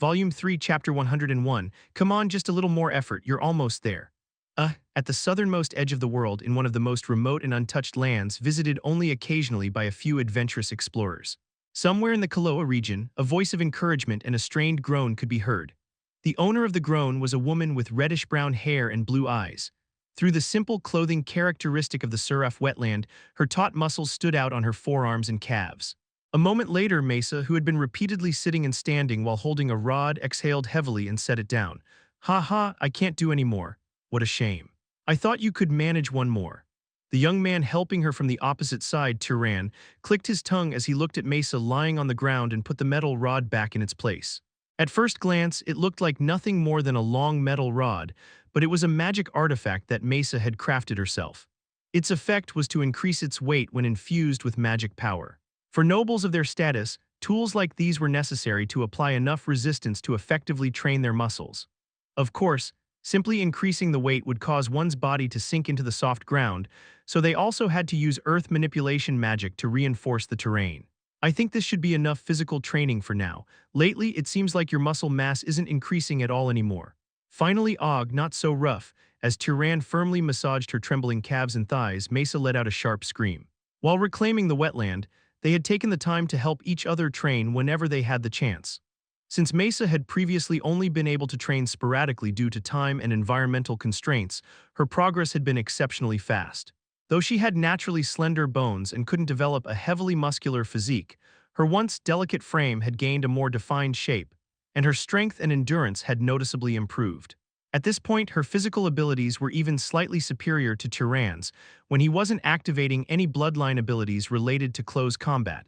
Volume 3, Chapter 101. Come on, just a little more effort, you're almost there. At the southernmost edge of the world, in one of the most remote and untouched lands, visited only occasionally by a few adventurous explorers. Somewhere in the Kaloa region, a voice of encouragement and a strained groan could be heard. The owner of the groan was a woman with reddish-brown hair and blue eyes. Through the simple clothing characteristic of the xperrif wetland, her taut muscles stood out on her forearms and calves. A moment later, Mesa, who had been repeatedly sitting and standing while holding a rod, exhaled heavily and set it down. "Ha ha, I can't do any more. What a shame. I thought you could manage one more." The young man helping her from the opposite side, Turon, clicked his tongue as he looked at Mesa lying on the ground and put the metal rod back in its place. At first glance, it looked like nothing more than a long metal rod, but it was a magic artifact that Mesa had crafted herself. Its effect was to increase its weight when infused with magic power. For nobles of their status, tools like these were necessary to apply enough resistance to effectively train their muscles. Of course, simply increasing the weight would cause one's body to sink into the soft ground, so they also had to use earth manipulation magic to reinforce the terrain. "I think this should be enough physical training for now. Lately, it seems like your muscle mass isn't increasing at all anymore." Finally, not so rough. As Turon firmly massaged her trembling calves and thighs, Mesa let out a sharp scream. While reclaiming the wetland, they had taken the time to help each other train whenever they had the chance. Since Mesa had previously only been able to train sporadically due to time and environmental constraints, her progress had been exceptionally fast. Though she had naturally slender bones and couldn't develop a heavily muscular physique, her once delicate frame had gained a more defined shape, and her strength and endurance had noticeably improved. At this point, her physical abilities were even slightly superior to Turon's, when he wasn't activating any bloodline abilities related to close combat.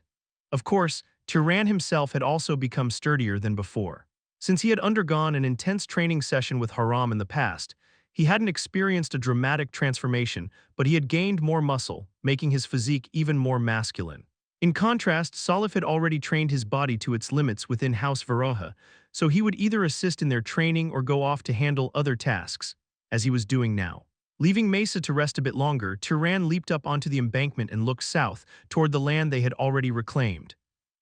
Of course, Turon himself had also become sturdier than before. Since he had undergone an intense training session with Haram in the past, he hadn't experienced a dramatic transformation, but he had gained more muscle, making his physique even more masculine. In contrast, Salif had already trained his body to its limits within House Veroha, so he would either assist in their training or go off to handle other tasks, as he was doing now. Leaving Mesa to rest a bit longer, Turon leaped up onto the embankment and looked south, toward the land they had already reclaimed.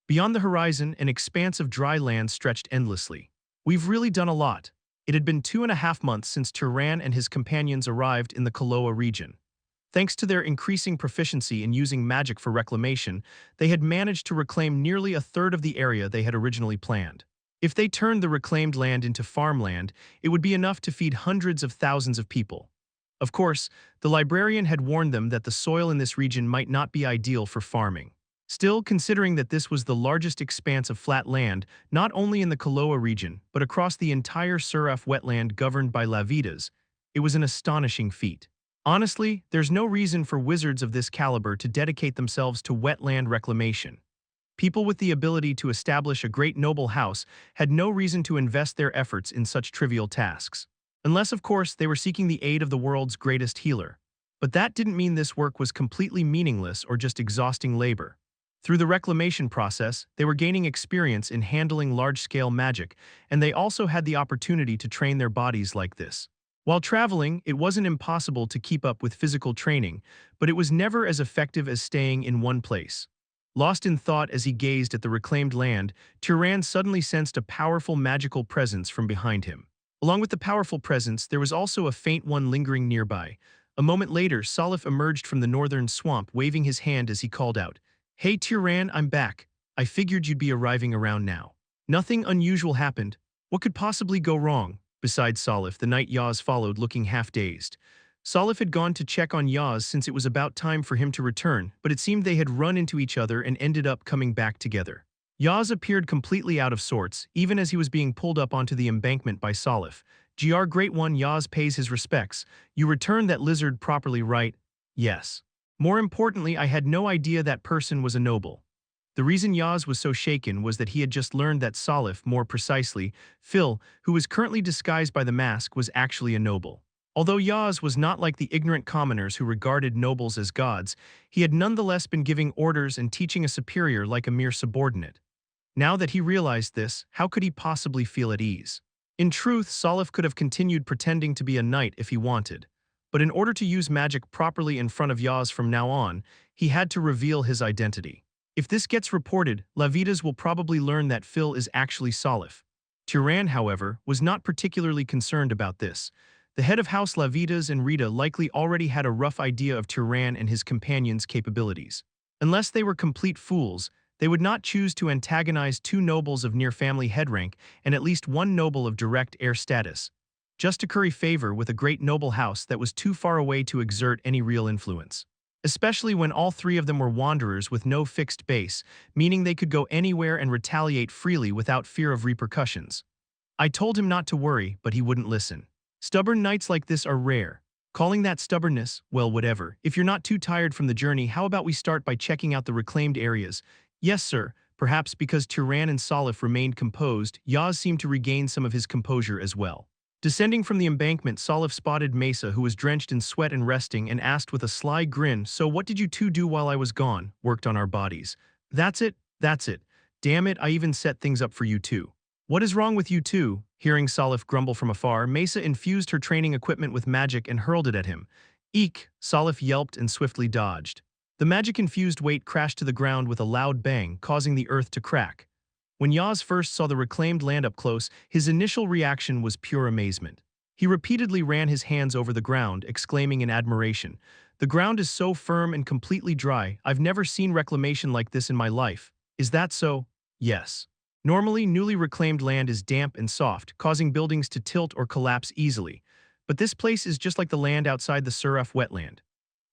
Beyond the horizon, an expanse of dry land stretched endlessly. "We've really done a lot." It had been 2.5 months since Turon and his companions arrived in the Kaloa region. Thanks to their increasing proficiency in using magic for reclamation, they had managed to reclaim nearly a third of the area they had originally planned. If they turned the reclaimed land into farmland, it would be enough to feed hundreds of thousands of people. Of course, the librarian had warned them that the soil in this region might not be ideal for farming. Still, considering that this was the largest expanse of flat land, not only in the Kaloa region, but across the entire xperrif wetland governed by Lavidas, it was an astonishing feat. Honestly, there's no reason for wizards of this caliber to dedicate themselves to wetland reclamation. People with the ability to establish a great noble house had no reason to invest their efforts in such trivial tasks. Unless, of course, they were seeking the aid of the world's greatest healer. But that didn't mean this work was completely meaningless or just exhausting labor. Through the reclamation process, they were gaining experience in handling large-scale magic, and they also had the opportunity to train their bodies like this. While traveling, it wasn't impossible to keep up with physical training, but it was never as effective as staying in one place. Lost in thought as he gazed at the reclaimed land, Turon suddenly sensed a powerful magical presence from behind him. Along with the powerful presence, there was also a faint one lingering nearby. A moment later, Salif emerged from the northern swamp, waving his hand as he called out, "Hey Turon, I'm back. I figured you'd be arriving around now." Nothing unusual happened. What could possibly go wrong? Besides Salif, the knight Yaz followed, looking half-dazed. Salif had gone to check on Yaz since it was about time for him to return, but it seemed they had run into each other and ended up coming back together. Yaz appeared completely out of sorts, even as he was being pulled up onto the embankment by Salif. "Gr Great One, Yaz pays his respects. You returned that lizard properly, right?" "Yes. More importantly, I had no idea that person was a noble." The reason Yaz was so shaken was that he had just learned that Salif, more precisely, Phil, who was currently disguised by the mask, was actually a noble. Although Yaz was not like the ignorant commoners who regarded nobles as gods, he had nonetheless been giving orders and teaching a superior like a mere subordinate. Now that he realized this, how could he possibly feel at ease? In truth, Salif could have continued pretending to be a knight if he wanted. But in order to use magic properly in front of Yaz from now on, he had to reveal his identity. If this gets reported, Lavidas will probably learn that Phil is actually Salif. Turan, however, was not particularly concerned about this. The head of House Lavitas and Rita likely already had a rough idea of Turan and his companions' capabilities. Unless they were complete fools, they would not choose to antagonize two nobles of near-family head rank and at least one noble of direct heir status, just to curry favor with a great noble house that was too far away to exert any real influence. Especially when all three of them were wanderers with no fixed base, meaning they could go anywhere and retaliate freely without fear of repercussions. I told him not to worry, but he wouldn't listen. Stubborn knights like this are rare. Calling that stubbornness, well, whatever. If you're not too tired from the journey, how about we start by checking out the reclaimed areas? Yes, sir. Perhaps because Turan and Salif remained composed, Yaz seemed to regain some of his composure as well. Descending from the embankment, Salif spotted Mesa, who was drenched in sweat and resting, and asked with a sly grin, "So what did you two do while I was gone?" "Worked on our bodies." That's it. Damn it, I even set things up for you two." "What is wrong with you two?" Hearing Salif grumble from afar, Mesa infused her training equipment with magic and hurled it at him. Eek! Salif yelped and swiftly dodged. The magic-infused weight crashed to the ground with a loud bang, causing the earth to crack. When Yaz first saw the reclaimed land up close, his initial reaction was pure amazement. He repeatedly ran his hands over the ground, exclaiming in admiration, "The ground is so firm and completely dry, I've never seen reclamation like this in my life." "Is that so?" "Yes." Normally, newly reclaimed land is damp and soft, causing buildings to tilt or collapse easily. But this place is just like the land outside the Suraf wetland.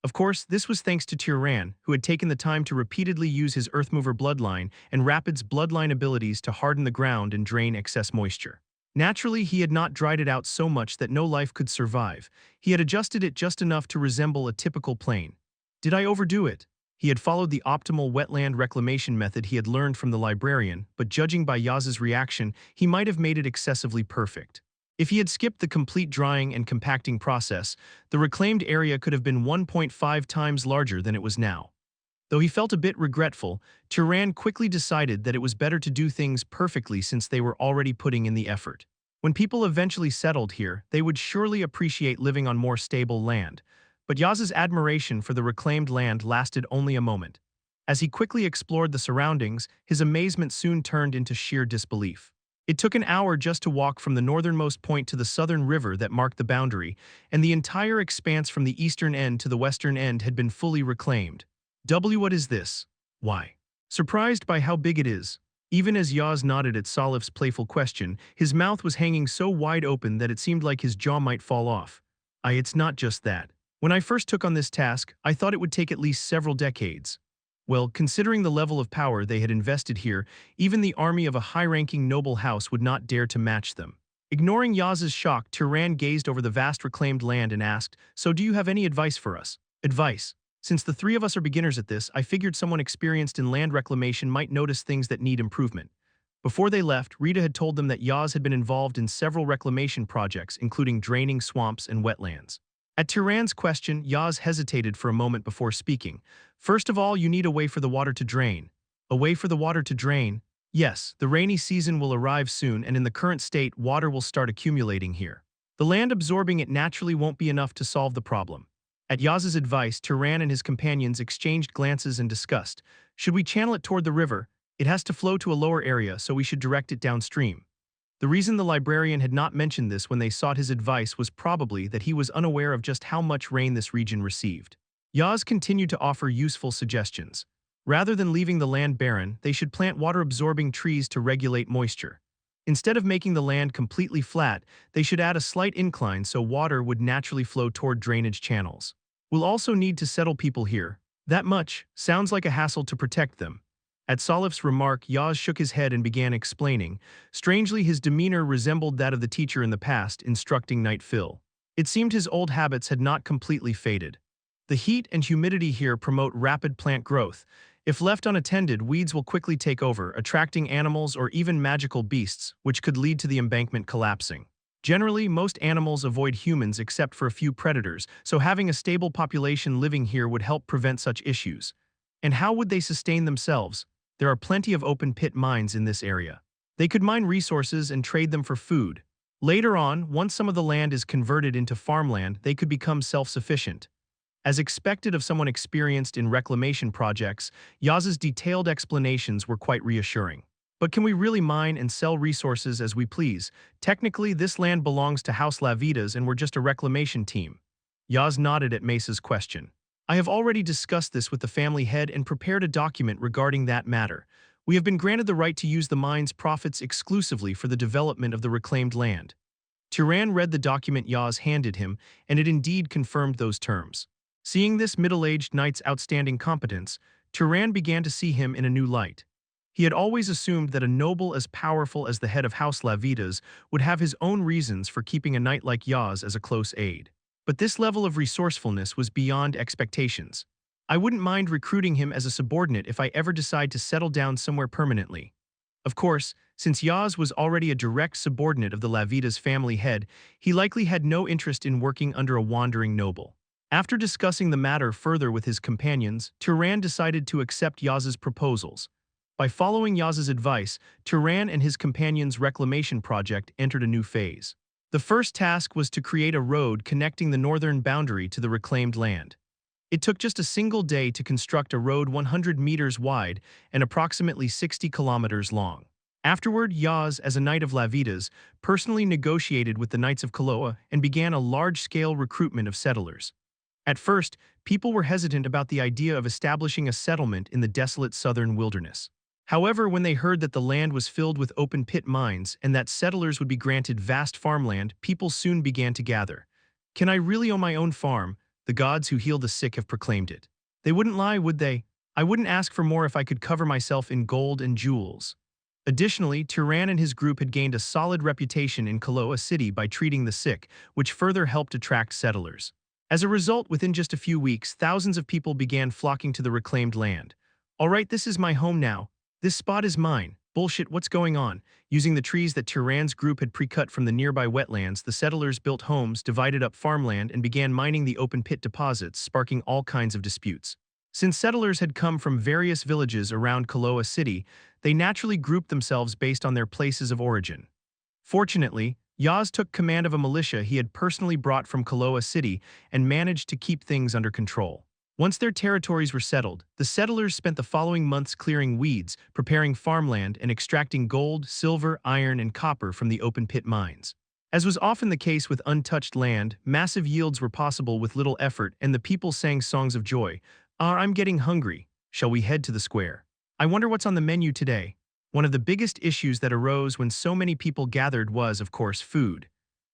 Of course, this was thanks to Turan, who had taken the time to repeatedly use his Earthmover bloodline and Rapid's bloodline abilities to harden the ground and drain excess moisture. Naturally, he had not dried it out so much that no life could survive. He had adjusted it just enough to resemble a typical plain. Did I overdo it? He had followed the optimal wetland reclamation method he had learned from the librarian, but judging by Yaz's reaction, he might have made it excessively perfect. If he had skipped the complete drying and compacting process, the reclaimed area could have been 1.5 times larger than it was now. Though he felt a bit regretful, Turan quickly decided that it was better to do things perfectly since they were already putting in the effort. When people eventually settled here, they would surely appreciate living on more stable land. But Yaz's admiration for the reclaimed land lasted only a moment. As he quickly explored the surroundings, his amazement soon turned into sheer disbelief. It took an hour just to walk from the northernmost point to the southern river that marked the boundary, and the entire expanse from the eastern end to the western end had been fully reclaimed. What is this? Why? Surprised by how big it is. Even as Yaz nodded at Salif's playful question, his mouth was hanging so wide open that it seemed like his jaw might fall off. It's not just that. When I first took on this task, I thought it would take at least several decades. Well, considering the level of power they had invested here, even the army of a high-ranking noble house would not dare to match them. Ignoring Yaz's shock, Turan gazed over the vast reclaimed land and asked, "So do you have any advice for us?" "Advice? Since the three of us are beginners at this, I figured someone experienced in land reclamation might notice things that need improvement." Before they left, Rita had told them that Yaz had been involved in several reclamation projects, including draining swamps and wetlands. At Turan's question, Yaz hesitated for a moment before speaking. "First of all, you need a way for the water to drain." "A way for the water to drain?" "Yes, the rainy season will arrive soon, and in the current state, water will start accumulating here. The land absorbing it naturally won't be enough to solve the problem." At Yaz's advice, Turan and his companions exchanged glances and discussed. "Should we channel it toward the river? It has to flow to a lower area, so we should direct it downstream." The reason the librarian had not mentioned this when they sought his advice was probably that he was unaware of just how much rain this region received. Yaz continued to offer useful suggestions. Rather than leaving the land barren, they should plant water-absorbing trees to regulate moisture. Instead of making the land completely flat, they should add a slight incline so water would naturally flow toward drainage channels. "We'll also need to settle people here. That much sounds like a hassle to protect them." At Salif's remark, Yaz shook his head and began explaining. Strangely, his demeanor resembled that of the teacher in the past, instructing Knight Phil. It seemed his old habits had not completely faded. "The heat and humidity here promote rapid plant growth. If left unattended, weeds will quickly take over, attracting animals or even magical beasts, which could lead to the embankment collapsing. Generally, most animals avoid humans except for a few predators, so having a stable population living here would help prevent such issues. And how would they sustain themselves? There are plenty of open-pit mines in this area. They could mine resources and trade them for food. Later on, once some of the land is converted into farmland, they could become self-sufficient." As expected of someone experienced in reclamation projects, Yaz's detailed explanations were quite reassuring. But can we really mine and sell resources as we please? Technically, this land belongs to House Lavitas and we're just a reclamation team. Yaz nodded at Mesa's question. I have already discussed this with the family head and prepared a document regarding that matter. We have been granted the right to use the mine's profits exclusively for the development of the reclaimed land. Turan read the document Yaz handed him, and it indeed confirmed those terms. Seeing this middle-aged knight's outstanding competence, Turan began to see him in a new light. He had always assumed that a noble as powerful as the head of House Lavitas would have his own reasons for keeping a knight like Yaz as a close aide. But this level of resourcefulness was beyond expectations. I wouldn't mind recruiting him as a subordinate if I ever decide to settle down somewhere permanently. Of course, since Yaz was already a direct subordinate of the Lavitas family head, he likely had no interest in working under a wandering noble. After discussing the matter further with his companions, Turan decided to accept Yaz's proposals. By following Yaz's advice, Turan and his companions' reclamation project entered a new phase. The first task was to create a road connecting the northern boundary to the reclaimed land. It took just a single day to construct a road 100 meters wide and approximately 60 kilometers long. Afterward, Yaz, as a knight of Lavitas, personally negotiated with the Knights of Kaloa and began a large-scale recruitment of settlers. At first, people were hesitant about the idea of establishing a settlement in the desolate southern wilderness. However, when they heard that the land was filled with open-pit mines and that settlers would be granted vast farmland, people soon began to gather. Can I really own my own farm? The gods who heal the sick have proclaimed it. They wouldn't lie, would they? I wouldn't ask for more if I could cover myself in gold and jewels. Additionally, Turan and his group had gained a solid reputation in Kaloa City by treating the sick, which further helped attract settlers. As a result, within just a few weeks, thousands of people began flocking to the reclaimed land. All right, this is my home now. This spot is mine. Bullshit, what's going on? Using the trees that Turan's group had pre-cut from the nearby wetlands, the settlers built homes, divided up farmland, and began mining the open-pit deposits, sparking all kinds of disputes. Since settlers had come from various villages around Kaloa City, they naturally grouped themselves based on their places of origin. Fortunately, Yaz took command of a militia he had personally brought from Kaloa City and managed to keep things under control. Once their territories were settled, the settlers spent the following months clearing weeds, preparing farmland, and extracting gold, silver, iron, and copper from the open-pit mines. As was often the case with untouched land, massive yields were possible with little effort, and the people sang songs of joy. I'm getting hungry. Shall we head to the square? I wonder what's on the menu today. One of the biggest issues that arose when so many people gathered was, of course, food.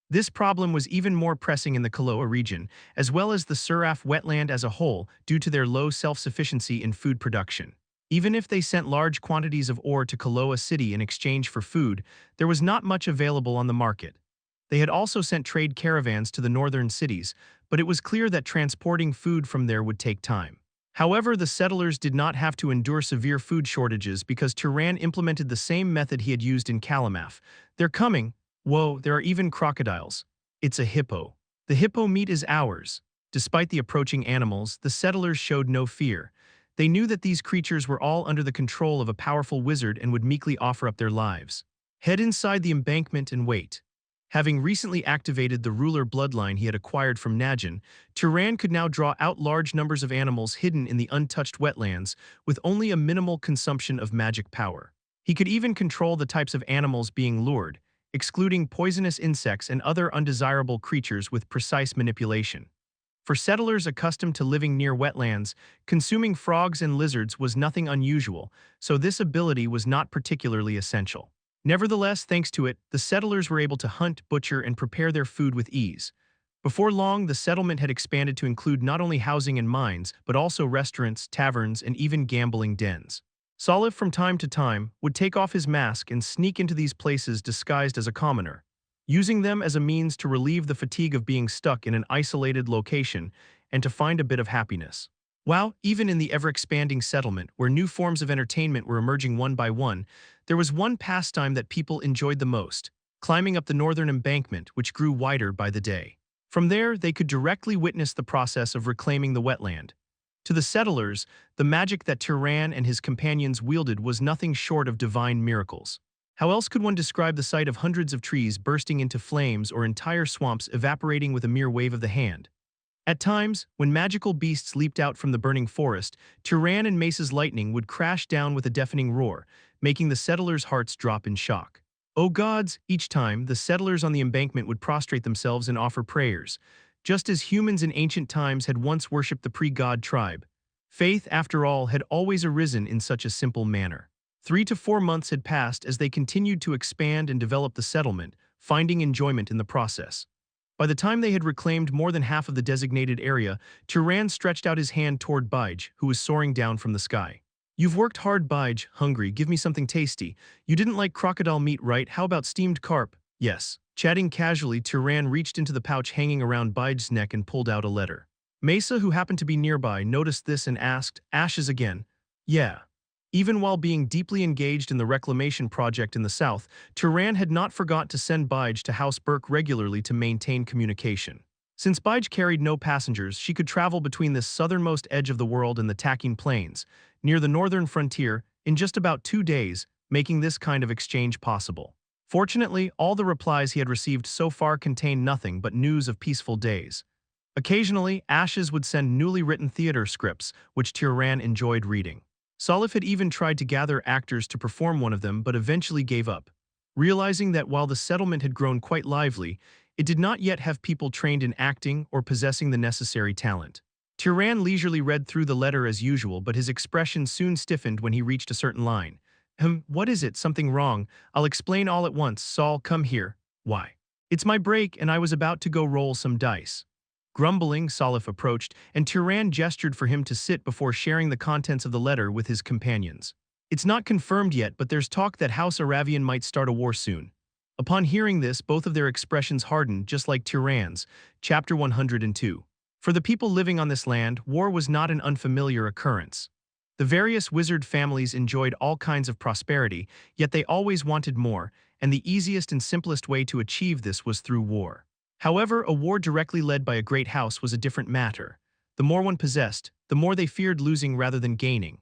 This problem was even more pressing in the Kaloa region, as well as the Suraf wetland as a whole, due to their low self-sufficiency in food production. Even if they sent large quantities of ore to Kaloa City in exchange for food, there was not much available on the market. They had also sent trade caravans to the northern cities, but it was clear that transporting food from there would take time. However, the settlers did not have to endure severe food shortages because Turan implemented the same method he had used in Kalamaf. They're coming. Whoa, there are even crocodiles. It's a hippo. The hippo meat is ours. Despite the approaching animals, the settlers showed no fear. They knew that these creatures were all under the control of a powerful wizard and would meekly offer up their lives. Head inside the embankment and wait. Having recently activated the ruler bloodline he had acquired from Najin, Turan could now draw out large numbers of animals hidden in the untouched wetlands with only a minimal consumption of magic power. He could even control the types of animals being lured, excluding poisonous insects and other undesirable creatures with precise manipulation. For settlers accustomed to living near wetlands, consuming frogs and lizards was nothing unusual, so this ability was not particularly essential. Nevertheless, thanks to it, the settlers were able to hunt, butcher, and prepare their food with ease. Before long, the settlement had expanded to include not only housing and mines, but also restaurants, taverns, and even gambling dens. Salif, from time to time, would take off his mask and sneak into these places disguised as a commoner, using them as a means to relieve the fatigue of being stuck in an isolated location and to find a bit of happiness. Wow, even in the ever-expanding settlement, where new forms of entertainment were emerging one by one, there was one pastime that people enjoyed the most: climbing up the northern embankment, which grew wider by the day. From there, they could directly witness the process of reclaiming the wetland. To the settlers, the magic that Turan and his companions wielded was nothing short of divine miracles. How else could one describe the sight of hundreds of trees bursting into flames or entire swamps evaporating with a mere wave of the hand? At times, when magical beasts leaped out from the burning forest, Turon and Mesa's lightning would crash down with a deafening roar, making the settlers' hearts drop in shock. O gods, each time, the settlers on the embankment would prostrate themselves and offer prayers, just as humans in ancient times had once worshipped the pre-god tribe. Faith, after all, had always arisen in such a simple manner. 3 to 4 months had passed as they continued to expand and develop the settlement, finding enjoyment in the process. By the time they had reclaimed more than half of the designated area, Turan stretched out his hand toward Bige, who was soaring down from the sky. You've worked hard, Bige. Hungry, give me something tasty. You didn't like crocodile meat, right? How about steamed carp? Yes. Chatting casually, Turan reached into the pouch hanging around Bige's neck and pulled out a letter. Mesa, who happened to be nearby, noticed this and asked, Ashes again? Yeah. Even while being deeply engaged in the reclamation project in the south, Turan had not forgot to send Bige to House Burke regularly to maintain communication. Since Bige carried no passengers, she could travel between this southernmost edge of the world and the Tacking Plains, near the northern frontier, in just about 2 days, making this kind of exchange possible. Fortunately, all the replies he had received so far contained nothing but news of peaceful days. Occasionally, Ashes would send newly written theater scripts, which Turan enjoyed reading. Salif had even tried to gather actors to perform one of them but eventually gave up, realizing that while the settlement had grown quite lively, it did not yet have people trained in acting or possessing the necessary talent. Turan leisurely read through the letter as usual, but his expression soon stiffened when he reached a certain line. What is it? Something wrong? I'll explain all at once. Saul, come here. Why? It's my break and I was about to go roll some dice. Grumbling, Salif approached, and Turan gestured for him to sit before sharing the contents of the letter with his companions. It's not confirmed yet, but there's talk that House Aravian might start a war soon. Upon hearing this, both of their expressions hardened, just like Turan's. Chapter 102. For the people living on this land, war was not an unfamiliar occurrence. The various wizard families enjoyed all kinds of prosperity, yet they always wanted more, and the easiest and simplest way to achieve this was through war. However, a war directly led by a great house was a different matter. The more one possessed, the more they feared losing rather than gaining.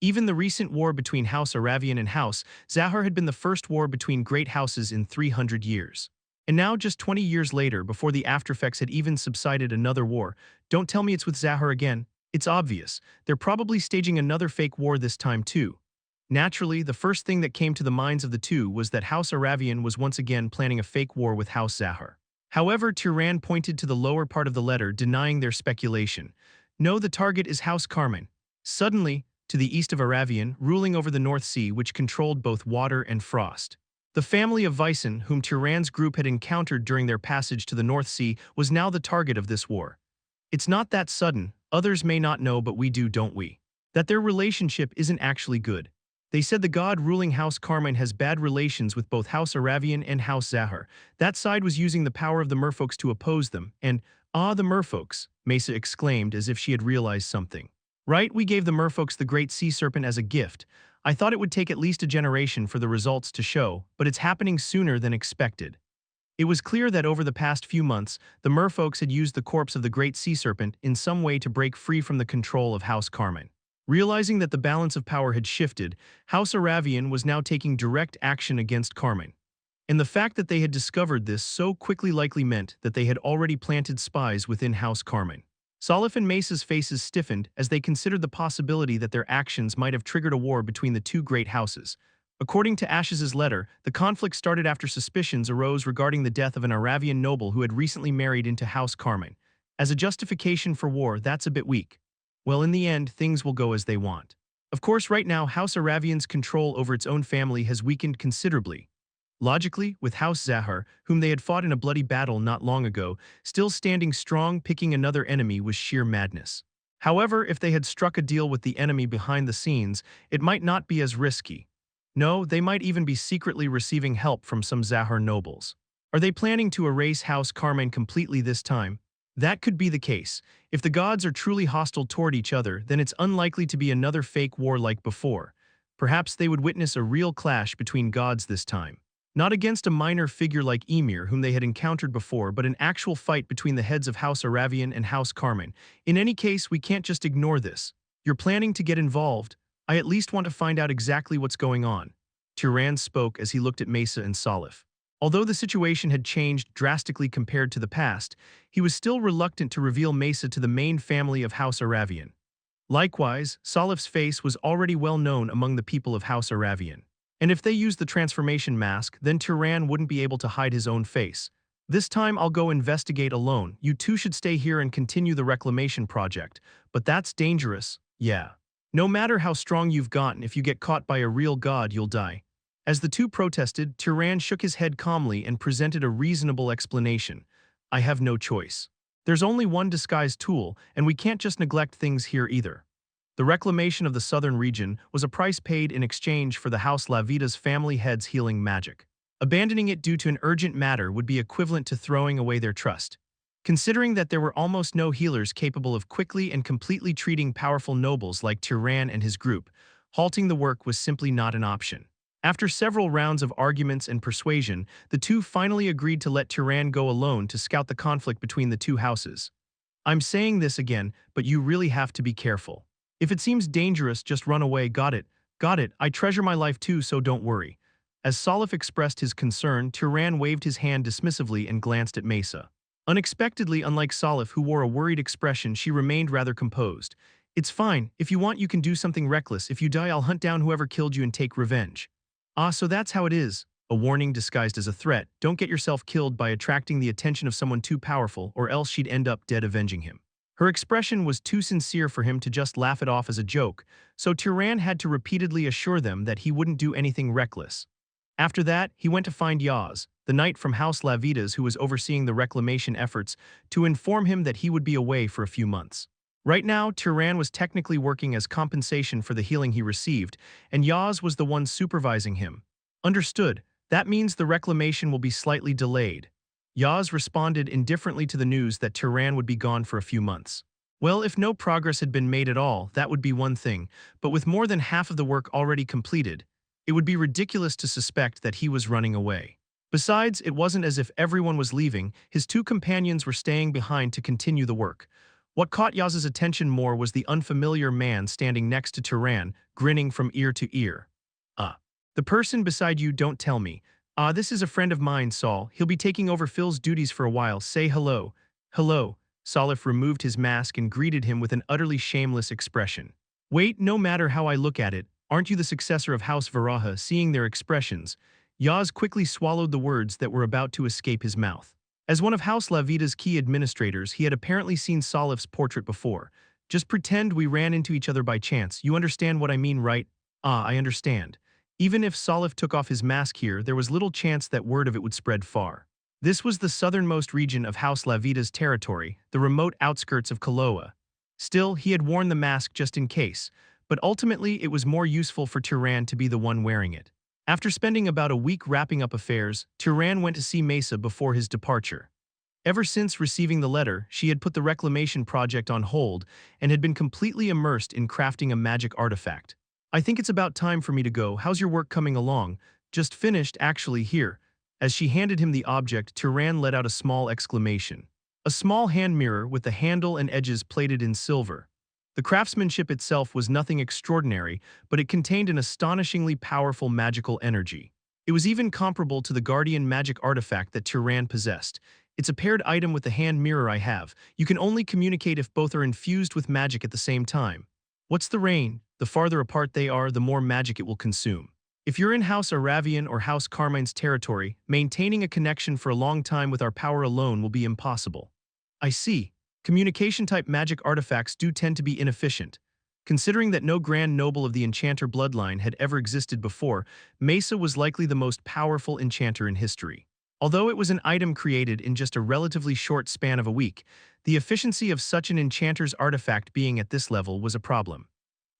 Even the recent war between House Aravian and House Zahar had been the first war between great houses in 300 years. And now, just 20 years later, before the aftereffects had even subsided, another war. Don't tell me it's with Zahar again. It's obvious. They're probably staging another fake war this time too. Naturally, the first thing that came to the minds of the two was that House Aravian was once again planning a fake war with House Zahar. However, Turan pointed to the lower part of the letter, denying their speculation. No, the target is House Carmen. Suddenly, to the east of Aravian, ruling over the North Sea, which controlled both water and frost. The family of Vyson, whom Turan's group had encountered during their passage to the North Sea, was now the target of this war. It's not that sudden. Others may not know, but we do, don't we? That their relationship isn't actually good. They said the god ruling House Carmine has bad relations with both House Aravian and House Zahar. That side was using the power of the merfolks to oppose them, and, the merfolks, Mesa exclaimed as if she had realized something. Right, we gave the merfolks the great sea serpent as a gift. I thought it would take at least a generation for the results to show, but it's happening sooner than expected. It was clear that over the past few months, the merfolks had used the corpse of the great sea serpent in some way to break free from the control of House Carmine. Realizing that the balance of power had shifted, House Aravian was now taking direct action against Carmine. And the fact that they had discovered this so quickly likely meant that they had already planted spies within House Carmine. Salif and Mesa's faces stiffened as they considered the possibility that their actions might have triggered a war between the two great houses. According to Ashes's letter, the conflict started after suspicions arose regarding the death of an Aravian noble who had recently married into House Carmine. As a justification for war, that's a bit weak. Well, in the end, things will go as they want. Of course, right now, House Aravian's control over its own family has weakened considerably. Logically, with House Zahar, whom they had fought in a bloody battle not long ago, still standing strong, picking another enemy was sheer madness. However, if they had struck a deal with the enemy behind the scenes, it might not be as risky. No, they might even be secretly receiving help from some Zahar nobles. Are they planning to erase House Carmine completely this time? That could be the case. If the gods are truly hostile toward each other, then it's unlikely to be another fake war like before. Perhaps they would witness a real clash between gods this time. Not against a minor figure like Emir, whom they had encountered before, but an actual fight between the heads of House Aravian and House Carmine. In any case, we can't just ignore this. You're planning to get involved. I at least want to find out exactly what's going on. Turan spoke as he looked at Mesa and Salif. Although the situation had changed drastically compared to the past, he was still reluctant to reveal Mesa to the main family of House Aravian. Likewise, Salif's face was already well known among the people of House Aravian. And if they used the transformation mask, then Turon wouldn't be able to hide his own face. This time I'll go investigate alone. You two should stay here and continue the reclamation project. But that's dangerous. Yeah. No matter how strong you've gotten, if you get caught by a real god, you'll die. As the two protested, Turon shook his head calmly and presented a reasonable explanation. I have no choice. There's only one disguise tool, and we can't just neglect things here either. The reclamation of the southern region was a price paid in exchange for the House Lavita's family head's healing magic. Abandoning it due to an urgent matter would be equivalent to throwing away their trust. Considering that there were almost no healers capable of quickly and completely treating powerful nobles like Turon and his group, halting the work was simply not an option. After several rounds of arguments and persuasion, the two finally agreed to let Turon go alone to scout the conflict between the two houses. I'm saying this again, but you really have to be careful. If it seems dangerous, just run away. Got it? Got it. I treasure my life too, so don't worry. As Salif expressed his concern, Turon waved his hand dismissively and glanced at Mesa. Unexpectedly, unlike Salif, who wore a worried expression, she remained rather composed. It's fine. If you want, you can do something reckless. If you die, I'll hunt down whoever killed you and take revenge. Ah, so that's how it is. A warning disguised as a threat. Don't get yourself killed by attracting the attention of someone too powerful, or else she'd end up dead avenging him. Her expression was too sincere for him to just laugh it off as a joke, so Turon had to repeatedly assure them that he wouldn't do anything reckless. After that, he went to find Yaz, the knight from House Lavitas who was overseeing the reclamation efforts, to inform him that he would be away for a few months. Right now, Turon was technically working as compensation for the healing he received, and Yaz was the one supervising him. Understood. That means the reclamation will be slightly delayed. Yaz responded indifferently to the news that Turon would be gone for a few months. Well, if no progress had been made at all, that would be one thing, but with more than half of the work already completed, it would be ridiculous to suspect that he was running away. Besides, it wasn't as if everyone was leaving. His two companions were staying behind to continue the work. What caught Yaz's attention more was the unfamiliar man standing next to Turon, grinning from ear to ear. The person beside you, don't tell me. This is a friend of mine, Saul. He'll be taking over Phil's duties for a while. Say hello. Hello. Salif removed his mask and greeted him with an utterly shameless expression. Wait, no matter how I look at it, aren't you the successor of House Varaha? Seeing their expressions, Yaz quickly swallowed the words that were about to escape his mouth. As one of House Lavita's key administrators, he had apparently seen Salif's portrait before. Just pretend we ran into each other by chance. You understand what I mean, right? I understand. Even if Salif took off his mask here, there was little chance that word of it would spread far. This was the southernmost region of House Lavita's territory, the remote outskirts of Kaloa. Still, he had worn the mask just in case, but ultimately it was more useful for Turon to be the one wearing it. After spending about a week wrapping up affairs, Turon went to see Mesa before his departure. Ever since receiving the letter, she had put the reclamation project on hold and had been completely immersed in crafting a magic artifact. I think it's about time for me to go. How's your work coming along? Just finished, actually, here. As she handed him the object, Turon let out a small exclamation. A small hand mirror with the handle and edges plated in silver. The craftsmanship itself was nothing extraordinary, but it contained an astonishingly powerful magical energy. It was even comparable to the guardian magic artifact that Turon possessed. It's a paired item with the hand mirror I have. You can only communicate if both are infused with magic at the same time. What's the rain? The farther apart they are, the more magic it will consume. If you're in House Aravian or House Carmine's territory, maintaining a connection for a long time with our power alone will be impossible. I see. Communication-type magic artifacts do tend to be inefficient. Considering that no grand noble of the enchanter bloodline had ever existed before, Mesa was likely the most powerful enchanter in history. Although it was an item created in just a relatively short span of a week, the efficiency of such an enchanter's artifact being at this level was a problem.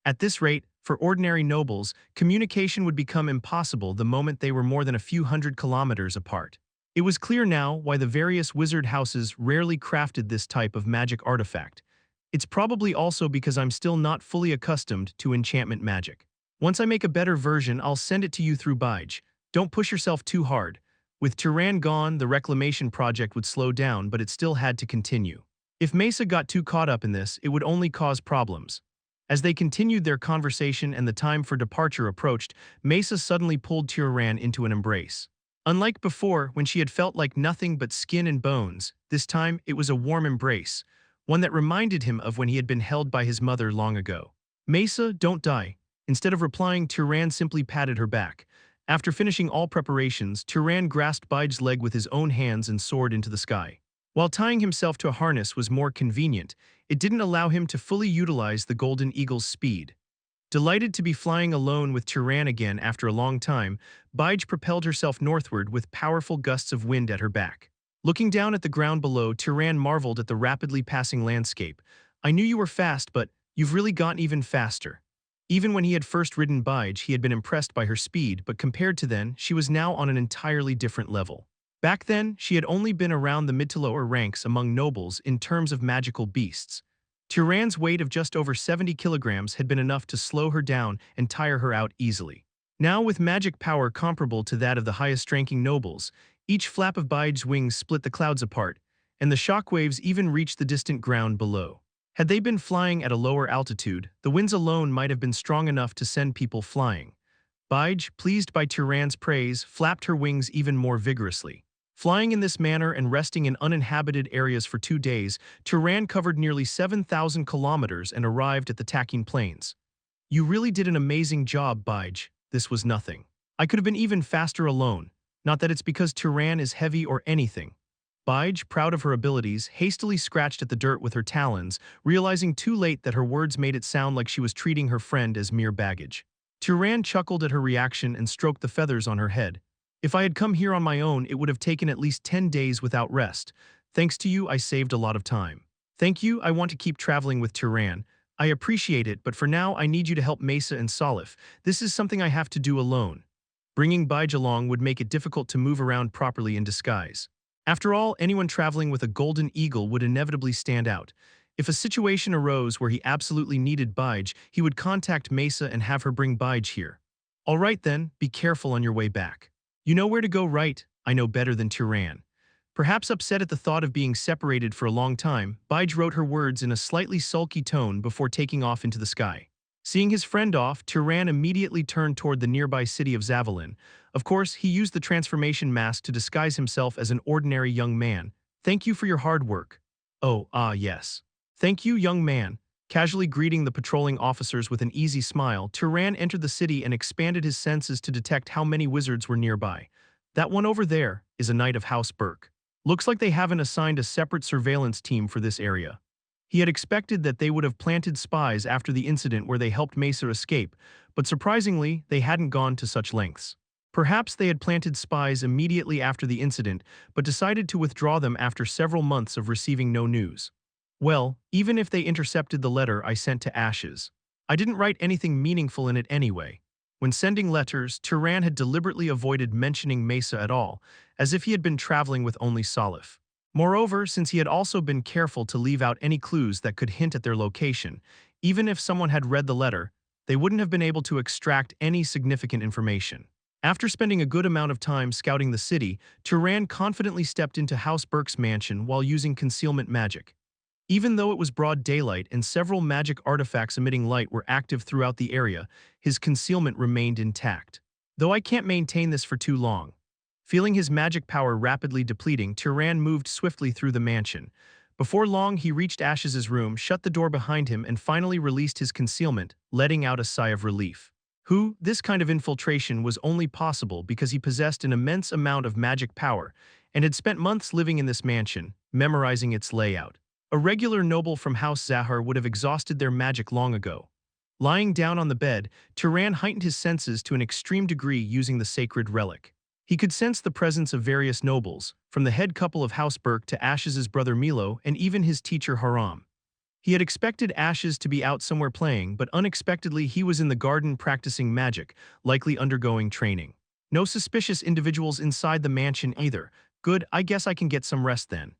At this rate, for ordinary nobles, communication would become impossible the moment they were more than a few hundred kilometers apart. It was clear now why the various wizard houses rarely crafted this type of magic artifact. It's probably also because I'm still not fully accustomed to enchantment magic. Once I make a better version, I'll send it to you through Bige. Don't push yourself too hard. With Turon gone, the reclamation project would slow down, but it still had to continue. If Mesa got too caught up in this, it would only cause problems. As they continued their conversation and the time for departure approached, Mesa suddenly pulled Turon into an embrace. Unlike before, when she had felt like nothing but skin and bones, this time it was a warm embrace, one that reminded him of when he had been held by his mother long ago. Mesa, don't die. Instead of replying, Turan simply patted her back. After finishing all preparations, Turan grasped Bide's leg with his own hands and soared into the sky. While tying himself to a harness was more convenient, it didn't allow him to fully utilize the Golden Eagle's speed. Delighted to be flying alone with Turan again after a long time, Bige propelled herself northward with powerful gusts of wind at her back. Looking down at the ground below, Turan marveled at the rapidly passing landscape. I knew you were fast, but you've really gotten even faster. Even when he had first ridden Bige, he had been impressed by her speed, but compared to then, she was now on an entirely different level. Back then, she had only been around the mid to lower ranks among nobles in terms of magical beasts. Turan's weight of just over 70 kilograms had been enough to slow her down and tire her out easily. Now, with magic power comparable to that of the highest-ranking nobles, each flap of Bige's wings split the clouds apart, and the shockwaves even reached the distant ground below. Had they been flying at a lower altitude, the winds alone might have been strong enough to send people flying. Bige, pleased by Turan's praise, flapped her wings even more vigorously. Flying in this manner and resting in uninhabited areas for 2 days, Turan covered nearly 7,000 kilometers and arrived at the Tacking Plains. You really did an amazing job, Bige. This was nothing. I could have been even faster alone. Not that it's because Turan is heavy or anything. Bige, proud of her abilities, hastily scratched at the dirt with her talons, realizing too late that her words made it sound like she was treating her friend as mere baggage. Turan chuckled at her reaction and stroked the feathers on her head. If I had come here on my own, it would have taken at least 10 days without rest. Thanks to you, I saved a lot of time. Thank you, I want to keep traveling with Turan. I appreciate it, but for now I need you to help Mesa and Salif. This is something I have to do alone. Bringing Bige along would make it difficult to move around properly in disguise. After all, anyone traveling with a golden eagle would inevitably stand out. If a situation arose where he absolutely needed Bige, he would contact Mesa and have her bring Bige here. All right then, be careful on your way back. You know where to go, right? I know better than Turan. Perhaps upset at the thought of being separated for a long time, Bige wrote her words in a slightly sulky tone before taking off into the sky. Seeing his friend off, Turan immediately turned toward the nearby city of Zavalin. Of course, he used the transformation mask to disguise himself as an ordinary young man. Thank you for your hard work. Oh, yes. Thank you, young man. Casually greeting the patrolling officers with an easy smile, Turan entered the city and expanded his senses to detect how many wizards were nearby. That one over there is a knight of House Burke. Looks like they haven't assigned a separate surveillance team for this area. He had expected that they would have planted spies after the incident where they helped Mesa escape, but surprisingly, they hadn't gone to such lengths. Perhaps they had planted spies immediately after the incident, but decided to withdraw them after several months of receiving no news. Well, even if they intercepted the letter I sent to Ashes, I didn't write anything meaningful in it anyway. When sending letters, Turan had deliberately avoided mentioning Mesa at all, as if he had been traveling with only Salif. Moreover, since he had also been careful to leave out any clues that could hint at their location, even if someone had read the letter, they wouldn't have been able to extract any significant information. After spending a good amount of time scouting the city, Turan confidently stepped into House Burke's mansion while using concealment magic. Even though it was broad daylight and several magic artifacts emitting light were active throughout the area, his concealment remained intact. Though I can't maintain this for too long. Feeling his magic power rapidly depleting, Turan moved swiftly through the mansion. Before long, he reached Ash's room, shut the door behind him, and finally released his concealment, letting out a sigh of relief. This kind of infiltration was only possible because he possessed an immense amount of magic power and had spent months living in this mansion, memorizing its layout. A regular noble from House Zahar would have exhausted their magic long ago. Lying down on the bed, Turan heightened his senses to an extreme degree using the sacred relic. He could sense the presence of various nobles, from the head couple of House Burke to Ash's brother Milo and even his teacher Haram. He had expected Ashes to be out somewhere playing, but unexpectedly he was in the garden practicing magic, likely undergoing training. No suspicious individuals inside the mansion either. Good, I guess I can get some rest then.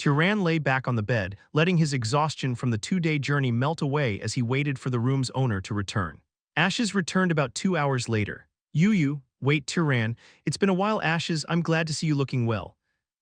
Turan lay back on the bed, letting his exhaustion from the 2-day journey melt away as he waited for the room's owner to return. Ashes returned about 2 hours later. Wait, Turan, it's been a while, Ashes, I'm glad to see you looking well.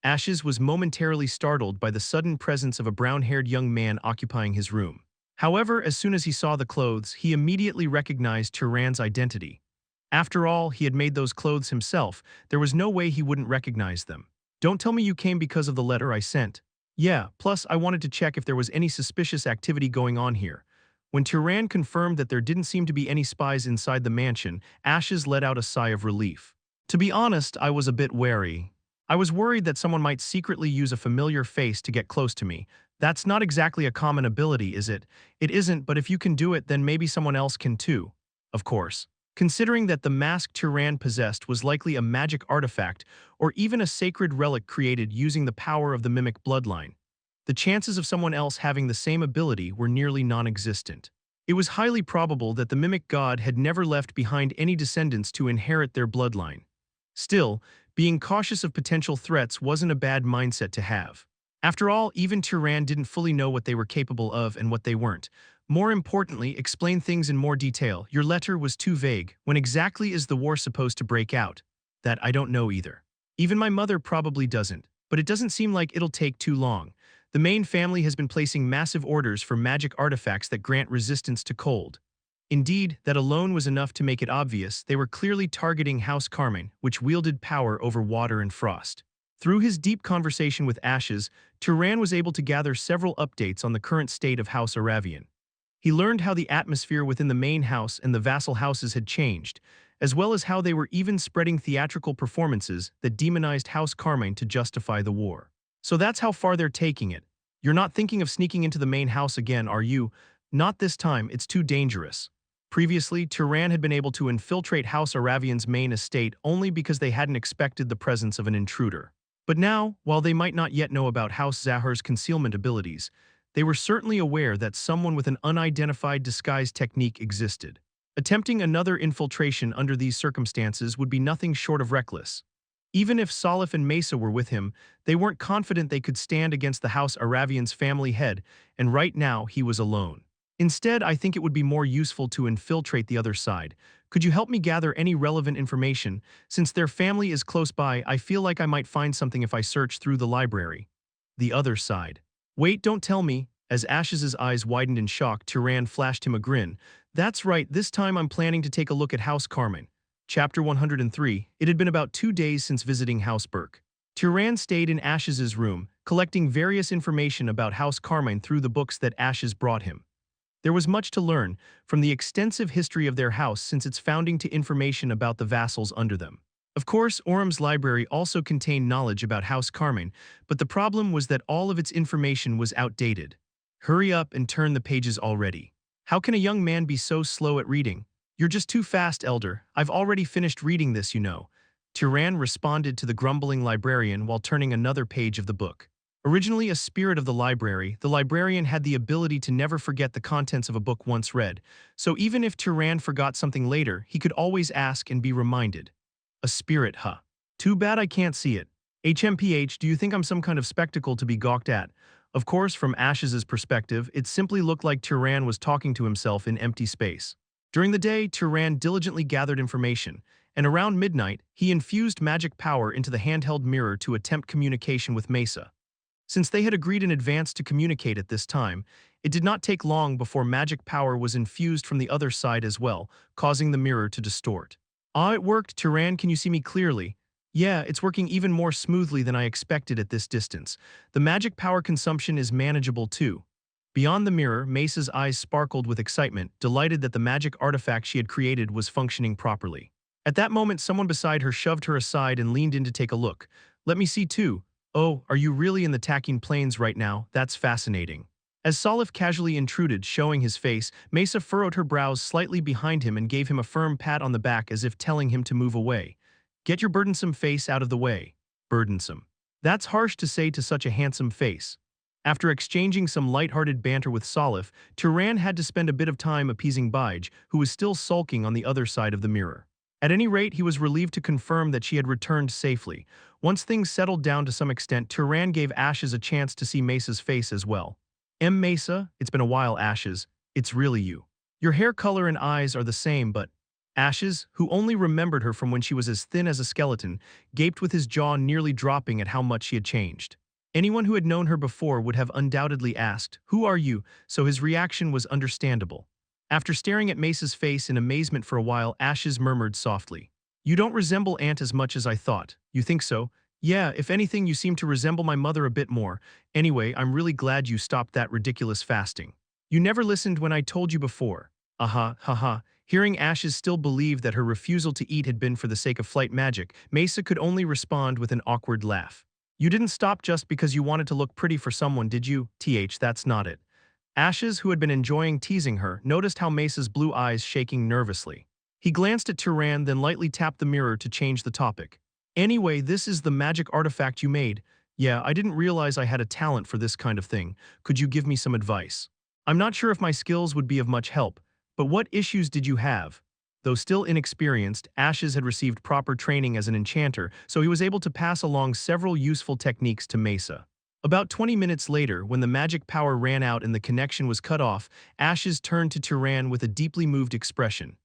Ashes was momentarily startled by the sudden presence of a brown-haired young man occupying his room. However, as soon as he saw the clothes, he immediately recognized Turan's identity. After all, he had made those clothes himself. There was no way he wouldn't recognize them. Don't tell me you came because of the letter I sent. Yeah, plus I wanted to check if there was any suspicious activity going on here. When Turan confirmed that there didn't seem to be any spies inside the mansion, Ashes let out a sigh of relief. To be honest, I was a bit wary. I was worried that someone might secretly use a familiar face to get close to me. That's not exactly a common ability, is it? It isn't, but if you can do it, then maybe someone else can too. Of course. Considering that the mask Turan possessed was likely a magic artifact or even a sacred relic created using the power of the mimic bloodline, the chances of someone else having the same ability were nearly non-existent. It was highly probable that the mimic god had never left behind any descendants to inherit their bloodline. Still, being cautious of potential threats wasn't a bad mindset to have. After all, even Turan didn't fully know what they were capable of and what they weren't. More importantly, explain things in more detail. Your letter was too vague. When exactly is the war supposed to break out? That I don't know either. Even my mother probably doesn't, but it doesn't seem like it'll take too long. The main family has been placing massive orders for magic artifacts that grant resistance to cold. Indeed, that alone was enough to make it obvious they were clearly targeting House Carmine, which wielded power over water and frost. Through his deep conversation with Ashes, Turan was able to gather several updates on the current state of House Aravian. He learned how the atmosphere within the main house and the vassal houses had changed, as well as how they were even spreading theatrical performances that demonized House Carmine to justify the war. So that's how far they're taking it. You're not thinking of sneaking into the main house again, are you? Not this time, it's too dangerous. Previously, Turan had been able to infiltrate House Aravian's main estate only because they hadn't expected the presence of an intruder. But now, while they might not yet know about House Zahar's concealment abilities, they were certainly aware that someone with an unidentified disguise technique existed. Attempting another infiltration under these circumstances would be nothing short of reckless. Even if Salif and Mesa were with him, they weren't confident they could stand against the House Aravian's family head, and right now he was alone. Instead, I think it would be more useful to infiltrate the other side. Could you help me gather any relevant information? Since their family is close by, I feel like I might find something if I search through the library. The other side. Wait, don't tell me. As Ash's eyes widened in shock, Turan flashed him a grin. That's right, this time I'm planning to take a look at House Carmine. Chapter 103. It had been about 2 days since visiting House Burke. Turan stayed in Ash's room, collecting various information about House Carmine through the books that Ashes brought him. There was much to learn, from the extensive history of their house since its founding to information about the vassals under them. Of course, Orum's library also contained knowledge about House Carmine, but the problem was that all of its information was outdated. Hurry up and turn the pages already. How can a young man be so slow at reading? You're just too fast, Elder. I've already finished reading this, you know. Turan responded to the grumbling librarian while turning another page of the book. Originally a spirit of the librarian had the ability to never forget the contents of a book once read, so even if Turan forgot something later, he could always ask and be reminded. A spirit, huh? Too bad I can't see it. HMPH, do you think I'm some kind of spectacle to be gawked at? Of course, from Ash's perspective, it simply looked like Turan was talking to himself in empty space. During the day, Turan diligently gathered information, and around midnight, he infused magic power into the handheld mirror to attempt communication with Mesa. Since they had agreed in advance to communicate at this time, it did not take long before magic power was infused from the other side as well, causing the mirror to distort. Ah, it worked, Turan, can you see me clearly? Yeah, it's working even more smoothly than I expected at this distance. The magic power consumption is manageable too. Beyond the mirror, Mesa's eyes sparkled with excitement, delighted that the magic artifact she had created was functioning properly. At that moment, someone beside her shoved her aside and leaned in to take a look. Let me see too. Oh, are you really in the Tacking Plains right now? That's fascinating. As Salif casually intruded, showing his face, Mesa furrowed her brows slightly behind him and gave him a firm pat on the back as if telling him to move away. Get your burdensome face out of the way. Burdensome. That's harsh to say to such a handsome face. After exchanging some light-hearted banter with Salif, Turan had to spend a bit of time appeasing Bige, who was still sulking on the other side of the mirror. At any rate, he was relieved to confirm that she had returned safely. Once things settled down to some extent, Turan gave Ashes a chance to see Mesa's face as well. Mesa, it's been a while, Ashes. It's really you. Your hair color and eyes are the same, but… Ashes, who only remembered her from when she was as thin as a skeleton, gaped with his jaw nearly dropping at how much she had changed. Anyone who had known her before would have undoubtedly asked, "Who are you?" So his reaction was understandable. After staring at Mesa's face in amazement for a while, Ashes murmured softly. You don't resemble Aunt as much as I thought. You think so? Yeah, if anything, you seem to resemble my mother a bit more. Anyway, I'm really glad you stopped that ridiculous fasting. You never listened when I told you before. Aha, haha. Hearing Ashes still believe that her refusal to eat had been for the sake of flight magic, Mesa could only respond with an awkward laugh. You didn't stop just because you wanted to look pretty for someone, did you? That's not it. Ashes, who had been enjoying teasing her, noticed how Mesa's blue eyes shaking nervously. He glanced at Turan, then lightly tapped the mirror to change the topic. Anyway, this is the magic artifact you made. Yeah, I didn't realize I had a talent for this kind of thing. Could you give me some advice? I'm not sure if my skills would be of much help, but what issues did you have? Though still inexperienced, Ashes had received proper training as an enchanter, so he was able to pass along several useful techniques to Mesa. About 20 minutes later, when the magic power ran out and the connection was cut off, Ashes turned to Turan with a deeply moved expression.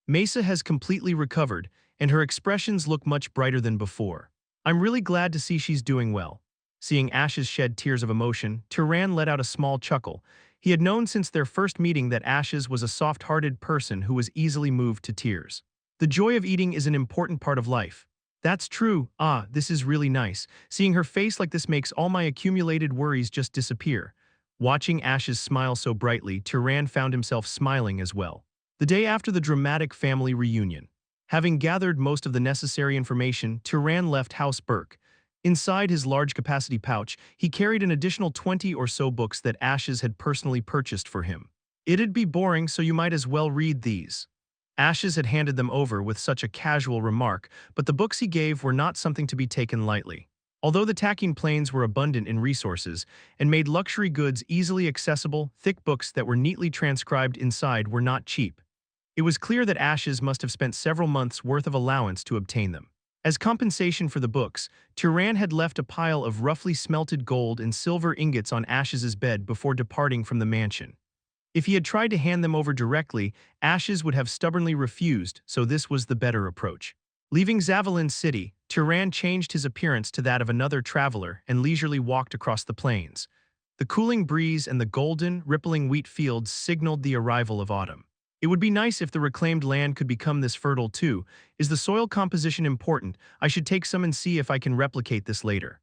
Mesa has completely recovered, and her expressions look much brighter than before. I'm really glad to see she's doing well. Seeing Ashes shed tears of emotion, Turan let out a small chuckle. He had known since their first meeting that Ashes was a soft-hearted person who was easily moved to tears. The joy of eating is an important part of life. That's true. This is really nice. Seeing her face like this makes all my accumulated worries just disappear. Watching Ashes smile so brightly, Turan found himself smiling as well. The day after the dramatic family reunion. Having gathered most of the necessary information, Turan left House Burke. Inside his large-capacity pouch, he carried an additional 20 or so books that Ashes had personally purchased for him. It'd be boring, so you might as well read these. Ashes had handed them over with such a casual remark, but the books he gave were not something to be taken lightly. Although the tacking planes were abundant in resources and made luxury goods easily accessible, thick books that were neatly transcribed inside were not cheap. It was clear that Ashes must have spent several months' worth of allowance to obtain them. As compensation for the books, Turan had left a pile of roughly smelted gold and silver ingots on Ashes's bed before departing from the mansion. If he had tried to hand them over directly, Ashes would have stubbornly refused, so this was the better approach. Leaving Zavalin City, Turan changed his appearance to that of another traveler and leisurely walked across the plains. The cooling breeze and the golden, rippling wheat fields signaled the arrival of autumn. It would be nice if the reclaimed land could become this fertile too. Is the soil composition important? I should take some and see if I can replicate this later.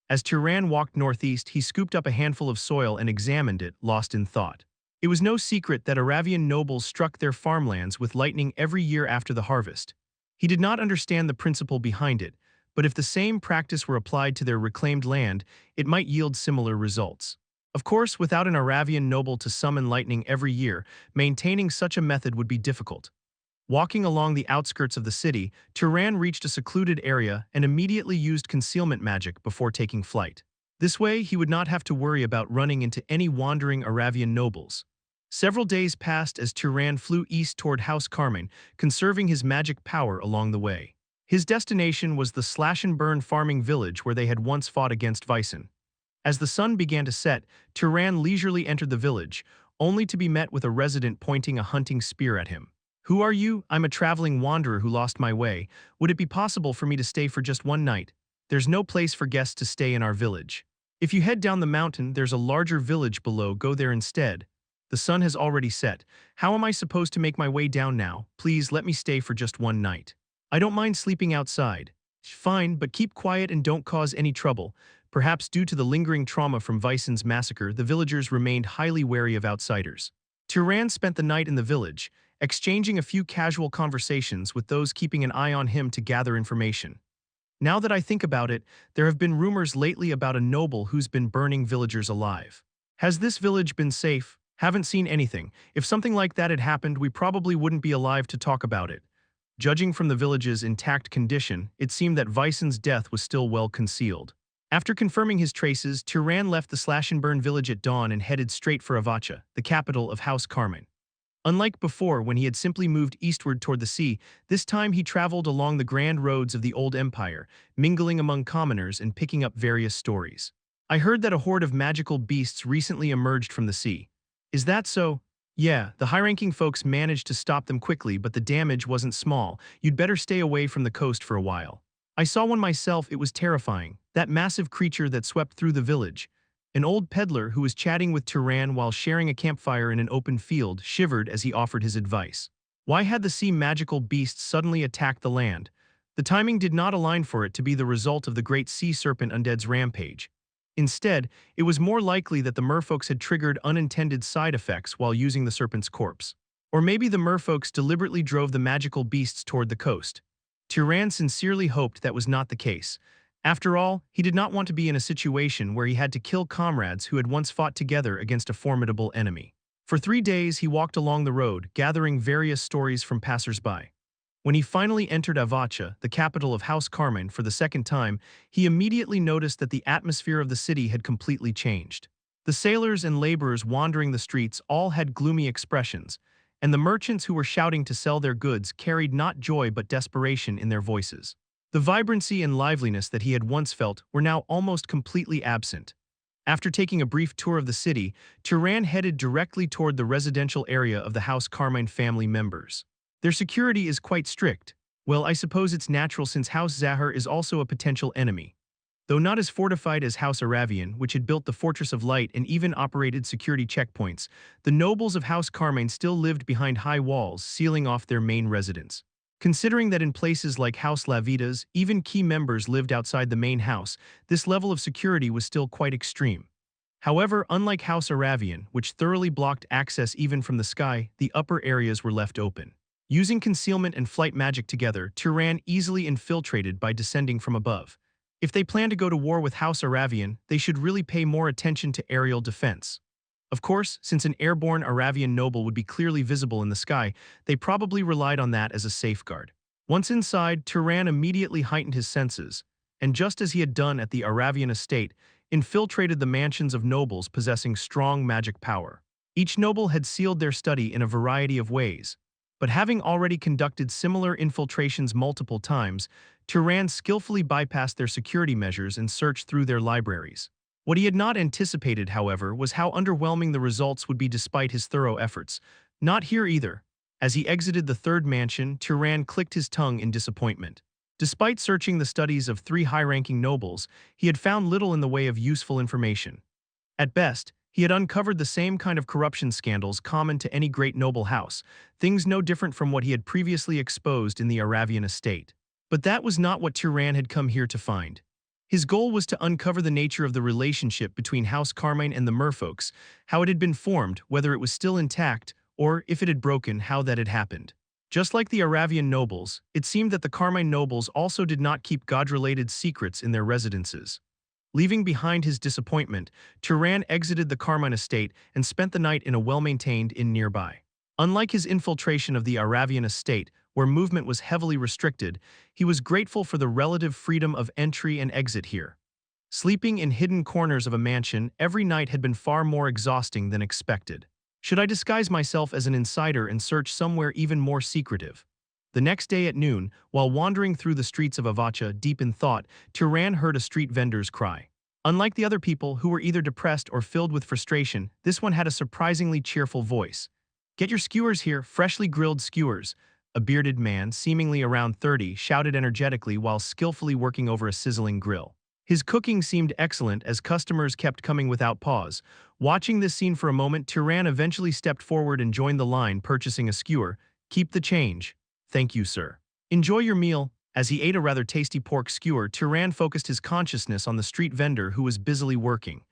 As Turan walked northeast, he scooped up a handful of soil and examined it, lost in thought. It was no secret that Aravian nobles struck their farmlands with lightning every year after the harvest. He did not understand the principle behind it, but if the same practice were applied to their reclaimed land, it might yield similar results. Of course, without an Aravian noble to summon lightning every year, maintaining such a method would be difficult. Walking along the outskirts of the city, Turan reached a secluded area and immediately used concealment magic before taking flight. This way, he would not have to worry about running into any wandering Aravian nobles. Several days passed as Turan flew east toward House Carmine, conserving his magic power along the way. His destination was the slash-and-burn farming village where they had once fought against Vyson. As the sun began to set, Turan leisurely entered the village, only to be met with a resident pointing a hunting spear at him. Who are you? I'm a traveling wanderer who lost my way. Would it be possible for me to stay for just one night? There's no place for guests to stay in our village. If you head down the mountain, there's a larger village below. Go there instead. The sun has already set. How am I supposed to make my way down now? Please let me stay for just one night. I don't mind sleeping outside. Fine, but keep quiet and don't cause any trouble. Perhaps due to the lingering trauma from Vyson's massacre, the villagers remained highly wary of outsiders. Turan spent the night in the village, exchanging a few casual conversations with those keeping an eye on him to gather information. Now that I think about it, there have been rumors lately about a noble who's been burning villagers alive. Has this village been safe? Haven't seen anything. If something like that had happened, we probably wouldn't be alive to talk about it. Judging from the village's intact condition, it seemed that Vyson's death was still well concealed. After confirming his traces, Turan left the slash-and-burn village at dawn and headed straight for Avacha, the capital of House Carmine. Unlike before, when he had simply moved eastward toward the sea, this time he traveled along the grand roads of the old empire, mingling among commoners and picking up various stories. I heard that a horde of magical beasts recently emerged from the sea. Is that so? Yeah, the high-ranking folks managed to stop them quickly, but the damage wasn't small. You'd better stay away from the coast for a while. I saw one myself. It was terrifying. That massive creature that swept through the village. An old peddler who was chatting with Turan while sharing a campfire in an open field shivered as he offered his advice. Why had the sea magical beast suddenly attacked the land? The timing did not align for it to be the result of the great sea serpent undead's rampage. Instead, it was more likely that the merfolks had triggered unintended side effects while using the serpent's corpse. Or maybe the merfolks deliberately drove the magical beasts toward the coast. Turan sincerely hoped that was not the case. After all, he did not want to be in a situation where he had to kill comrades who had once fought together against a formidable enemy. For 3 days he walked along the road, gathering various stories from passers-by. When he finally entered Avacha, the capital of House Carmine, for the second time, he immediately noticed that the atmosphere of the city had completely changed. The sailors and laborers wandering the streets all had gloomy expressions, and the merchants who were shouting to sell their goods carried not joy but desperation in their voices. The vibrancy and liveliness that he had once felt were now almost completely absent. After taking a brief tour of the city, Turan headed directly toward the residential area of the House Carmine family members. Their security is quite strict. Well, I suppose it's natural since House Zahar is also a potential enemy. Though not as fortified as House Aravian, which had built the Fortress of Light and even operated security checkpoints, the nobles of House Carmine still lived behind high walls, sealing off their main residence. Considering that in places like House Lavitas, even key members lived outside the main house, this level of security was still quite extreme. However, unlike House Aravian, which thoroughly blocked access even from the sky, the upper areas were left open. Using concealment and flight magic together, Turan easily infiltrated by descending from above. If they plan to go to war with House Aravian, they should really pay more attention to aerial defense. Of course, since an airborne Aravian noble would be clearly visible in the sky, they probably relied on that as a safeguard. Once inside, Turan immediately heightened his senses, and just as he had done at the Aravian estate, infiltrated the mansions of nobles possessing strong magic power. Each noble had sealed their study in a variety of ways, but having already conducted similar infiltrations multiple times, Turan skillfully bypassed their security measures and searched through their libraries. What he had not anticipated, however, was how underwhelming the results would be despite his thorough efforts. Not here either. As he exited the third mansion, Turan clicked his tongue in disappointment. Despite searching the studies of 3 high-ranking nobles, he had found little in the way of useful information. At best, he had uncovered the same kind of corruption scandals common to any great noble house, things no different from what he had previously exposed in the Aravian estate. But that was not what Turan had come here to find. His goal was to uncover the nature of the relationship between House Carmine and the merfolks, how it had been formed, whether it was still intact, or, if it had broken, how that had happened. Just like the Aravian nobles, it seemed that the Carmine nobles also did not keep god-related secrets in their residences. Leaving behind his disappointment, Turan exited the Carmine estate and spent the night in a well-maintained inn nearby. Unlike his infiltration of the Aravian estate, where movement was heavily restricted, he was grateful for the relative freedom of entry and exit here. Sleeping in hidden corners of a mansion every night had been far more exhausting than expected. Should I disguise myself as an insider and search somewhere even more secretive? The next day at noon, while wandering through the streets of Avacha deep in thought, Turan heard a street vendor's cry. Unlike the other people who were either depressed or filled with frustration, this one had a surprisingly cheerful voice. "Get your skewers here, freshly grilled skewers," a bearded man, seemingly around 30, shouted energetically while skillfully working over a sizzling grill. His cooking seemed excellent as customers kept coming without pause. Watching this scene for a moment, Turan eventually stepped forward and joined the line, purchasing a skewer. "Keep the change." "Thank you, sir." "Enjoy your meal." As he ate a rather tasty pork skewer, Turan focused his consciousness on the street vendor who was busily working.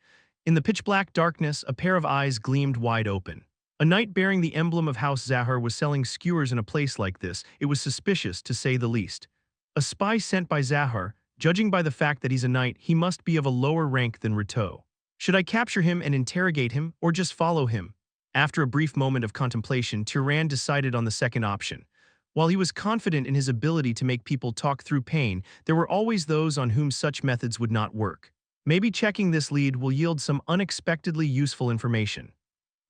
In the pitch-black darkness, a pair of eyes gleamed wide open. A knight bearing the emblem of House Zahar was selling skewers in a place like this. It was suspicious, to say the least. A spy sent by Zahar, judging by the fact that he's a knight, he must be of a lower rank than Rateau. Should I capture him and interrogate him, or just follow him? After a brief moment of contemplation, Turan decided on the second option. While he was confident in his ability to make people talk through pain, there were always those on whom such methods would not work. Maybe checking this lead will yield some unexpectedly useful information.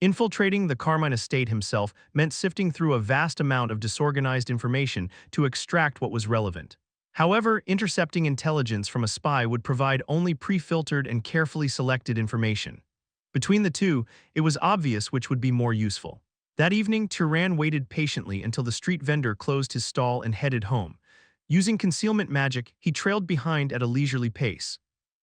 Infiltrating the Carmine estate himself meant sifting through a vast amount of disorganized information to extract what was relevant. However, intercepting intelligence from a spy would provide only pre-filtered and carefully selected information. Between the two, it was obvious which would be more useful. That evening, Turan waited patiently until the street vendor closed his stall and headed home. Using concealment magic, he trailed behind at a leisurely pace.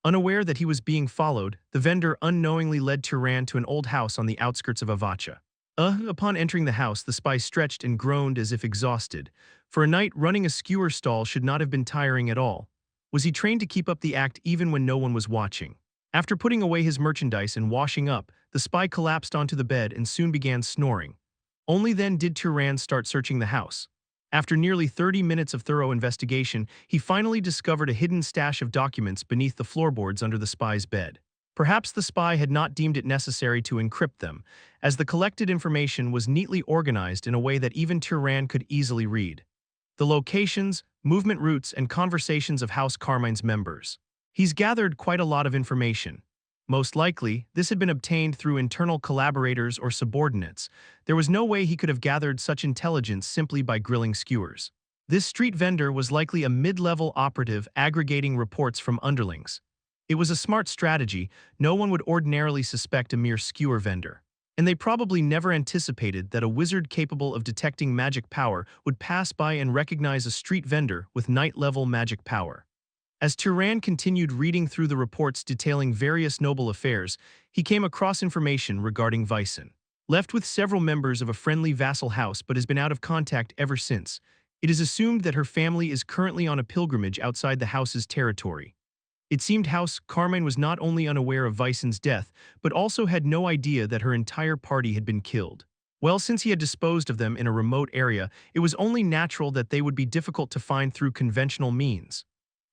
Unaware that he was being followed, the vendor unknowingly led Turan to an old house on the outskirts of Avacha. Upon entering the house, the spy stretched and groaned as if exhausted. For a knight, running a skewer stall should not have been tiring at all. Was he trained to keep up the act even when no one was watching? After putting away his merchandise and washing up, the spy collapsed onto the bed and soon began snoring. Only then did Turan start searching the house. After nearly 30 minutes of thorough investigation, he finally discovered a hidden stash of documents beneath the floorboards under the spy's bed. Perhaps the spy had not deemed it necessary to encrypt them, as the collected information was neatly organized in a way that even Turan could easily read. The locations, movement routes, and conversations of House Carmine's members. He's gathered quite a lot of information. Most likely, this had been obtained through internal collaborators or subordinates. There was no way he could have gathered such intelligence simply by grilling skewers. This street vendor was likely a mid-level operative aggregating reports from underlings. It was a smart strategy. No one would ordinarily suspect a mere skewer vendor. And they probably never anticipated that a wizard capable of detecting magic power would pass by and recognize a street vendor with knight-level magic power. As Turan continued reading through the reports detailing various noble affairs, he came across information regarding Vyson. Left with several members of a friendly vassal house but has been out of contact ever since, it is assumed that her family is currently on a pilgrimage outside the house's territory. It seemed House Carmine was not only unaware of Vyson's death, but also had no idea that her entire party had been killed. Well, since he had disposed of them in a remote area, it was only natural that they would be difficult to find through conventional means.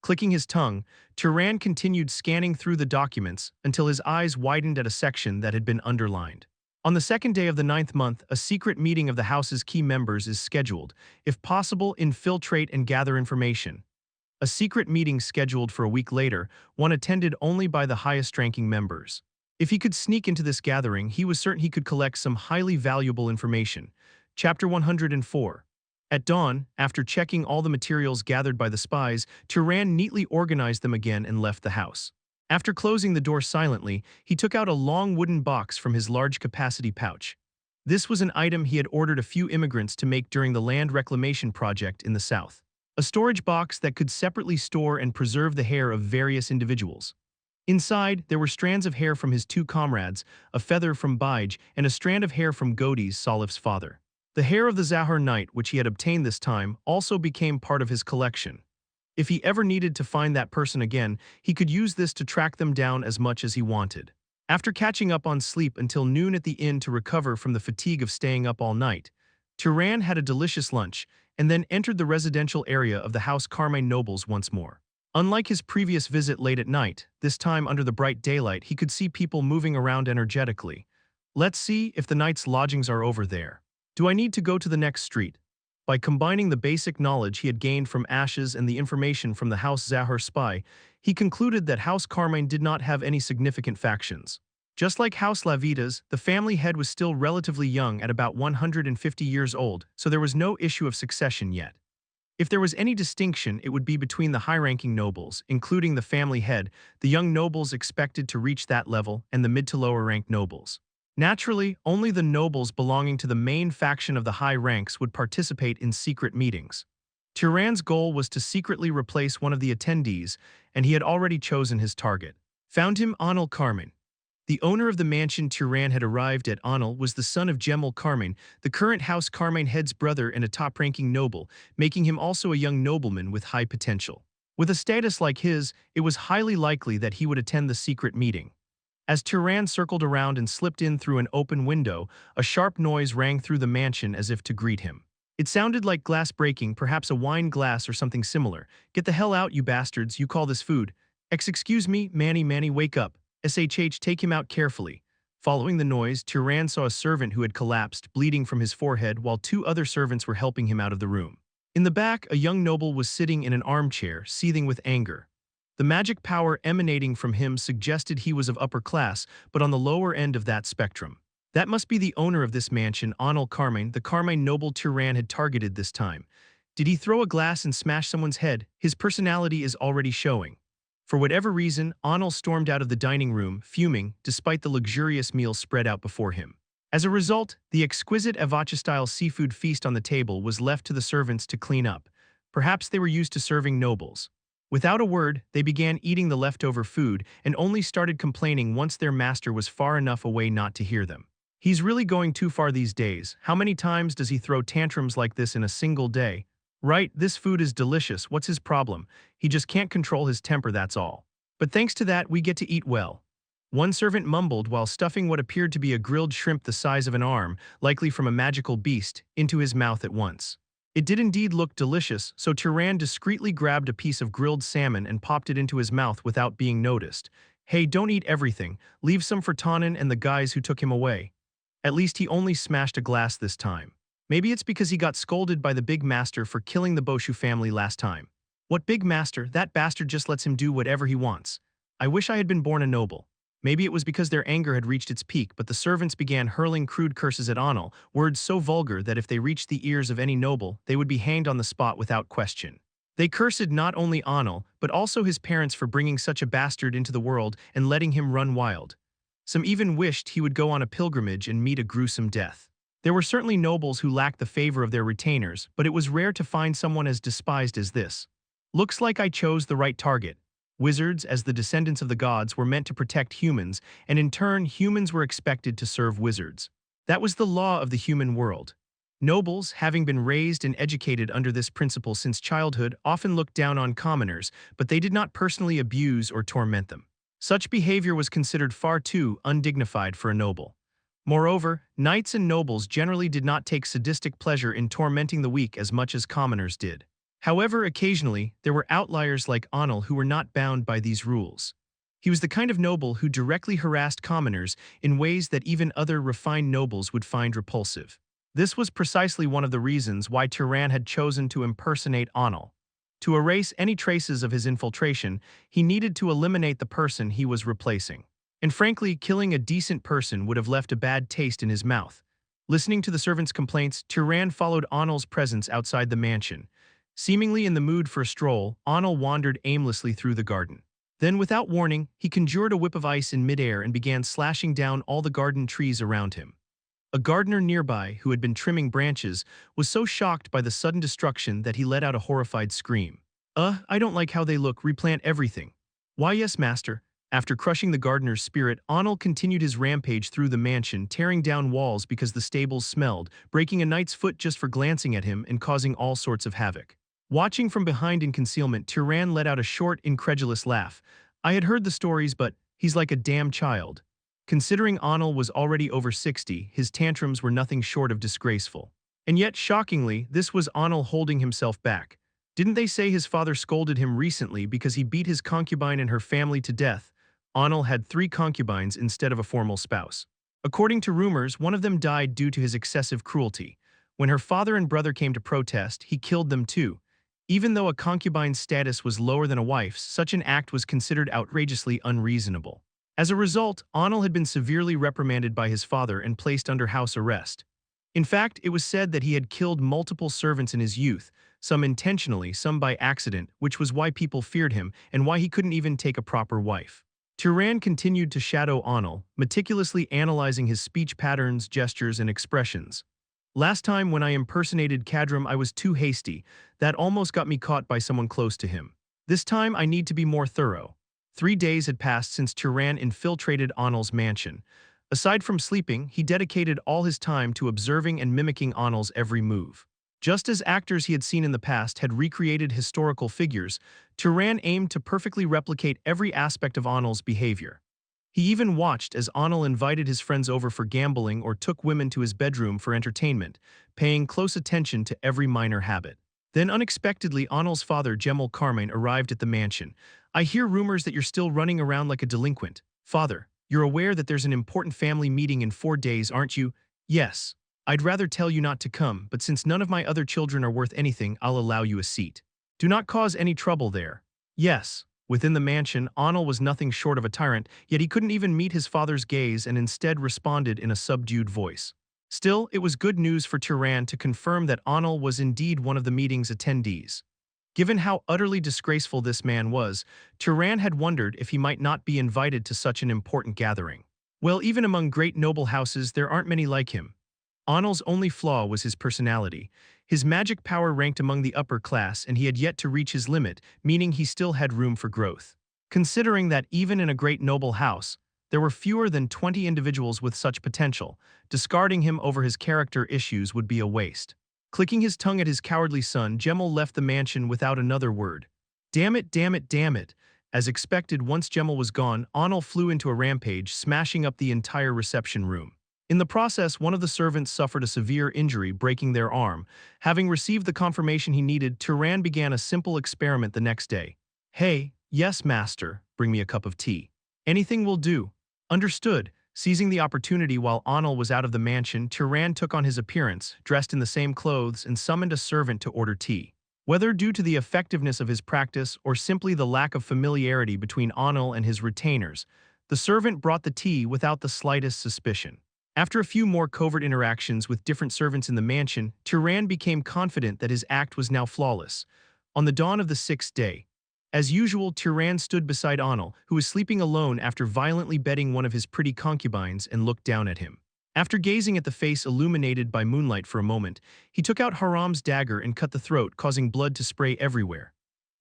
Clicking his tongue, Turan continued scanning through the documents until his eyes widened at a section that had been underlined. On the second day of the 9th month, a secret meeting of the House's key members is scheduled. If possible, infiltrate and gather information. A secret meeting scheduled for a week later, one attended only by the highest-ranking members. If he could sneak into this gathering, he was certain he could collect some highly valuable information. Chapter 104. At dawn, after checking all the materials gathered by the spies, Turan neatly organized them again and left the house. After closing the door silently, he took out a long wooden box from his large-capacity pouch. This was an item he had ordered a few immigrants to make during the land reclamation project in the south. A storage box that could separately store and preserve the hair of various individuals. Inside, there were strands of hair from his two comrades, a feather from Bige, and a strand of hair from Godis, Salif's father. The hair of the Zahar Knight, which he had obtained this time, also became part of his collection. If he ever needed to find that person again, he could use this to track them down as much as he wanted. After catching up on sleep until noon at the inn to recover from the fatigue of staying up all night, Turan had a delicious lunch, and then entered the residential area of the House Carmine nobles once more. Unlike his previous visit late at night, this time under the bright daylight he could see people moving around energetically. Let's see if the knight's lodgings are over there. Do I need to go to the next street? By combining the basic knowledge he had gained from Ashes and the information from the House Zahar spy, he concluded that House Carmine did not have any significant factions. Just like House Lavitas, the family head was still relatively young at about 150 years old, so there was no issue of succession yet. If there was any distinction, it would be between the high-ranking nobles, including the family head, the young nobles expected to reach that level, and the mid to lower-ranked nobles. Naturally, only the nobles belonging to the main faction of the high ranks would participate in secret meetings. Turan's goal was to secretly replace one of the attendees, and he had already chosen his target. Found him Anil Carmine. The owner of the mansion Turan had arrived at. Anil was the son of Gemel Carmine, the current House Carmine head's brother and a top-ranking noble, making him also a young nobleman with high potential. With a status like his, it was highly likely that he would attend the secret meeting. As Turan circled around and slipped in through an open window, a sharp noise rang through the mansion as if to greet him. It sounded like glass breaking, perhaps a wine glass or something similar. "Get the hell out, you bastards, you call this food." Excuse me, Manny, wake up. Take him out carefully." Following the noise, Turan saw a servant who had collapsed, bleeding from his forehead, while two other servants were helping him out of the room. In the back, a young noble was sitting in an armchair, seething with anger. The magic power emanating from him suggested he was of upper class, but on the lower end of that spectrum. That must be the owner of this mansion, Anil Carmine, the Carmine noble Turan had targeted this time. Did he throw a glass and smash someone's head? His personality is already showing. For whatever reason, Anil stormed out of the dining room, fuming, despite the luxurious meal spread out before him. As a result, the exquisite Avacha-style seafood feast on the table was left to the servants to clean up. Perhaps they were used to serving nobles. Without a word, they began eating the leftover food and only started complaining once their master was far enough away not to hear them. He's really going too far these days. How many times does he throw tantrums like this in a single day? Right, this food is delicious. What's his problem? He just can't control his temper, that's all. But thanks to that, we get to eat well. One servant mumbled while stuffing what appeared to be a grilled shrimp the size of an arm, likely from a magical beast, into his mouth at once. It did indeed look delicious, so Turon discreetly grabbed a piece of grilled salmon and popped it into his mouth without being noticed. Hey, don't eat everything. Leave some for Tonin and the guys who took him away. At least he only smashed a glass this time. Maybe it's because he got scolded by the big master for killing the Boshu family last time. What big master? That bastard just lets him do whatever he wants. I wish I had been born a noble. Maybe it was because their anger had reached its peak, but the servants began hurling crude curses at Anil, words so vulgar that if they reached the ears of any noble, they would be hanged on the spot without question. They cursed not only Anil, but also his parents for bringing such a bastard into the world and letting him run wild. Some even wished he would go on a pilgrimage and meet a gruesome death. There were certainly nobles who lacked the favor of their retainers, but it was rare to find someone as despised as this. Looks like I chose the right target. Wizards, as the descendants of the gods, were meant to protect humans, and in turn, humans were expected to serve wizards. That was the law of the human world. Nobles, having been raised and educated under this principle since childhood, often looked down on commoners, but they did not personally abuse or torment them. Such behavior was considered far too undignified for a noble. Moreover, knights and nobles generally did not take sadistic pleasure in tormenting the weak as much as commoners did. However, occasionally, there were outliers like Anil who were not bound by these rules. He was the kind of noble who directly harassed commoners in ways that even other refined nobles would find repulsive. This was precisely one of the reasons why Turon had chosen to impersonate Anil. To erase any traces of his infiltration, he needed to eliminate the person he was replacing. And frankly, killing a decent person would have left a bad taste in his mouth. Listening to the servants' complaints, Turon followed Anil's presence outside the mansion. Seemingly in the mood for a stroll, Anil wandered aimlessly through the garden. Then, without warning, he conjured a whip of ice in midair and began slashing down all the garden trees around him. A gardener nearby, who had been trimming branches, was so shocked by the sudden destruction that he let out a horrified scream. I don't like how they look, replant everything. Why yes, master. After crushing the gardener's spirit, Anil continued his rampage through the mansion, tearing down walls because the stables smelled, breaking a knight's foot just for glancing at him and causing all sorts of havoc. Watching from behind in concealment, Turon let out a short, incredulous laugh. I had heard the stories, but he's like a damn child. Considering Anil was already over 60, his tantrums were nothing short of disgraceful. And yet, shockingly, this was Anil holding himself back. Didn't they say his father scolded him recently because he beat his concubine and her family to death? Anil had 3 concubines instead of a formal spouse. According to rumors, one of them died due to his excessive cruelty. When her father and brother came to protest, he killed them too. Even though a concubine's status was lower than a wife's, such an act was considered outrageously unreasonable. As a result, Anil had been severely reprimanded by his father and placed under house arrest. In fact, it was said that he had killed multiple servants in his youth, some intentionally, some by accident, which was why people feared him and why he couldn't even take a proper wife. Turon continued to shadow Anil, meticulously analyzing his speech patterns, gestures, and expressions. Last time when I impersonated Kadram, I was too hasty. That almost got me caught by someone close to him. This time I need to be more thorough. 3 days had passed since Turon infiltrated Anil's mansion. Aside from sleeping, he dedicated all his time to observing and mimicking Anil's every move. Just as actors he had seen in the past had recreated historical figures, Turon aimed to perfectly replicate every aspect of Anil's behavior. He even watched as Anil invited his friends over for gambling or took women to his bedroom for entertainment, paying close attention to every minor habit. Then unexpectedly, Anil's father, Gemal Carmine, arrived at the mansion. I hear rumors that you're still running around like a delinquent. Father, you're aware that there's an important family meeting in 4 days, aren't you? Yes. I'd rather tell you not to come, but since none of my other children are worth anything, I'll allow you a seat. Do not cause any trouble there. Yes. Within the mansion, Anil was nothing short of a tyrant, yet he couldn't even meet his father's gaze and instead responded in a subdued voice. Still, it was good news for Turon to confirm that Anil was indeed one of the meeting's attendees. Given how utterly disgraceful this man was, Turon had wondered if he might not be invited to such an important gathering. Well, even among great noble houses, there aren't many like him. Anil's only flaw was his personality. His magic power ranked among the upper class, and he had yet to reach his limit, meaning he still had room for growth. Considering that even in a great noble house, there were fewer than 20 individuals with such potential, discarding him over his character issues would be a waste. Clicking his tongue at his cowardly son, Gemmel left the mansion without another word. Damn it, damn it, damn it. As expected, once Gemmel was gone, Onel flew into a rampage, smashing up the entire reception room. In the process, one of the servants suffered a severe injury, breaking their arm. Having received the confirmation he needed, Turon began a simple experiment the next day. Hey, yes, master, bring me a cup of tea. Anything will do. Understood. Seizing the opportunity while Onel was out of the mansion, Turon took on his appearance, dressed in the same clothes, and summoned a servant to order tea. Whether due to the effectiveness of his practice or simply the lack of familiarity between Onel and his retainers, the servant brought the tea without the slightest suspicion. After a few more covert interactions with different servants in the mansion, Turon became confident that his act was now flawless. On the dawn of the sixth day, as usual, Turon stood beside Onel, who was sleeping alone after violently bedding one of his pretty concubines, and looked down at him. After gazing at the face illuminated by moonlight for a moment, he took out Haram's dagger and cut the throat, causing blood to spray everywhere.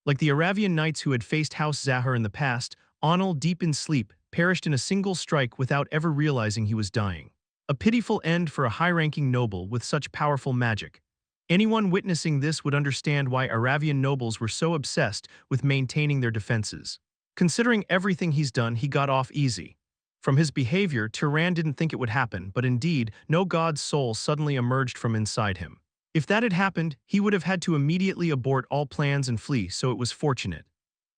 Like the Aravian knights who had faced House Zahar in the past, Onel, deep in sleep, perished in a single strike without ever realizing he was dying. A pitiful end for a high-ranking noble with such powerful magic. Anyone witnessing this would understand why Aravian nobles were so obsessed with maintaining their defenses. Considering everything he's done, he got off easy. From his behavior, Turon didn't think it would happen, but indeed, no god's soul suddenly emerged from inside him. If that had happened, he would have had to immediately abort all plans and flee, so it was fortunate.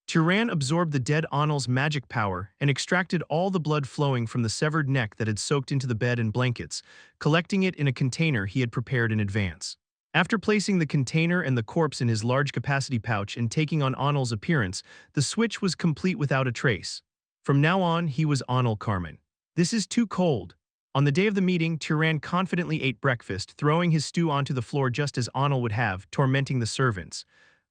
Turon absorbed the dead Onel's magic power and extracted all the blood flowing from the severed neck that had soaked into the bed and blankets, collecting it in a container he had prepared in advance. After placing the container and the corpse in his large-capacity pouch and taking on Onel's appearance, the switch was complete without a trace. From now on, he was Onel Carmen. This is too cold. On the day of the meeting, Turon confidently ate breakfast, throwing his stew onto the floor just as Onel would have, tormenting the servants.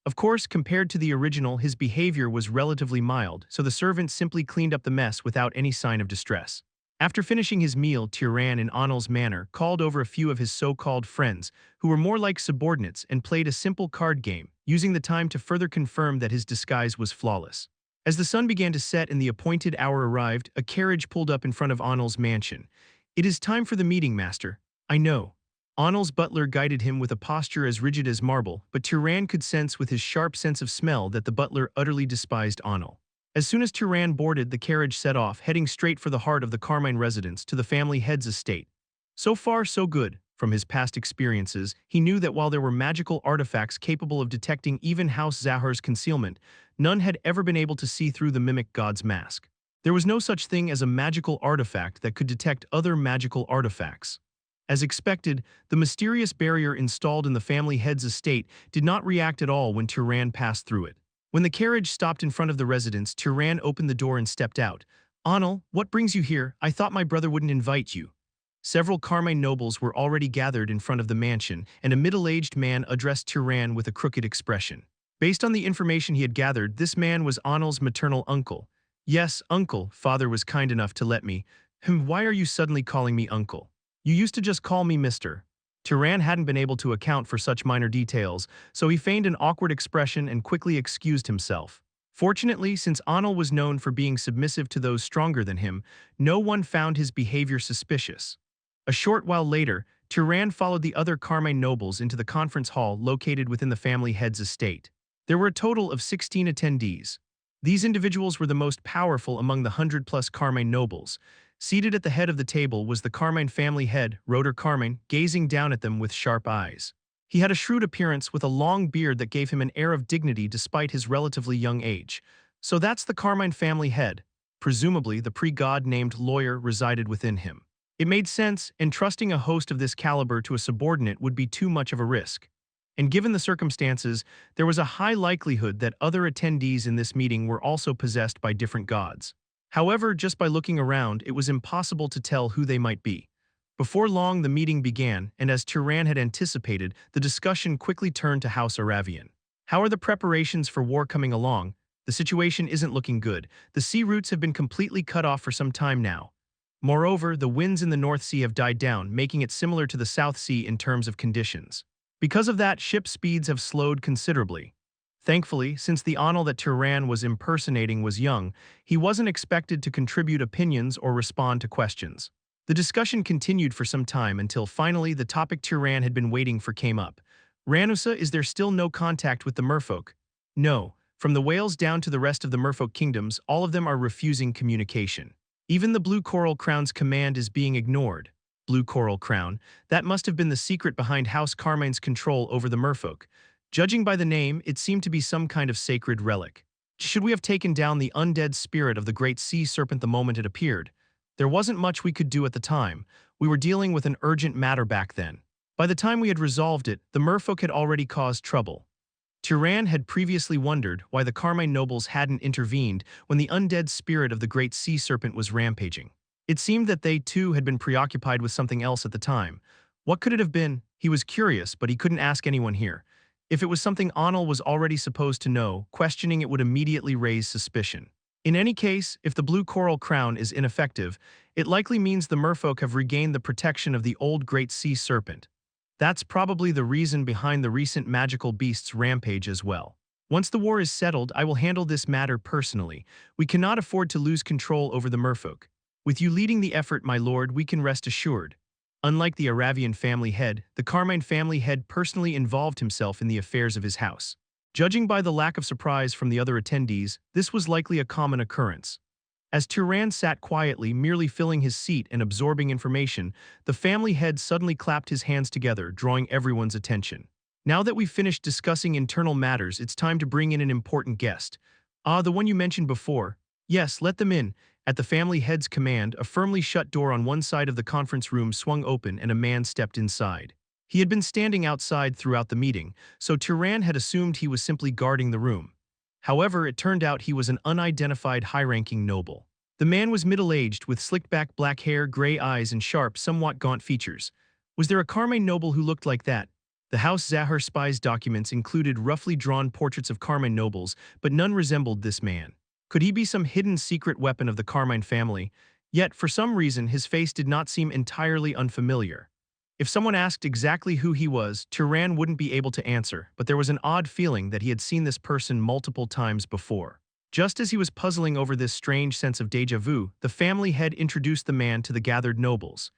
Of course, compared to the original, his behavior was relatively mild, so the servants simply cleaned up the mess without any sign of distress. After finishing his meal, Turon, in Onel's manner, called over a few of his so-called friends, who were more like subordinates, and played a simple card game, using the time to further confirm that his disguise was flawless. As the sun began to set and the appointed hour arrived, a carriage pulled up in front of Onel's mansion. "It is time for the meeting, master." "I know." Onel's butler guided him with a posture as rigid as marble, but Turon could sense with his sharp sense of smell that the butler utterly despised Onel. As soon as Turon boarded, the carriage set off, heading straight for the heart of the Carmine residence, to the family head's estate. So far, so good. From his past experiences, he knew that while there were magical artifacts capable of detecting even House Zahar's concealment, none had ever been able to see through the mimic god's mask. There was no such thing as a magical artifact that could detect other magical artifacts. As expected, the mysterious barrier installed in the family head's estate did not react at all when Turon passed through it. When the carriage stopped in front of the residence, Turon opened the door and stepped out. "Onel, what brings you here? I thought my brother wouldn't invite you." Several Carmine nobles were already gathered in front of the mansion, and a middle-aged man addressed Turon with a crooked expression. Based on the information he had gathered, this man was Onel's maternal uncle. "Yes, uncle, father was kind enough to let me." Why are you suddenly calling me uncle? You used to just call me Mr." Turon hadn't been able to account for such minor details, so he feigned an awkward expression and quickly excused himself. Fortunately, since Onel was known for being submissive to those stronger than him, no one found his behavior suspicious. A short while later, Turon followed the other Carmine nobles into the conference hall located within the family head's estate. There were a total of 16 attendees. These individuals were the most powerful among the 100-plus Carmine nobles. Seated at the head of the table was the Carmine family head, Roder Carmine, gazing down at them with sharp eyes. He had a shrewd appearance with a long beard that gave him an air of dignity despite his relatively young age. So that's the Carmine family head. Presumably, the pre-god named lawyer resided within him. It made sense, and trusting a host of this caliber to a subordinate would be too much of a risk. And given the circumstances, there was a high likelihood that other attendees in this meeting were also possessed by different gods. However, just by looking around, it was impossible to tell who they might be. Before long, the meeting began, and as Turon had anticipated, the discussion quickly turned to House Aravian. "How are the preparations for war coming along? The situation isn't looking good. The sea routes have been completely cut off for some time now. Moreover, the winds in the North Sea have died down, making it similar to the South Sea in terms of conditions. Because of that, ship speeds have slowed considerably. Thankfully, since the Anil that Turan was impersonating was young, he wasn't expected to contribute opinions or respond to questions. The discussion continued for some time until finally the topic Turan had been waiting for came up. Ranusa, is there still no contact with the merfolk? No. From the whales down to the rest of the merfolk kingdoms, all of them are refusing communication. Even the Blue Coral Crown's command is being ignored. Blue Coral Crown, that must have been the secret behind House Carmine's control over the merfolk. Judging by the name, it seemed to be some kind of sacred relic. Should we have taken down the undead spirit of the great sea serpent the moment it appeared? There wasn't much we could do at the time. We were dealing with an urgent matter back then. By the time we had resolved it, the merfolk had already caused trouble. Turan had previously wondered why the Carmine nobles hadn't intervened when the undead spirit of the great sea serpent was rampaging. It seemed that they too had been preoccupied with something else at the time. What could it have been? He was curious, but he couldn't ask anyone here. If it was something Anil was already supposed to know, questioning it would immediately raise suspicion. In any case, if the Blue Coral Crown is ineffective, it likely means the merfolk have regained the protection of the old Great Sea Serpent. That's probably the reason behind the recent magical beast's rampage as well. Once the war is settled, I will handle this matter personally. We cannot afford to lose control over the merfolk. With you leading the effort, my lord, we can rest assured. Unlike the Aravian family head, the Carmine family head personally involved himself in the affairs of his house. Judging by the lack of surprise from the other attendees, this was likely a common occurrence. As Turan sat quietly, merely filling his seat and absorbing information, the family head suddenly clapped his hands together, drawing everyone's attention. Now that we've finished discussing internal matters, it's time to bring in an important guest. Ah, the one you mentioned before. Yes, let them in. At the family head's command, a firmly shut door on one side of the conference room swung open and a man stepped inside. He had been standing outside throughout the meeting, so Turan had assumed he was simply guarding the room. However, it turned out he was an unidentified high-ranking noble. The man was middle-aged, with slicked-back black hair, gray eyes, and sharp, somewhat gaunt features. Was there a Carmine noble who looked like that? The House Zahar spies documents included roughly drawn portraits of Carmine nobles, but none resembled this man. Could he be some hidden secret weapon of the Carmine family? Yet, for some reason, his face did not seem entirely unfamiliar. If someone asked exactly who he was, Turan wouldn't be able to answer, but there was an odd feeling that he had seen this person multiple times before. Just as he was puzzling over this strange sense of déjà vu, the family head introduced the man to the gathered nobles.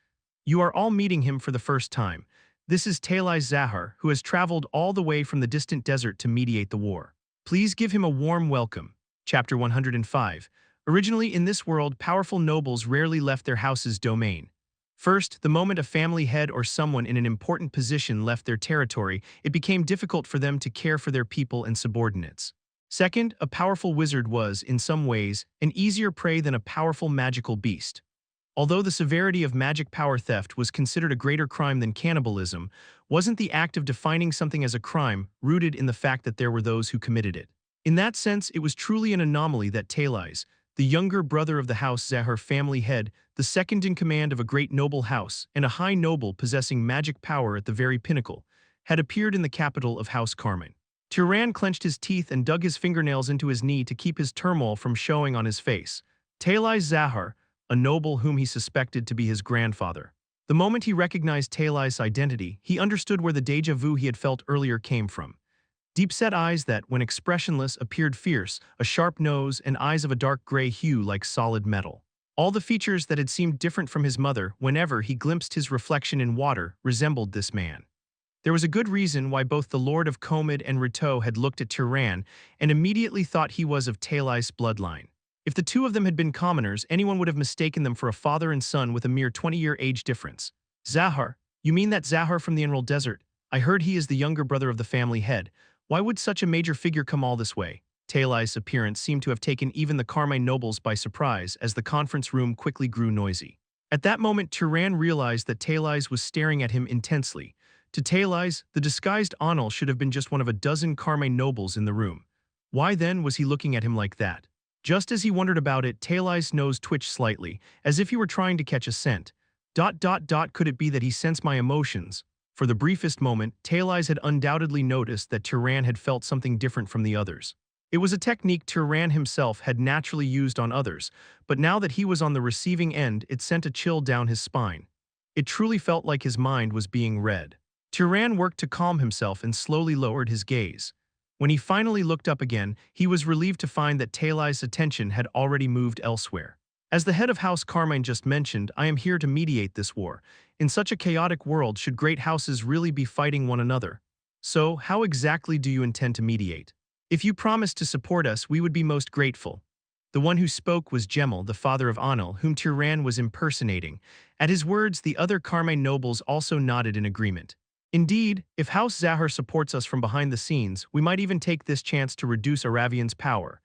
You are all meeting him for the first time. This is Talai Zahar, who has traveled all the way from the distant desert to mediate the war. Please give him a warm welcome. Chapter 105. Originally in this world, powerful nobles rarely left their house's domain. First, the moment a family head or someone in an important position left their territory, it became difficult for them to care for their people and subordinates. Second, a powerful wizard was, in some ways, an easier prey than a powerful magical beast. Although the severity of magic power theft was considered a greater crime than cannibalism, wasn't the act of defining something as a crime rooted in the fact that there were those who committed it? In that sense, it was truly an anomaly that Talais, the younger brother of the House Zahar family head, the second in command of a great noble house and a high noble possessing magic power at the very pinnacle, had appeared in the capital of House Carmine. Turan clenched his teeth and dug his fingernails into his knee to keep his turmoil from showing on his face. Talais Zahar, a noble whom he suspected to be his grandfather. The moment he recognized Talais' identity, he understood where the déjà vu he had felt earlier came from. Deep-set eyes that, when expressionless, appeared fierce, a sharp nose, and eyes of a dark gray hue like solid metal. All the features that had seemed different from his mother whenever he glimpsed his reflection in water resembled this man. There was a good reason why both the Lord of Comid and Rito had looked at Turan and immediately thought he was of Talais' bloodline. If the two of them had been commoners, anyone would have mistaken them for a father and son with a mere 20-year age difference. Zahar, you mean that Zahar from the Emerald Desert? I heard he is the younger brother of the family head. Why would such a major figure come all this way? Talais' appearance seemed to have taken even the Carmine nobles by surprise as the conference room quickly grew noisy. At that moment, Turan realized that Talais was staring at him intensely. To Talais, the disguised Anil should have been just one of a dozen Carmine nobles in the room. Why then was he looking at him like that? Just as he wondered about it, Talais' nose twitched slightly, as if he were trying to catch a scent. Could it be that he sensed my emotions? For the briefest moment, Talais had undoubtedly noticed that Turan had felt something different from the others. It was a technique Turan himself had naturally used on others, but now that he was on the receiving end, it sent a chill down his spine. It truly felt like his mind was being read. Turon worked to calm himself and slowly lowered his gaze. When he finally looked up again, he was relieved to find that Talai's attention had already moved elsewhere. As the head of House Carmine just mentioned, I am here to mediate this war. In such a chaotic world, should great houses really be fighting one another? So, how exactly do you intend to mediate? If you promise to support us, we would be most grateful. The one who spoke was Gemel, the father of Anil, whom Turon was impersonating. At his words, the other Carmine nobles also nodded in agreement. Indeed, if House Zahar supports us from behind the scenes, we might even take this chance to reduce Aravian's power.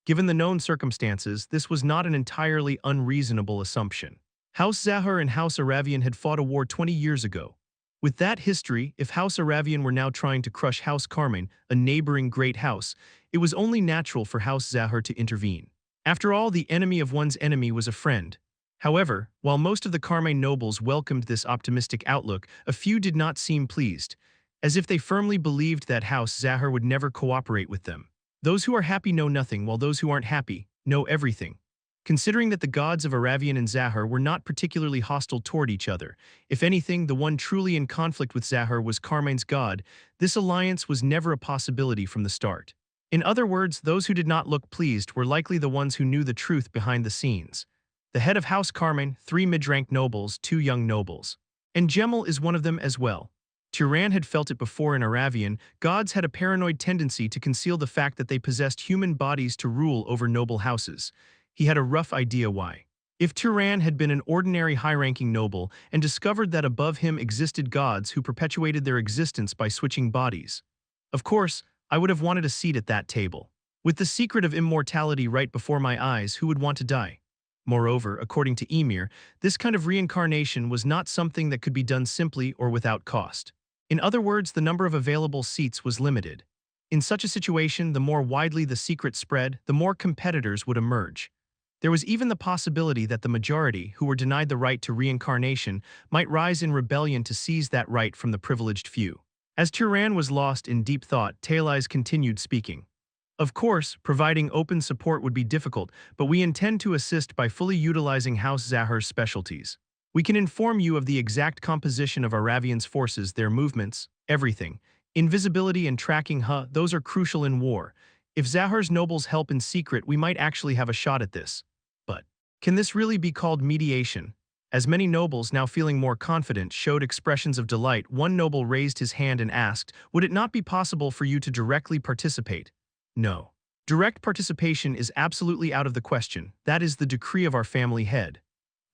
Given the known circumstances, this was not an entirely unreasonable assumption. House Zahar and House Aravian had fought a war 20 years ago. With that history, if House Aravian were now trying to crush House Carmine, a neighboring great house, it was only natural for House Zahar to intervene. After all, the enemy of one's enemy was a friend. However, while most of the Carmine nobles welcomed this optimistic outlook, a few did not seem pleased, as if they firmly believed that House Zahar would never cooperate with them. Those who are happy know nothing, while those who aren't happy know everything. Considering that the gods of Aravian and Zahar were not particularly hostile toward each other, if anything, the one truly in conflict with Zahar was Carmine's god, this alliance was never a possibility from the start. In other words, those who did not look pleased were likely the ones who knew the truth behind the scenes. The head of House Carmine, 3 mid-ranked nobles, 2 young nobles. And Gemel is one of them as well. Turon had felt it before in Aravian, gods had a paranoid tendency to conceal the fact that they possessed human bodies to rule over noble houses. He had a rough idea why. If Turon had been an ordinary high-ranking noble and discovered that above him existed gods who perpetuated their existence by switching bodies, of course, I would have wanted a seat at that table. With the secret of immortality right before my eyes, who would want to die? Moreover, according to Emir, this kind of reincarnation was not something that could be done simply or without cost. In other words, the number of available seats was limited. In such a situation, the more widely the secret spread, the more competitors would emerge. There was even the possibility that the majority, who were denied the right to reincarnation, might rise in rebellion to seize that right from the privileged few. As Turon was lost in deep thought, Talais continued speaking. Of course, providing open support would be difficult, but we intend to assist by fully utilizing House Zahar's specialties. We can inform you of the exact composition of Aravian's forces, their movements, everything. Invisibility and tracking, those are crucial in war. If Zahar's nobles help in secret, we might actually have a shot at this. But can this really be called mediation? As many nobles, now feeling more confident, showed expressions of delight, one noble raised his hand and asked, "Would it not be possible for you to directly participate?" No. Direct participation is absolutely out of the question. That is the decree of our family head.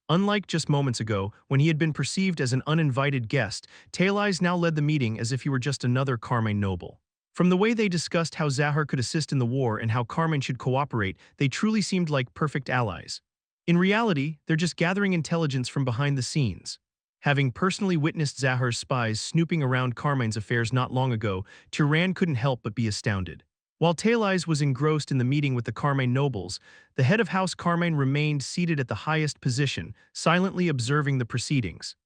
Unlike just moments ago, when he had been perceived as an uninvited guest, Talais now led the meeting as if he were just another Carmine noble. From the way they discussed how Zahar could assist in the war and how Carmine should cooperate, they truly seemed like perfect allies. In reality, they're just gathering intelligence from behind the scenes. Having personally witnessed Zahar's spies snooping around Carmine's affairs not long ago, Turon couldn't help but be astounded. While Talais was engrossed in the meeting with the Carmine nobles, the head of House Carmine remained seated at the highest position, silently observing the proceedings.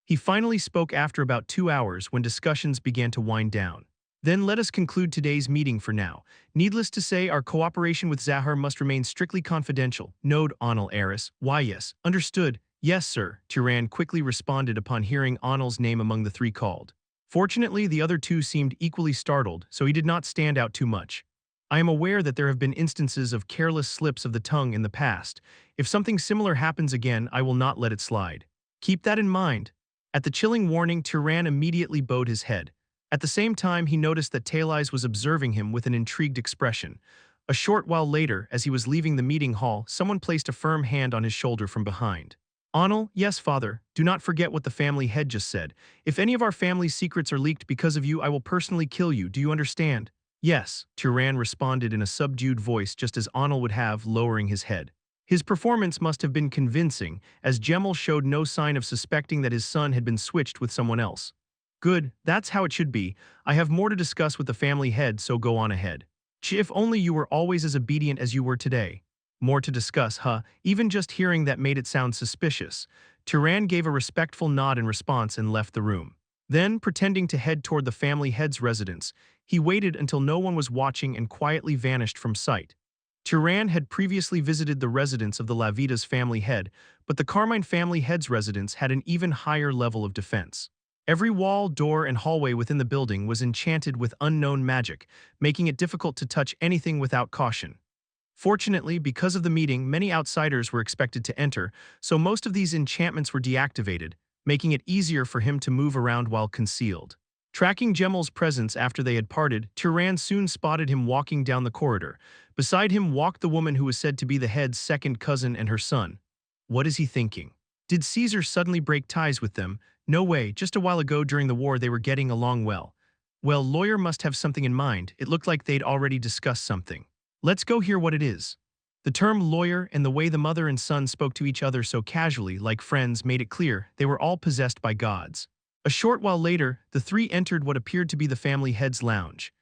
He finally spoke after about 2 hours when discussions began to wind down. Then let us conclude today's meeting for now. Needless to say, our cooperation with Zahar must remain strictly confidential. Node Anil Eris. Why yes. Understood. Yes, sir, Turon quickly responded upon hearing Anil's name among the 3 called. Fortunately, the other 2 seemed equally startled, so he did not stand out too much. I am aware that there have been instances of careless slips of the tongue in the past. If something similar happens again, I will not let it slide. Keep that in mind. At the chilling warning, Turon immediately bowed his head. At the same time, he noticed that Talais was observing him with an intrigued expression. A short while later, as he was leaving the meeting hall, someone placed a firm hand on his shoulder from behind. Anil, yes, father, do not forget what the family head just said. If any of our family's secrets are leaked because of you, I will personally kill you. Do you understand? Yes, Turon responded in a subdued voice just as Anil would have, lowering his head. His performance must have been convincing, as Gemel showed no sign of suspecting that his son had been switched with someone else. Good, that's how it should be. I have more to discuss with the family head, so go on ahead. If only you were always as obedient as you were today. More to discuss, Even just hearing that made it sound suspicious. Turon gave a respectful nod in response and left the room. Then, pretending to head toward the family head's residence, he waited until no one was watching and quietly vanished from sight. Turon had previously visited the residence of the Lavita's family head, but the Carmine family head's residence had an even higher level of defense. Every wall, door, and hallway within the building was enchanted with unknown magic, making it difficult to touch anything without caution. Fortunately, because of the meeting, many outsiders were expected to enter, so most of these enchantments were deactivated, making it easier for him to move around while concealed. Tracking Gemel's presence after they had parted, Turan soon spotted him walking down the corridor. Beside him walked the woman who was said to be the head's second cousin and her son. What is he thinking? Did Caesar suddenly break ties with them? No way, just a while ago during the war they were getting along well. Well, lawyer must have something in mind. It looked like they'd already discussed something. Let's go hear what it is. The term lawyer and the way the mother and son spoke to each other so casually, like friends, made it clear they were all possessed by gods. A short while later, the three entered what appeared to be the family head's lounge.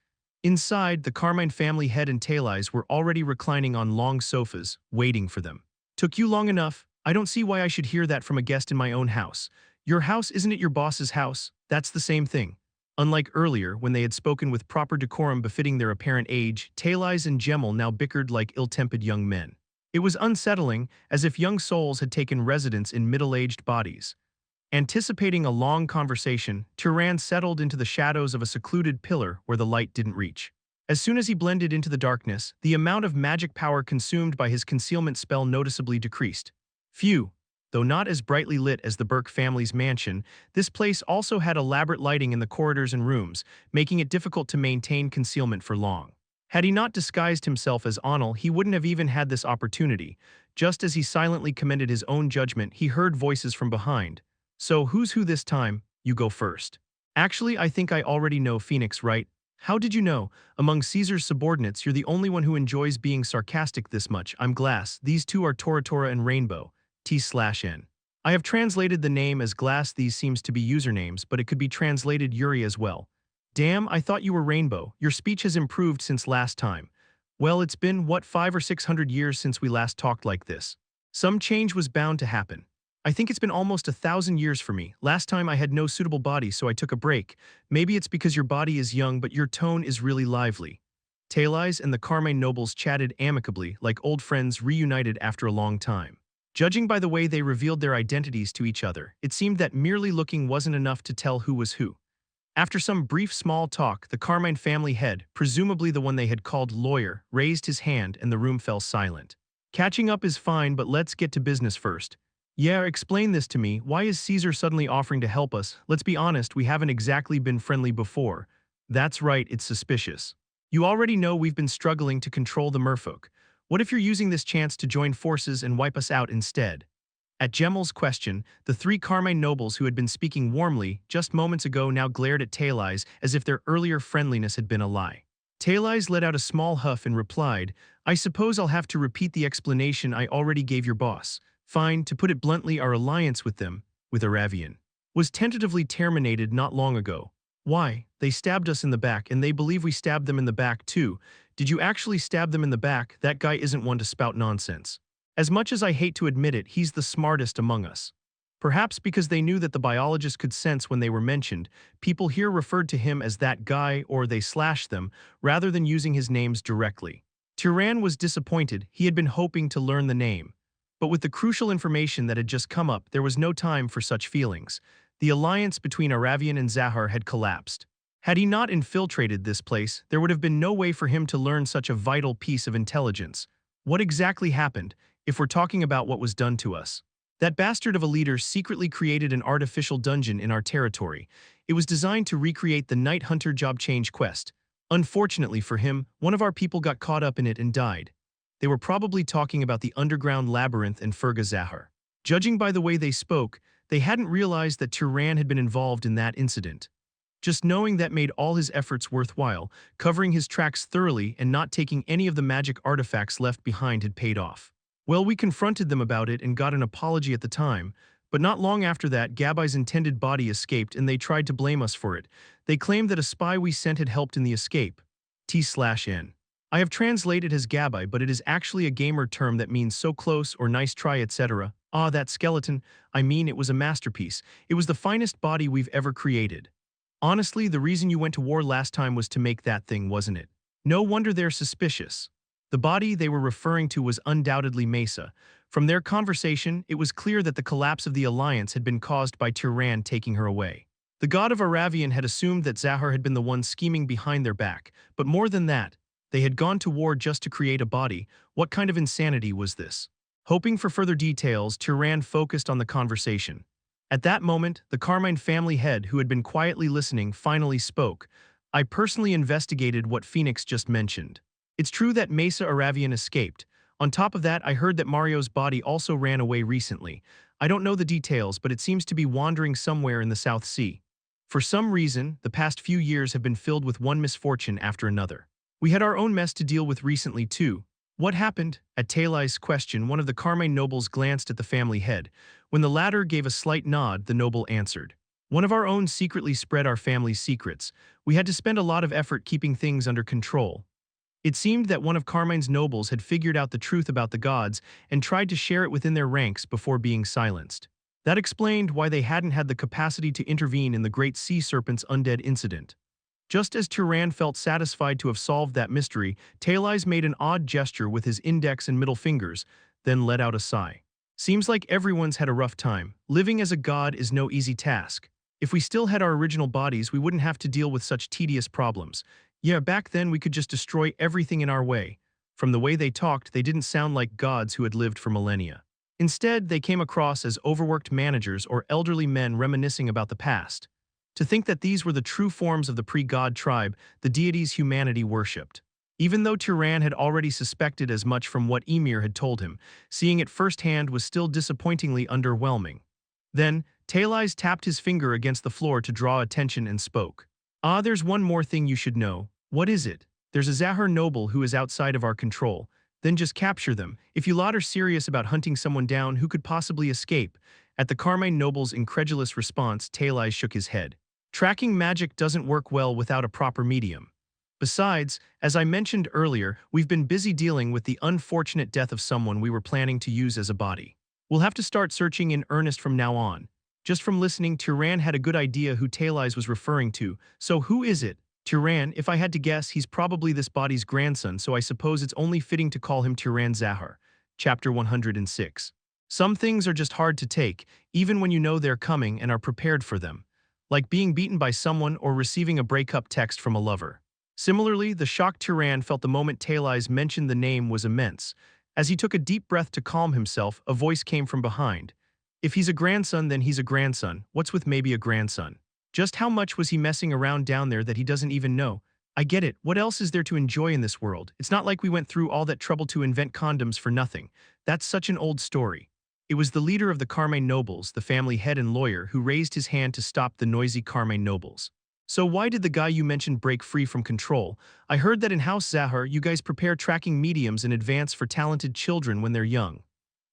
Inside, the Carmine family head and Tail Eyes were already reclining on long sofas, waiting for them. Took you long enough? I don't see why I should hear that from a guest in my own house. Your house, isn't it your boss's house? That's the same thing. Unlike earlier, when they had spoken with proper decorum befitting their apparent age, Tail Eyes and Gemel now bickered like ill-tempered young men. It was unsettling, as if young souls had taken residence in middle-aged bodies. Anticipating a long conversation, Turan settled into the shadows of a secluded pillar where the light didn't reach. As soon as he blended into the darkness, the amount of magic power consumed by his concealment spell noticeably decreased. Phew! Though not as brightly lit as the Burke family's mansion, this place also had elaborate lighting in the corridors and rooms, making it difficult to maintain concealment for long. Had he not disguised himself as Onel, he wouldn't have even had this opportunity. Just as he silently commended his own judgment, he heard voices from behind. So who's who this time? You go first. Actually, I think I already know Phoenix, right? How did you know? Among Caesar's subordinates, you're the only one who enjoys being sarcastic this much. I'm Glass. These two are Tora and Rainbow. T/N. I have translated the name as Glass. These seems to be usernames, but it could be translated Yuri as well. Damn, I thought you were Rainbow. Your speech has improved since last time. Well, it's been, what, 500 or 600 years since we last talked like this. Some change was bound to happen. I think it's been almost 1,000 years for me. Last time I had no suitable body, so I took a break. Maybe it's because your body is young, but your tone is really lively. Tail Eyes and the Carmine nobles chatted amicably, like old friends reunited after a long time. Judging by the way they revealed their identities to each other, it seemed that merely looking wasn't enough to tell who was who. After some brief small talk, the Carmine family head, presumably the one they had called lawyer, raised his hand and the room fell silent. Catching up is fine, but let's get to business first. Yeah, explain this to me. Why is Caesar suddenly offering to help us? Let's be honest, we haven't exactly been friendly before. That's right, it's suspicious. You already know we've been struggling to control the merfolk. What if you're using this chance to join forces and wipe us out instead? At Gemel's question, the three Carmine nobles who had been speaking warmly just moments ago now glared at Tail Eyes as if their earlier friendliness had been a lie. Tail Eyes let out a small huff and replied, I suppose I'll have to repeat the explanation I already gave your boss. Fine, to put it bluntly, our alliance with them, with Aravian, was tentatively terminated not long ago. Why? They stabbed us in the back, and they believe we stabbed them in the back too. Did you actually stab them in the back? That guy isn't one to spout nonsense. As much as I hate to admit it, he's the smartest among us. Perhaps because they knew that the biologist could sense when they were mentioned, people here referred to him as that guy or they slashed them, rather than using his names directly. Turan was disappointed. He had been hoping to learn the name. But with the crucial information that had just come up, there was no time for such feelings. The alliance between Aravian and Zahar had collapsed. Had he not infiltrated this place, there would have been no way for him to learn such a vital piece of intelligence. What exactly happened, if we're talking about what was done to us? That bastard of a leader secretly created an artificial dungeon in our territory. It was designed to recreate the Night Hunter job change quest. Unfortunately for him, one of our people got caught up in it and died. They were probably talking about the underground labyrinth and Ferga Zahar. Judging by the way they spoke, they hadn't realized that Turan had been involved in that incident. Just knowing that made all his efforts worthwhile. Covering his tracks thoroughly and not taking any of the magic artifacts left behind had paid off. Well, we confronted them about it and got an apology at the time, but not long after that, Gabai's intended body escaped and they tried to blame us for it. They claimed that a spy we sent had helped in the escape. T/N. I have translated as Gabai, but it is actually a gamer term that means so close or nice try, etc. Ah, that skeleton. I mean, it was a masterpiece. It was the finest body we've ever created. Honestly, the reason you went to war last time was to make that thing, wasn't it? No wonder they're suspicious. The body they were referring to was undoubtedly Mesa. From their conversation, it was clear that the collapse of the alliance had been caused by Turan taking her away. The god of Aravian had assumed that Zahar had been the one scheming behind their back, but more than that, they had gone to war just to create a body. What kind of insanity was this? Hoping for further details, Turon focused on the conversation. At that moment, the Carmine family head, who had been quietly listening, finally spoke. I personally investigated what Phoenix just mentioned. It's true that Mesa Aravian escaped. On top of that, I heard that Mario's body also ran away recently. I don't know the details, but it seems to be wandering somewhere in the South Sea. For some reason, the past few years have been filled with one misfortune after another. We had our own mess to deal with recently too. What happened? At Talai's question, one of the Carmine nobles glanced at the family head. When the latter gave a slight nod, the noble answered. One of our own secretly spread our family's secrets. We had to spend a lot of effort keeping things under control. It seemed that one of Carmine's nobles had figured out the truth about the gods and tried to share it within their ranks before being silenced. That explained why they hadn't had the capacity to intervene in the great sea serpent's undead incident. Just as Turon felt satisfied to have solved that mystery, Talais made an odd gesture with his index and middle fingers, then let out a sigh. Seems like everyone's had a rough time. Living as a god is no easy task. If we still had our original bodies, we wouldn't have to deal with such tedious problems. Yeah, back then we could just destroy everything in our way. From the way they talked, they didn't sound like gods who had lived for millennia. Instead, they came across as overworked managers or elderly men reminiscing about the past. To think that these were the true forms of the pre-god tribe, the deities humanity worshipped. Even though Turon had already suspected as much from what Emir had told him, seeing it firsthand was still disappointingly underwhelming. Then, Talais tapped his finger against the floor to draw attention and spoke. Ah, there's one more thing you should know. What is it? There's a Zahar noble who is outside of our control. Then just capture them. If you lot are serious about hunting someone down, who could possibly escape? At the Carmine noble's incredulous response, Talais shook his head. Tracking magic doesn't work well without a proper medium. Besides, as I mentioned earlier, we've been busy dealing with the unfortunate death of someone we were planning to use as a body. We'll have to start searching in earnest from now on. Just from listening, Turon had a good idea who Talais was referring to. So who is it? Turon, if I had to guess, he's probably this body's grandson, so I suppose it's only fitting to call him Turon Zahar. Chapter 106. Some things are just hard to take, even when you know they're coming and are prepared for them. Like being beaten by someone or receiving a breakup text from a lover. Similarly, the shock Turon felt the moment Talais mentioned the name was immense. As he took a deep breath to calm himself, a voice came from behind. If he's a grandson, then he's a grandson. What's with maybe a grandson? Just how much was he messing around down there that he doesn't even know? I get it. What else is there to enjoy in this world? It's not like we went through all that trouble to invent condoms for nothing. That's such an old story. It was the leader of the Carmine nobles, the family head and lawyer, who raised his hand to stop the noisy Carmine nobles. So why did the guy you mentioned break free from control? I heard that in House Zahar, you guys prepare tracking mediums in advance for talented children when they're young.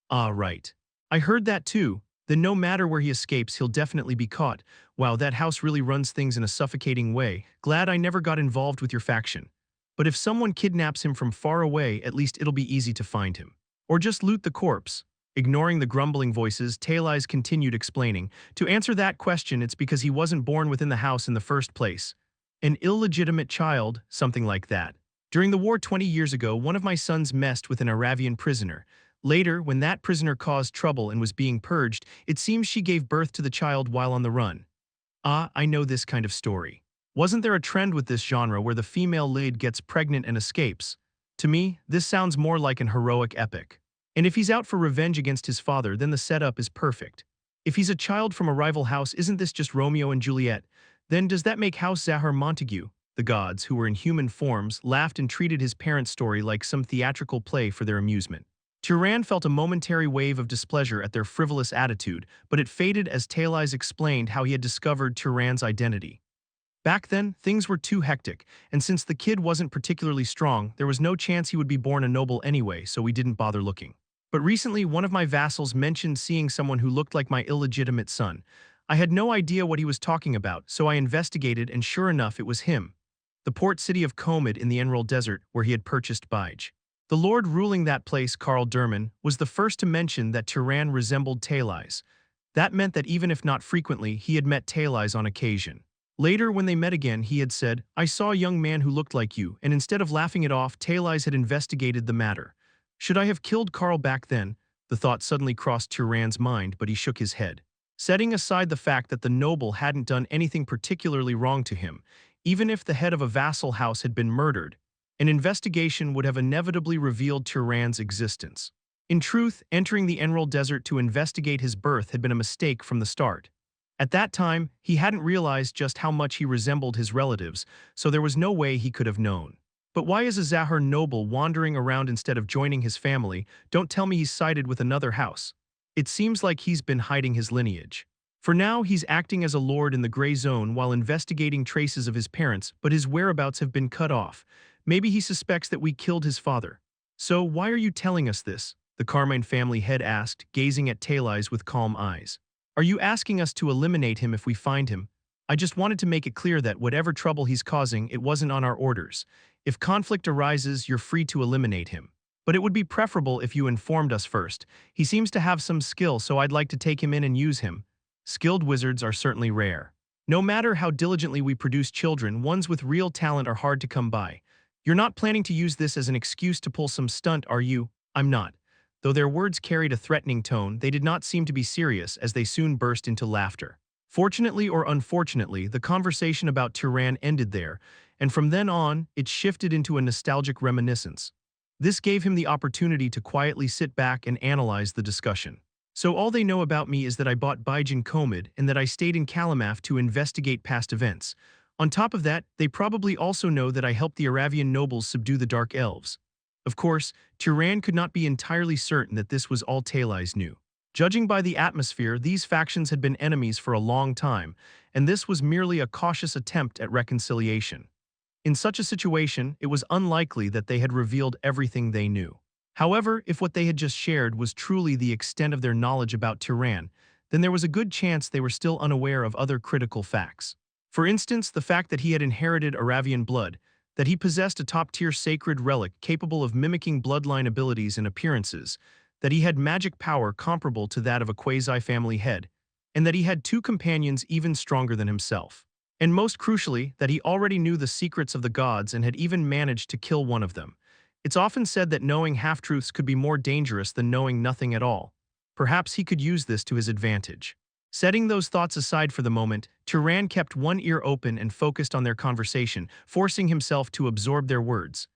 Ah, right. I heard that too. Then no matter where he escapes, he'll definitely be caught. Wow, that house really runs things in a suffocating way. Glad I never got involved with your faction. But if someone kidnaps him from far away, at least it'll be easy to find him. Or just loot the corpse. Ignoring the grumbling voices, Talais continued explaining. To answer that question, it's because he wasn't born within the house in the first place. An illegitimate child, something like that. During the war 20 years ago, one of my sons messed with an Aravian prisoner. Later, when that prisoner caused trouble and was being purged, it seems she gave birth to the child while on the run. Ah, I know this kind of story. Wasn't there a trend with this genre where the female lead gets pregnant and escapes? To me, this sounds more like an heroic epic. And if he's out for revenge against his father, then the setup is perfect. If he's a child from a rival house, isn't this just Romeo and Juliet? Then does that make House Zahar Montague? The gods, who were in human forms, laughed and treated his parents' story like some theatrical play for their amusement. Turon felt a momentary wave of displeasure at their frivolous attitude, but it faded as Talais explained how he had discovered Turon's identity. Back then, things were too hectic, and since the kid wasn't particularly strong, there was no chance he would be born a noble anyway, so we didn't bother looking. But recently, one of my vassals mentioned seeing someone who looked like my illegitimate son. I had no idea what he was talking about, so I investigated, and sure enough, it was him. The port city of Comid in the Emerald Desert, where he had purchased Bige. The lord ruling that place, Karl Durman, was the first to mention that Turon resembled Talais. That meant that even if not frequently, he had met Talais on occasion. Later, when they met again, he had said, I saw a young man who looked like you, and instead of laughing it off, Talais had investigated the matter. Should I have killed Karl back then? The thought suddenly crossed Turon's mind, but he shook his head. Setting aside the fact that the noble hadn't done anything particularly wrong to him, even if the head of a vassal house had been murdered, an investigation would have inevitably revealed Turan's existence. In truth, entering the Emerald Desert to investigate his birth had been a mistake from the start. At that time, he hadn't realized just how much he resembled his relatives, so there was no way he could have known. But why is a Zahir noble wandering around instead of joining his family? Don't tell me he's sided with another house. It seems like he's been hiding his lineage. For now, he's acting as a lord in the gray zone while investigating traces of his parents, but his whereabouts have been cut off. Maybe he suspects that we killed his father. So why are you telling us this? The Carmine family head asked, gazing at Talais with calm eyes. Are you asking us to eliminate him if we find him? I just wanted to make it clear that whatever trouble he's causing, it wasn't on our orders. If conflict arises, you're free to eliminate him. But it would be preferable if you informed us first. He seems to have some skill, so I'd like to take him in and use him. Skilled wizards are certainly rare. No matter how diligently we produce children, ones with real talent are hard to come by. You're not planning to use this as an excuse to pull some stunt, are you? I'm not. Though their words carried a threatening tone, they did not seem to be serious as they soon burst into laughter. Fortunately or unfortunately, the conversation about Turan ended there, and from then on, it shifted into a nostalgic reminiscence. This gave him the opportunity to quietly sit back and analyze the discussion. So all they know about me is that I bought Baijin Komid and that I stayed in Kalamaf to investigate past events. On top of that, they probably also know that I helped the Aravian nobles subdue the Dark Elves. Of course, Turan could not be entirely certain that this was all Talais knew. Judging by the atmosphere, these factions had been enemies for a long time, and this was merely a cautious attempt at reconciliation. In such a situation, it was unlikely that they had revealed everything they knew. However, if what they had just shared was truly the extent of their knowledge about Turan, then there was a good chance they were still unaware of other critical facts. For instance, the fact that he had inherited Aravian blood, that he possessed a top-tier sacred relic capable of mimicking bloodline abilities and appearances, that he had magic power comparable to that of a quasi-family head, and that he had two companions even stronger than himself. And most crucially, that he already knew the secrets of the gods and had even managed to kill one of them. It's often said that knowing half-truths could be more dangerous than knowing nothing at all. Perhaps he could use this to his advantage. Setting those thoughts aside for the moment, Turan kept one ear open and focused on their conversation, forcing himself to absorb their words.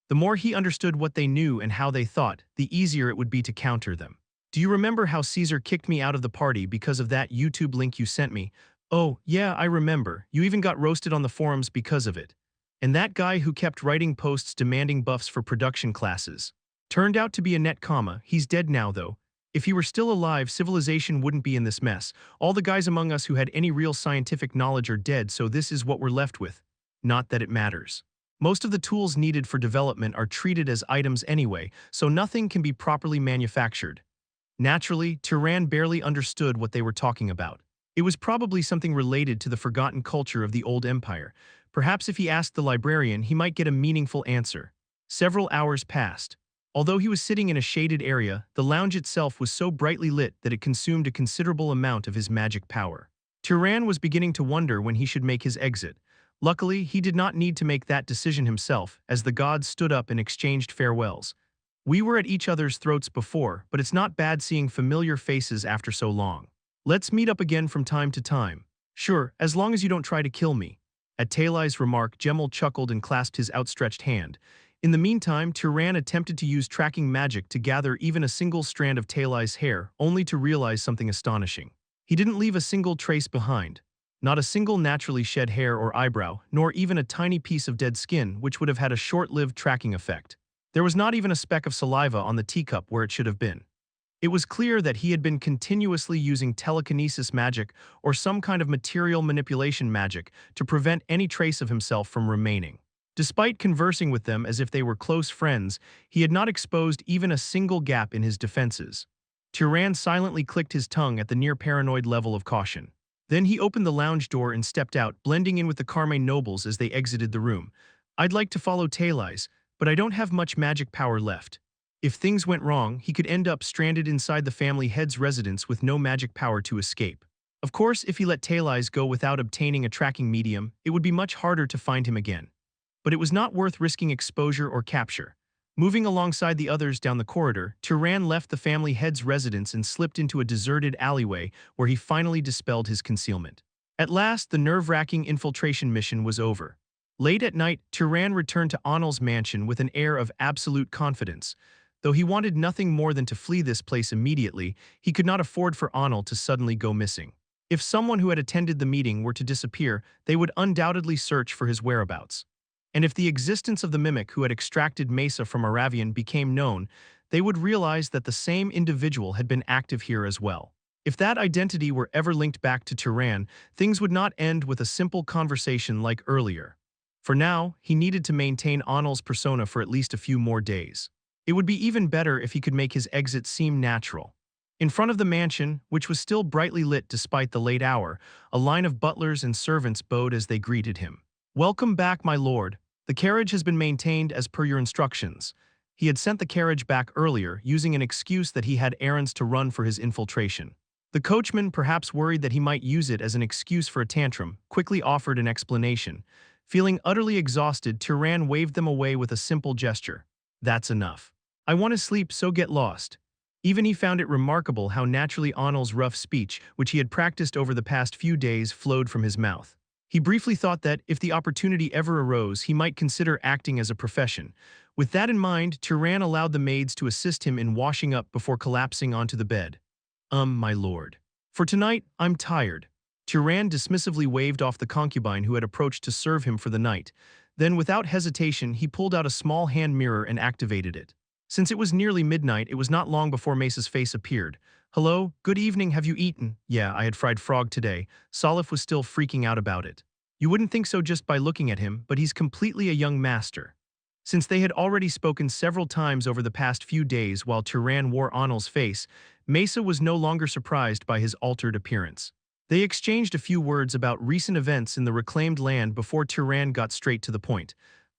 The more he understood what they knew and how they thought, the easier it would be to counter them. Do you remember how Caesar kicked me out of the party because of that YouTube link you sent me? Oh, yeah, I remember. You even got roasted on the forums because of it. And that guy who kept writing posts demanding buffs for production classes. Turned out to be a net comma. He's dead now, though. If he were still alive, civilization wouldn't be in this mess. All the guys among us who had any real scientific knowledge are dead, so this is what we're left with. Not that it matters. Most of the tools needed for development are treated as items anyway, so nothing can be properly manufactured. Naturally, Turan barely understood what they were talking about. It was probably something related to the forgotten culture of the old empire. Perhaps if he asked the librarian, he might get a meaningful answer. Several hours passed. Although he was sitting in a shaded area, the lounge itself was so brightly lit that it consumed a considerable amount of his magic power. Turan was beginning to wonder when he should make his exit. Luckily, he did not need to make that decision himself, as the gods stood up and exchanged farewells. We were at each other's throats before, but it's not bad seeing familiar faces after so long. Let's meet up again from time to time. Sure, as long as you don't try to kill me. At Talai's remark, Gemel chuckled and clasped his outstretched hand. In the meantime, Turan attempted to use tracking magic to gather even a single strand of Talai's hair, only to realize something astonishing. He didn't leave a single trace behind. Not a single naturally shed hair or eyebrow, nor even a tiny piece of dead skin, which would have had a short-lived tracking effect. There was not even a speck of saliva on the teacup where it should have been. It was clear that he had been continuously using telekinesis magic or some kind of material manipulation magic to prevent any trace of himself from remaining. Despite conversing with them as if they were close friends, he had not exposed even a single gap in his defenses. Turan silently clicked his tongue at the near-paranoid level of caution. Then he opened the lounge door and stepped out, blending in with the Carmine nobles as they exited the room. I'd like to follow Talais, but I don't have much magic power left. If things went wrong, he could end up stranded inside the family head's residence with no magic power to escape. Of course, if he let Talais go without obtaining a tracking medium, it would be much harder to find him again. But it was not worth risking exposure or capture. Moving alongside the others down the corridor, Turan left the family head's residence and slipped into a deserted alleyway where he finally dispelled his concealment. At last, the nerve-wracking infiltration mission was over. Late at night, Turan returned to Onel's mansion with an air of absolute confidence. Though he wanted nothing more than to flee this place immediately, he could not afford for Onel to suddenly go missing. If someone who had attended the meeting were to disappear, they would undoubtedly search for his whereabouts. And if the existence of the mimic who had extracted Mesa from Aravian became known, they would realize that the same individual had been active here as well. If that identity were ever linked back to Turan, things would not end with a simple conversation like earlier. For now, he needed to maintain Onel's persona for at least a few more days. It would be even better if he could make his exit seem natural. In front of the mansion, which was still brightly lit despite the late hour, a line of butlers and servants bowed as they greeted him. "Welcome back, my lord. The carriage has been maintained as per your instructions." He had sent the carriage back earlier, using an excuse that he had errands to run for his infiltration. The coachman, perhaps worried that he might use it as an excuse for a tantrum, quickly offered an explanation. Feeling utterly exhausted, Turan waved them away with a simple gesture. "That's enough. I want to sleep, so get lost." Even he found it remarkable how naturally Onel's rough speech, which he had practiced over the past few days, flowed from his mouth. He briefly thought that, if the opportunity ever arose, he might consider acting as a profession. With that in mind, Turan allowed the maids to assist him in washing up before collapsing onto the bed. My lord. For tonight, I'm tired." Turan dismissively waved off the concubine who had approached to serve him for the night. Then, without hesitation, he pulled out a small hand mirror and activated it. Since it was nearly midnight, it was not long before Mesa's face appeared. "Hello, good evening, have you eaten?" "Yeah, I had fried frog today." Salif was still freaking out about it. You wouldn't think so just by looking at him, but he's completely a young master. Since they had already spoken several times over the past few days while Turan wore Onel's face, Mesa was no longer surprised by his altered appearance. They exchanged a few words about recent events in the reclaimed land before Turan got straight to the point.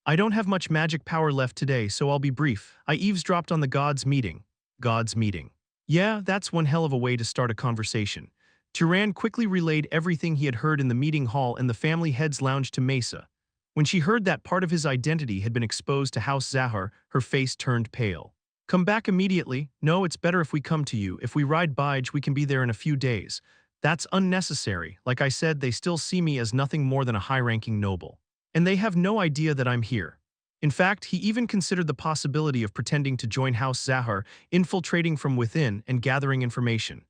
"I don't have much magic power left today, so I'll be brief. I eavesdropped on the gods' meeting." "Gods' meeting?" "Yeah, that's one hell of a way to start a conversation." Turan quickly relayed everything he had heard in the meeting hall and the family head's lounge to Mesa. When she heard that part of his identity had been exposed to House Zahar, her face turned pale. "Come back immediately." "No, it's better if we come to you. If we ride Bige, we can be there in a few days." "That's unnecessary. Like I said, they still see me as nothing more than a high-ranking noble. And they have no idea that I'm here." In fact, he even considered the possibility of pretending to join House Zahar, infiltrating from within and gathering information.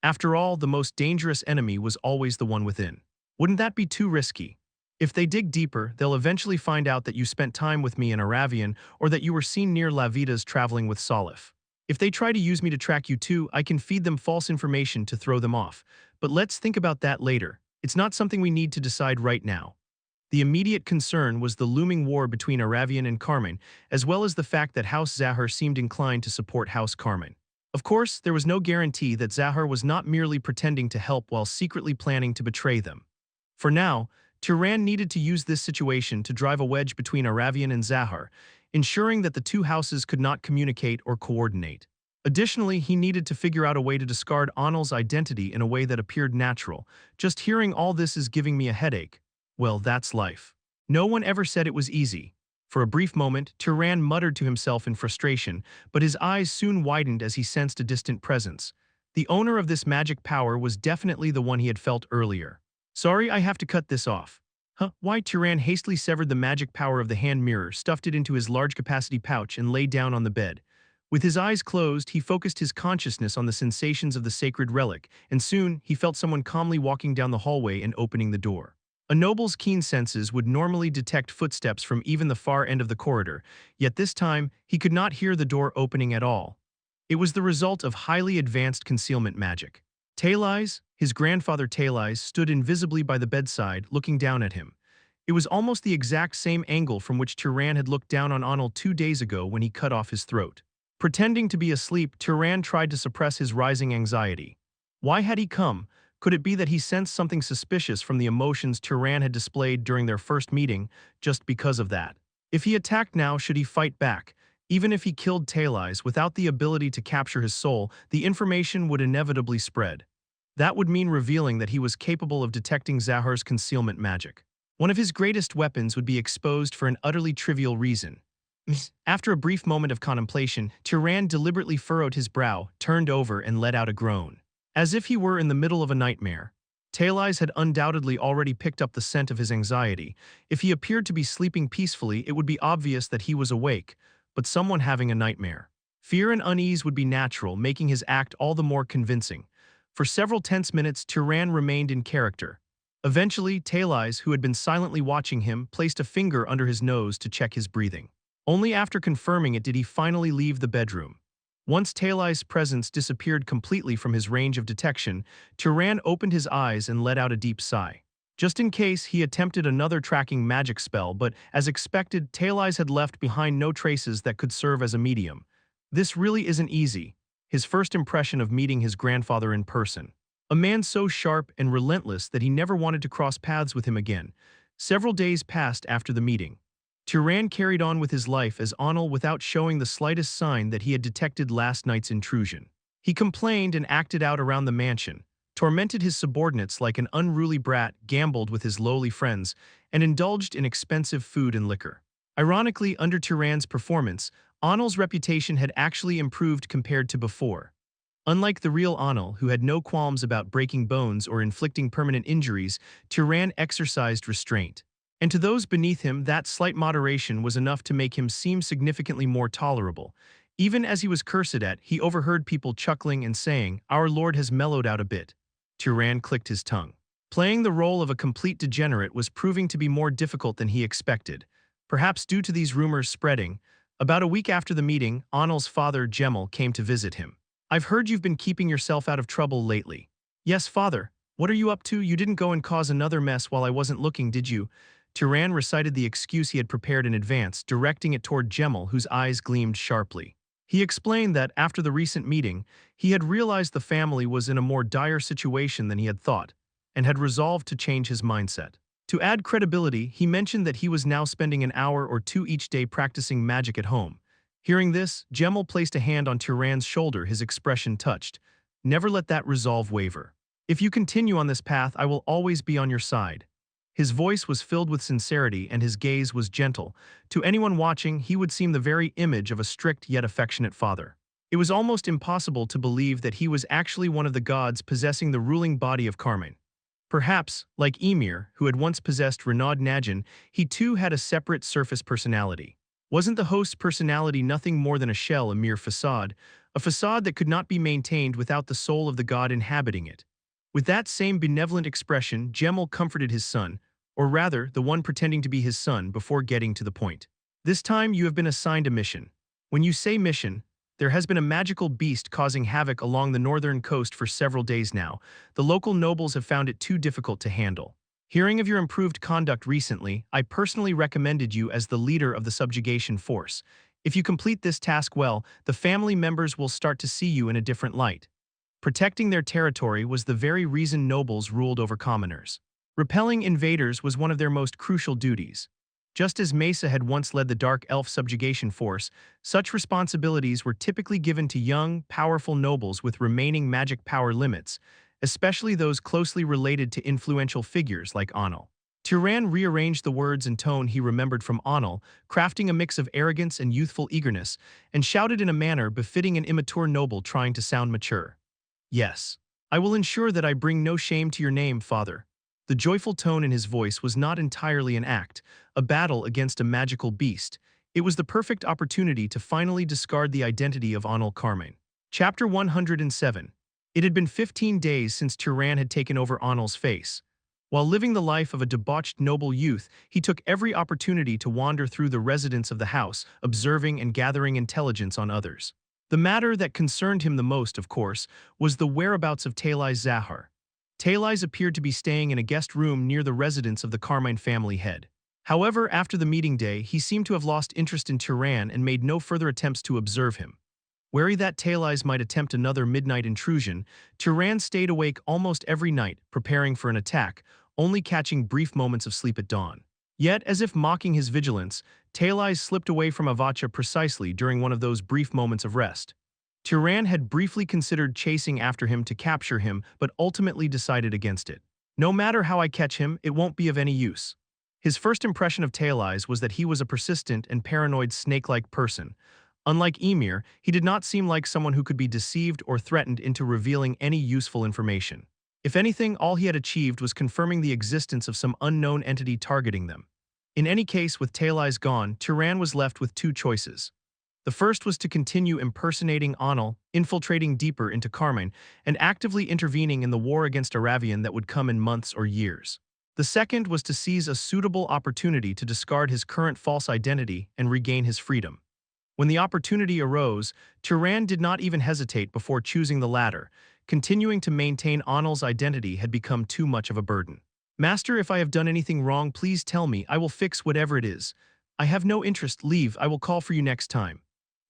After all, the most dangerous enemy was always the one within. Wouldn't that be too risky? If they dig deeper, they'll eventually find out that you spent time with me in Aravian or that you were seen near Lavitas traveling with Salif. If they try to use me to track you too, I can feed them false information to throw them off. But let's think about that later. It's not something we need to decide right now. The immediate concern was the looming war between Aravian and Carmine, as well as the fact that House Zahar seemed inclined to support House Carmine. Of course, there was no guarantee that Zahar was not merely pretending to help while secretly planning to betray them. For now, Turan needed to use this situation to drive a wedge between Aravian and Zahar, ensuring that the two houses could not communicate or coordinate. Additionally, he needed to figure out a way to discard Onel's identity in a way that appeared natural. "Just hearing all this is giving me a headache." Well, that's life. No one ever said it was easy. For a brief moment, Turan muttered to himself in frustration, but his eyes soon widened as he sensed a distant presence. The owner of this magic power was definitely the one he had felt earlier. "Sorry, I have to cut this off." "Huh?" Why? Turan hastily severed the magic power of the hand mirror, stuffed it into his large-capacity pouch, and lay down on the bed. With his eyes closed, he focused his consciousness on the sensations of the sacred relic, and soon he felt someone calmly walking down the hallway and opening the door. A noble's keen senses would normally detect footsteps from even the far end of the corridor, yet this time he could not hear the door opening at all. It was the result of highly advanced concealment magic. Talais, his grandfather Talais, stood invisibly by the bedside, looking down at him. It was almost the exact same angle from which Turan had looked down on Onel 2 days ago when he cut off his throat. Pretending to be asleep, Turan tried to suppress his rising anxiety. Why had he come? Could it be that he sensed something suspicious from the emotions Turan had displayed during their first meeting, just because of that? If he attacked now, should he fight back? Even if he killed Talais without the ability to capture his soul, the information would inevitably spread. That would mean revealing that he was capable of detecting Zahar's concealment magic. One of his greatest weapons would be exposed for an utterly trivial reason. After a brief moment of contemplation, Turan deliberately furrowed his brow, turned over, and let out a groan. As if he were in the middle of a nightmare. Taileyes had undoubtedly already picked up the scent of his anxiety. If he appeared to be sleeping peacefully, it would be obvious that he was awake, but someone having a nightmare. Fear and unease would be natural, making his act all the more convincing. For several tense minutes, Turan remained in character. Eventually, Taileyes, who had been silently watching him, placed a finger under his nose to check his breathing. Only after confirming it did he finally leave the bedroom. Once Taileyes' presence disappeared completely from his range of detection, Turan opened his eyes and let out a deep sigh. Just in case, he attempted another tracking magic spell, but as expected, Taileyes had left behind no traces that could serve as a medium. This really isn't easy. His first impression of meeting his grandfather in person. A man so sharp and relentless that he never wanted to cross paths with him again. Several days passed after the meeting. Turan carried on with his life as Onel without showing the slightest sign that he had detected last night's intrusion. He complained and acted out around the mansion, tormented his subordinates like an unruly brat, gambled with his lowly friends, and indulged in expensive food and liquor. Ironically, under Turan's performance, Onel's reputation had actually improved compared to before. Unlike the real Onel, who had no qualms about breaking bones or inflicting permanent injuries, Turan exercised restraint. And to those beneath him, that slight moderation was enough to make him seem significantly more tolerable. Even as he was cursed at, he overheard people chuckling and saying, "Our Lord has mellowed out a bit." Turan clicked his tongue. Playing the role of a complete degenerate was proving to be more difficult than he expected. Perhaps due to these rumors spreading, about a week after the meeting, Onel's father, Gemel, came to visit him. "I've heard you've been keeping yourself out of trouble lately." "Yes, father. What are you up to? You didn't go and cause another mess while I wasn't looking, did you?" Turan recited the excuse he had prepared in advance, directing it toward Gemel, whose eyes gleamed sharply. He explained that, after the recent meeting, he had realized the family was in a more dire situation than he had thought, and had resolved to change his mindset. To add credibility, he mentioned that he was now spending an hour or two each day practicing magic at home. Hearing this, Gemel placed a hand on Turan's shoulder, his expression touched. "Never let that resolve waver. If you continue on this path, I will always be on your side." His voice was filled with sincerity and his gaze was gentle. To anyone watching, he would seem the very image of a strict yet affectionate father. It was almost impossible to believe that he was actually one of the gods possessing the ruling body of Carmine. Perhaps, like Emir, who had once possessed Renaud Nadjin, he too had a separate surface personality. Wasn't the host's personality nothing more than a shell, a mere facade? A facade that could not be maintained without the soul of the god inhabiting it. With that same benevolent expression, Gemel comforted his son, or rather, the one pretending to be his son, before getting to the point. "This time you have been assigned a mission. When you say mission, there has been a magical beast causing havoc along the northern coast for several days now. The local nobles have found it too difficult to handle. Hearing of your improved conduct recently, I personally recommended you as the leader of the subjugation force. If you complete this task well, the family members will start to see you in a different light." Protecting their territory was the very reason nobles ruled over commoners. Repelling invaders was one of their most crucial duties. Just as Mesa had once led the Dark Elf subjugation force, such responsibilities were typically given to young, powerful nobles with remaining magic power limits, especially those closely related to influential figures like Onel. Turan rearranged the words and tone he remembered from Onel, crafting a mix of arrogance and youthful eagerness, and shouted in a manner befitting an immature noble trying to sound mature. "Yes. I will ensure that I bring no shame to your name, father." The joyful tone in his voice was not entirely an act, a battle against a magical beast. It was the perfect opportunity to finally discard the identity of Onel Carmine. Chapter 107. It had been 15 days since Turan had taken over Onel's face. While living the life of a debauched noble youth, he took every opportunity to wander through the residence of the house, observing and gathering intelligence on others. The matter that concerned him the most, of course, was the whereabouts of Taileyes Zahar. Taileyes appeared to be staying in a guest room near the residence of the Carmine family head. However, after the meeting day, he seemed to have lost interest in Turan and made no further attempts to observe him. Wary that Taileyes might attempt another midnight intrusion, Turan stayed awake almost every night, preparing for an attack, only catching brief moments of sleep at dawn. Yet, as if mocking his vigilance, Taileyes slipped away from Avacha precisely during one of those brief moments of rest. Turan had briefly considered chasing after him to capture him, but ultimately decided against it. "No matter how I catch him, it won't be of any use." His first impression of Tail Eyes was that he was a persistent and paranoid snake-like person. Unlike Emir, he did not seem like someone who could be deceived or threatened into revealing any useful information. If anything, all he had achieved was confirming the existence of some unknown entity targeting them. In any case, with Tail Eyes gone, Turon was left with two choices. The first was to continue impersonating Anil, infiltrating deeper into Carmine, and actively intervening in the war against Aravian that would come in months or years. The second was to seize a suitable opportunity to discard his current false identity and regain his freedom. When the opportunity arose, Turon did not even hesitate before choosing the latter. Continuing to maintain Anil's identity had become too much of a burden. "Master, if I have done anything wrong, please tell me. I will fix whatever it is. I have no interest. Leave. I will call for you next time."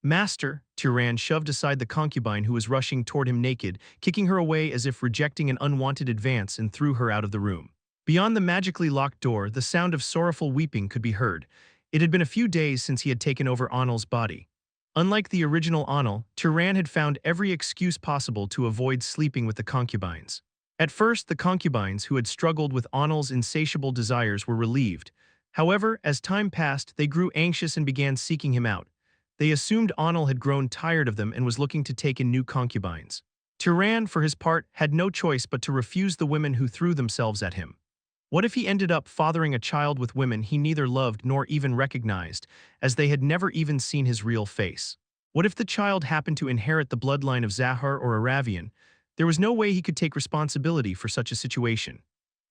"Master," Turon shoved aside the concubine who was rushing toward him naked, kicking her away as if rejecting an unwanted advance, and threw her out of the room. Beyond the magically locked door, the sound of sorrowful weeping could be heard. It had been a few days since he had taken over Anil's body. Unlike the original Anil, Turon had found every excuse possible to avoid sleeping with the concubines. At first, the concubines who had struggled with Anil's insatiable desires were relieved. However, as time passed, they grew anxious and began seeking him out. They assumed Anil had grown tired of them and was looking to take in new concubines. Turon, for his part, had no choice but to refuse the women who threw themselves at him. What if he ended up fathering a child with women he neither loved nor even recognized, as they had never even seen his real face? What if the child happened to inherit the bloodline of Zahar or Aravian? There was no way he could take responsibility for such a situation.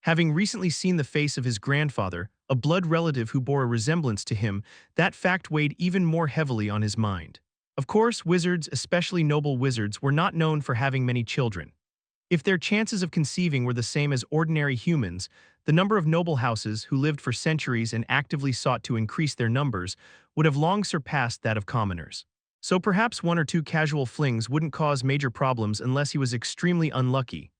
Having recently seen the face of his grandfather, a blood relative who bore a resemblance to him, that fact weighed even more heavily on his mind. Of course, wizards, especially noble wizards, were not known for having many children. If their chances of conceiving were the same as ordinary humans, the number of noble houses who lived for centuries and actively sought to increase their numbers would have long surpassed that of commoners. So perhaps one or two casual flings wouldn't cause major problems unless he was extremely unlucky.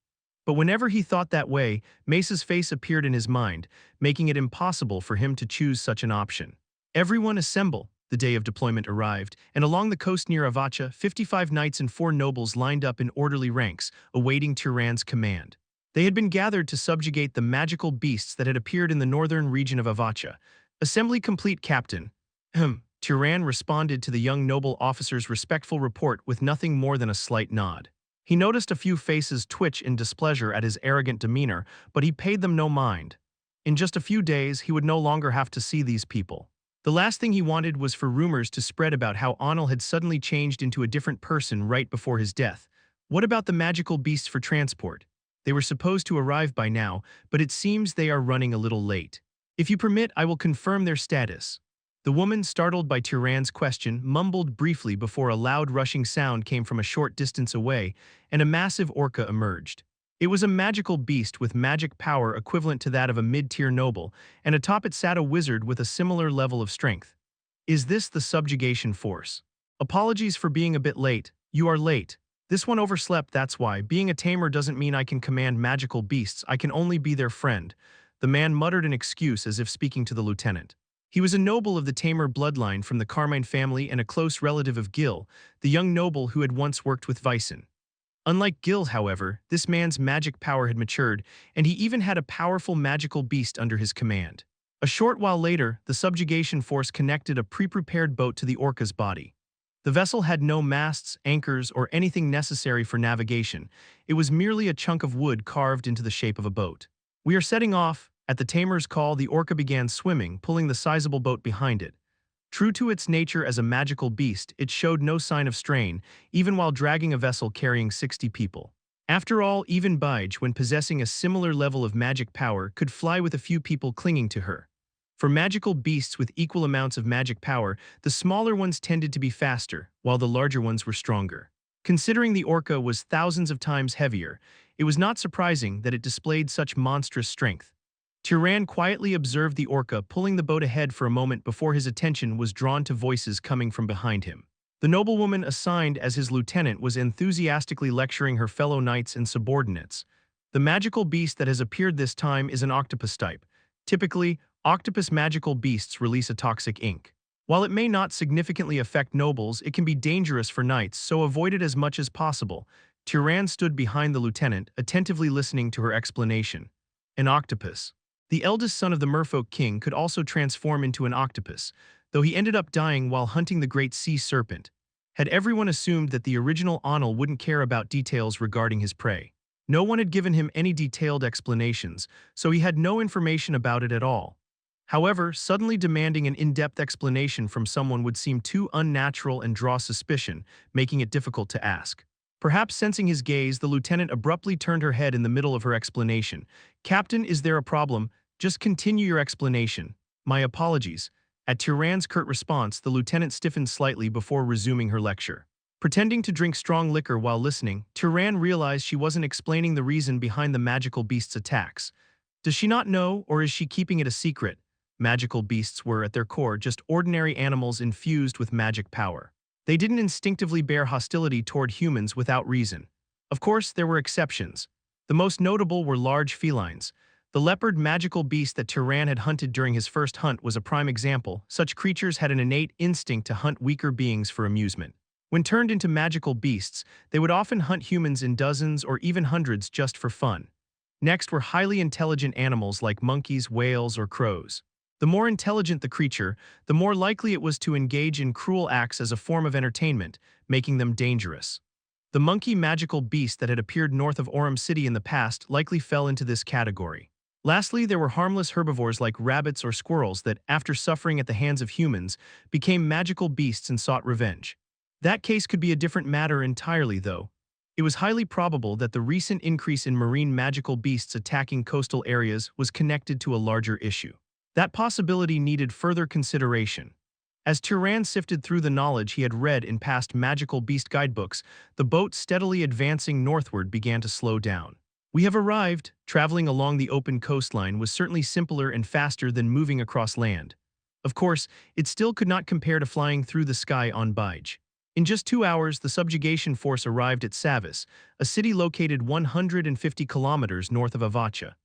But whenever he thought that way, Mace's face appeared in his mind, making it impossible for him to choose such an option. "Everyone assemble." The day of deployment arrived, and along the coast near Avacha, 55 knights and 4 nobles lined up in orderly ranks, awaiting Turon's command. They had been gathered to subjugate the magical beasts that had appeared in the northern region of Avacha. "Assembly complete, Captain." Turon responded to the young noble officer's respectful report with nothing more than a slight nod. He noticed a few faces twitch in displeasure at his arrogant demeanor, but he paid them no mind. In just a few days, he would no longer have to see these people. The last thing he wanted was for rumors to spread about how Anil had suddenly changed into a different person right before his death. What about the magical beasts for transport? They were supposed to arrive by now, but it seems they are running a little late. "If you permit, I will confirm their status." The woman, startled by Turon's question, mumbled briefly before a loud rushing sound came from a short distance away, and a massive orca emerged. It was a magical beast with magic power equivalent to that of a mid-tier noble, and atop it sat a wizard with a similar level of strength. "Is this the subjugation force?" "Apologies for being a bit late. You are late. This one overslept, that's why. Being a tamer doesn't mean I can command magical beasts, I can only be their friend." The man muttered an excuse as if speaking to the lieutenant. He was a noble of the Tamer bloodline from the Carmine family and a close relative of Gil, the young noble who had once worked with Vyson. Unlike Gil, however, this man's magic power had matured, and he even had a powerful magical beast under his command. A short while later, the subjugation force connected a pre-prepared boat to the orca's body. The vessel had no masts, anchors, or anything necessary for navigation. It was merely a chunk of wood carved into the shape of a boat. "We are setting off." At the tamer's call, the orca began swimming, pulling the sizable boat behind it. True to its nature as a magical beast, it showed no sign of strain, even while dragging a vessel carrying 60 people. After all, even Bige, when possessing a similar level of magic power, could fly with a few people clinging to her. For magical beasts with equal amounts of magic power, the smaller ones tended to be faster, while the larger ones were stronger. Considering the orca was thousands of times heavier, it was not surprising that it displayed such monstrous strength. Turon quietly observed the orca pulling the boat ahead for a moment before his attention was drawn to voices coming from behind him. The noblewoman assigned as his lieutenant was enthusiastically lecturing her fellow knights and subordinates. "The magical beast that has appeared this time is an octopus type. Typically, octopus magical beasts release a toxic ink. While it may not significantly affect nobles, it can be dangerous for knights, so avoid it as much as possible." Turon stood behind the lieutenant, attentively listening to her explanation. "An octopus. The eldest son of the merfolk king could also transform into an octopus, though he ended up dying while hunting the great sea serpent. Had everyone assumed that the original Onel wouldn't care about details regarding his prey? No one had given him any detailed explanations, so he had no information about it at all. However, suddenly demanding an in-depth explanation from someone would seem too unnatural and draw suspicion, making it difficult to ask. Perhaps sensing his gaze, the lieutenant abruptly turned her head in the middle of her explanation. "Captain, is there a problem? Just continue your explanation." "My apologies." At Turan's curt response, the lieutenant stiffened slightly before resuming her lecture. Pretending to drink strong liquor while listening, Turan realized she wasn't explaining the reason behind the magical beast's attacks. Does she not know, or is she keeping it a secret? Magical beasts were, at their core, just ordinary animals infused with magic power. They didn't instinctively bear hostility toward humans without reason. Of course, there were exceptions. The most notable were large felines. The leopard magical beast that Turan had hunted during his first hunt was a prime example. Such creatures had an innate instinct to hunt weaker beings for amusement. When turned into magical beasts, they would often hunt humans in dozens or even hundreds just for fun. Next were highly intelligent animals like monkeys, whales, or crows. The more intelligent the creature, the more likely it was to engage in cruel acts as a form of entertainment, making them dangerous. The monkey magical beast that had appeared north of Orem City in the past likely fell into this category. Lastly, there were harmless herbivores like rabbits or squirrels that, after suffering at the hands of humans, became magical beasts and sought revenge. That case could be a different matter entirely, though. It was highly probable that the recent increase in marine magical beasts attacking coastal areas was connected to a larger issue. That possibility needed further consideration. As Turan sifted through the knowledge he had read in past magical beast guidebooks, the boat steadily advancing northward began to slow down. "We have arrived." Traveling along the open coastline was certainly simpler and faster than moving across land. Of course, it still could not compare to flying through the sky on Bige. In just 2 hours, the subjugation force arrived at Savis, a city located 150 kilometers north of Avacha.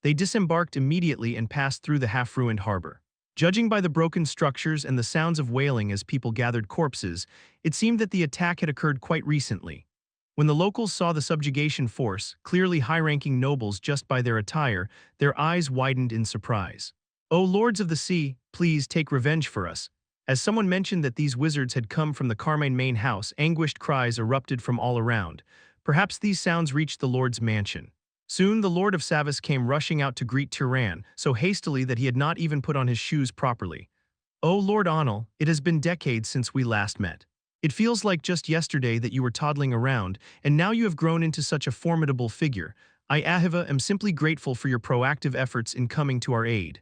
They disembarked immediately and passed through the half-ruined harbor. Judging by the broken structures and the sounds of wailing as people gathered corpses, it seemed that the attack had occurred quite recently. When the locals saw the subjugation force, clearly high-ranking nobles just by their attire, their eyes widened in surprise. "O lords of the sea, please take revenge for us." As someone mentioned that these wizards had come from the Carmine main house, anguished cries erupted from all around. Perhaps these sounds reached the lord's mansion. Soon the Lord of Savis came rushing out to greet Turan, so hastily that he had not even put on his shoes properly. "O Lord Onel, it has been decades since we last met. It feels like just yesterday that you were toddling around, and now you have grown into such a formidable figure. I, Ahiva, am simply grateful for your proactive efforts in coming to our aid."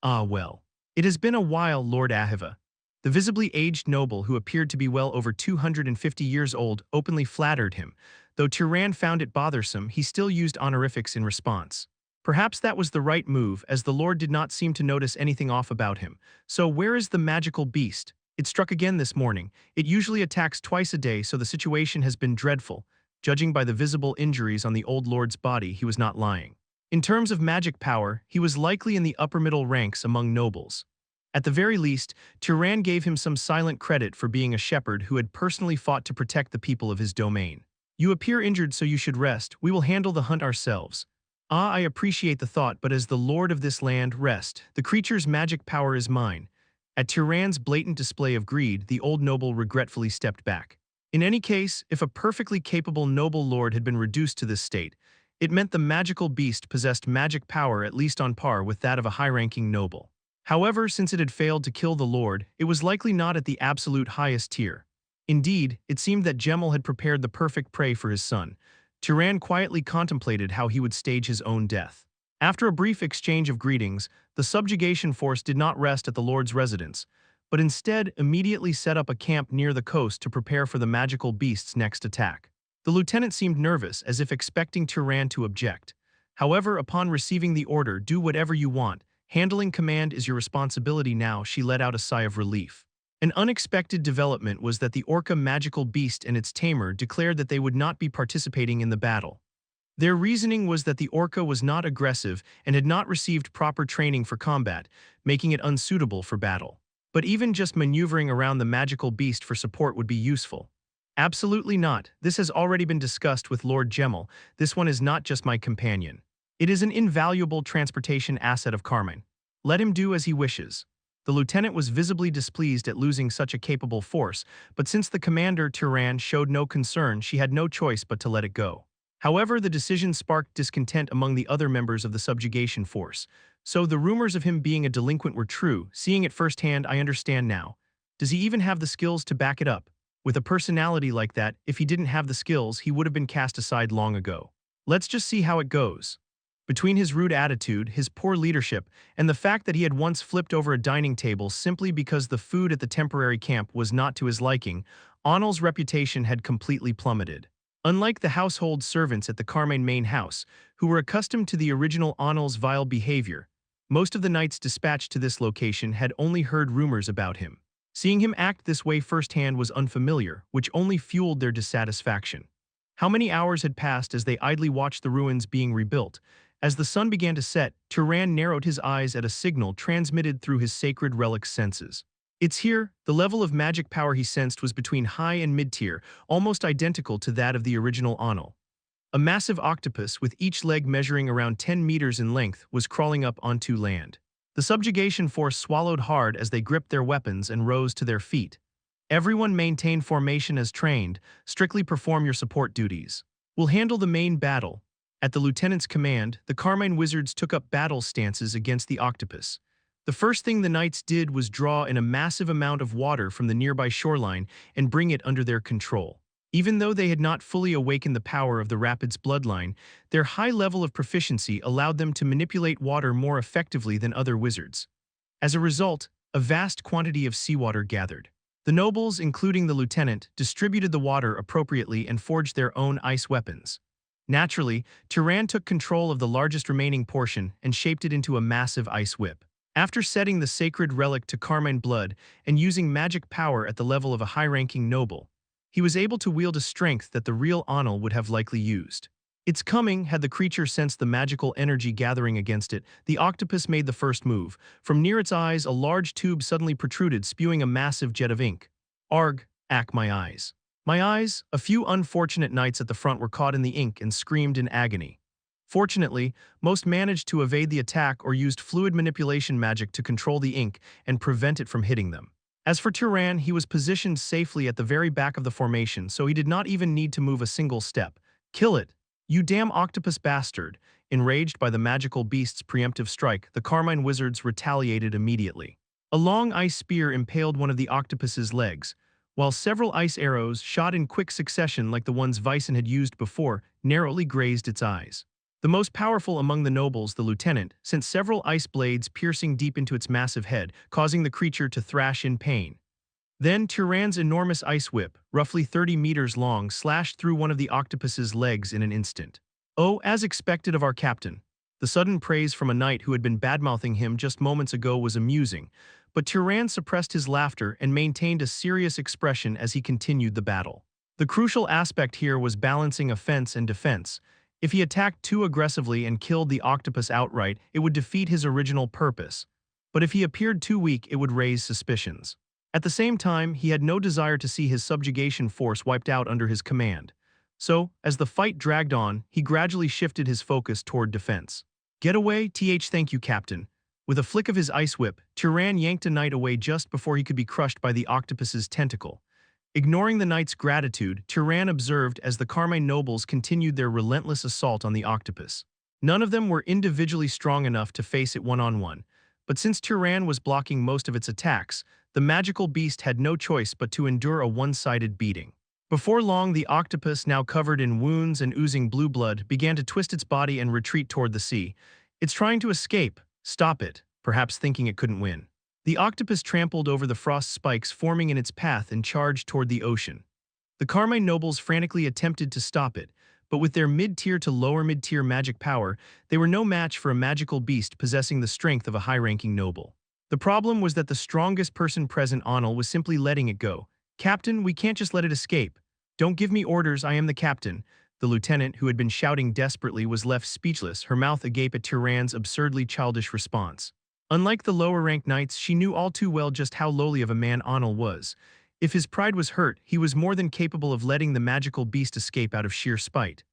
"Ah well. It has been a while, Lord Ahiva." The visibly aged noble, who appeared to be well over 250 years old, openly flattered him. Though Turan found it bothersome, he still used honorifics in response. Perhaps that was the right move, as the Lord did not seem to notice anything off about him. "So where is the magical beast?" "It struck again this morning. It usually attacks twice a day, so the situation has been dreadful." Judging by the visible injuries on the old lord's body, he was not lying. In terms of magic power, he was likely in the upper middle ranks among nobles. At the very least, Turan gave him some silent credit for being a shepherd who had personally fought to protect the people of his domain. "You appear injured, so you should rest. We will handle the hunt ourselves." "Ah, I appreciate the thought, but as the lord of this land, rest. The creature's magic power is mine." At Turan's blatant display of greed, the old noble regretfully stepped back. In any case, if a perfectly capable noble lord had been reduced to this state, it meant the magical beast possessed magic power at least on par with that of a high-ranking noble. However, since it had failed to kill the lord, it was likely not at the absolute highest tier. Indeed, it seemed that Gemel had prepared the perfect prey for his son. Turan quietly contemplated how he would stage his own death. After a brief exchange of greetings, the subjugation force did not rest at the lord's residence, but instead immediately set up a camp near the coast to prepare for the magical beast's next attack. The lieutenant seemed nervous, as if expecting Turan to object. However, upon receiving the order, "Do whatever you want. Handling command is your responsibility now," she let out a sigh of relief. An unexpected development was that the orca magical beast and its tamer declared that they would not be participating in the battle. Their reasoning was that the orca was not aggressive and had not received proper training for combat, making it unsuitable for battle. But even just maneuvering around the magical beast for support would be useful. "Absolutely not. This has already been discussed with Lord Gemel. This one is not just my companion." It is an invaluable transportation asset of Carmine. Let him do as he wishes. The lieutenant was visibly displeased at losing such a capable force, but since the commander, Turon, showed no concern, she had no choice but to let it go. However, the decision sparked discontent among the other members of the subjugation force. So the rumors of him being a delinquent were true. Seeing it firsthand, I understand now. Does he even have the skills to back it up? With a personality like that, if he didn't have the skills, he would have been cast aside long ago. Let's just see how it goes. Between his rude attitude, his poor leadership, and the fact that he had once flipped over a dining table simply because the food at the temporary camp was not to his liking, Onel's reputation had completely plummeted. Unlike the household servants at the Carmine main house, who were accustomed to the original Onel's vile behavior, most of the knights dispatched to this location had only heard rumors about him. Seeing him act this way firsthand was unfamiliar, which only fueled their dissatisfaction. How many hours had passed as they idly watched the ruins being rebuilt? As the sun began to set, Turon narrowed his eyes at a signal transmitted through his sacred relic's senses. It's here. The level of magic power he sensed was between high and mid-tier, almost identical to that of the original Onel. A massive octopus with each leg measuring around 10 meters in length was crawling up onto land. The subjugation force swallowed hard as they gripped their weapons and rose to their feet. Everyone maintain formation as trained, strictly perform your support duties. We'll handle the main battle. At the lieutenant's command, the Carmine wizards took up battle stances against the octopus. The first thing the knights did was draw in a massive amount of water from the nearby shoreline and bring it under their control. Even though they had not fully awakened the power of the Rapids bloodline, their high level of proficiency allowed them to manipulate water more effectively than other wizards. As a result, a vast quantity of seawater gathered. The nobles, including the lieutenant, distributed the water appropriately and forged their own ice weapons. Naturally, Turon took control of the largest remaining portion and shaped it into a massive ice whip. After setting the sacred relic to Carmine blood and using magic power at the level of a high-ranking noble, he was able to wield a strength that the real Onel would have likely used. Its coming, had the creature sensed the magical energy gathering against it, the octopus made the first move. From near its eyes, a large tube suddenly protruded, spewing a massive jet of ink. Arg, ack my eyes. My eyes. A few unfortunate knights at the front were caught in the ink and screamed in agony. Fortunately, most managed to evade the attack or used fluid manipulation magic to control the ink and prevent it from hitting them. As for Turon, he was positioned safely at the very back of the formation, so he did not even need to move a single step. Kill it! You damn octopus bastard! Enraged by the magical beast's preemptive strike, the Carmine wizards retaliated immediately. A long ice spear impaled one of the octopus's legs, while several ice arrows, shot in quick succession like the ones Vyson had used before, narrowly grazed its eyes. The most powerful among the nobles, the lieutenant, sent several ice blades piercing deep into its massive head, causing the creature to thrash in pain. Then Turon's enormous ice whip, roughly 30 meters long, slashed through one of the octopus's legs in an instant. Oh, as expected of our captain. The sudden praise from a knight who had been badmouthing him just moments ago was amusing, but Turon suppressed his laughter and maintained a serious expression as he continued the battle. The crucial aspect here was balancing offense and defense. If he attacked too aggressively and killed the octopus outright, it would defeat his original purpose. But if he appeared too weak, it would raise suspicions. At the same time, he had no desire to see his subjugation force wiped out under his command. So, as the fight dragged on, he gradually shifted his focus toward defense. Get away, thank you, Captain. With a flick of his ice whip, Turon yanked a knight away just before he could be crushed by the octopus's tentacle. Ignoring the knight's gratitude, Turon observed as the Carmine nobles continued their relentless assault on the octopus. None of them were individually strong enough to face it one-on-one, but since Turon was blocking most of its attacks, the magical beast had no choice but to endure a one-sided beating. Before long, the octopus, now covered in wounds and oozing blue blood, began to twist its body and retreat toward the sea. It's trying to escape. Stop it, perhaps thinking it couldn't win. The octopus trampled over the frost spikes forming in its path and charged toward the ocean. The Carmine nobles frantically attempted to stop it, but with their mid-tier to lower mid-tier magic power, they were no match for a magical beast possessing the strength of a high-ranking noble. The problem was that the strongest person present, Onel, was simply letting it go. Captain, we can't just let it escape. Don't give me orders, I am the captain. The lieutenant, who had been shouting desperately, was left speechless, her mouth agape at Turon's absurdly childish response. Unlike the lower-ranked knights, she knew all too well just how lowly of a man Onel was. If his pride was hurt, he was more than capable of letting the magical beast escape out of sheer spite.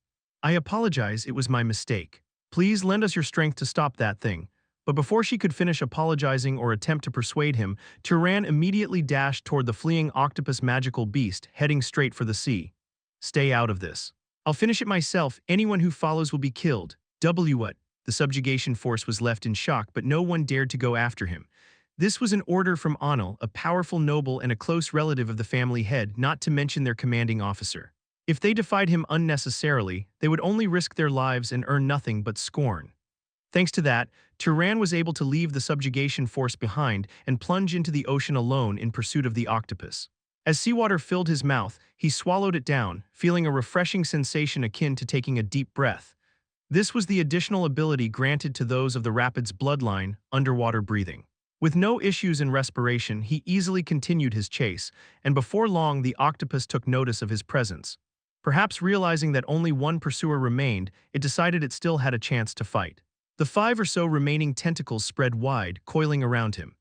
I apologize, it was my mistake. Please lend us your strength to stop that thing. But before she could finish apologizing or attempt to persuade him, Turan immediately dashed toward the fleeing octopus magical beast, heading straight for the sea. Stay out of this. I'll finish it myself. Anyone who follows will be killed. What? The subjugation force was left in shock, but no one dared to go after him. This was an order from Anil, a powerful noble and a close relative of the family head, not to mention their commanding officer. If they defied him unnecessarily, they would only risk their lives and earn nothing but scorn. Thanks to that, Turan was able to leave the subjugation force behind and plunge into the ocean alone in pursuit of the octopus. As seawater filled his mouth, he swallowed it down, feeling a refreshing sensation akin to taking a deep breath. This was the additional ability granted to those of the Rapid's bloodline, underwater breathing. With no issues in respiration, he easily continued his chase, and before long the octopus took notice of his presence. Perhaps realizing that only one pursuer remained, it decided it still had a chance to fight. The 5 or so remaining tentacles spread wide, coiling around him.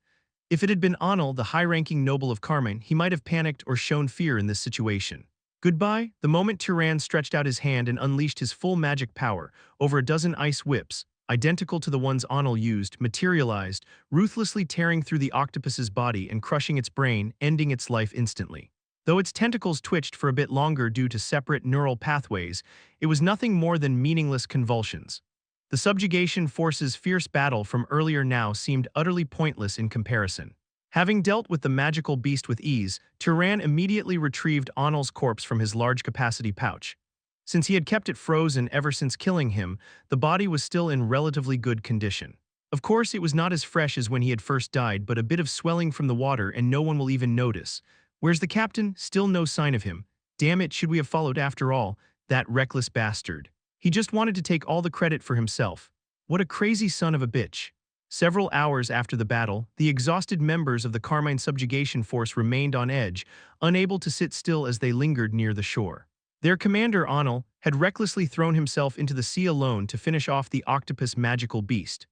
If it had been Anil, the high-ranking noble of Carmine, he might have panicked or shown fear in this situation. Goodbye. The moment Turan stretched out his hand and unleashed his full magic power, over a dozen ice whips, identical to the ones Anil used, materialized, ruthlessly tearing through the octopus's body and crushing its brain, ending its life instantly. Though its tentacles twitched for a bit longer due to separate neural pathways, it was nothing more than meaningless convulsions. The subjugation force's fierce battle from earlier now seemed utterly pointless in comparison. Having dealt with the magical beast with ease, Turan immediately retrieved Anil's corpse from his large-capacity pouch. Since he had kept it frozen ever since killing him, the body was still in relatively good condition. Of course, it was not as fresh as when he had first died, but a bit of swelling from the water and no one will even notice. Where's the captain? Still no sign of him. Damn it, should we have followed after all? That reckless bastard. He just wanted to take all the credit for himself. What a crazy son of a bitch. Several hours after the battle, the exhausted members of the Carmine subjugation force remained on edge, unable to sit still as they lingered near the shore. Their commander, Anil, had recklessly thrown himself into the sea alone to finish off the octopus magical beast.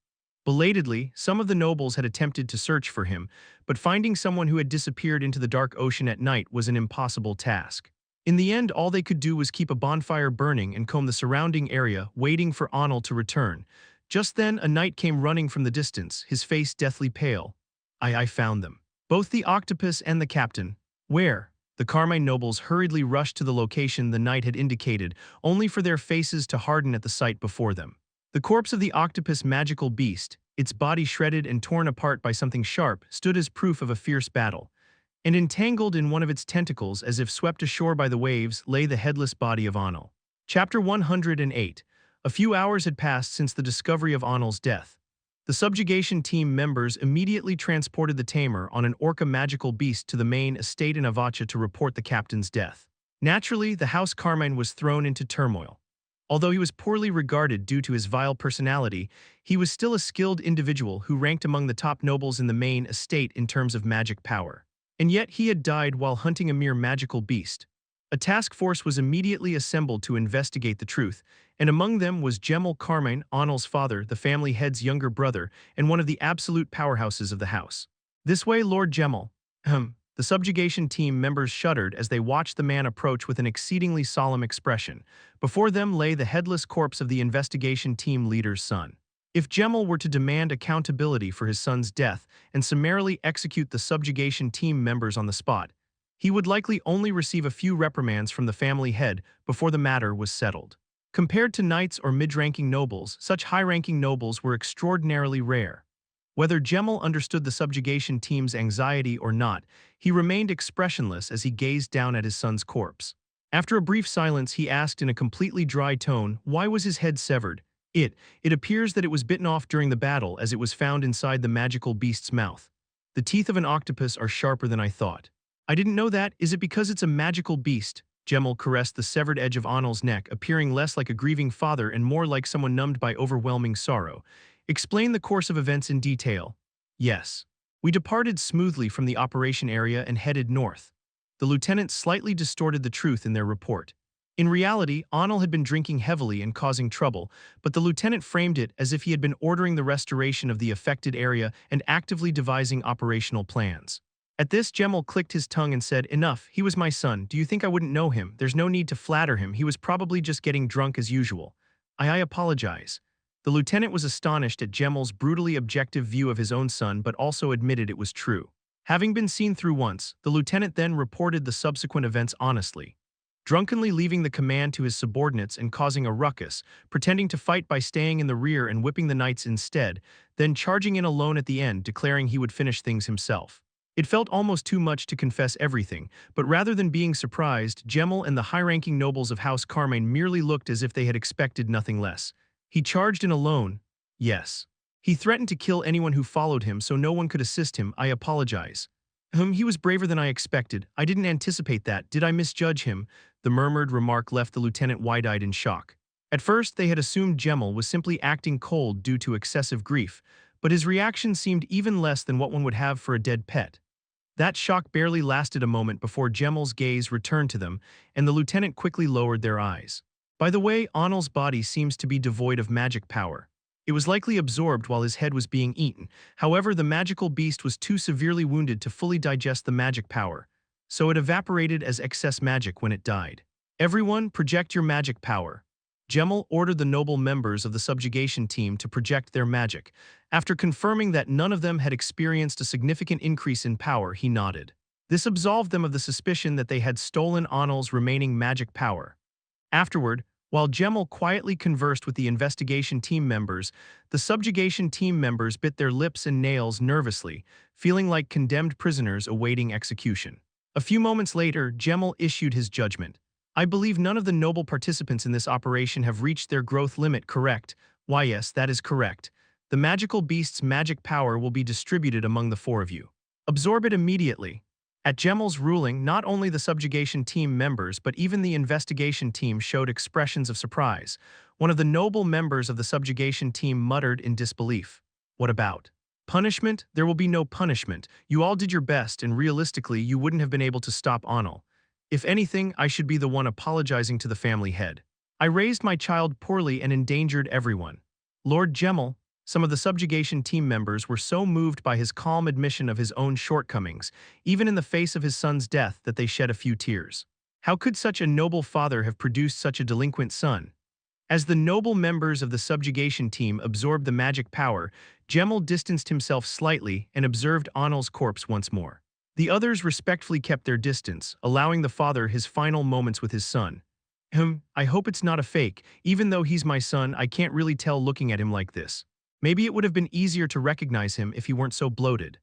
Belatedly, some of the nobles had attempted to search for him, but finding someone who had disappeared into the dark ocean at night was an impossible task. In the end, all they could do was keep a bonfire burning and comb the surrounding area, waiting for Anil to return. Just then, a knight came running from the distance, his face deathly pale. I found them. Both the octopus and the captain. Where? The Carmine nobles hurriedly rushed to the location the knight had indicated, only for their faces to harden at the sight before them. The corpse of the octopus magical beast, its body shredded and torn apart by something sharp, stood as proof of a fierce battle. And entangled in one of its tentacles, as if swept ashore by the waves, lay the headless body of Anil. Chapter 108. A few hours had passed since the discovery of Anil's death. The subjugation team members immediately transported the tamer on an orca magical beast to the main estate in Avacha to report the captain's death. Naturally, the House Carmine was thrown into turmoil. Although he was poorly regarded due to his vile personality, he was still a skilled individual who ranked among the top nobles in the main estate in terms of magic power. And yet he had died while hunting a mere magical beast. A task force was immediately assembled to investigate the truth, and among them was Gemel Carmine, Anil's father, the family head's younger brother, and one of the absolute powerhouses of the house. This way, Lord Gemel. The subjugation team members shuddered as they watched the man approach with an exceedingly solemn expression. Before them lay the headless corpse of the investigation team leader's son. If Gemel were to demand accountability for his son's death and summarily execute the subjugation team members on the spot, he would likely only receive a few reprimands from the family head before the matter was settled. Compared to knights or mid-ranking nobles, such high-ranking nobles were extraordinarily rare. Whether Gemel understood the subjugation team's anxiety or not, he remained expressionless as he gazed down at his son's corpse. After a brief silence, he asked in a completely dry tone, why was his head severed? It appears that it was bitten off during the battle as it was found inside the magical beast's mouth. The teeth of an octopus are sharper than I thought. I didn't know that. Is it because it's a magical beast? Gemel caressed the severed edge of Anil's neck, appearing less like a grieving father and more like someone numbed by overwhelming sorrow. Explain the course of events in detail. Yes. We departed smoothly from the operation area and headed north. The lieutenants slightly distorted the truth in their report. In reality, Anil had been drinking heavily and causing trouble, but the lieutenant framed it as if he had been ordering the restoration of the affected area and actively devising operational plans. At this, Gemel clicked his tongue and said, enough, he was my son. Do you think I wouldn't know him? There's no need to flatter him. He was probably just getting drunk as usual. I apologize. The lieutenant was astonished at Gemel's brutally objective view of his own son but also admitted it was true. Having been seen through once, the lieutenant then reported the subsequent events honestly, drunkenly leaving the command to his subordinates and causing a ruckus, pretending to fight by staying in the rear and whipping the knights instead, then charging in alone at the end, declaring he would finish things himself. It felt almost too much to confess everything, but rather than being surprised, Gemel and the high-ranking nobles of House Carmine merely looked as if they had expected nothing less. He charged in alone. Yes. He threatened to kill anyone who followed him so no one could assist him. I apologize. He was braver than I expected. I didn't anticipate that. Did I misjudge him? The murmured remark left the lieutenant wide-eyed in shock. At first, they had assumed Gemel was simply acting cold due to excessive grief, but his reaction seemed even less than what one would have for a dead pet. That shock barely lasted a moment before Gemel's gaze returned to them, and the lieutenant quickly lowered their eyes. By the way, Onel's body seems to be devoid of magic power. It was likely absorbed while his head was being eaten. However, the magical beast was too severely wounded to fully digest the magic power, so it evaporated as excess magic when it died. Everyone, project your magic power. Gemel ordered the noble members of the subjugation team to project their magic. After confirming that none of them had experienced a significant increase in power, he nodded. This absolved them of the suspicion that they had stolen Onel's remaining magic power. Afterward, while Gemel quietly conversed with the investigation team members, the subjugation team members bit their lips and nails nervously, feeling like condemned prisoners awaiting execution. A few moments later, Gemel issued his judgment. I believe none of the noble participants in this operation have reached their growth limit, correct? Why yes, that is correct. The magical beast's magic power will be distributed among the four of you. Absorb it immediately. At Gemel's ruling, not only the subjugation team members but even the investigation team showed expressions of surprise. One of the noble members of the subjugation team muttered in disbelief. What about punishment? There will be no punishment. You all did your best and realistically you wouldn't have been able to stop Onel. If anything, I should be the one apologizing to the family head. I raised my child poorly and endangered everyone. Lord Gemel, some of the subjugation team members were so moved by his calm admission of his own shortcomings, even in the face of his son's death, that they shed a few tears. How could such a noble father have produced such a delinquent son? As the noble members of the subjugation team absorbed the magic power, Gemel distanced himself slightly and observed Onel's corpse once more. The others respectfully kept their distance, allowing the father his final moments with his son. I hope it's not a fake. Even though he's my son, I can't really tell looking at him like this. Maybe it would have been easier to recognize him if he weren't so bloated.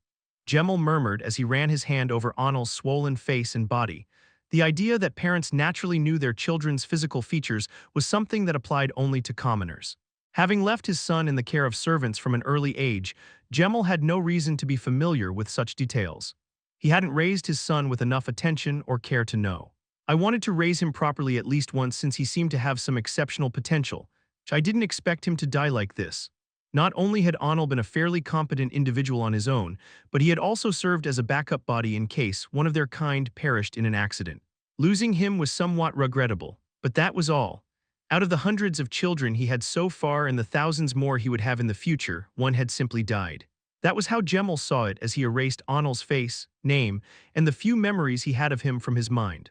Gemel murmured as he ran his hand over Onel's swollen face and body. The idea that parents naturally knew their children's physical features was something that applied only to commoners. Having left his son in the care of servants from an early age, Gemel had no reason to be familiar with such details. He hadn't raised his son with enough attention or care to know. I wanted to raise him properly at least once since he seemed to have some exceptional potential. I didn't expect him to die like this. Not only had Onel been a fairly competent individual on his own, but he had also served as a backup body in case one of their kind perished in an accident. Losing him was somewhat regrettable, but that was all. Out of the hundreds of children he had so far and the thousands more he would have in the future, one had simply died. That was how Gemel saw it as he erased Onel's face, name, and the few memories he had of him from his mind.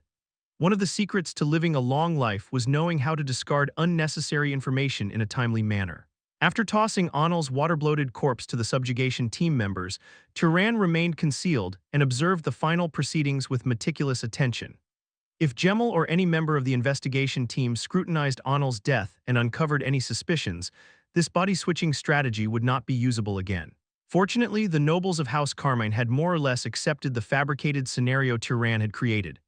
One of the secrets to living a long life was knowing how to discard unnecessary information in a timely manner. After tossing Onel's water-bloated corpse to the subjugation team members, Turon remained concealed and observed the final proceedings with meticulous attention. If Gemel or any member of the investigation team scrutinized Onel's death and uncovered any suspicions, this body-switching strategy would not be usable again. Fortunately, the nobles of House Carmine had more or less accepted the fabricated scenario Turon had created.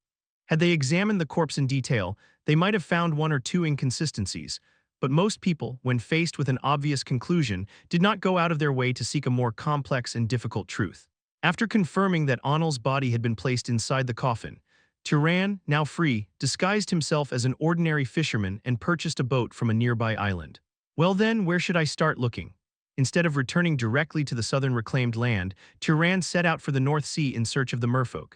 Had they examined the corpse in detail, they might have found one or two inconsistencies, but most people, when faced with an obvious conclusion, did not go out of their way to seek a more complex and difficult truth. After confirming that Onel's body had been placed inside the coffin, Turon, now free, disguised himself as an ordinary fisherman and purchased a boat from a nearby island. Well then, where should I start looking? Instead of returning directly to the southern reclaimed land, Turon set out for the North Sea in search of the merfolk.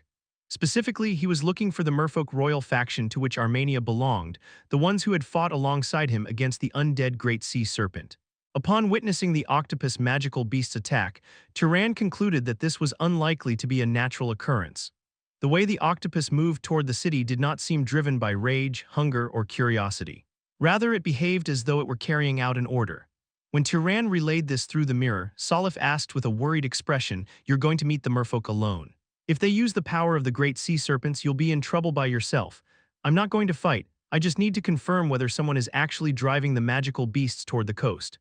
Specifically, he was looking for the merfolk royal faction to which Armenia belonged, the ones who had fought alongside him against the undead Great Sea Serpent. Upon witnessing the octopus magical beast's attack, Turon concluded that this was unlikely to be a natural occurrence. The way the octopus moved toward the city did not seem driven by rage, hunger, or curiosity. Rather, it behaved as though it were carrying out an order. When Turan relayed this through the mirror, Salif asked with a worried expression, "You're going to meet the merfolk alone. If they use the power of the great sea serpents, you'll be in trouble by yourself. I'm not going to fight, I just need to confirm whether someone is actually driving the magical beasts toward the coast."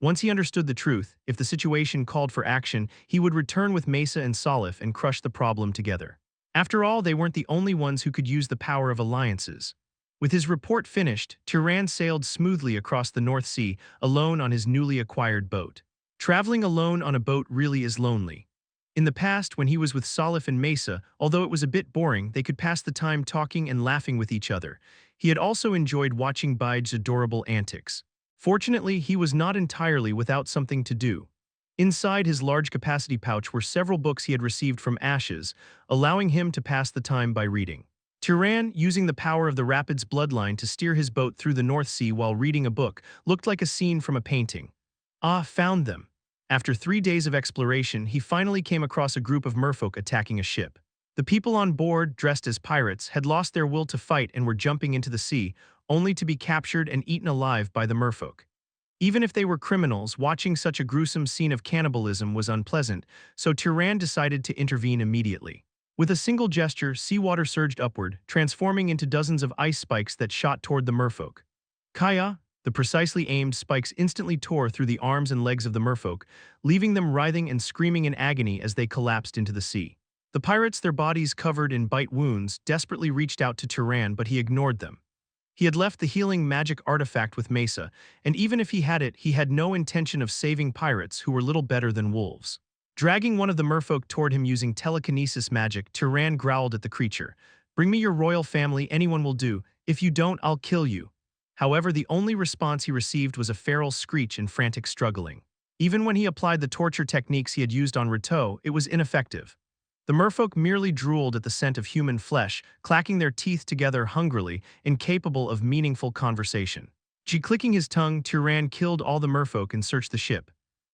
Once he understood the truth, if the situation called for action, he would return with Mesa and Salif and crush the problem together. After all, they weren't the only ones who could use the power of alliances. With his report finished, Turan sailed smoothly across the North Sea, alone on his newly acquired boat. Traveling alone on a boat really is lonely. In the past, when he was with Salif and Mesa, although it was a bit boring, they could pass the time talking and laughing with each other. He had also enjoyed watching Baide's adorable antics. Fortunately, he was not entirely without something to do. Inside his large capacity pouch were several books he had received from Ashes, allowing him to pass the time by reading. Turan, using the power of the Rapids bloodline to steer his boat through the North Sea while reading a book, looked like a scene from a painting. Ah, found them. After 3 days of exploration, he finally came across a group of merfolk attacking a ship. The people on board, dressed as pirates, had lost their will to fight and were jumping into the sea, only to be captured and eaten alive by the merfolk. Even if they were criminals, watching such a gruesome scene of cannibalism was unpleasant, so Turan decided to intervene immediately. With a single gesture, seawater surged upward, transforming into dozens of ice spikes that shot toward the merfolk. Kaya, the precisely aimed spikes instantly tore through the arms and legs of the merfolk, leaving them writhing and screaming in agony as they collapsed into the sea. The pirates, their bodies covered in bite wounds, desperately reached out to Turan, but he ignored them. He had left the healing magic artifact with Mesa, and even if he had it, he had no intention of saving pirates who were little better than wolves. Dragging one of the merfolk toward him using telekinesis magic, Turan growled at the creature. "Bring me your royal family, anyone will do. If you don't, I'll kill you." However, the only response he received was a feral screech and frantic struggling. Even when he applied the torture techniques he had used on Rateau, it was ineffective. The merfolk merely drooled at the scent of human flesh, clacking their teeth together hungrily, incapable of meaningful conversation. Clicking his tongue, Turan killed all the merfolk and searched the ship.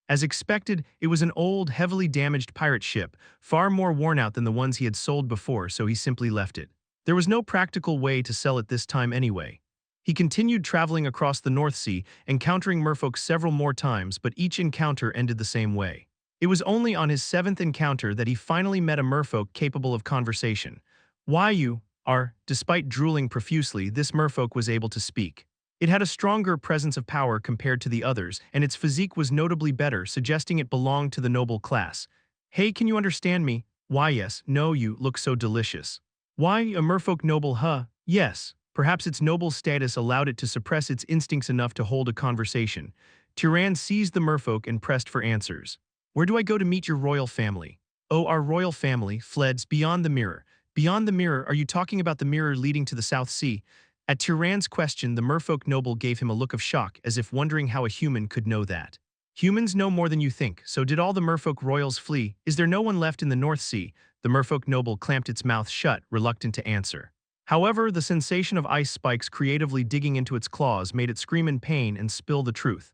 As expected, it was an old, heavily damaged pirate ship, far more worn out than the ones he had sold before, so he simply left it. There was no practical way to sell it this time anyway. He continued traveling across the North Sea, encountering merfolk several more times, but each encounter ended the same way. It was only on his 7th encounter that he finally met a merfolk capable of conversation. "Why you are," despite drooling profusely, this merfolk was able to speak. It had a stronger presence of power compared to the others, and its physique was notably better, suggesting it belonged to the noble class. "Hey, can you understand me?" "Why yes, no, you look so delicious." "Why, a merfolk noble, huh?" "Yes." Perhaps its noble status allowed it to suppress its instincts enough to hold a conversation. Turan seized the merfolk and pressed for answers. "Where do I go to meet your royal family?" "Oh, our royal family fleds beyond the mirror." "Beyond the mirror? Are you talking about the mirror leading to the South Sea?" At Turan's question, the merfolk noble gave him a look of shock, as if wondering how a human could know that. "Humans know more than you think, so did all the merfolk royals flee? Is there no one left in the North Sea?" The merfolk noble clamped its mouth shut, reluctant to answer. However, the sensation of ice spikes creatively digging into its claws made it scream in pain and spill the truth.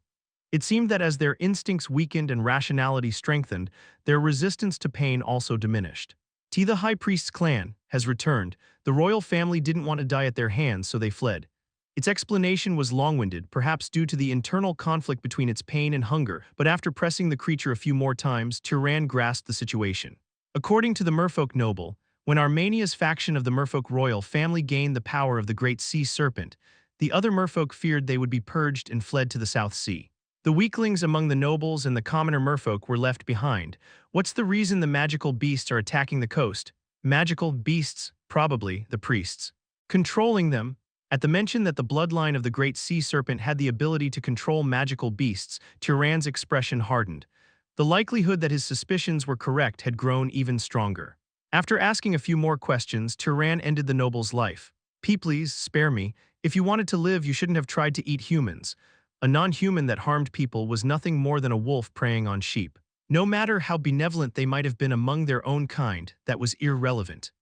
It seemed that as their instincts weakened and rationality strengthened, their resistance to pain also diminished. The High Priest's clan has returned. The royal family didn't want to die at their hands, so they fled. Its explanation was long-winded, perhaps due to the internal conflict between its pain and hunger, but after pressing the creature a few more times, Turan grasped the situation. According to the merfolk noble, when Armenia's faction of the merfolk royal family gained the power of the great sea serpent, the other merfolk feared they would be purged and fled to the South Sea. The weaklings among the nobles and the commoner merfolk were left behind. What's the reason the magical beasts are attacking the coast? Magical beasts? Probably the priests. Controlling them? At the mention that the bloodline of the great sea serpent had the ability to control magical beasts, Turan's expression hardened. The likelihood that his suspicions were correct had grown even stronger. After asking a few more questions, Turan ended the noble's life. Please, spare me. If you wanted to live, you shouldn't have tried to eat humans." A non-human that harmed people was nothing more than a wolf preying on sheep. No matter how benevolent they might have been among their own kind, that was irrelevant.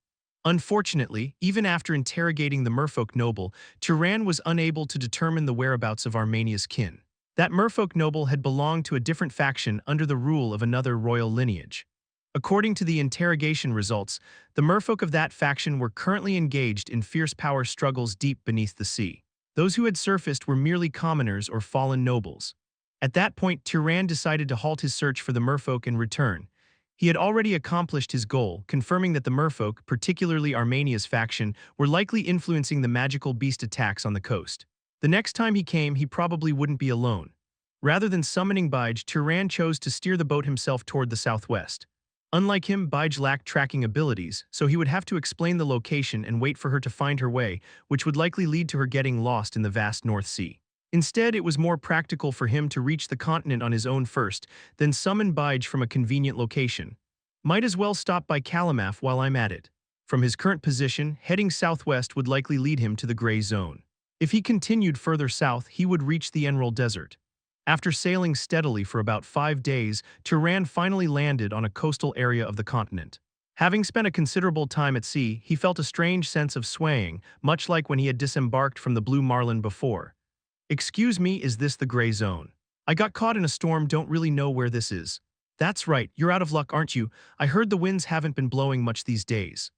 Unfortunately, even after interrogating the merfolk noble, Turan was unable to determine the whereabouts of Armenia's kin. That merfolk noble had belonged to a different faction under the rule of another royal lineage. According to the interrogation results, the merfolk of that faction were currently engaged in fierce power struggles deep beneath the sea. Those who had surfaced were merely commoners or fallen nobles. At that point, Turon decided to halt his search for the merfolk and return. He had already accomplished his goal, confirming that the merfolk, particularly Armenia's faction, were likely influencing the magical beast attacks on the coast. The next time he came, he probably wouldn't be alone. Rather than summoning Bige, Turon chose to steer the boat himself toward the southwest. Unlike him, Bige lacked tracking abilities, so he would have to explain the location and wait for her to find her way, which would likely lead to her getting lost in the vast North Sea. Instead, it was more practical for him to reach the continent on his own first, then summon Bige from a convenient location. Might as well stop by Kalamaf while I'm at it. From his current position, heading southwest would likely lead him to the Gray Zone. If he continued further south, he would reach the Emerald Desert. After sailing steadily for about 5 days, Turon finally landed on a coastal area of the continent. Having spent a considerable time at sea, he felt a strange sense of swaying, much like when he had disembarked from the Blue Marlin before. "Excuse me, is this the Gray Zone? I got caught in a storm, don't really know where this is." "That's right, you're out of luck, aren't you? I heard the winds haven't been blowing much these days."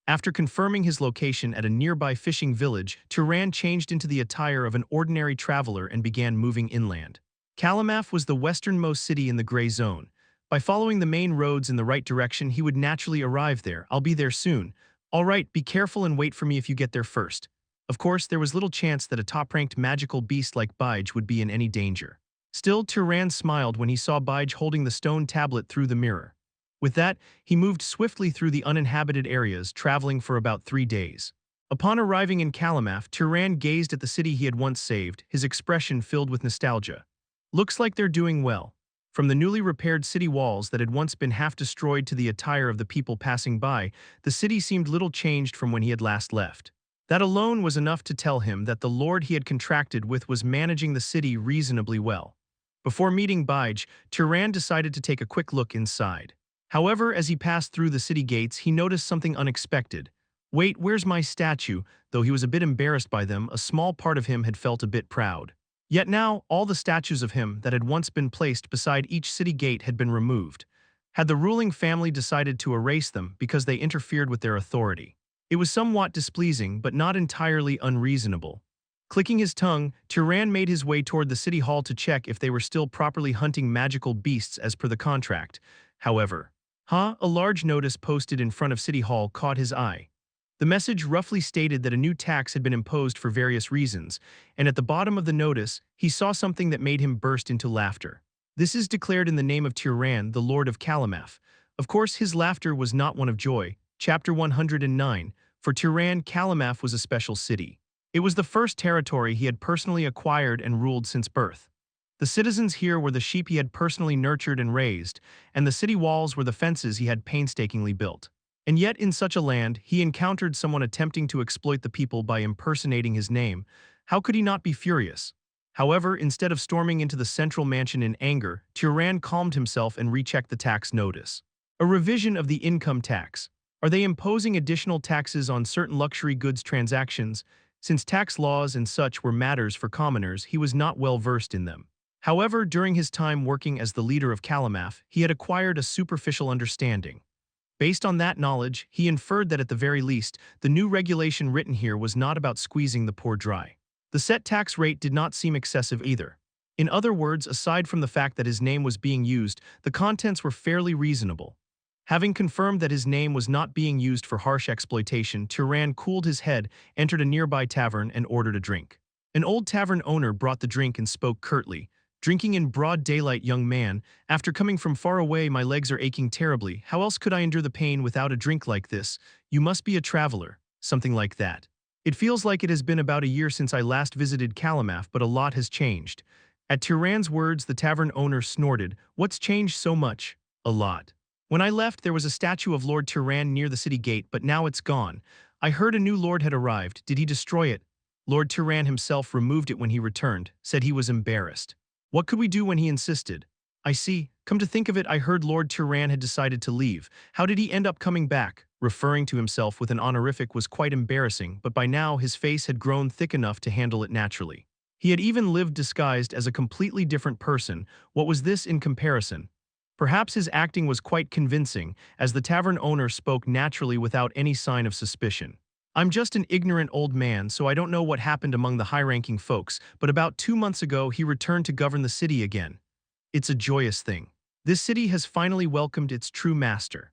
After confirming his location at a nearby fishing village, Turon changed into the attire of an ordinary traveler and began moving inland. Kalamaf was the westernmost city in the Gray Zone. By following the main roads in the right direction, he would naturally arrive there. "I'll be there soon." "All right, be careful and wait for me if you get there first." Of course, there was little chance that a top-ranked magical beast like Bige would be in any danger. Still, Turon smiled when he saw Bige holding the stone tablet through the mirror. With that, he moved swiftly through the uninhabited areas, traveling for about 3 days. Upon arriving in Kalamaf, Turon gazed at the city he had once saved, his expression filled with nostalgia. "Looks like they're doing well." From the newly repaired city walls that had once been half destroyed to the attire of the people passing by, the city seemed little changed from when he had last left. That alone was enough to tell him that the lord he had contracted with was managing the city reasonably well. Before meeting Bige, Turon decided to take a quick look inside. However, as he passed through the city gates, he noticed something unexpected. "Wait, where's my statue?" Though he was a bit embarrassed by them, a small part of him had felt a bit proud. Yet now, all the statues of him that had once been placed beside each city gate had been removed. Had the ruling family decided to erase them because they interfered with their authority? It was somewhat displeasing, but not entirely unreasonable. Clicking his tongue, Turon made his way toward the city hall to check if they were still properly hunting magical beasts as per the contract. However, a large notice posted in front of City Hall caught his eye. The message roughly stated that a new tax had been imposed for various reasons, and at the bottom of the notice, he saw something that made him burst into laughter. "This is declared in the name of Turon, the Lord of Kalamaf." Of course, his laughter was not one of joy. Chapter 109. For Turon, Kalamaf was a special city. It was the first territory he had personally acquired and ruled since birth. The citizens here were the sheep he had personally nurtured and raised, and the city walls were the fences he had painstakingly built. And yet, in such a land, he encountered someone attempting to exploit the people by impersonating his name. How could he not be furious? However, instead of storming into the central mansion in anger, Turon calmed himself and rechecked the tax notice. A revision of the income tax. Are they imposing additional taxes on certain luxury goods transactions? Since tax laws and such were matters for commoners, he was not well versed in them. However, during his time working as the leader of Kalamaf, he had acquired a superficial understanding. Based on that knowledge, he inferred that at the very least, the new regulation written here was not about squeezing the poor dry. The set tax rate did not seem excessive either. In other words, aside from the fact that his name was being used, the contents were fairly reasonable. Having confirmed that his name was not being used for harsh exploitation, Turon cooled his head, entered a nearby tavern, and ordered a drink. An old tavern owner brought the drink and spoke curtly. "Drinking in broad daylight, young man. After coming from far away, my legs are aching terribly. How else could I endure the pain without a drink like this? You must be a traveler." Something like that. "It feels like it has been about a year since I last visited Kalamaf, but a lot has changed." At Turon's words, the tavern owner snorted. "What's changed so much?" "A lot. When I left, there was a statue of Lord Turon near the city gate, but now it's gone. I heard a new lord had arrived. Did he destroy it?" Lord Turon himself removed it when he returned, said he was embarrassed. "What could we do when he insisted?" "I see. Come to think of it, I heard Lord Turon had decided to leave. How did he end up coming back?" Referring to himself with an honorific was quite embarrassing, but by now his face had grown thick enough to handle it naturally. He had even lived disguised as a completely different person. What was this in comparison? Perhaps his acting was quite convincing, as the tavern owner spoke naturally without any sign of suspicion. I'm just an ignorant old man, so I don't know what happened among the high-ranking folks, but about 2 months ago he returned to govern the city again. It's a joyous thing. This city has finally welcomed its true master.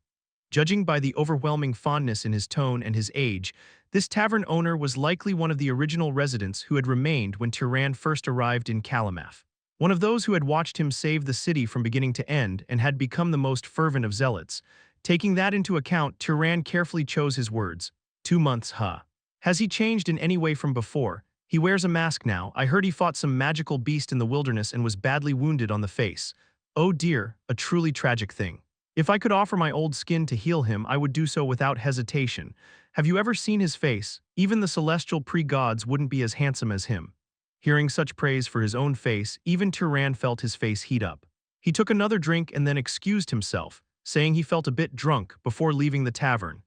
Judging by the overwhelming fondness in his tone and his age, this tavern owner was likely one of the original residents who had remained when Turon first arrived in Kalamaf. One of those who had watched him save the city from beginning to end and had become the most fervent of zealots. Taking that into account, Turon carefully chose his words. 2 months, huh? Has he changed in any way from before? He wears a mask now. I heard he fought some magical beast in the wilderness and was badly wounded on the face. Oh dear, a truly tragic thing. If I could offer my old skin to heal him, I would do so without hesitation. Have you ever seen his face? Even the celestial pre-gods wouldn't be as handsome as him. Hearing such praise for his own face, even Turon felt his face heat up. He took another drink and then excused himself, saying he felt a bit drunk before leaving the tavern.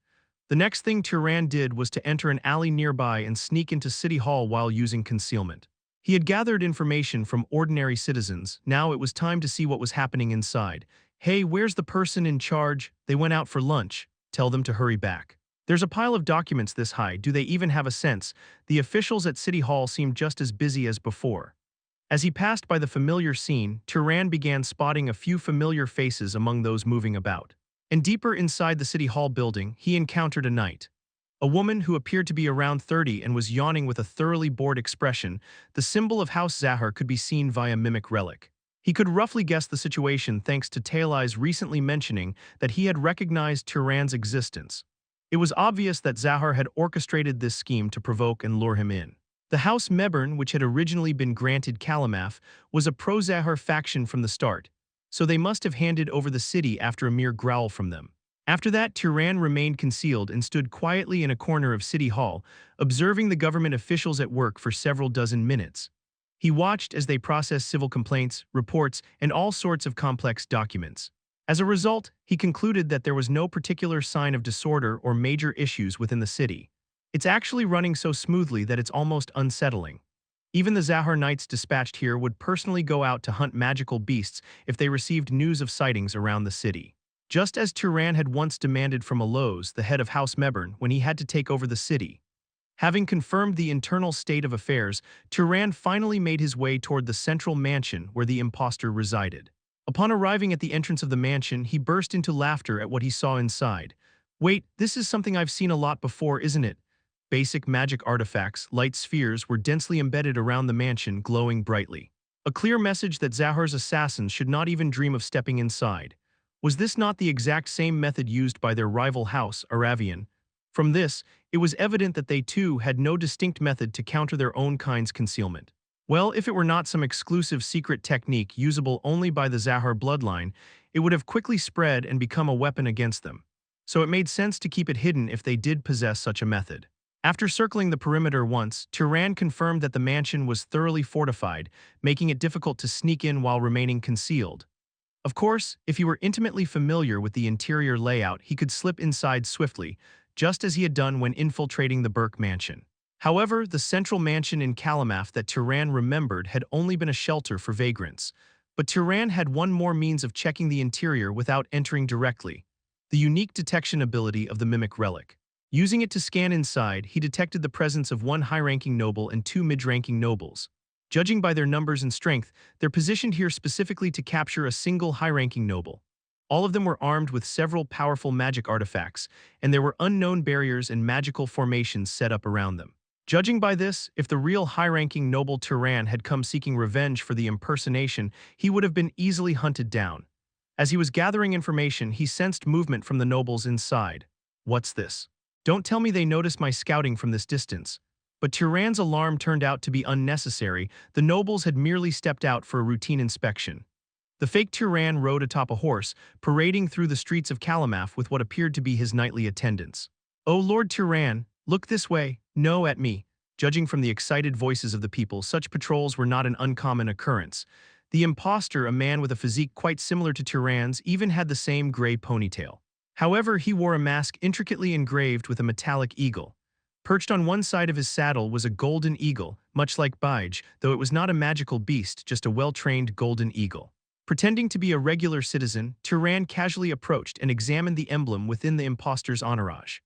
The next thing Turon did was to enter an alley nearby and sneak into City Hall while using concealment. He had gathered information from ordinary citizens. Now it was time to see what was happening inside. Hey, where's the person in charge? They went out for lunch. Tell them to hurry back. There's a pile of documents this high. Do they even have a sense? The officials at City Hall seemed just as busy as before. As he passed by the familiar scene, Turon began spotting a few familiar faces among those moving about. And deeper inside the City Hall building, he encountered a knight. A woman who appeared to be around 30 and was yawning with a thoroughly bored expression. The symbol of House Zahar could be seen via mimic relic. He could roughly guess the situation thanks to Talei's recently mentioning that he had recognized Turon's existence. It was obvious that Zahar had orchestrated this scheme to provoke and lure him in. The House Mebern, which had originally been granted Kalamaf, was a pro-Zahar faction from the start, so they must have handed over the city after a mere growl from them. After that, Turon remained concealed and stood quietly in a corner of City Hall, observing the government officials at work for several dozen minutes. He watched as they processed civil complaints, reports, and all sorts of complex documents. As a result, he concluded that there was no particular sign of disorder or major issues within the city. It's actually running so smoothly that it's almost unsettling. Even the Zahar Knights dispatched here would personally go out to hunt magical beasts if they received news of sightings around the city. Just as Turon had once demanded from Aloes, the head of House Mebern, when he had to take over the city. Having confirmed the internal state of affairs, Turon finally made his way toward the central mansion where the impostor resided. Upon arriving at the entrance of the mansion, he burst into laughter at what he saw inside. Wait, this is something I've seen a lot before, isn't it? Basic magic artifacts, light spheres, were densely embedded around the mansion, glowing brightly. A clear message that Zahar's assassins should not even dream of stepping inside. Was this not the exact same method used by their rival house, Aravian? From this, it was evident that they too had no distinct method to counter their own kind's concealment. Well, if it were not some exclusive secret technique usable only by the Zahar bloodline, it would have quickly spread and become a weapon against them. So it made sense to keep it hidden if they did possess such a method. After circling the perimeter once, Turon confirmed that the mansion was thoroughly fortified, making it difficult to sneak in while remaining concealed. Of course, if he were intimately familiar with the interior layout, he could slip inside swiftly, just as he had done when infiltrating the Burke mansion. However, the central mansion in Kalamaf that Turon remembered had only been a shelter for vagrants. But Turon had one more means of checking the interior without entering directly: the unique detection ability of the mimic relic. Using it to scan inside, he detected the presence of one high-ranking noble and two mid-ranking nobles. Judging by their numbers and strength, they're positioned here specifically to capture a single high-ranking noble. All of them were armed with several powerful magic artifacts, and there were unknown barriers and magical formations set up around them. Judging by this, if the real high-ranking noble Turon had come seeking revenge for the impersonation, he would have been easily hunted down. As he was gathering information, he sensed movement from the nobles inside. What's this? Don't tell me they noticed my scouting from this distance. But Turon's alarm turned out to be unnecessary. The nobles had merely stepped out for a routine inspection. The fake Turon rode atop a horse, parading through the streets of Kalamaf with what appeared to be his nightly attendants. "Oh, Lord Turon, look this way, no at me." Judging from the excited voices of the people, such patrols were not an uncommon occurrence. The impostor, a man with a physique quite similar to Turon's, even had the same gray ponytail. However, he wore a mask intricately engraved with a metallic eagle. Perched on one side of his saddle was a golden eagle, much like Bige, though it was not a magical beast, just a well-trained golden eagle. Pretending to be a regular citizen, Turon casually approached and examined the emblem within the impostor's entourage.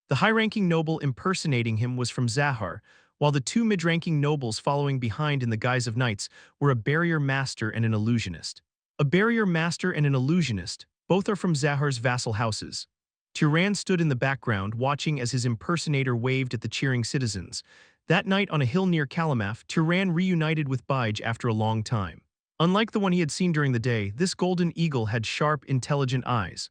The high-ranking noble impersonating him was from Zahar, while the two mid-ranking nobles following behind in the guise of knights were a barrier master and an illusionist. A barrier master and an illusionist, both are from Zahar's vassal houses. Turon stood in the background watching as his impersonator waved at the cheering citizens. That night on a hill near Kalamaf, Turon reunited with Bige after a long time. Unlike the one he had seen during the day, this golden eagle had sharp, intelligent eyes.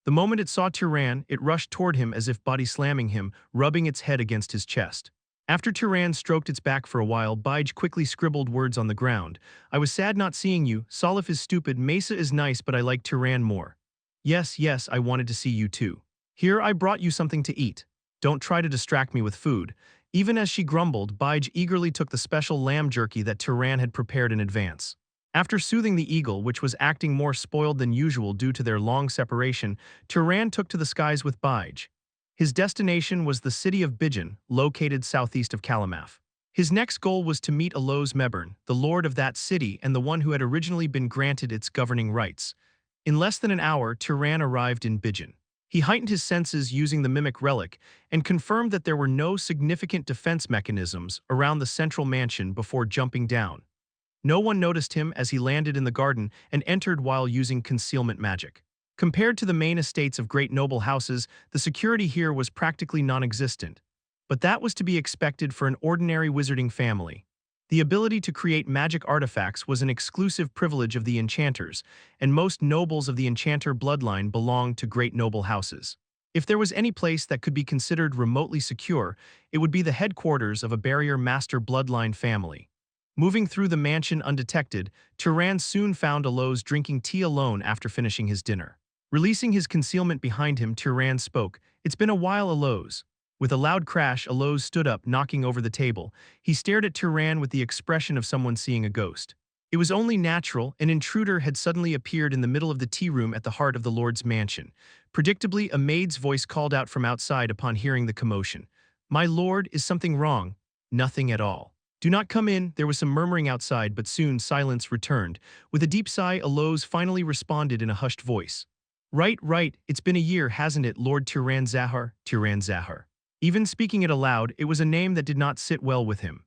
The moment it saw Turon, it rushed toward him as if body slamming him, rubbing its head against his chest. After Turon stroked its back for a while, Bige quickly scribbled words on the ground. "I was sad not seeing you. Salif is stupid, Mesa is nice, but I like Turon more. Yes, yes, I wanted to see you too. Here, I brought you something to eat. Don't try to distract me with food." Even as she grumbled, Bige eagerly took the special lamb jerky that Turon had prepared in advance. After soothing the eagle, which was acting more spoiled than usual due to their long separation, Turon took to the skies with Bige. His destination was the city of Bijan, located southeast of Kalamaf. His next goal was to meet Aloz Mebern, the lord of that city and the one who had originally been granted its governing rights. In less than an hour, Turon arrived in Bijan. He heightened his senses using the mimic relic and confirmed that there were no significant defense mechanisms around the central mansion before jumping down. No one noticed him as he landed in the garden and entered while using concealment magic. Compared to the main estates of great noble houses, the security here was practically non-existent. But that was to be expected for an ordinary wizarding family. The ability to create magic artifacts was an exclusive privilege of the enchanters, and most nobles of the enchanter bloodline belonged to great noble houses. If there was any place that could be considered remotely secure, it would be the headquarters of a barrier master bloodline family. Moving through the mansion undetected, Turon soon found Aloz drinking tea alone after finishing his dinner. Releasing his concealment behind him, Turon spoke. "It's been a while, Aloz." With a loud crash, Aloz stood up, knocking over the table. He stared at Turon with the expression of someone seeing a ghost. It was only natural, an intruder had suddenly appeared in the middle of the tea room at the heart of the Lord's mansion. Predictably, a maid's voice called out from outside upon hearing the commotion. "My lord, is something wrong?" "Nothing at all." "Do not come in." There was some murmuring outside, but soon silence returned. With a deep sigh, Aloz finally responded in a hushed voice. Right, it's been a year, hasn't it, Lord Turon Zahar?" Turon Zahar. Even speaking it aloud, it was a name that did not sit well with him.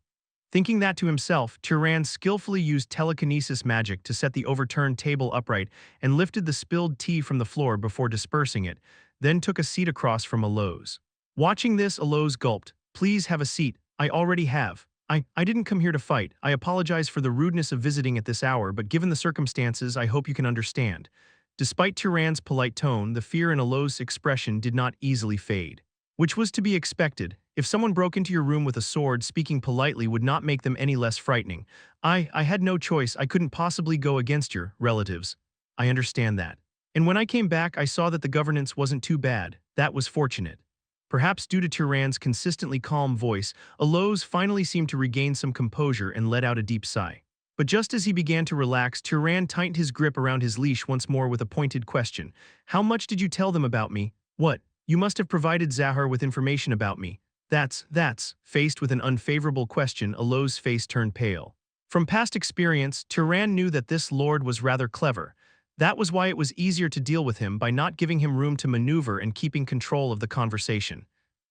Thinking that to himself, Turon skillfully used telekinesis magic to set the overturned table upright and lifted the spilled tea from the floor before dispersing it, then took a seat across from Aloz. Watching this, Aloz gulped. "Please have a seat. I already have. I didn't come here to fight. I apologize for the rudeness of visiting at this hour, but given the circumstances, I hope you can understand." Despite Turon's polite tone, the fear in Aloz's expression did not easily fade. Which was to be expected. If someone broke into your room with a sword, speaking politely would not make them any less frightening. I had no choice. I couldn't possibly go against your relatives. I understand that. And when I came back, I saw that the governance wasn't too bad. That was fortunate. Perhaps due to Turon's consistently calm voice, Aloz finally seemed to regain some composure and let out a deep sigh. But just as he began to relax, Turon tightened his grip around his leash once more with a pointed question. "How much did you tell them about me?" "What? You must have provided Zahar with information about me." That's. Faced with an unfavorable question, Aloz's face turned pale. From past experience, Turon knew that this lord was rather clever. That was why it was easier to deal with him by not giving him room to maneuver and keeping control of the conversation.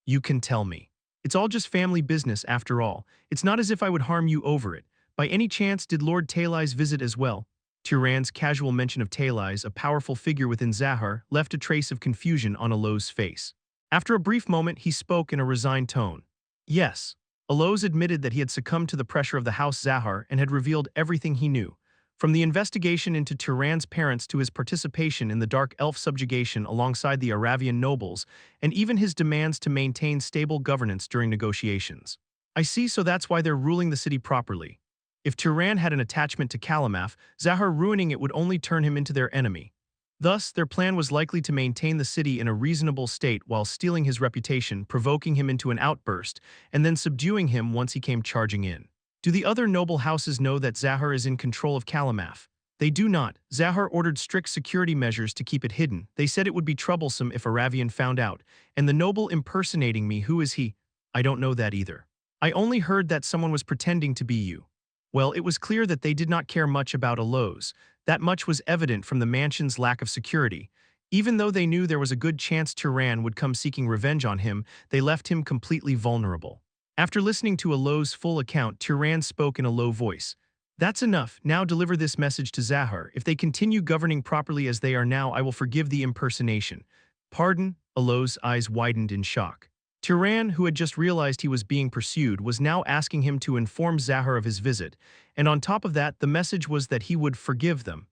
"You can tell me. It's all just family business after all. It's not as if I would harm you over it. By any chance, did Lord Talais visit as well?" Turon's casual mention of Talais, a powerful figure within Zahar, left a trace of confusion on Aloz's face. After a brief moment, he spoke in a resigned tone. "Yes." Aloz admitted that he had succumbed to the pressure of the House Zahar and had revealed everything he knew. From the investigation into Turon's parents to his participation in the Dark Elf subjugation alongside the Aravian nobles, and even his demands to maintain stable governance during negotiations. "I see, so that's why they're ruling the city properly." If Turon had an attachment to Kalamaf, Zahar ruining it would only turn him into their enemy. Thus, their plan was likely to maintain the city in a reasonable state while stealing his reputation, provoking him into an outburst, and then subduing him once he came charging in. Do the other noble houses know that Zahar is in control of Kalamaf? They do not. Zahar ordered strict security measures to keep it hidden. They said it would be troublesome if Aravian found out. And the noble impersonating me, who is he? I don't know that either. I only heard that someone was pretending to be you. Well, it was clear that they did not care much about Aloz. That much was evident from the mansion's lack of security. Even though they knew there was a good chance Turan would come seeking revenge on him, they left him completely vulnerable. After listening to Allo's full account, Turan spoke in a low voice. That's enough. Now deliver this message to Zahar. If they continue governing properly as they are now, I will forgive the impersonation. Pardon? Allo's eyes widened in shock. Turan, who had just realized he was being pursued, was now asking him to inform Zahar of his visit, and on top of that, the message was that he would forgive them.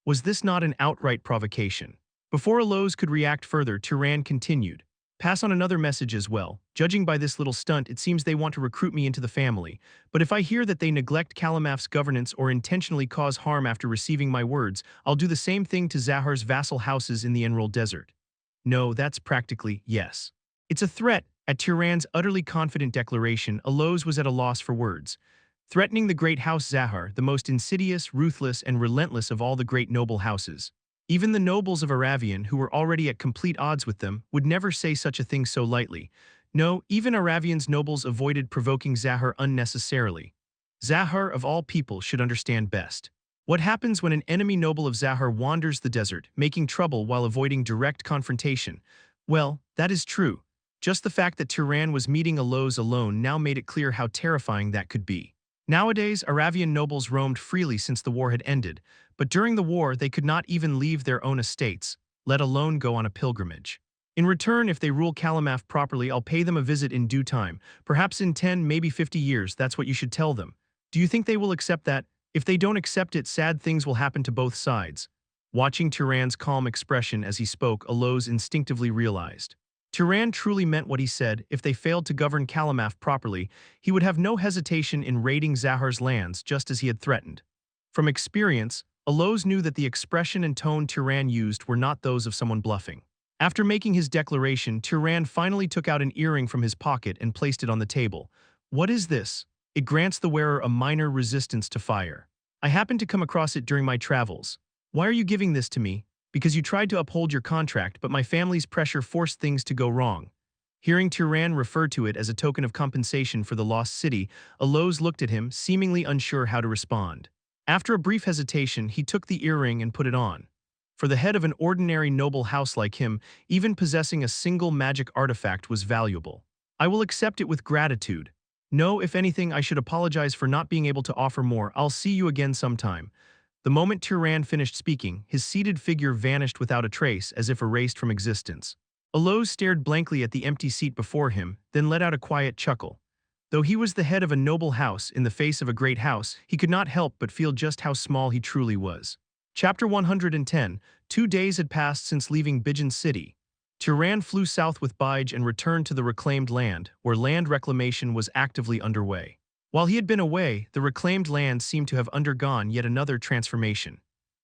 Was this not an outright provocation? Before Alloz could react further, Turan continued. Pass on another message as well. Judging by this little stunt, it seems they want to recruit me into the family. But if I hear that they neglect Kalamaf's governance or intentionally cause harm after receiving my words, I'll do the same thing to Zahar's vassal houses in the Emerald Desert. No, that's practically yes. It's a threat. At Turan's utterly confident declaration, Alloz was at a loss for words. Threatening the great house Zahar, the most insidious, ruthless, and relentless of all the great noble houses. Even the nobles of Aravian, who were already at complete odds with them, would never say such a thing so lightly. No, even Aravian's nobles avoided provoking Zahar unnecessarily. Zahar, of all people, should understand best. What happens when an enemy noble of Zahar wanders the desert, making trouble while avoiding direct confrontation? Well, that is true. Just the fact that Turan was meeting Alloz alone now made it clear how terrifying that could be. Nowadays, Aravian nobles roamed freely since the war had ended, but during the war they could not even leave their own estates, let alone go on a pilgrimage. In return, if they rule Kalamaf properly, I'll pay them a visit in due time, perhaps in 10, maybe 50 years. That's what you should tell them. Do you think they will accept that? If they don't accept it, sad things will happen to both sides. Watching Turan's calm expression as he spoke, Alloz instinctively realized. Turan truly meant what he said. If they failed to govern Kalamaf properly, he would have no hesitation in raiding Zahar's lands just as he had threatened. From experience, Alloz knew that the expression and tone Turan used were not those of someone bluffing. After making his declaration, Turan finally took out an earring from his pocket and placed it on the table. What is this? It grants the wearer a minor resistance to fire. I happened to come across it during my travels. Why are you giving this to me? Because you tried to uphold your contract, but my family's pressure forced things to go wrong. Hearing Turan refer to it as a token of compensation for the lost city, Alloz looked at him, seemingly unsure how to respond. After a brief hesitation, he took the earring and put it on. For the head of an ordinary noble house like him, even possessing a single magic artifact was valuable. I will accept it with gratitude. No, if anything, I should apologize for not being able to offer more. I'll see you again sometime. The moment Turan finished speaking, his seated figure vanished without a trace, as if erased from existence. Alloz stared blankly at the empty seat before him, then let out a quiet chuckle. Though he was the head of a noble house in the face of a great house, he could not help but feel just how small he truly was. Chapter 110. 2 days had passed since leaving Bijan City. Turan flew south with Bige and returned to the reclaimed land, where land reclamation was actively underway. While he had been away, the reclaimed land seemed to have undergone yet another transformation.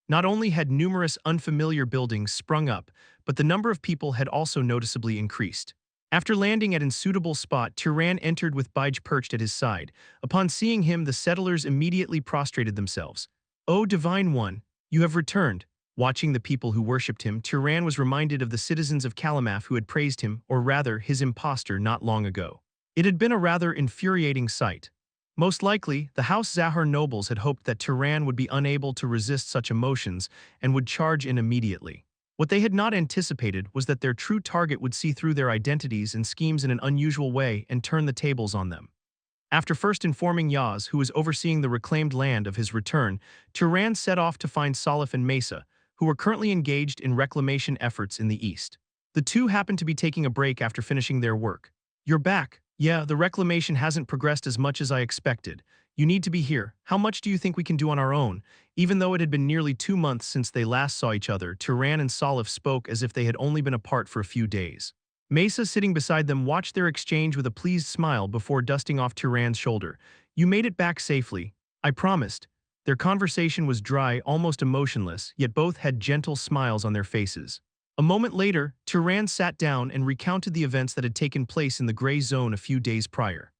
Not only had numerous unfamiliar buildings sprung up, but the number of people had also noticeably increased. After landing at an suitable spot, Turan entered with Bige perched at his side. Upon seeing him, the settlers immediately prostrated themselves. "O Divine One, you have returned." Watching the people who worshipped him, Turan was reminded of the citizens of Kalamaf who had praised him, or rather, his impostor, not long ago. It had been a rather infuriating sight. Most likely, the House Zahar nobles had hoped that Turan would be unable to resist such emotions and would charge in immediately. What they had not anticipated was that their true target would see through their identities and schemes in an unusual way and turn the tables on them. After first informing Yaz, who was overseeing the reclaimed land, of his return, Turan set off to find Salif and Mesa, who were currently engaged in reclamation efforts in the east. The two happened to be taking a break after finishing their work. "You're back." "Yeah, the reclamation hasn't progressed as much as I expected. You need to be here. How much do you think we can do on our own?" Even though it had been nearly 2 months since they last saw each other, Turan and Salif spoke as if they had only been apart for a few days. Mesa, sitting beside them, watched their exchange with a pleased smile before dusting off Turan's shoulder. "You made it back safely. I promised." Their conversation was dry, almost emotionless, yet both had gentle smiles on their faces. A moment later, Turan sat down and recounted the events that had taken place in the gray zone a few days prior.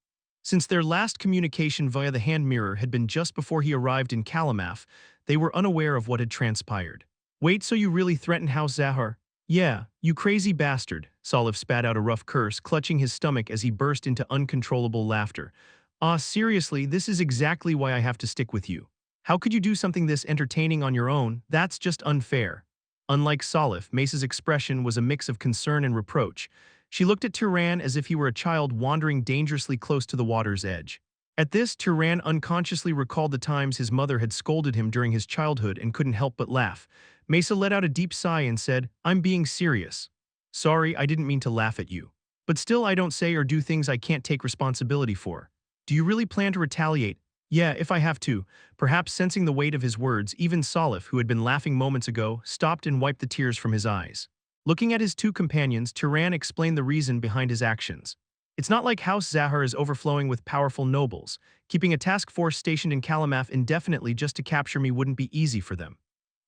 Since their last communication via the hand mirror had been just before he arrived in Kalamaf, they were unaware of what had transpired. "Wait, so you really threatened House Zahar?" "Yeah, you crazy bastard." Salif spat out a rough curse, clutching his stomach as he burst into uncontrollable laughter. "Ah, seriously, this is exactly why I have to stick with you. How could you do something this entertaining on your own? That's just unfair." Unlike Salif, Mace's expression was a mix of concern and reproach. She looked at Turan as if he were a child wandering dangerously close to the water's edge. At this, Turan unconsciously recalled the times his mother had scolded him during his childhood and couldn't help but laugh. Mesa let out a deep sigh and said, "I'm being serious. Sorry, I didn't mean to laugh at you. But still, I don't say or do things I can't take responsibility for. Do you really plan to retaliate?" "Yeah, if I have to." Perhaps sensing the weight of his words, even Salif, who had been laughing moments ago, stopped and wiped the tears from his eyes. Looking at his two companions, Turan explained the reason behind his actions. It's not like House Zahar is overflowing with powerful nobles. Keeping a task force stationed in Kalamaf indefinitely just to capture me wouldn't be easy for them.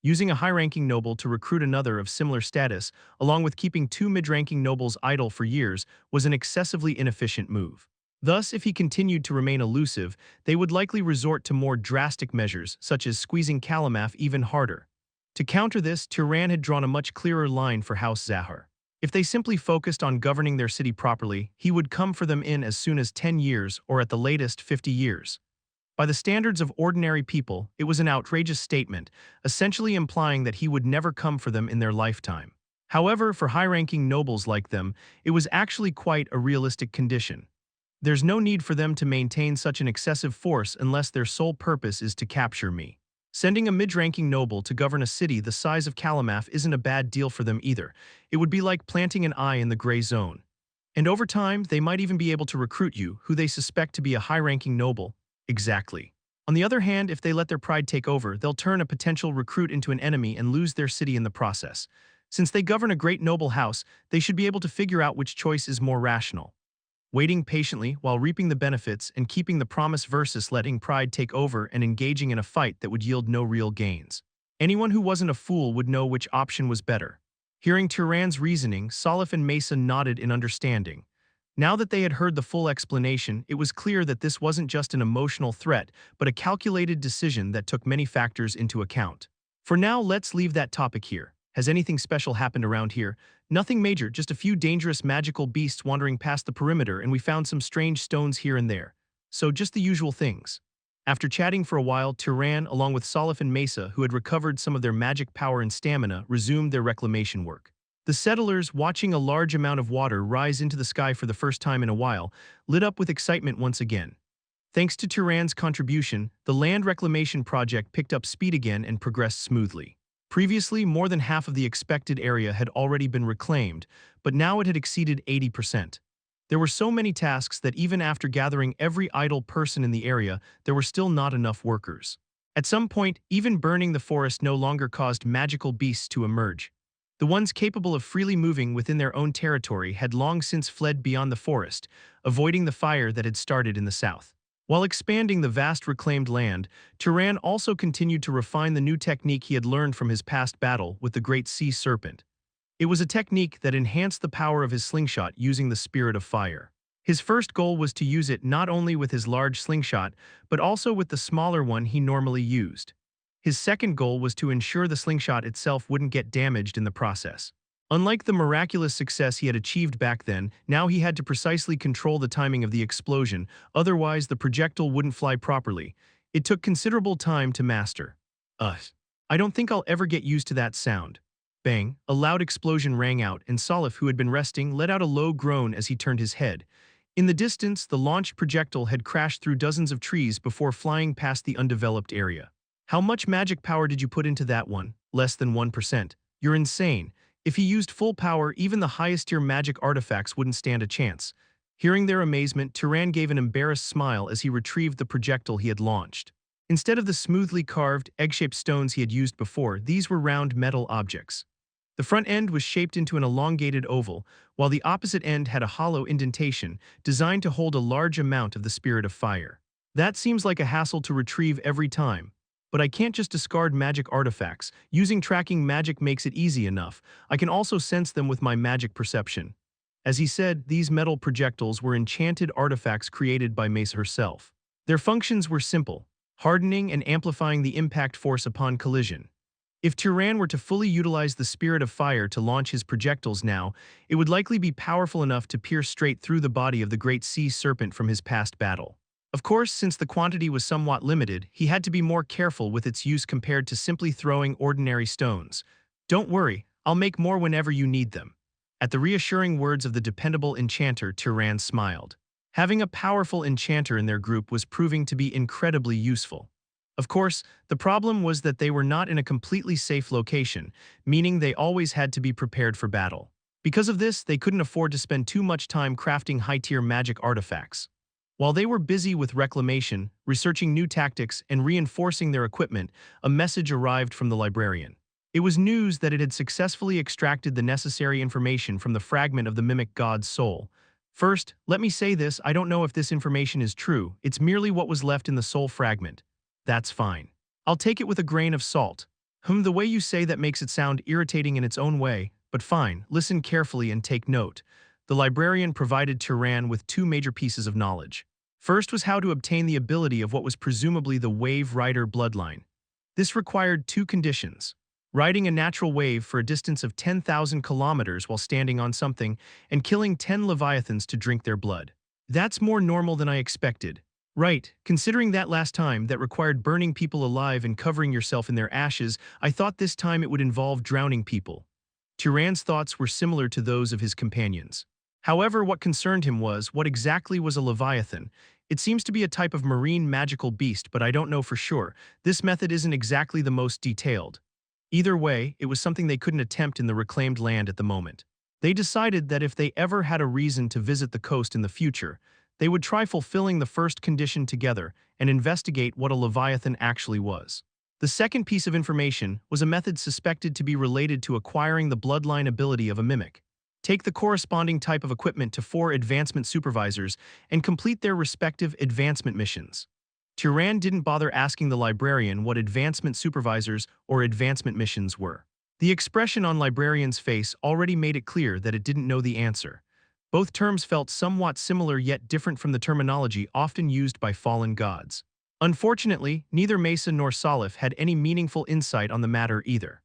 Using a high-ranking noble to recruit another of similar status, along with keeping two mid-ranking nobles idle for years, was an excessively inefficient move. Thus, if he continued to remain elusive, they would likely resort to more drastic measures, such as squeezing Kalamaf even harder. To counter this, Turan had drawn a much clearer line for House Zahar. If they simply focused on governing their city properly, he would come for them in as soon as 10 years or at the latest 50 years. By the standards of ordinary people, it was an outrageous statement, essentially implying that he would never come for them in their lifetime. However, for high-ranking nobles like them, it was actually quite a realistic condition. There's no need for them to maintain such an excessive force unless their sole purpose is to capture me. Sending a mid-ranking noble to govern a city the size of Kalamaf isn't a bad deal for them either. It would be like planting an eye in the gray zone. And over time, they might even be able to recruit you, who they suspect to be a high-ranking noble. Exactly. On the other hand, if they let their pride take over, they'll turn a potential recruit into an enemy and lose their city in the process. Since they govern a great noble house, they should be able to figure out which choice is more rational. Waiting patiently while reaping the benefits and keeping the promise versus letting pride take over and engaging in a fight that would yield no real gains. Anyone who wasn't a fool would know which option was better. Hearing Turan's reasoning, Salif and Mesa nodded in understanding. Now that they had heard the full explanation, it was clear that this wasn't just an emotional threat, but a calculated decision that took many factors into account. For now, let's leave that topic here. Has anything special happened around here? Nothing major, just a few dangerous magical beasts wandering past the perimeter, and we found some strange stones here and there. So just the usual things. After chatting for a while, Turan, along with Salif and Mesa, who had recovered some of their magic power and stamina, resumed their reclamation work. The settlers, watching a large amount of water rise into the sky for the first time in a while, lit up with excitement once again. Thanks to Turan's contribution, the land reclamation project picked up speed again and progressed smoothly. Previously, more than half of the expected area had already been reclaimed, but now it had exceeded 80%. There were so many tasks that even after gathering every idle person in the area, there were still not enough workers. At some point, even burning the forest no longer caused magical beasts to emerge. The ones capable of freely moving within their own territory had long since fled beyond the forest, avoiding the fire that had started in the south. While expanding the vast reclaimed land, Turan also continued to refine the new technique he had learned from his past battle with the great sea serpent. It was a technique that enhanced the power of his slingshot using the spirit of fire. His first goal was to use it not only with his large slingshot, but also with the smaller one he normally used. His second goal was to ensure the slingshot itself wouldn't get damaged in the process. Unlike the miraculous success he had achieved back then, now he had to precisely control the timing of the explosion, otherwise the projectile wouldn't fly properly. It took considerable time to master. I don't think I'll ever get used to that sound. Bang, a loud explosion rang out, and Salif, who had been resting, let out a low groan as he turned his head. In the distance, the launched projectile had crashed through dozens of trees before flying past the undeveloped area. How much magic power did you put into that one? Less than 1%. You're insane. If he used full power, even the highest-tier magic artifacts wouldn't stand a chance. Hearing their amazement, Turan gave an embarrassed smile as he retrieved the projectile he had launched. Instead of the smoothly carved, egg-shaped stones he had used before, these were round metal objects. The front end was shaped into an elongated oval, while the opposite end had a hollow indentation designed to hold a large amount of the spirit of fire. That seems like a hassle to retrieve every time. But I can't just discard magic artifacts. Using tracking magic makes it easy enough. I can also sense them with my magic perception. As he said, these metal projectiles were enchanted artifacts created by Mace herself. Their functions were simple, hardening and amplifying the impact force upon collision. If Turan were to fully utilize the spirit of fire to launch his projectiles now, it would likely be powerful enough to pierce straight through the body of the great sea serpent from his past battle. Of course, since the quantity was somewhat limited, he had to be more careful with its use compared to simply throwing ordinary stones. Don't worry, I'll make more whenever you need them. At the reassuring words of the dependable enchanter, Turon smiled. Having a powerful enchanter in their group was proving to be incredibly useful. Of course, the problem was that they were not in a completely safe location, meaning they always had to be prepared for battle. Because of this, they couldn't afford to spend too much time crafting high-tier magic artifacts. While they were busy with reclamation, researching new tactics, and reinforcing their equipment, a message arrived from the librarian. It was news that it had successfully extracted the necessary information from the fragment of the mimic god's soul. First, let me say this, I don't know if this information is true, it's merely what was left in the soul fragment. That's fine. I'll take it with a grain of salt. The way you say that makes it sound irritating in its own way, but fine, listen carefully and take note. The librarian provided Turon with two major pieces of knowledge. First was how to obtain the ability of what was presumably the Wave Rider bloodline. This required two conditions: riding a natural wave for a distance of 10,000 kilometers while standing on something, and killing 10 leviathans to drink their blood. That's more normal than I expected. Right, considering that last time that required burning people alive and covering yourself in their ashes, I thought this time it would involve drowning people. Turon's thoughts were similar to those of his companions. However, what concerned him was, what exactly was a leviathan? It seems to be a type of marine magical beast, but I don't know for sure. This method isn't exactly the most detailed. Either way, it was something they couldn't attempt in the reclaimed land at the moment. They decided that if they ever had a reason to visit the coast in the future, they would try fulfilling the first condition together and investigate what a leviathan actually was. The second piece of information was a method suspected to be related to acquiring the bloodline ability of a mimic. Take the corresponding type of equipment to 4 advancement supervisors and complete their respective advancement missions. Turon didn't bother asking the librarian what advancement supervisors or advancement missions were. The expression on librarian's face already made it clear that it didn't know the answer. Both terms felt somewhat similar yet different from the terminology often used by fallen gods. Unfortunately, neither Mesa nor Salif had any meaningful insight on the matter either.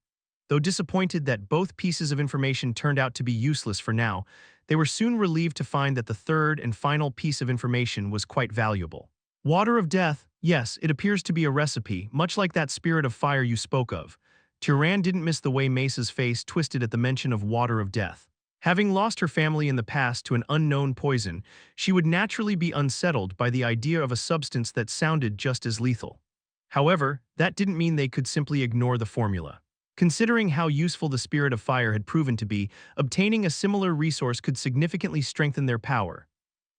Though disappointed that both pieces of information turned out to be useless for now, they were soon relieved to find that the third and final piece of information was quite valuable. Water of death, yes, it appears to be a recipe, much like that spirit of fire you spoke of. Turon didn't miss the way Mesa's face twisted at the mention of water of death. Having lost her family in the past to an unknown poison, she would naturally be unsettled by the idea of a substance that sounded just as lethal. However, that didn't mean they could simply ignore the formula. Considering how useful the spirit of fire had proven to be, obtaining a similar resource could significantly strengthen their power.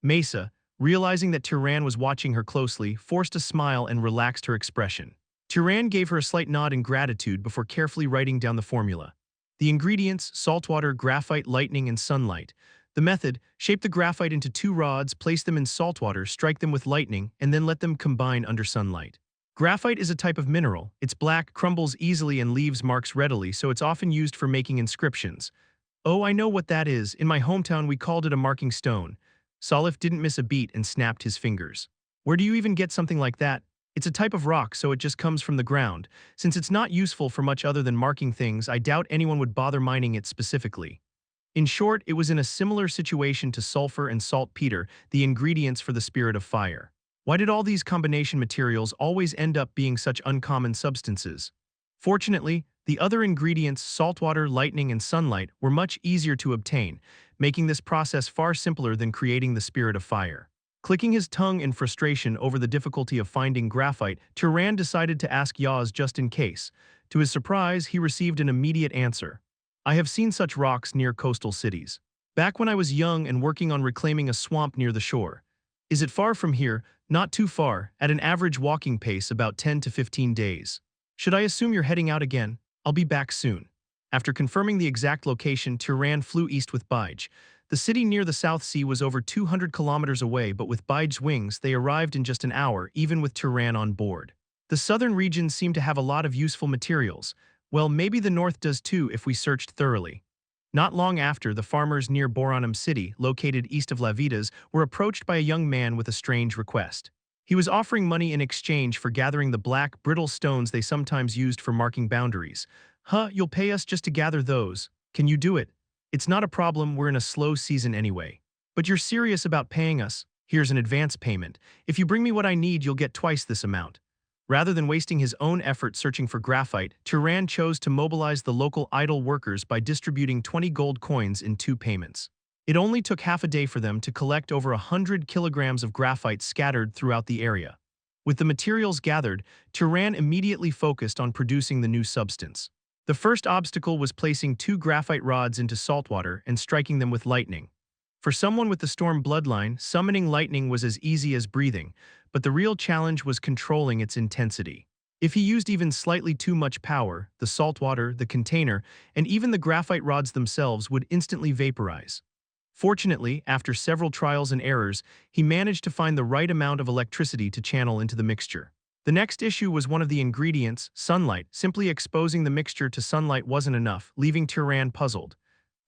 Mesa, realizing that Turon was watching her closely, forced a smile and relaxed her expression. Turon gave her a slight nod in gratitude before carefully writing down the formula. The ingredients: saltwater, graphite, lightning, and sunlight. The method: shape the graphite into 2 rods, place them in saltwater, strike them with lightning, and then let them combine under sunlight. Graphite is a type of mineral. It's black, crumbles easily, and leaves marks readily, so it's often used for making inscriptions. Oh, I know what that is. In my hometown, we called it a marking stone. Salif didn't miss a beat and snapped his fingers. Where do you even get something like that? It's a type of rock, so it just comes from the ground. Since it's not useful for much other than marking things, I doubt anyone would bother mining it specifically. In short, it was in a similar situation to sulfur and saltpeter, the ingredients for the spirit of fire. Why did all these combination materials always end up being such uncommon substances? Fortunately, the other ingredients, saltwater, lightning, and sunlight, were much easier to obtain, making this process far simpler than creating the spirit of fire. Clicking his tongue in frustration over the difficulty of finding graphite, Turon decided to ask Yaz just in case. To his surprise, he received an immediate answer. I have seen such rocks near coastal cities. Back when I was young and working on reclaiming a swamp near the shore. Is it far from here? Not too far, at an average walking pace about 10 to 15 days. Should I assume you're heading out again? I'll be back soon. After confirming the exact location, Turon flew east with Bige. The city near the South Sea was over 200 kilometers away, but with Bige's wings, they arrived in just an hour, even with Turon on board. The southern regions seem to have a lot of useful materials. Well, maybe the north does too if we searched thoroughly. Not long after, the farmers near Boronum City, located east of Lavitas, were approached by a young man with a strange request. He was offering money in exchange for gathering the black, brittle stones they sometimes used for marking boundaries. You'll pay us just to gather those. Can you do it? It's not a problem, we're in a slow season anyway. But you're serious about paying us? Here's an advance payment. If you bring me what I need, you'll get twice this amount. Rather than wasting his own effort searching for graphite, Turon chose to mobilize the local idle workers by distributing 20 gold coins in 2 payments. It only took half a day for them to collect over 100 kilograms of graphite scattered throughout the area. With the materials gathered, Turon immediately focused on producing the new substance. The first obstacle was placing 2 graphite rods into salt water and striking them with lightning. For someone with the storm bloodline, summoning lightning was as easy as breathing, but the real challenge was controlling its intensity. If he used even slightly too much power, the salt water, the container, and even the graphite rods themselves would instantly vaporize. Fortunately, after several trials and errors, he managed to find the right amount of electricity to channel into the mixture. The next issue was one of the ingredients, sunlight. Simply exposing the mixture to sunlight wasn't enough, leaving Turon puzzled.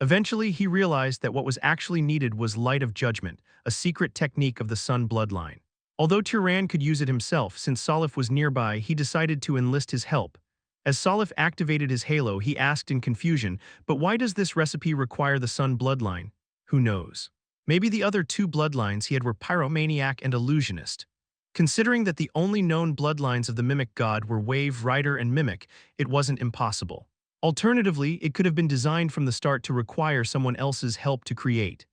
Eventually, he realized that what was actually needed was light of judgment, a secret technique of the sun bloodline. Although Turon could use it himself, since Salif was nearby, he decided to enlist his help. As Salif activated his halo, he asked in confusion, "But why does this recipe require the sun bloodline?" Who knows? Maybe the other 2 bloodlines he had were pyromaniac and illusionist. Considering that the only known bloodlines of the mimic god were wave, rider, and mimic, it wasn't impossible. Alternatively, it could have been designed from the start to require someone else's help to create.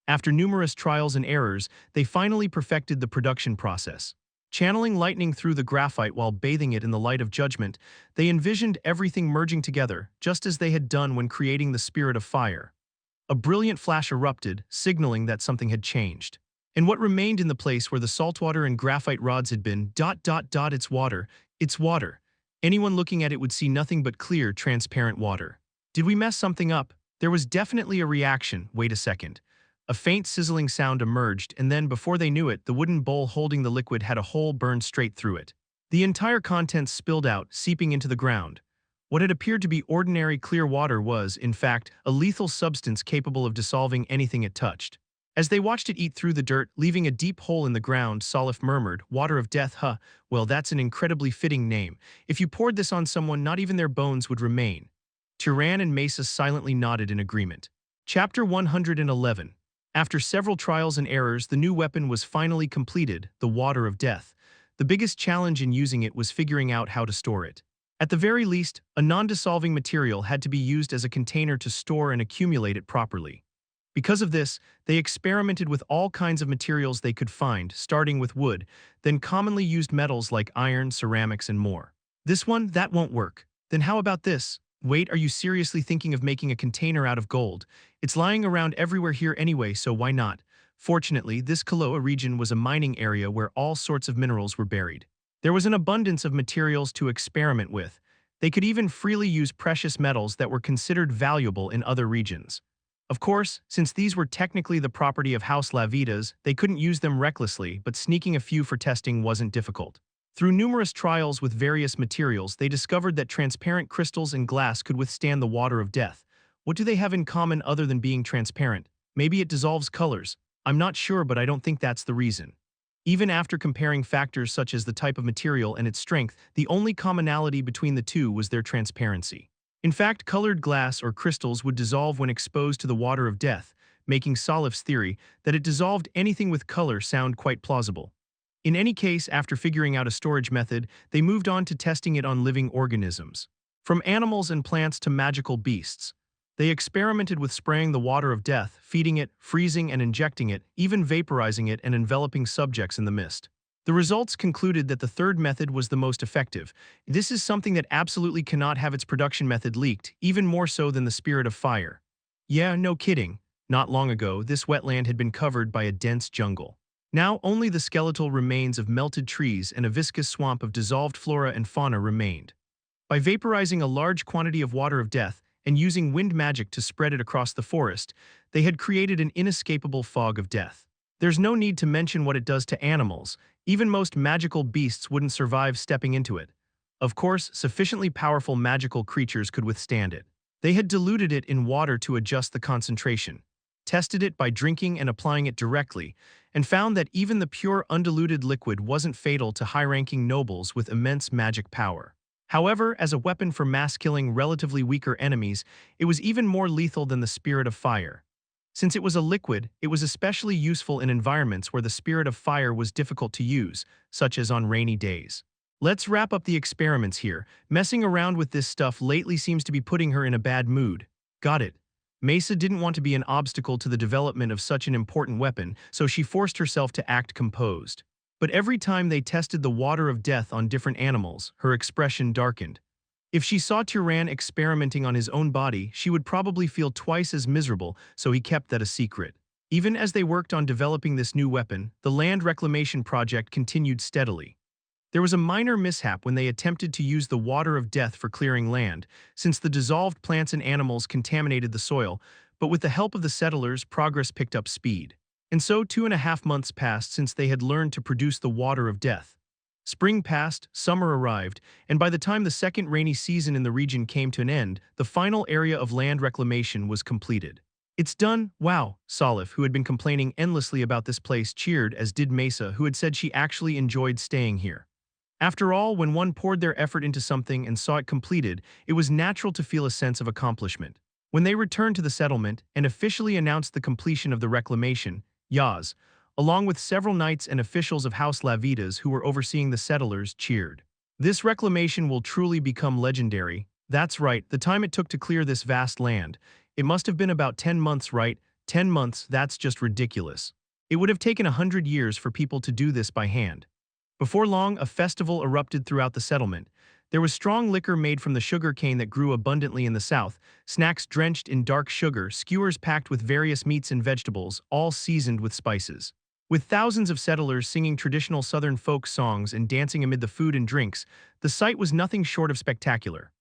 After numerous trials and errors, they finally perfected the production process. Channeling lightning through the graphite while bathing it in the light of judgment, they envisioned everything merging together, just as they had done when creating the spirit of fire. A brilliant flash erupted, signaling that something had changed. And what remained in the place where the saltwater and graphite rods had been, it's water, it's water. Anyone looking at it would see nothing but clear, transparent water. Did we mess something up? There was definitely a reaction. Wait a second. A faint sizzling sound emerged, and then before they knew it, the wooden bowl holding the liquid had a hole burned straight through it. The entire contents spilled out, seeping into the ground. What had appeared to be ordinary clear water was, in fact, a lethal substance capable of dissolving anything it touched. As they watched it eat through the dirt, leaving a deep hole in the ground, Salif murmured, "Water of death, huh? Well, that's an incredibly fitting name. If you poured this on someone, not even their bones would remain." Turon and Mesa silently nodded in agreement. Chapter 111. After several trials and errors, the new weapon was finally completed, the Water of Death. The biggest challenge in using it was figuring out how to store it. At the very least, a non-dissolving material had to be used as a container to store and accumulate it properly. Because of this, they experimented with all kinds of materials they could find, starting with wood, then commonly used metals like iron, ceramics, and more. That won't work. Then how about this? Wait, are you seriously thinking of making a container out of gold? It's lying around everywhere here anyway, so why not? Fortunately, this Kaloa region was a mining area where all sorts of minerals were buried. There was an abundance of materials to experiment with. They could even freely use precious metals that were considered valuable in other regions. Of course, since these were technically the property of House Lavitas, they couldn't use them recklessly, but sneaking a few for testing wasn't difficult. Through numerous trials with various materials, they discovered that transparent crystals and glass could withstand the water of death. What do they have in common other than being transparent? Maybe it dissolves colors. I'm not sure, but I don't think that's the reason. Even after comparing factors such as the type of material and its strength, the only commonality between the two was their transparency. In fact, colored glass or crystals would dissolve when exposed to the water of death, making Salif's theory that it dissolved anything with color sound quite plausible. In any case, after figuring out a storage method, they moved on to testing it on living organisms. From animals and plants to magical beasts. They experimented with spraying the water of death, feeding it, freezing and injecting it, even vaporizing it and enveloping subjects in the mist. The results concluded that the third method was the most effective. This is something that absolutely cannot have its production method leaked, even more so than the spirit of fire. Yeah, no kidding. Not long ago, this wetland had been covered by a dense jungle. Now only the skeletal remains of melted trees and a viscous swamp of dissolved flora and fauna remained. By vaporizing a large quantity of water of death and using wind magic to spread it across the forest, they had created an inescapable fog of death. There's no need to mention what it does to animals. Even most magical beasts wouldn't survive stepping into it. Of course, sufficiently powerful magical creatures could withstand it. They had diluted it in water to adjust the concentration, tested it by drinking and applying it directly, and found that even the pure undiluted liquid wasn't fatal to high-ranking nobles with immense magic power. However, as a weapon for mass-killing relatively weaker enemies, it was even more lethal than the spirit of fire. Since it was a liquid, it was especially useful in environments where the spirit of fire was difficult to use, such as on rainy days. Let's wrap up the experiments here. Messing around with this stuff lately seems to be putting her in a bad mood. Got it. Mesa didn't want to be an obstacle to the development of such an important weapon, so she forced herself to act composed. But every time they tested the water of death on different animals, her expression darkened. If she saw Turon experimenting on his own body, she would probably feel twice as miserable, so he kept that a secret. Even as they worked on developing this new weapon, the land reclamation project continued steadily. There was a minor mishap when they attempted to use the water of death for clearing land, since the dissolved plants and animals contaminated the soil, but with the help of the settlers, progress picked up speed. And so 2.5 months passed since they had learned to produce the water of death. Spring passed, summer arrived, and by the time the second rainy season in the region came to an end, the final area of land reclamation was completed. It's done, wow, Salif, who had been complaining endlessly about this place, cheered, as did Mesa, who had said she actually enjoyed staying here. After all, when one poured their effort into something and saw it completed, it was natural to feel a sense of accomplishment. When they returned to the settlement and officially announced the completion of the reclamation, Yaz, along with several knights and officials of House Lavitas who were overseeing the settlers, cheered. This reclamation will truly become legendary. That's right, the time it took to clear this vast land. It must have been about 10 months, right? 10 months, that's just ridiculous. It would have taken 100 years for people to do this by hand. Before long, a festival erupted throughout the settlement. There was strong liquor made from the sugar cane that grew abundantly in the south, snacks drenched in dark sugar, skewers packed with various meats and vegetables, all seasoned with spices. With thousands of settlers singing traditional southern folk songs and dancing amid the food and drinks, the sight was nothing short of spectacular.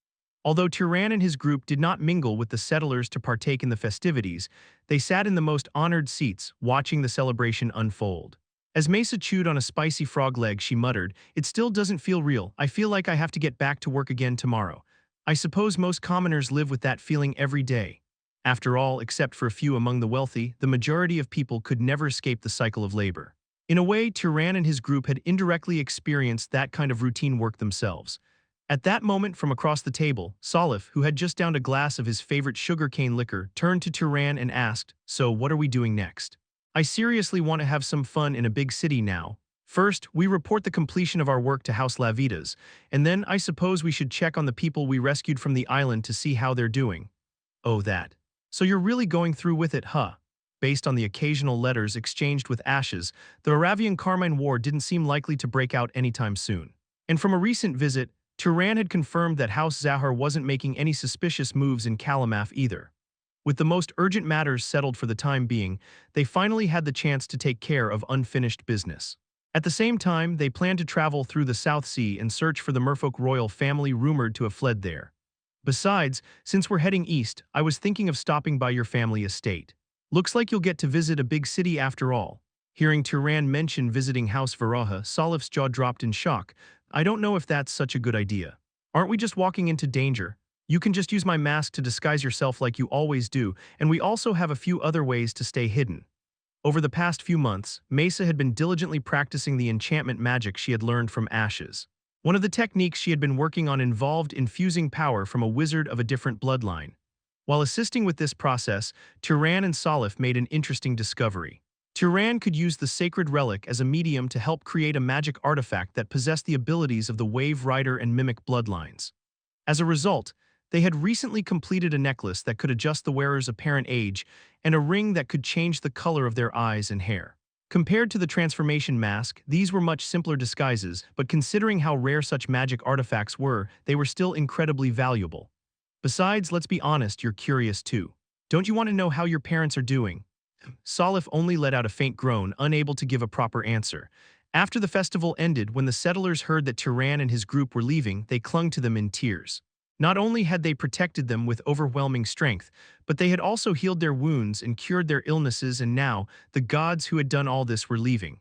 Although Turon and his group did not mingle with the settlers to partake in the festivities, they sat in the most honored seats, watching the celebration unfold. As Mesa chewed on a spicy frog leg, she muttered, "It still doesn't feel real. I feel like I have to get back to work again tomorrow. I suppose most commoners live with that feeling every day. After all, except for a few among the wealthy, the majority of people could never escape the cycle of labor." In a way, Turon and his group had indirectly experienced that kind of routine work themselves. At that moment, from across the table, Salif, who had just downed a glass of his favorite sugarcane liquor, turned to Turon and asked, "So what are we doing next?" "I seriously want to have some fun in a big city now. First, we report the completion of our work to House Lavitas, and then I suppose we should check on the people we rescued from the island to see how they're doing." "Oh, that. So you're really going through with it, huh?" Based on the occasional letters exchanged with Ashes, the Aravian Carmine War didn't seem likely to break out anytime soon. And from a recent visit, Turon had confirmed that House Zahar wasn't making any suspicious moves in Kalamaf either. With the most urgent matters settled for the time being, they finally had the chance to take care of unfinished business. At the same time, they planned to travel through the South Sea and search for the Merfolk royal family rumored to have fled there. "Besides, since we're heading east, I was thinking of stopping by your family estate. Looks like you'll get to visit a big city after all." Hearing Turon mention visiting House Varaha, Salif's jaw dropped in shock. "I don't know if that's such a good idea. Aren't we just walking into danger? You can just use my mask to disguise yourself like you always do, and we also have a few other ways to stay hidden." Over the past few months, Mesa had been diligently practicing the enchantment magic she had learned from Ashes. One of the techniques she had been working on involved infusing power from a wizard of a different bloodline. While assisting with this process, Turon and Salif made an interesting discovery. Turon could use the sacred relic as a medium to help create a magic artifact that possessed the abilities of the Wave Rider and Mimic bloodlines. As a result, they had recently completed a necklace that could adjust the wearer's apparent age and a ring that could change the color of their eyes and hair. Compared to the transformation mask, these were much simpler disguises, but considering how rare such magic artifacts were, they were still incredibly valuable. Besides, let's be honest, you're curious too. Don't you want to know how your parents are doing? Salif only let out a faint groan, unable to give a proper answer. After the festival ended, when the settlers heard that Turon and his group were leaving, they clung to them in tears. Not only had they protected them with overwhelming strength, but they had also healed their wounds and cured their illnesses, and now, the gods who had done all this were leaving.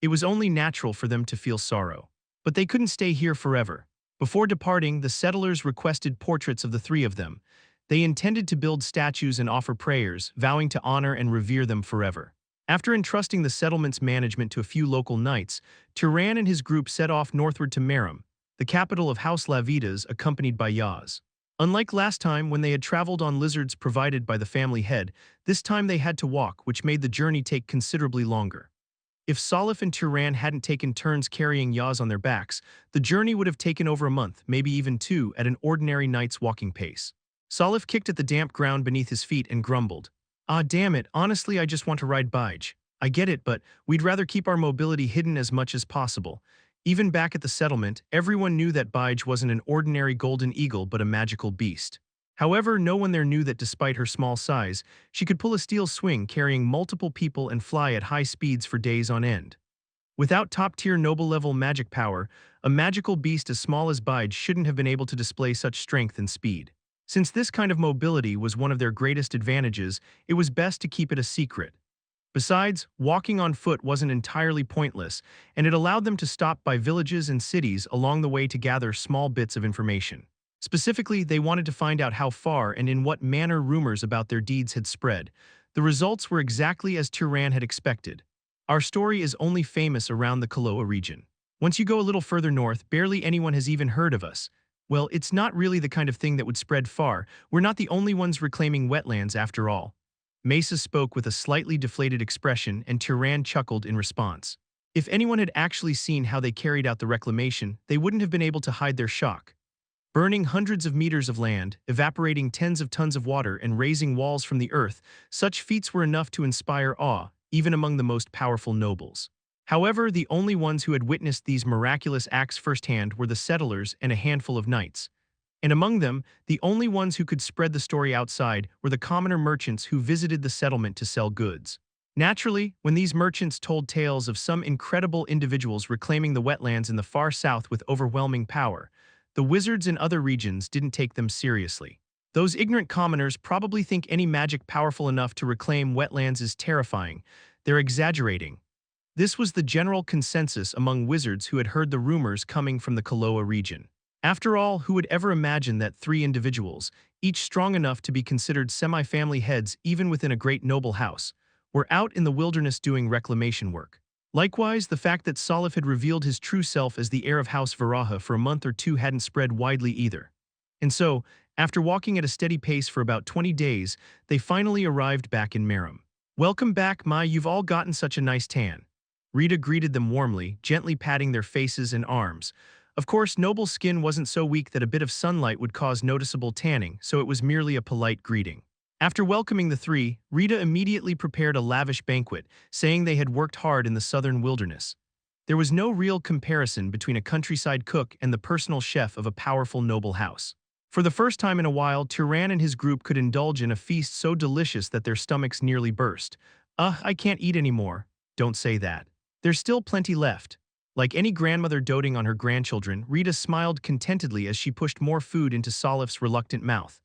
It was only natural for them to feel sorrow. But they couldn't stay here forever. Before departing, the settlers requested portraits of the three of them. They intended to build statues and offer prayers, vowing to honor and revere them forever. After entrusting the settlement's management to a few local knights, Turon and his group set off northward to Merim, the capital of House Lavitas, accompanied by Yaz. Unlike last time when they had traveled on lizards provided by the family head, this time they had to walk, which made the journey take considerably longer. If Salif and Turan hadn't taken turns carrying Yaz on their backs, the journey would have taken over a month, maybe even two, at an ordinary knight's walking pace. Salif kicked at the damp ground beneath his feet and grumbled. Ah, damn it, honestly I just want to ride Bige. I get it, but we'd rather keep our mobility hidden as much as possible. Even back at the settlement, everyone knew that Bige wasn't an ordinary golden eagle but a magical beast. However, no one there knew that despite her small size, she could pull a steel swing carrying multiple people and fly at high speeds for days on end. Without top-tier noble-level magic power, a magical beast as small as Bide shouldn't have been able to display such strength and speed. Since this kind of mobility was one of their greatest advantages, it was best to keep it a secret. Besides, walking on foot wasn't entirely pointless, and it allowed them to stop by villages and cities along the way to gather small bits of information. Specifically, they wanted to find out how far and in what manner rumors about their deeds had spread. The results were exactly as Turan had expected. Our story is only famous around the Kaloa region. Once you go a little further north, barely anyone has even heard of us. Well, it's not really the kind of thing that would spread far. We're not the only ones reclaiming wetlands after all. Mesa spoke with a slightly deflated expression and Turan chuckled in response. If anyone had actually seen how they carried out the reclamation, they wouldn't have been able to hide their shock. Burning hundreds of meters of land, evaporating tens of tons of water, and raising walls from the earth, such feats were enough to inspire awe, even among the most powerful nobles. However, the only ones who had witnessed these miraculous acts firsthand were the settlers and a handful of knights. And among them, the only ones who could spread the story outside were the commoner merchants who visited the settlement to sell goods. Naturally, when these merchants told tales of some incredible individuals reclaiming the wetlands in the far south with overwhelming power, the wizards in other regions didn't take them seriously. Those ignorant commoners probably think any magic powerful enough to reclaim wetlands is terrifying. They're exaggerating. This was the general consensus among wizards who had heard the rumors coming from the Kaloa region. After all, who would ever imagine that three individuals, each strong enough to be considered semi-family heads even within a great noble house, were out in the wilderness doing reclamation work? Likewise, the fact that Salif had revealed his true self as the heir of House Varaha for a month or two hadn't spread widely either. And so, after walking at a steady pace for about 20 days, they finally arrived back in Merim. "Welcome back, Mai, you've all gotten such a nice tan." Rita greeted them warmly, gently patting their faces and arms. Of course, noble skin wasn't so weak that a bit of sunlight would cause noticeable tanning, so it was merely a polite greeting. After welcoming the three, Rita immediately prepared a lavish banquet, saying they had worked hard in the southern wilderness. There was no real comparison between a countryside cook and the personal chef of a powerful noble house. For the first time in a while, Turan and his group could indulge in a feast so delicious that their stomachs nearly burst. I can't eat anymore." "Don't say that. There's still plenty left." Like any grandmother doting on her grandchildren, Rita smiled contentedly as she pushed more food into Salif's reluctant mouth.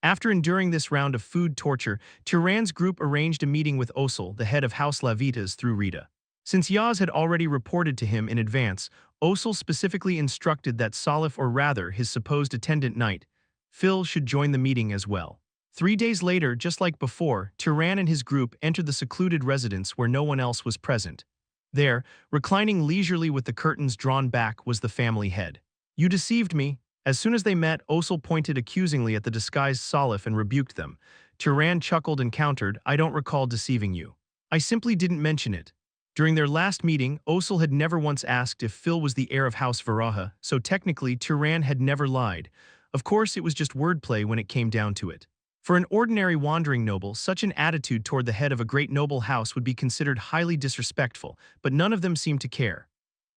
After enduring this round of food torture, Turan's group arranged a meeting with Osul, the head of House Lavitas, through Rita. Since Yaz had already reported to him in advance, Osul specifically instructed that Salif, or rather his supposed attendant knight, Phil, should join the meeting as well. 3 days later, just like before, Turan and his group entered the secluded residence where no one else was present. There, reclining leisurely with the curtains drawn back, was the family head. "You deceived me." As soon as they met, Osul pointed accusingly at the disguised Salif and rebuked them. Turan chuckled and countered, "I don't recall deceiving you. I simply didn't mention it." During their last meeting, Osul had never once asked if Phil was the heir of House Varaha, so technically Turan had never lied. Of course, it was just wordplay when it came down to it. For an ordinary wandering noble, such an attitude toward the head of a great noble house would be considered highly disrespectful, but none of them seemed to care.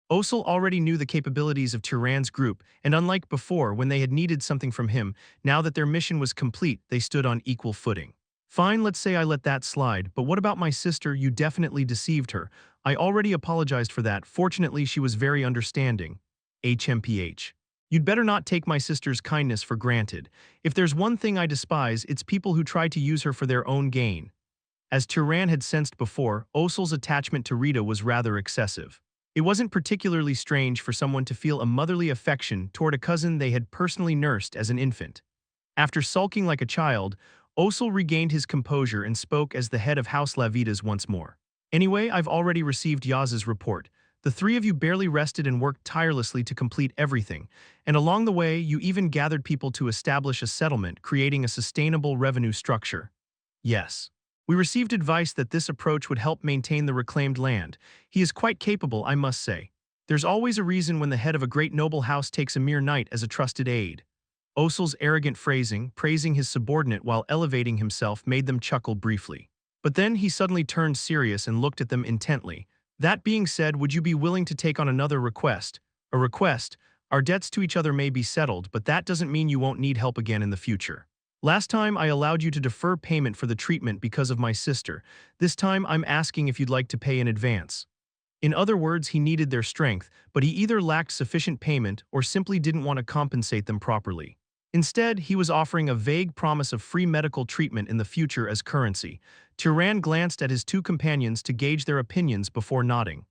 Osul already knew the capabilities of Turan's group, and unlike before when they had needed something from him, now that their mission was complete, they stood on equal footing. "Fine, let's say I let that slide, but what about my sister? You definitely deceived her. I already apologized for that. Fortunately, she was very understanding." HMPH. "You'd better not take my sister's kindness for granted. If there's one thing I despise, it's people who try to use her for their own gain." As Turan had sensed before, Osul's attachment to Rita was rather excessive. It wasn't particularly strange for someone to feel a motherly affection toward a cousin they had personally nursed as an infant. After sulking like a child, Osul regained his composure and spoke as the head of House Lavitas once more. "Anyway, I've already received Yaz's report. The three of you barely rested and worked tirelessly to complete everything, and along the way you even gathered people to establish a settlement, creating a sustainable revenue structure." "Yes. We received advice that this approach would help maintain the reclaimed land. He is quite capable, I must say. There's always a reason when the head of a great noble house takes a mere knight as a trusted aide. Osel's arrogant phrasing, praising his subordinate while elevating himself, made them chuckle briefly. But then he suddenly turned serious and looked at them intently. That being said, would you be willing to take on another request? A request? Our debts to each other may be settled, but that doesn't mean you won't need help again in the future. Last time I allowed you to defer payment for the treatment because of my sister. This time I'm asking if you'd like to pay in advance. In other words, he needed their strength, but he either lacked sufficient payment or simply didn't want to compensate them properly. Instead, he was offering a vague promise of free medical treatment in the future as currency. Turon glanced at his two companions to gauge their opinions before nodding.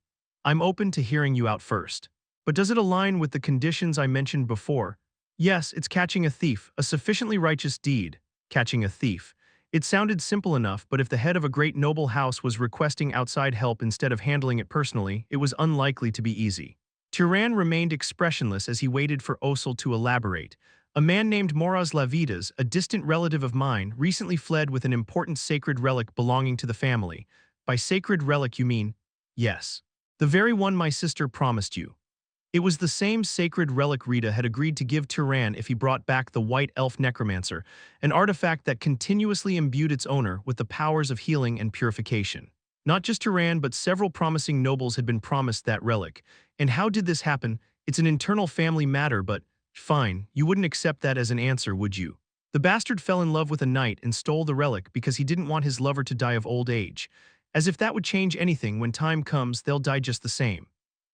I'm open to hearing you out first. But does it align with the conditions I mentioned before? Yes, it's catching a thief, a sufficiently righteous deed. Catching a thief. It sounded simple enough, but if the head of a great noble house was requesting outside help instead of handling it personally, it was unlikely to be easy. Turon remained expressionless as he waited for Osel to elaborate. A man named Moraz Lavidas, a distant relative of mine, recently fled with an important sacred relic belonging to the family. By sacred relic you mean? Yes. The very one my sister promised you. It was the same sacred relic Rita had agreed to give Turon if he brought back the White Elf Necromancer, an artifact that continuously imbued its owner with the powers of healing and purification. Not just Turon, but several promising nobles had been promised that relic. And how did this happen? It's an internal family matter, but fine, you wouldn't accept that as an answer, would you? The bastard fell in love with a knight and stole the relic because he didn't want his lover to die of old age. As if that would change anything. When time comes, they'll die just the same.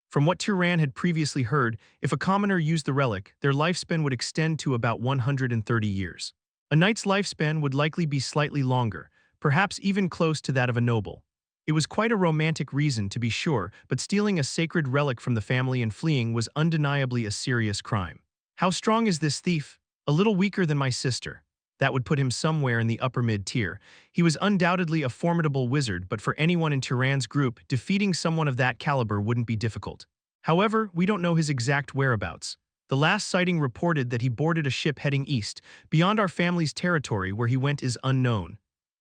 From what Turon had previously heard, if a commoner used the relic, their lifespan would extend to about 130 years. A knight's lifespan would likely be slightly longer, perhaps even close to that of a noble. It was quite a romantic reason, to be sure, but stealing a sacred relic from the family and fleeing was undeniably a serious crime. How strong is this thief? A little weaker than my sister. That would put him somewhere in the upper mid-tier. He was undoubtedly a formidable wizard, but for anyone in Turon's group, defeating someone of that caliber wouldn't be difficult. However, we don't know his exact whereabouts. The last sighting reported that he boarded a ship heading east. Beyond our family's territory, where he went is unknown.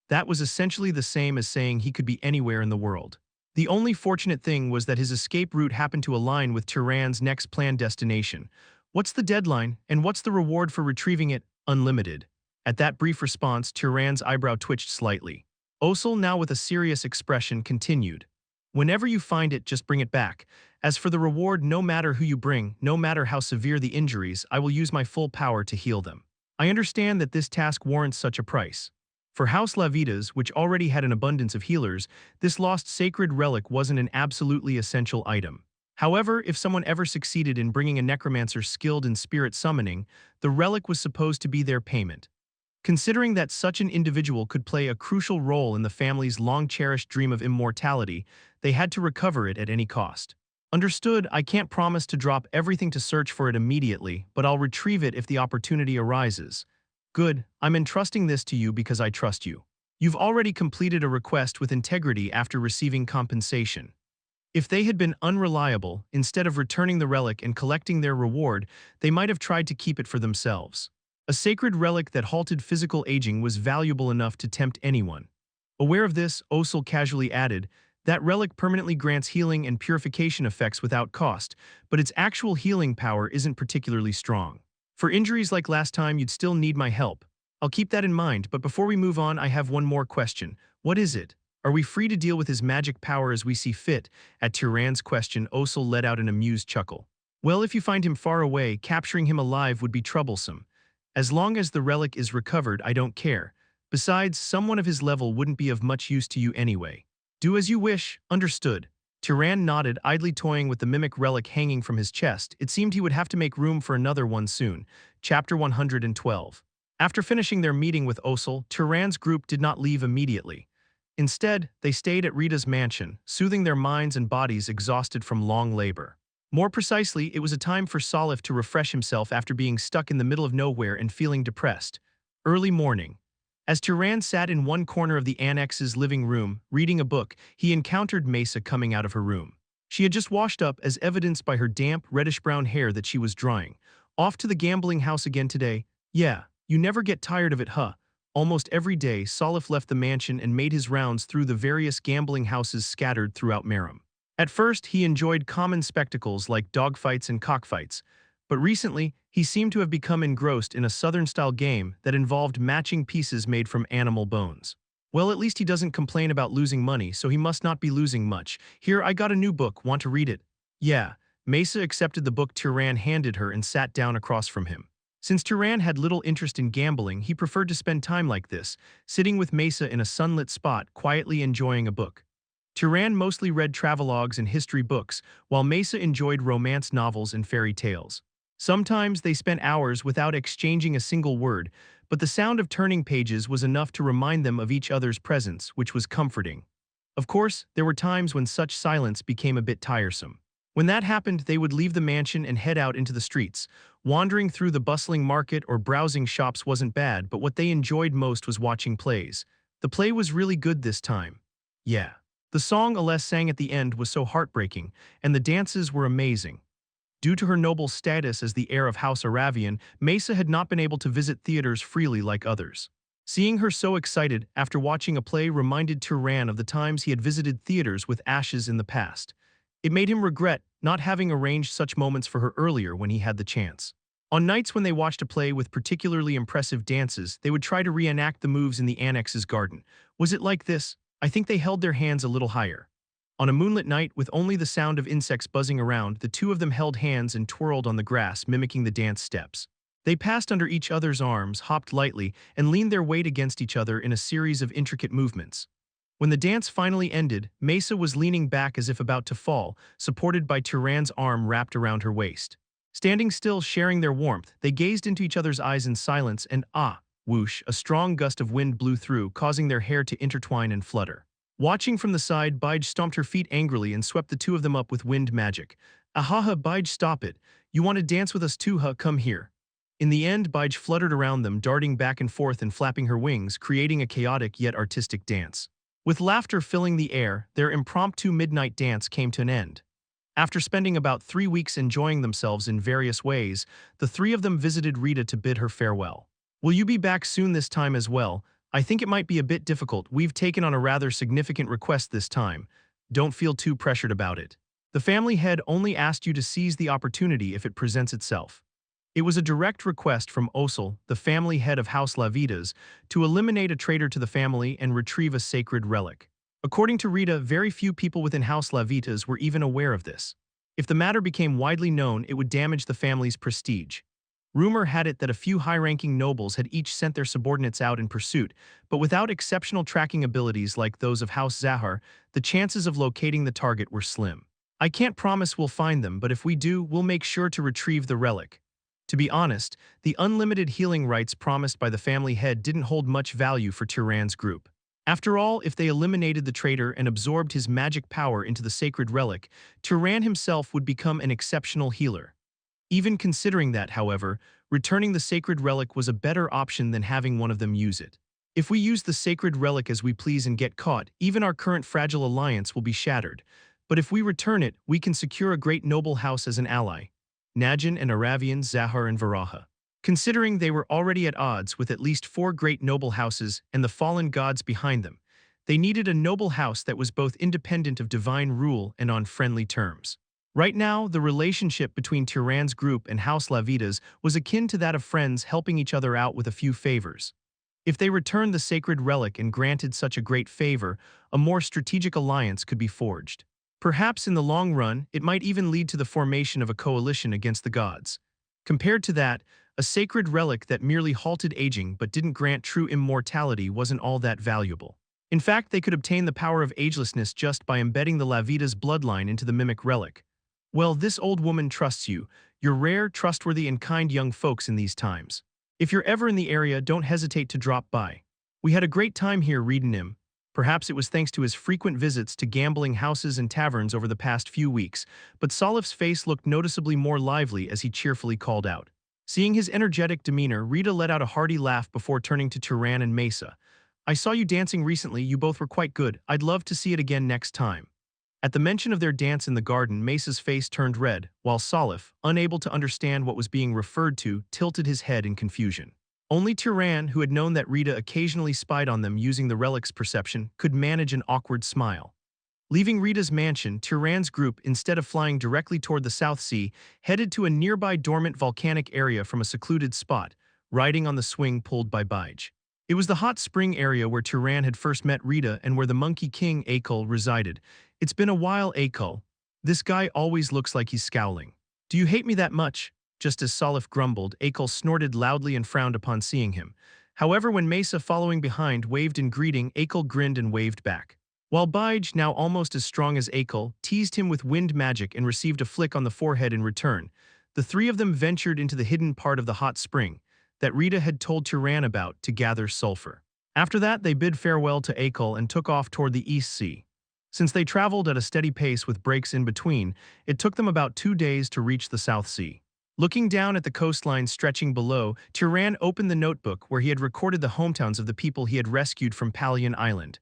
That was essentially the same as saying he could be anywhere in the world. The only fortunate thing was that his escape route happened to align with Turon's next planned destination. What's the deadline, and what's the reward for retrieving it? Unlimited. At that brief response, Turon's eyebrow twitched slightly. Osel, now with a serious expression, continued. Whenever you find it, just bring it back. As for the reward, no matter who you bring, no matter how severe the injuries, I will use my full power to heal them. I understand that this task warrants such a price. For House Lavidas, which already had an abundance of healers, this lost sacred relic wasn't an absolutely essential item. However, if someone ever succeeded in bringing a necromancer skilled in spirit summoning, the relic was supposed to be their payment. Considering that such an individual could play a crucial role in the family's long-cherished dream of immortality, they had to recover it at any cost. Understood, I can't promise to drop everything to search for it immediately, but I'll retrieve it if the opportunity arises. Good, I'm entrusting this to you because I trust you. You've already completed a request with integrity after receiving compensation. If they had been unreliable, instead of returning the relic and collecting their reward, they might have tried to keep it for themselves. A sacred relic that halted physical aging was valuable enough to tempt anyone. Aware of this, Osel casually added, that relic permanently grants healing and purification effects without cost, but its actual healing power isn't particularly strong. For injuries like last time, you'd still need my help. I'll keep that in mind, but before we move on, I have one more question. What is it? Are we free to deal with his magic power as we see fit? At Turon's question, Osel let out an amused chuckle. Well, if you find him far away, capturing him alive would be troublesome. As long as the relic is recovered, I don't care. Besides, someone of his level wouldn't be of much use to you anyway. Do as you wish, understood. Turon nodded, idly toying with the mimic relic hanging from his chest. It seemed he would have to make room for another one soon. Chapter 112. After finishing their meeting with Osel, Turon's group did not leave immediately. Instead, they stayed at Rita's mansion, soothing their minds and bodies exhausted from long labor. More precisely, it was a time for Salif to refresh himself after being stuck in the middle of nowhere and feeling depressed. Early morning. As Turon sat in one corner of the annex's living room, reading a book, he encountered Mesa coming out of her room. She had just washed up, as evidenced by her damp, reddish-brown hair that she was drying. Off to the gambling house again today? Yeah, you never get tired of it, huh? Almost every day, Salif left the mansion and made his rounds through the various gambling houses scattered throughout Merim. At first, he enjoyed common spectacles like dogfights and cockfights, but recently, he seemed to have become engrossed in a Southern-style game that involved matching pieces made from animal bones. Well, at least he doesn't complain about losing money, so he must not be losing much. Here, I got a new book, want to read it? Yeah. Mesa accepted the book Turon handed her and sat down across from him. Since Turan had little interest in gambling, he preferred to spend time like this, sitting with Mesa in a sunlit spot, quietly enjoying a book. Turan mostly read travelogues and history books, while Mesa enjoyed romance novels and fairy tales. Sometimes they spent hours without exchanging a single word, but the sound of turning pages was enough to remind them of each other's presence, which was comforting. Of course, there were times when such silence became a bit tiresome. When that happened, they would leave the mansion and head out into the streets. Wandering through the bustling market or browsing shops wasn't bad, but what they enjoyed most was watching plays. The play was really good this time. Yeah. The song Aless sang at the end was so heartbreaking, and the dances were amazing. Due to her noble status as the heir of House Aravian, Mesa had not been able to visit theaters freely like others. Seeing her so excited after watching a play reminded Turan of the times he had visited theaters with Ashes in the past. It made him regret not having arranged such moments for her earlier when he had the chance. On nights when they watched a play with particularly impressive dances, they would try to reenact the moves in the annex's garden. Was it like this? I think they held their hands a little higher. On a moonlit night, with only the sound of insects buzzing around, the two of them held hands and twirled on the grass, mimicking the dance steps. They passed under each other's arms, hopped lightly, and leaned their weight against each other in a series of intricate movements. When the dance finally ended, Mesa was leaning back as if about to fall, supported by Turan's arm wrapped around her waist. Standing still, sharing their warmth, they gazed into each other's eyes in silence and whoosh, a strong gust of wind blew through, causing their hair to intertwine and flutter. Watching from the side, Bige stomped her feet angrily and swept the two of them up with wind magic. Ahaha, Bige, stop it. You want to dance with us too, huh? Come here. In the end, Bige fluttered around them, darting back and forth and flapping her wings, creating a chaotic yet artistic dance. With laughter filling the air, their impromptu midnight dance came to an end. After spending about 3 weeks enjoying themselves in various ways, the three of them visited Rita to bid her farewell. Will you be back soon this time as well? I think it might be a bit difficult. We've taken on a rather significant request this time. Don't feel too pressured about it. The family head only asked you to seize the opportunity if it presents itself. It was a direct request from Osel, the family head of House Lavitas, to eliminate a traitor to the family and retrieve a sacred relic. According to Rita, very few people within House Lavitas were even aware of this. If the matter became widely known, it would damage the family's prestige. Rumor had it that a few high-ranking nobles had each sent their subordinates out in pursuit, but without exceptional tracking abilities like those of House Zahar, the chances of locating the target were slim. I can't promise we'll find them, but if we do, we'll make sure to retrieve the relic. To be honest, the unlimited healing rights promised by the family head didn't hold much value for Turan's group. After all, if they eliminated the traitor and absorbed his magic power into the sacred relic, Turan himself would become an exceptional healer. Even considering that, however, returning the sacred relic was a better option than having one of them use it. If we use the sacred relic as we please and get caught, even our current fragile alliance will be shattered. But if we return it, we can secure a great noble house as an ally. Najin and Aravian, Zahar and Varaha. Considering they were already at odds with at least 4 great noble houses and the fallen gods behind them, they needed a noble house that was both independent of divine rule and on friendly terms. Right now, the relationship between Turan's group and House Lavitas was akin to that of friends helping each other out with a few favors. If they returned the sacred relic and granted such a great favor, a more strategic alliance could be forged. Perhaps in the long run, it might even lead to the formation of a coalition against the gods. Compared to that, a sacred relic that merely halted aging but didn't grant true immortality wasn't all that valuable. In fact, they could obtain the power of agelessness just by embedding the Lavitas bloodline into the mimic relic. Well, this old woman trusts you. You're rare, trustworthy, and kind young folks in these times. If you're ever in the area, don't hesitate to drop by. We had a great time here reading him. Perhaps it was thanks to his frequent visits to gambling houses and taverns over the past few weeks, but Salif's face looked noticeably more lively as he cheerfully called out. Seeing his energetic demeanor, Rita let out a hearty laugh before turning to Turan and Mesa. I saw you dancing recently, you both were quite good. I'd love to see it again next time. At the mention of their dance in the garden, Mesa's face turned red, while Salif, unable to understand what was being referred to, tilted his head in confusion. Only Turan, who had known that Rita occasionally spied on them using the relic's perception, could manage an awkward smile. Leaving Rita's mansion, Turan's group, instead of flying directly toward the South Sea, headed to a nearby dormant volcanic area from a secluded spot, riding on the swing pulled by Bige. It was the hot spring area where Turan had first met Rita and where the Monkey King, Akul, resided. It's been a while, Akul. This guy always looks like he's scowling. Do you hate me that much? Just as Salif grumbled, Akul snorted loudly and frowned upon seeing him. However, when Mesa, following behind, waved in greeting, Akul grinned and waved back. While Bige, now almost as strong as Akul, teased him with wind magic and received a flick on the forehead in return, the three of them ventured into the hidden part of the hot spring that Rita had told Turan about to gather sulfur. After that, they bid farewell to Akul and took off toward the East Sea. Since they traveled at a steady pace with breaks in between, it took them about 2 days to reach the South Sea. Looking down at the coastline stretching below, Turan opened the notebook where he had recorded the hometowns of the people he had rescued from Palian Island.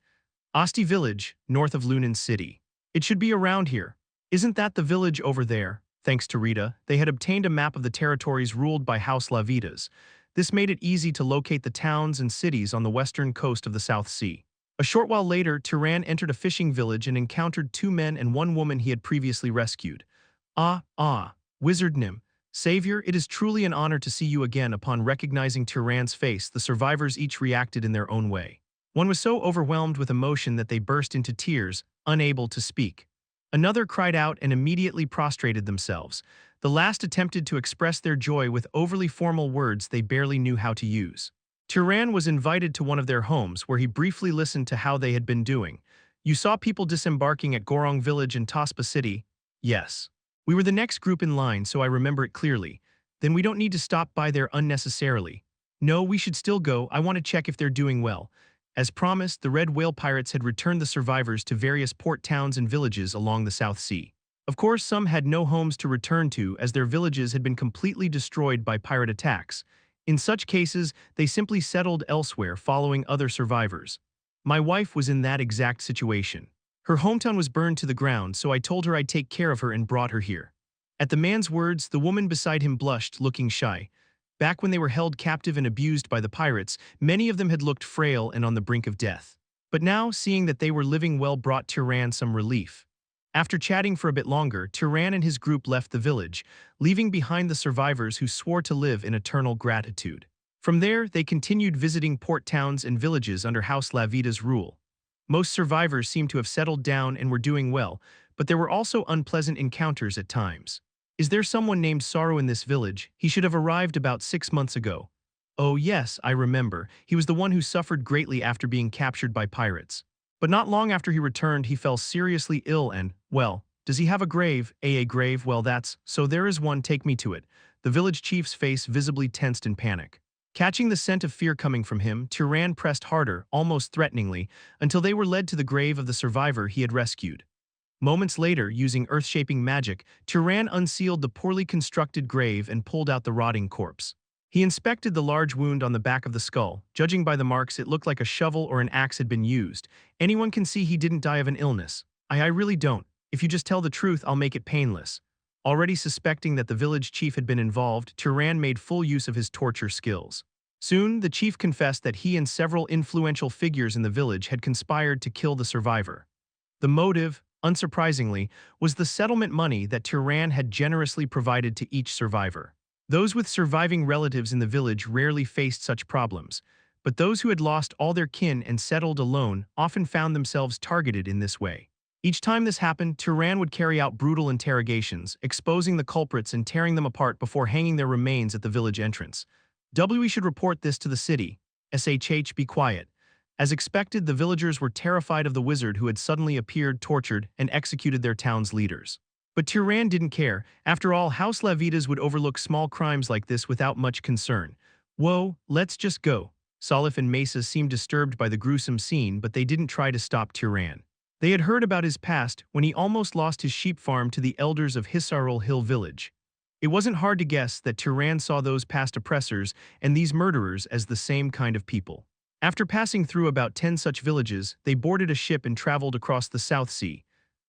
Asti Village, north of Lunan City. It should be around here. Isn't that the village over there? Thanks to Rita, they had obtained a map of the territories ruled by House Lavitas. This made it easy to locate the towns and cities on the western coast of the South Sea. A short while later, Turan entered a fishing village and encountered 2 men and 1 woman he had previously rescued. Wizard Nim. Savior, it is truly an honor to see you again. Upon recognizing Turan's face, the survivors each reacted in their own way. One was so overwhelmed with emotion that they burst into tears, unable to speak. Another cried out and immediately prostrated themselves. The last attempted to express their joy with overly formal words they barely knew how to use. Turan was invited to one of their homes where he briefly listened to how they had been doing. You saw people disembarking at Gorong Village and Taspa City? Yes. We were the next group in line, so I remember it clearly. Then we don't need to stop by there unnecessarily. No, we should still go. I want to check if they're doing well. As promised, the Red Whale pirates had returned the survivors to various port towns and villages along the South Sea. Of course, some had no homes to return to as their villages had been completely destroyed by pirate attacks. In such cases, they simply settled elsewhere following other survivors. My wife was in that exact situation. Her hometown was burned to the ground, so I told her I'd take care of her and brought her here. At the man's words, the woman beside him blushed, looking shy. Back when they were held captive and abused by the pirates, many of them had looked frail and on the brink of death. But now, seeing that they were living well brought Turan some relief. After chatting for a bit longer, Turan and his group left the village, leaving behind the survivors who swore to live in eternal gratitude. From there, they continued visiting port towns and villages under House Lavita's rule. Most survivors seemed to have settled down and were doing well, but there were also unpleasant encounters at times. Is there someone named Sorrow in this village? He should have arrived about 6 months ago. Oh yes, I remember. He was the one who suffered greatly after being captured by pirates. But not long after he returned, he fell seriously ill and, well, does he have a grave? A grave? Well, that's, so there is one, take me to it. The village chief's face visibly tensed in panic. Catching the scent of fear coming from him, Turan pressed harder, almost threateningly, until they were led to the grave of the survivor he had rescued. Moments later, using earth-shaping magic, Turan unsealed the poorly constructed grave and pulled out the rotting corpse. He inspected the large wound on the back of the skull. Judging by the marks, it looked like a shovel or an axe had been used. Anyone can see he didn't die of an illness. I really don't. If you just tell the truth, I'll make it painless. Already suspecting that the village chief had been involved, Turan made full use of his torture skills. Soon, the chief confessed that he and several influential figures in the village had conspired to kill the survivor. The motive, unsurprisingly, was the settlement money that Turan had generously provided to each survivor. Those with surviving relatives in the village rarely faced such problems, but those who had lost all their kin and settled alone often found themselves targeted in this way. Each time this happened, Turan would carry out brutal interrogations, exposing the culprits and tearing them apart before hanging their remains at the village entrance. We should report this to the city. Be quiet. As expected, the villagers were terrified of the wizard who had suddenly appeared, tortured, and executed their town's leaders. But Turan didn't care. After all, House Lavitas would overlook small crimes like this without much concern. Whoa, let's just go. Salif and Mesa seemed disturbed by the gruesome scene, but they didn't try to stop Turan. They had heard about his past when he almost lost his sheep farm to the elders of Hisarul Hill Village. It wasn't hard to guess that Turan saw those past oppressors and these murderers as the same kind of people. After passing through about 10 such villages, they boarded a ship and traveled across the South Sea.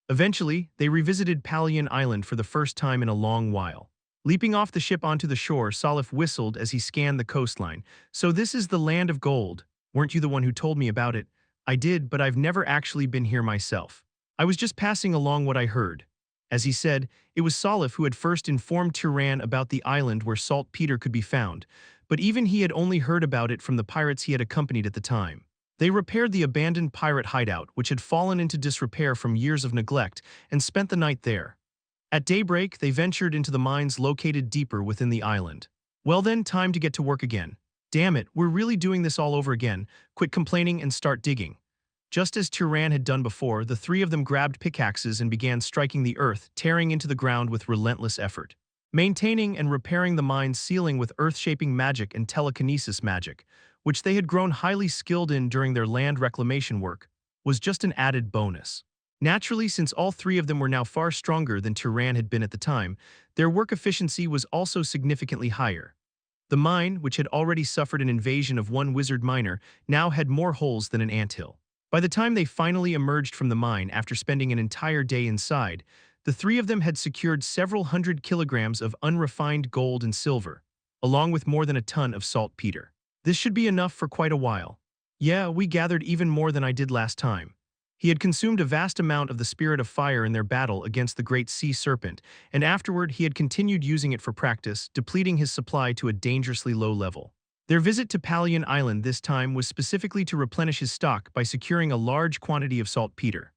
Eventually, they revisited Palian Island for the first time in a long while. Leaping off the ship onto the shore, Salif whistled as he scanned the coastline. So this is the land of gold. Weren't you the one who told me about it? I did, but I've never actually been here myself. I was just passing along what I heard. As he said, it was Salif who had first informed Turon about the island where saltpeter could be found, but even he had only heard about it from the pirates he had accompanied at the time. They repaired the abandoned pirate hideout, which had fallen into disrepair from years of neglect, and spent the night there. At daybreak, they ventured into the mines located deeper within the island. Well then, time to get to work again. Damn it, we're really doing this all over again. Quit complaining and start digging. Just as Turon had done before, the three of them grabbed pickaxes and began striking the earth, tearing into the ground with relentless effort. Maintaining and repairing the mine's ceiling with earth-shaping magic and telekinesis magic, which they had grown highly skilled in during their land reclamation work, was just an added bonus. Naturally, since all three of them were now far stronger than Turon had been at the time, their work efficiency was also significantly higher. The mine, which had already suffered an invasion of one wizard miner, now had more holes than an anthill. By the time they finally emerged from the mine after spending an entire day inside, the three of them had secured several hundred kilograms of unrefined gold and silver, along with more than a ton of saltpeter. This should be enough for quite a while. Yeah, we gathered even more than I did last time. He had consumed a vast amount of the spirit of fire in their battle against the great sea serpent, and afterward he had continued using it for practice, depleting his supply to a dangerously low level. Their visit to Palian Island this time was specifically to replenish his stock by securing a large quantity of saltpeter.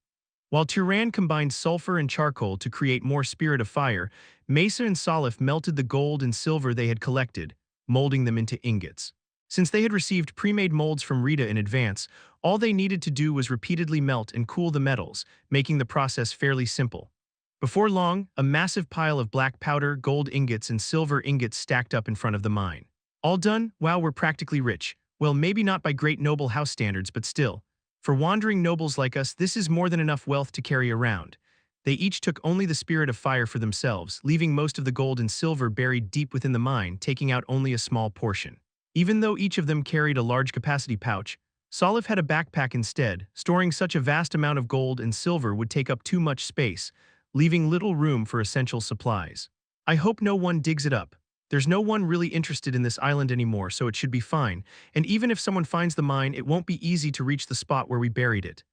While Turon combined sulfur and charcoal to create more spirit of fire, Mesa and Salif melted the gold and silver they had collected, molding them into ingots. Since they had received pre-made molds from Rita in advance, all they needed to do was repeatedly melt and cool the metals, making the process fairly simple. Before long, a massive pile of black powder, gold ingots, and silver ingots stacked up in front of the mine. All done? Wow, we're practically rich. Well, maybe not by great noble house standards, but still. For wandering nobles like us, this is more than enough wealth to carry around. They each took only the spirit of fire for themselves, leaving most of the gold and silver buried deep within the mine, taking out only a small portion. Even though each of them carried a large capacity pouch, Salif had a backpack instead. Storing such a vast amount of gold and silver would take up too much space, leaving little room for essential supplies. I hope no one digs it up. There's no one really interested in this island anymore, so it should be fine, and even if someone finds the mine, it won't be easy to reach the spot where we buried it.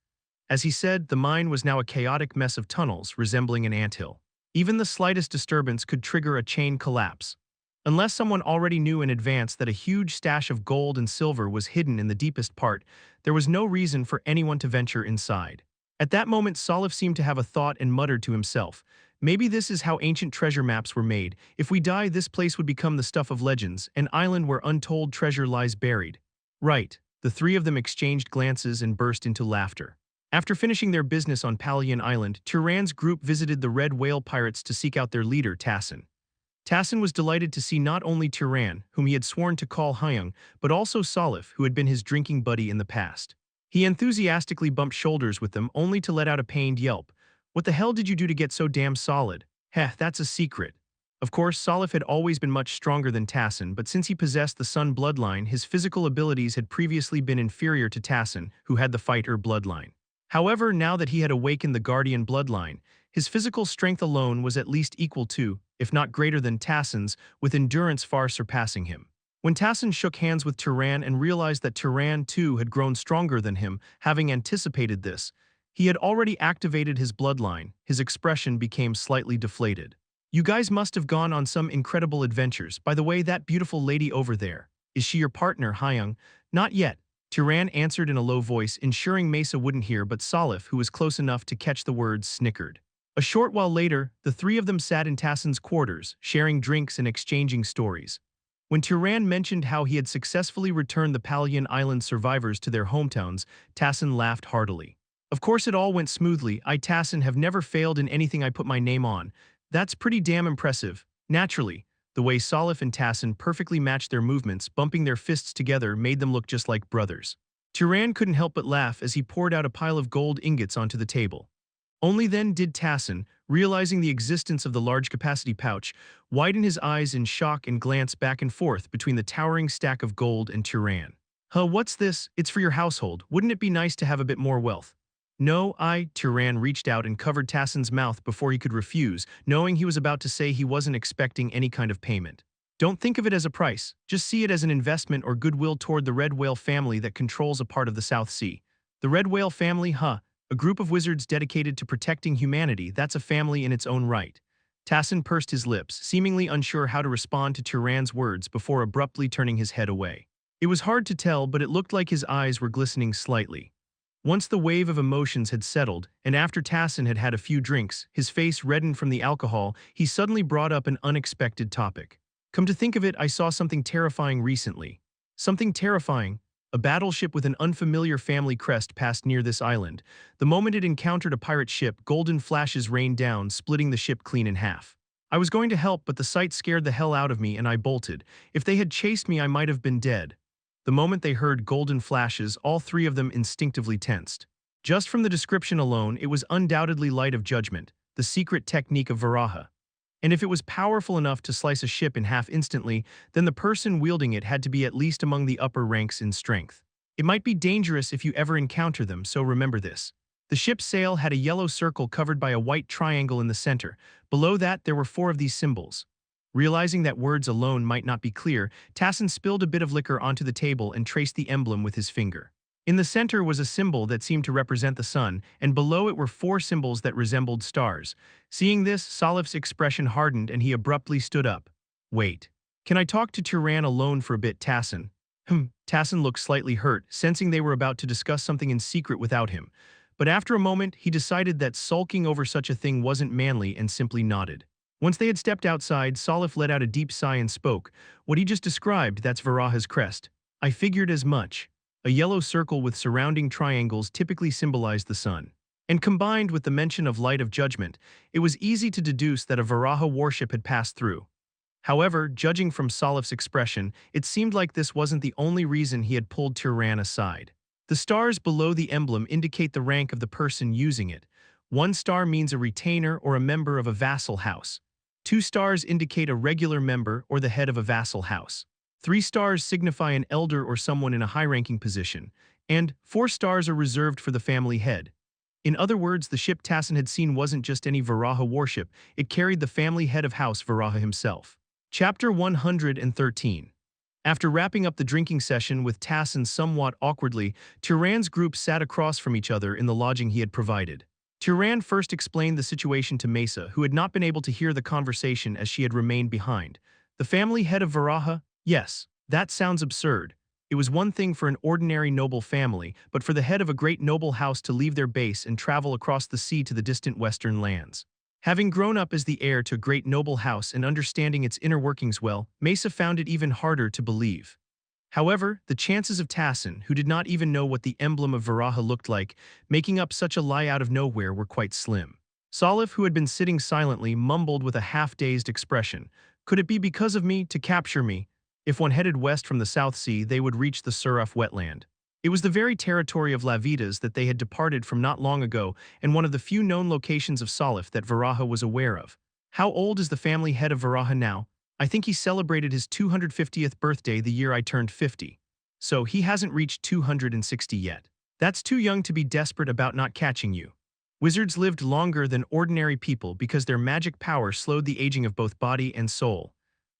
As he said, the mine was now a chaotic mess of tunnels resembling an anthill. Even the slightest disturbance could trigger a chain collapse. Unless someone already knew in advance that a huge stash of gold and silver was hidden in the deepest part, there was no reason for anyone to venture inside. At that moment, Salif seemed to have a thought and muttered to himself, maybe this is how ancient treasure maps were made. If we die, this place would become the stuff of legends, an island where untold treasure lies buried. Right. The three of them exchanged glances and burst into laughter. After finishing their business on Palian Island, Turon's group visited the Red Whale Pirates to seek out their leader, Tassin. Tassin was delighted to see not only Turon, whom he had sworn to call Hyung, but also Salif, who had been his drinking buddy in the past. He enthusiastically bumped shoulders with them, only to let out a pained yelp. What the hell did you do to get so damn solid? Heh, that's a secret. Of course, Salif had always been much stronger than Tassin, but since he possessed the Sun bloodline, his physical abilities had previously been inferior to Tassin, who had the fighter bloodline. However, now that he had awakened the Guardian bloodline, his physical strength alone was at least equal to, if not greater than Tassin's, with endurance far surpassing him. When Tassin shook hands with Turon and realized that Turon too had grown stronger than him, having anticipated this, he had already activated his bloodline. His expression became slightly deflated. You guys must have gone on some incredible adventures. By the way, that beautiful lady over there, is she your partner, Hyung? Not yet. Turon answered in a low voice, ensuring Mesa wouldn't hear, but Salif, who was close enough to catch the words, snickered. A short while later, the three of them sat in Tassin's quarters, sharing drinks and exchanging stories. When Turon mentioned how he had successfully returned the Palian Island survivors to their hometowns, Tassin laughed heartily. Of course it all went smoothly. I, Tassin, have never failed in anything I put my name on. That's pretty damn impressive. Naturally, the way Salif and Tassin perfectly matched their movements, bumping their fists together, made them look just like brothers. Turon couldn't help but laugh as he poured out a pile of gold ingots onto the table. Only then did Tassin, realizing the existence of the large capacity pouch, widen his eyes in shock and glance back and forth between the towering stack of gold and Turon. Huh, what's this? It's for your household. Wouldn't it be nice to have a bit more wealth? No, Turan reached out and covered Tassin's mouth before he could refuse, knowing he was about to say he wasn't expecting any kind of payment. Don't think of it as a price, just see it as an investment or goodwill toward the red whale family that controls a part of the South Sea. The red whale family, huh? A group of wizards dedicated to protecting humanity, that's a family in its own right. Tassin pursed his lips, seemingly unsure how to respond to Turan's words before abruptly turning his head away. It was hard to tell, but it looked like his eyes were glistening slightly. Once the wave of emotions had settled, and after Tassin had had a few drinks, his face reddened from the alcohol, he suddenly brought up an unexpected topic. Come to think of it, I saw something terrifying recently. Something terrifying. A battleship with an unfamiliar family crest passed near this island. The moment it encountered a pirate ship, golden flashes rained down, splitting the ship clean in half. I was going to help, but the sight scared the hell out of me and I bolted. If they had chased me, I might have been dead. The moment they heard golden flashes, all three of them instinctively tensed. Just from the description alone, it was undoubtedly light of judgment, the secret technique of Varaha. And if it was powerful enough to slice a ship in half instantly, then the person wielding it had to be at least among the upper ranks in strength. It might be dangerous if you ever encounter them, so remember this. The ship's sail had a yellow circle covered by a white triangle in the center. Below that, there were four of these symbols. Realizing that words alone might not be clear, Tassin spilled a bit of liquor onto the table and traced the emblem with his finger. In the center was a symbol that seemed to represent the sun, and below it were four symbols that resembled stars. Seeing this, Salif's expression hardened and he abruptly stood up. Wait. Can I talk to Turan alone for a bit, Tassin? Tassin looked slightly hurt, sensing they were about to discuss something in secret without him. But after a moment, he decided that sulking over such a thing wasn't manly and simply nodded. Once they had stepped outside, Salif let out a deep sigh and spoke. What he just described, that's Varaha's crest. I figured as much. A yellow circle with surrounding triangles typically symbolized the sun. And combined with the mention of light of judgment, it was easy to deduce that a Varaha warship had passed through. However, judging from Salif's expression, it seemed like this wasn't the only reason he had pulled Turan aside. The stars below the emblem indicate the rank of the person using it. One star means a retainer or a member of a vassal house. 2 stars indicate a regular member or the head of a vassal house. 3 stars signify an elder or someone in a high-ranking position. And 4 stars are reserved for the family head. In other words, the ship Tassin had seen wasn't just any Varaha warship, it carried the family head of House Varaha himself. Chapter 113. After wrapping up the drinking session with Tassin somewhat awkwardly, Turan's group sat across from each other in the lodging he had provided. Turan first explained the situation to Mesa, who had not been able to hear the conversation as she had remained behind. The family head of Varaha? Yes, that sounds absurd. It was one thing for an ordinary noble family, but for the head of a great noble house to leave their base and travel across the sea to the distant western lands. Having grown up as the heir to a great noble house and understanding its inner workings well, Mesa found it even harder to believe. However, the chances of Tassin, who did not even know what the emblem of Varaha looked like, making up such a lie out of nowhere were quite slim. Salif, who had been sitting silently, mumbled with a half-dazed expression. Could it be because of me, to capture me? If one headed west from the South Sea, they would reach the Suraf wetland. It was the very territory of Lavitas that they had departed from not long ago, and one of the few known locations of Salif that Varaha was aware of. How old is the family head of Varaha now? I think he celebrated his 250th birthday the year I turned 50. So he hasn't reached 260 yet. That's too young to be desperate about not catching you. Wizards lived longer than ordinary people because their magic power slowed the aging of both body and soul.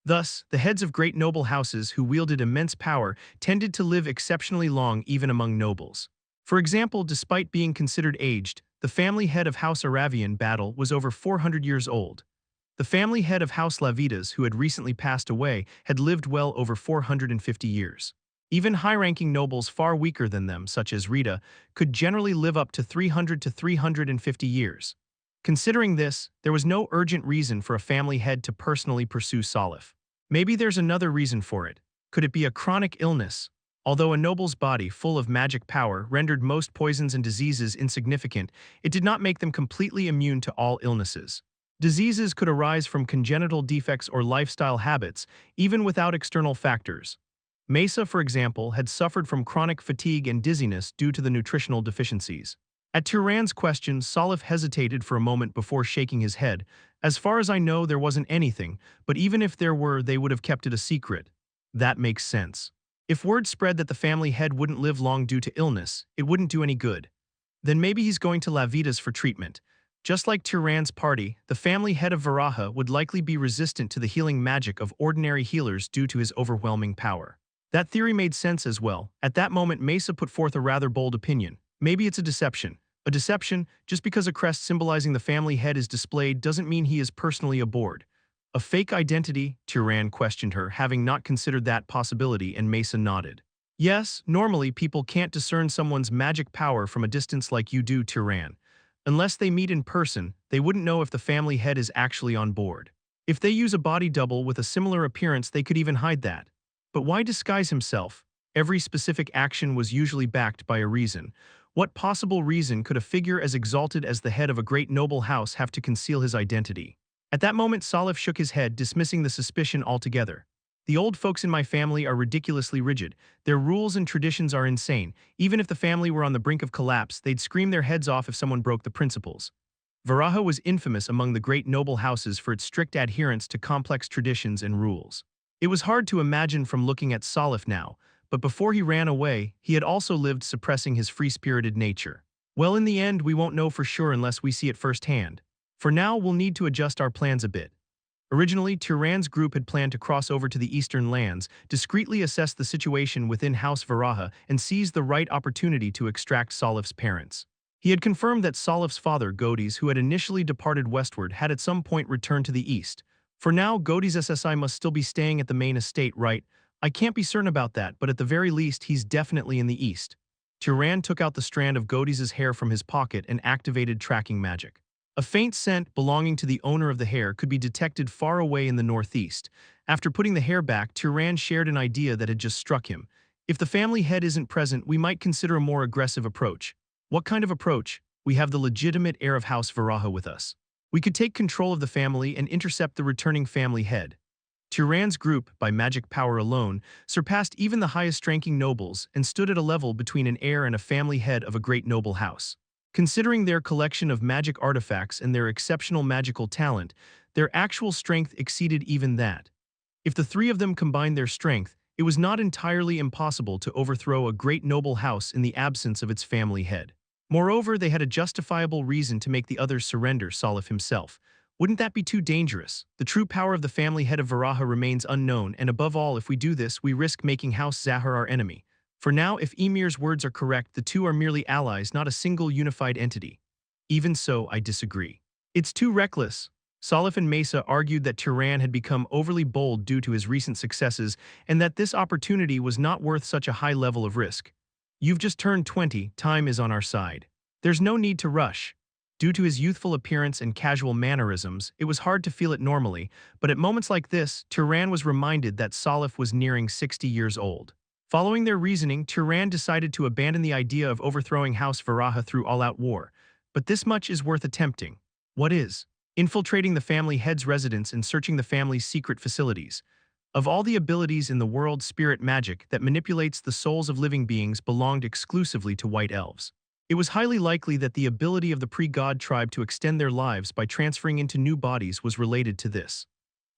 Thus, the heads of great noble houses who wielded immense power tended to live exceptionally long even among nobles. For example, despite being considered aged, the family head of House Aravian Battle was over 400 years old. The family head of House Lavitas, who had recently passed away, had lived well over 450 years. Even high-ranking nobles far weaker than them, such as Rita, could generally live up to 300 to 350 years. Considering this, there was no urgent reason for a family head to personally pursue Salif. Maybe there's another reason for it. Could it be a chronic illness? Although a noble's body full of magic power rendered most poisons and diseases insignificant, it did not make them completely immune to all illnesses. Diseases could arise from congenital defects or lifestyle habits, even without external factors. Mesa, for example, had suffered from chronic fatigue and dizziness due to the nutritional deficiencies. At Turan's question, Salif hesitated for a moment before shaking his head. As far as I know, there wasn't anything, but even if there were, they would have kept it a secret. That makes sense. If word spread that the family head wouldn't live long due to illness, it wouldn't do any good. Then maybe he's going to La Vida's for treatment. Just like Turan's party, the family head of Varaha would likely be resistant to the healing magic of ordinary healers due to his overwhelming power. That theory made sense as well. At that moment, Mesa put forth a rather bold opinion. Maybe it's a deception. A deception, just because a crest symbolizing the family head is displayed doesn't mean he is personally aboard. A fake identity? Turan questioned her, having not considered that possibility, and Mesa nodded. Yes, normally people can't discern someone's magic power from a distance like you do, Turan. Unless they meet in person, they wouldn't know if the family head is actually on board. If they use a body double with a similar appearance, they could even hide that. But why disguise himself? Every specific action was usually backed by a reason. What possible reason could a figure as exalted as the head of a great noble house have to conceal his identity? At that moment, Salif shook his head, dismissing the suspicion altogether. The old folks in my family are ridiculously rigid. Their rules and traditions are insane. Even if the family were on the brink of collapse, they'd scream their heads off if someone broke the principles. Varaha was infamous among the great noble houses for its strict adherence to complex traditions and rules. It was hard to imagine from looking at Salif now, but before he ran away, he had also lived suppressing his free-spirited nature. Well, in the end, we won't know for sure unless we see it firsthand. For now, we'll need to adjust our plans a bit. Originally, Turan's group had planned to cross over to the eastern lands, discreetly assess the situation within House Varaha, and seize the right opportunity to extract Salif's parents. He had confirmed that Salif's father, Godis, who had initially departed westward, had at some point returned to the east. For now, Godis' SSI must still be staying at the main estate, right? I can't be certain about that, but at the very least, he's definitely in the east. Turan took out the strand of Godis' hair from his pocket and activated tracking magic. A faint scent belonging to the owner of the hair could be detected far away in the northeast. After putting the hair back, Turan shared an idea that had just struck him. If the family head isn't present, we might consider a more aggressive approach. What kind of approach? We have the legitimate heir of House Varaha with us. We could take control of the family and intercept the returning family head. Turan's group, by magic power alone, surpassed even the highest-ranking nobles and stood at a level between an heir and a family head of a great noble house. Considering their collection of magic artifacts and their exceptional magical talent, their actual strength exceeded even that. If the three of them combined their strength, it was not entirely impossible to overthrow a great noble house in the absence of its family head. Moreover, they had a justifiable reason to make the others surrender Salif himself. Wouldn't that be too dangerous? The true power of the family head of Varaha remains unknown, and above all, if we do this, we risk making House Zahar our enemy. For now, if Emir's words are correct, the two are merely allies, not a single unified entity. Even so, I disagree. It's too reckless. Salif and Mesa argued that Turan had become overly bold due to his recent successes and that this opportunity was not worth such a high level of risk. You've just turned 20, time is on our side. There's no need to rush. Due to his youthful appearance and casual mannerisms, it was hard to feel it normally, but at moments like this, Turan was reminded that Salif was nearing 60 years old. Following their reasoning, Turan decided to abandon the idea of overthrowing House Varaha through all-out war. But this much is worth attempting. What is? Infiltrating the family head's residence and searching the family's secret facilities. Of all the abilities in the world, spirit magic that manipulates the souls of living beings belonged exclusively to white elves. It was highly likely that the ability of the pre-god tribe to extend their lives by transferring into new bodies was related to this.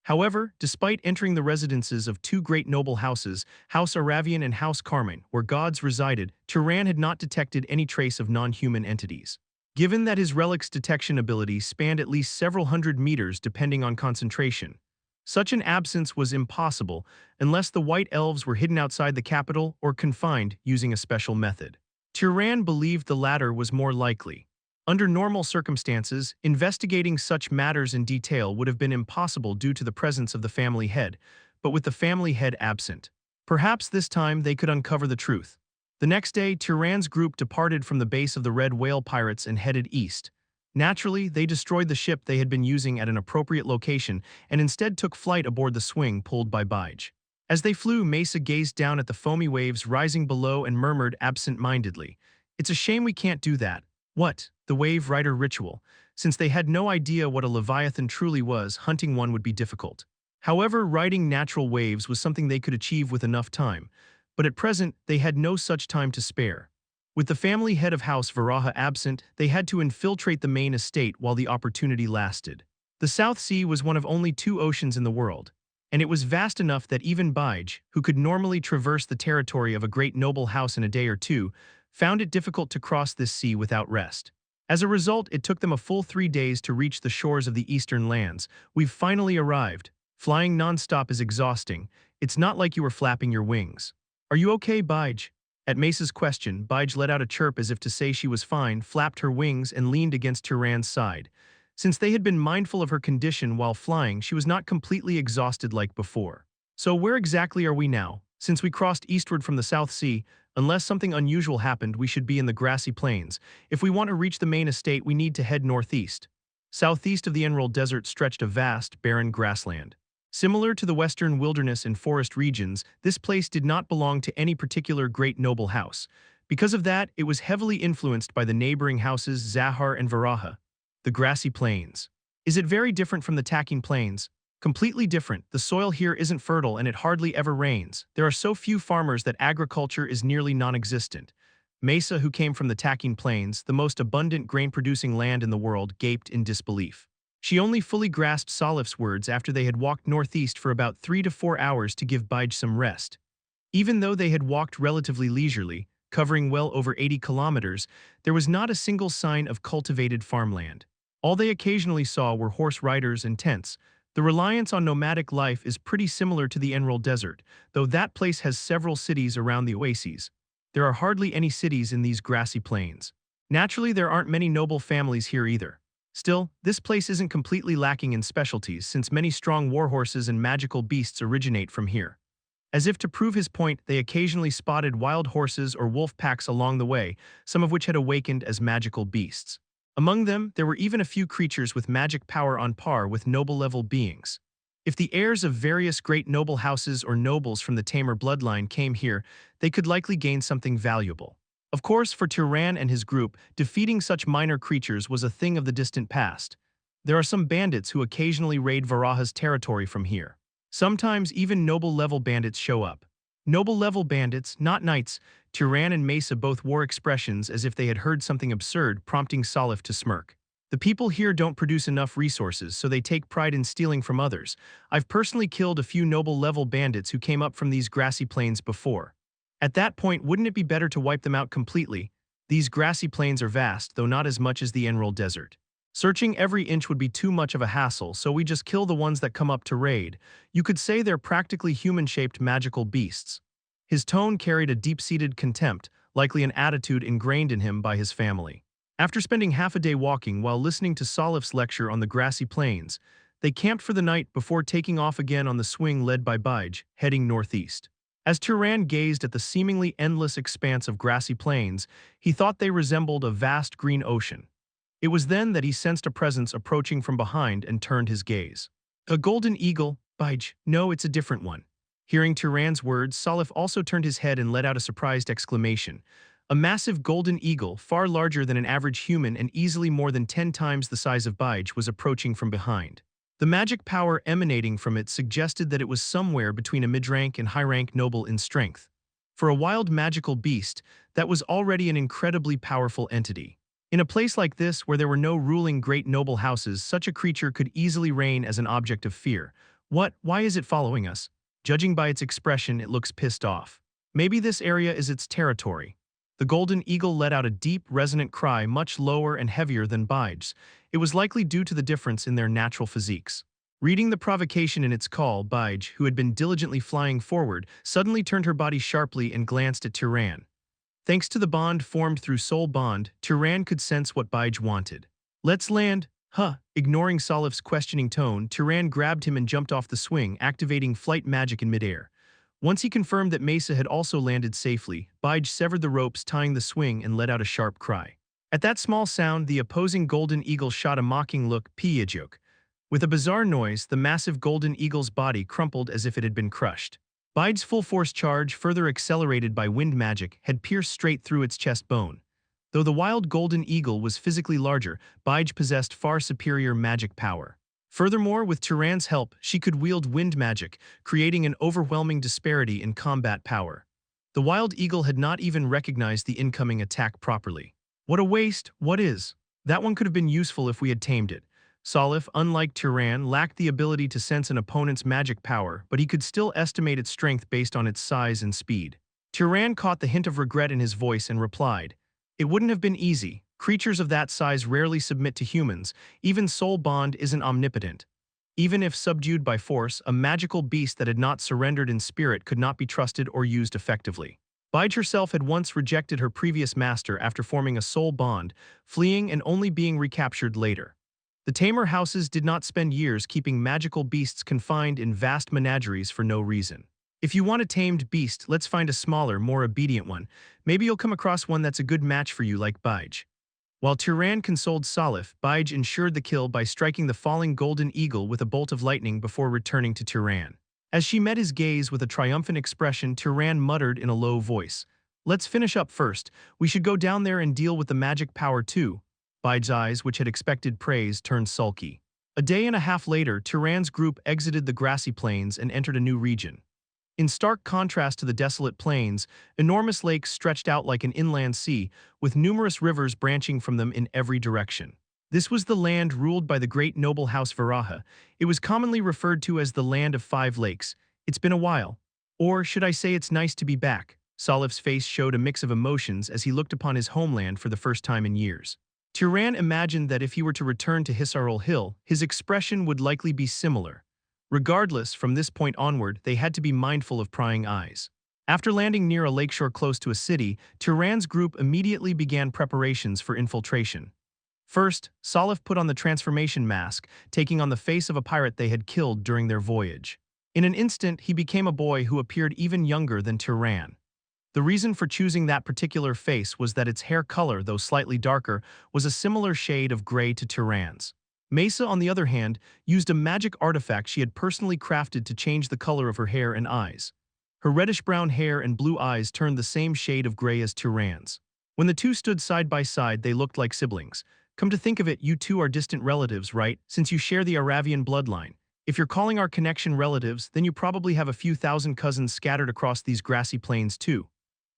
However, despite entering the residences of two great noble houses, House Aravian and House Carmine, where gods resided, Turan had not detected any trace of non-human entities. Given that his relic's detection ability spanned at least several hundred meters depending on concentration, such an absence was impossible unless the white elves were hidden outside the capital or confined using a special method. Turan believed the latter was more likely. Under normal circumstances, investigating such matters in detail would have been impossible due to the presence of the family head, but with the family head absent, perhaps this time they could uncover the truth. The next day, Turan's group departed from the base of the Red Whale pirates and headed east. Naturally, they destroyed the ship they had been using at an appropriate location and instead took flight aboard the swing pulled by Bige. As they flew, Mesa gazed down at the foamy waves rising below and murmured absent-mindedly, "It's a shame we can't do that." What? The wave rider ritual. Since they had no idea what a leviathan truly was, hunting one would be difficult. However, riding natural waves was something they could achieve with enough time. But at present, they had no such time to spare. With the family head of House Varaha absent, they had to infiltrate the main estate while the opportunity lasted. The South Sea was one of only two oceans in the world, and it was vast enough that even Bige, who could normally traverse the territory of a great noble house in a day or two, found it difficult to cross this sea without rest. As a result, it took them a full 3 days to reach the shores of the eastern lands. We've finally arrived. Flying non-stop is exhausting. It's not like you were flapping your wings. Are you okay, Bige? At Mace's question, Bige let out a chirp as if to say she was fine, flapped her wings, and leaned against Turan's side. Since they had been mindful of her condition while flying, she was not completely exhausted like before. So where exactly are we now? Since we crossed eastward from the South Sea, unless something unusual happened, we should be in the grassy plains. If we want to reach the main estate, we need to head northeast. Southeast of the Emerald Desert stretched a vast, barren grassland. Similar to the western wilderness and forest regions, this place did not belong to any particular great noble house. Because of that, it was heavily influenced by the neighboring houses Zahar and Varaha. The grassy plains. Is it very different from the Taking Plains? Completely different. The soil here isn't fertile and it hardly ever rains. There are so few farmers that agriculture is nearly non-existent. Mesa, who came from the Taking Plains, the most abundant grain-producing land in the world, gaped in disbelief. She only fully grasped Salif's words after they had walked northeast for about 3 to 4 hours to give Bige some rest. Even though they had walked relatively leisurely, covering well over 80 kilometers, there was not a single sign of cultivated farmland. All they occasionally saw were horse riders and tents. The reliance on nomadic life is pretty similar to the Emerald Desert, though that place has several cities around the oases. There are hardly any cities in these grassy plains. Naturally, there aren't many noble families here either. Still, this place isn't completely lacking in specialties since many strong warhorses and magical beasts originate from here. As if to prove his point, they occasionally spotted wild horses or wolf packs along the way, some of which had awakened as magical beasts. Among them, there were even a few creatures with magic power on par with noble-level beings. If the heirs of various great noble houses or nobles from the Tamer bloodline came here, they could likely gain something valuable. Of course, for Turan and his group, defeating such minor creatures was a thing of the distant past. There are some bandits who occasionally raid Varaha's territory from here. Sometimes even noble-level bandits show up. Noble-level bandits, not knights. Turan and Mesa both wore expressions as if they had heard something absurd, prompting Salif to smirk. The people here don't produce enough resources, so they take pride in stealing from others. I've personally killed a few noble-level bandits who came up from these grassy plains before. At that point, wouldn't it be better to wipe them out completely? These grassy plains are vast, though not as much as the Emerald Desert. Searching every inch would be too much of a hassle, so we just kill the ones that come up to raid. You could say they're practically human-shaped magical beasts. His tone carried a deep-seated contempt, likely an attitude ingrained in him by his family. After spending half a day walking while listening to Salif's lecture on the grassy plains, they camped for the night before taking off again on the swing led by Bige, heading northeast. As Turan gazed at the seemingly endless expanse of grassy plains, he thought they resembled a vast green ocean. It was then that he sensed a presence approaching from behind and turned his gaze. A golden eagle, Bige. No, it's a different one. Hearing Turan's words, Salif also turned his head and let out a surprised exclamation. A massive golden eagle, far larger than an average human and easily more than 10 times the size of Bige, was approaching from behind. The magic power emanating from it suggested that it was somewhere between a mid-rank and high-rank noble in strength. For a wild magical beast, that was already an incredibly powerful entity. In a place like this, where there were no ruling great noble houses, such a creature could easily reign as an object of fear. Why is it following us? Judging by its expression, it looks pissed off. Maybe this area is its territory. The golden eagle let out a deep, resonant cry much lower and heavier than Bige's. It was likely due to the difference in their natural physiques. Reading the provocation in its call, Bige, who had been diligently flying forward, suddenly turned her body sharply and glanced at Turan. Thanks to the bond formed through soul bond, Turan could sense what Bige wanted. Let's land. Ignoring Salif's questioning tone, Turan grabbed him and jumped off the swing, activating flight magic in midair. Once he confirmed that Mesa had also landed safely, Bige severed the ropes tying the swing and let out a sharp cry. At that small sound, the opposing golden eagle shot a mocking look, Piyajuk. With a bizarre noise, the massive golden eagle's body crumpled as if it had been crushed. Bige's full-force charge, further accelerated by wind magic, had pierced straight through its chest bone. Though the wild golden eagle was physically larger, Bige possessed far superior magic power. Furthermore, with Turan's help, she could wield wind magic, creating an overwhelming disparity in combat power. The wild eagle had not even recognized the incoming attack properly. What a waste, what is? That one could have been useful if we had tamed it. Salif, unlike Turan, lacked the ability to sense an opponent's magic power, but he could still estimate its strength based on its size and speed. Turon caught the hint of regret in his voice and replied, "It wouldn't have been easy. Creatures of that size rarely submit to humans. Even Soul Bond isn't omnipotent. Even if subdued by force, a magical beast that had not surrendered in spirit could not be trusted or used effectively. Bide herself had once rejected her previous master after forming a soul bond, fleeing and only being recaptured later. The tamer houses did not spend years keeping magical beasts confined in vast menageries for no reason. If you want a tamed beast, let's find a smaller, more obedient one. Maybe you'll come across one that's a good match for you like Bige." While Turon consoled Salif, Bige ensured the kill by striking the falling golden eagle with a bolt of lightning before returning to Turon. As she met his gaze with a triumphant expression, Turon muttered in a low voice, "Let's finish up first. We should go down there and deal with the magic power too." Bige's eyes, which had expected praise, turned sulky. A day and a half later, Turon's group exited the grassy plains and entered a new region. In stark contrast to the desolate plains, enormous lakes stretched out like an inland sea, with numerous rivers branching from them in every direction. This was the land ruled by the great noble house Varaha. It was commonly referred to as the Land of Five Lakes. It's been a while. Or should I say it's nice to be back? Salif's face showed a mix of emotions as he looked upon his homeland for the first time in years. Turon imagined that if he were to return to Hisarul Hill, his expression would likely be similar. Regardless, from this point onward, they had to be mindful of prying eyes. After landing near a lakeshore close to a city, Turon's group immediately began preparations for infiltration. First, Salif put on the transformation mask, taking on the face of a pirate they had killed during their voyage. In an instant, he became a boy who appeared even younger than Turon. The reason for choosing that particular face was that its hair color, though slightly darker, was a similar shade of gray to Turon's. Mesa, on the other hand, used a magic artifact she had personally crafted to change the color of her hair and eyes. Her reddish-brown hair and blue eyes turned the same shade of gray as Turon's. When the two stood side by side, they looked like siblings. Come to think of it, you two are distant relatives, right? Since you share the Aravian bloodline. If you're calling our connection relatives, then you probably have a few thousand cousins scattered across these grassy plains too.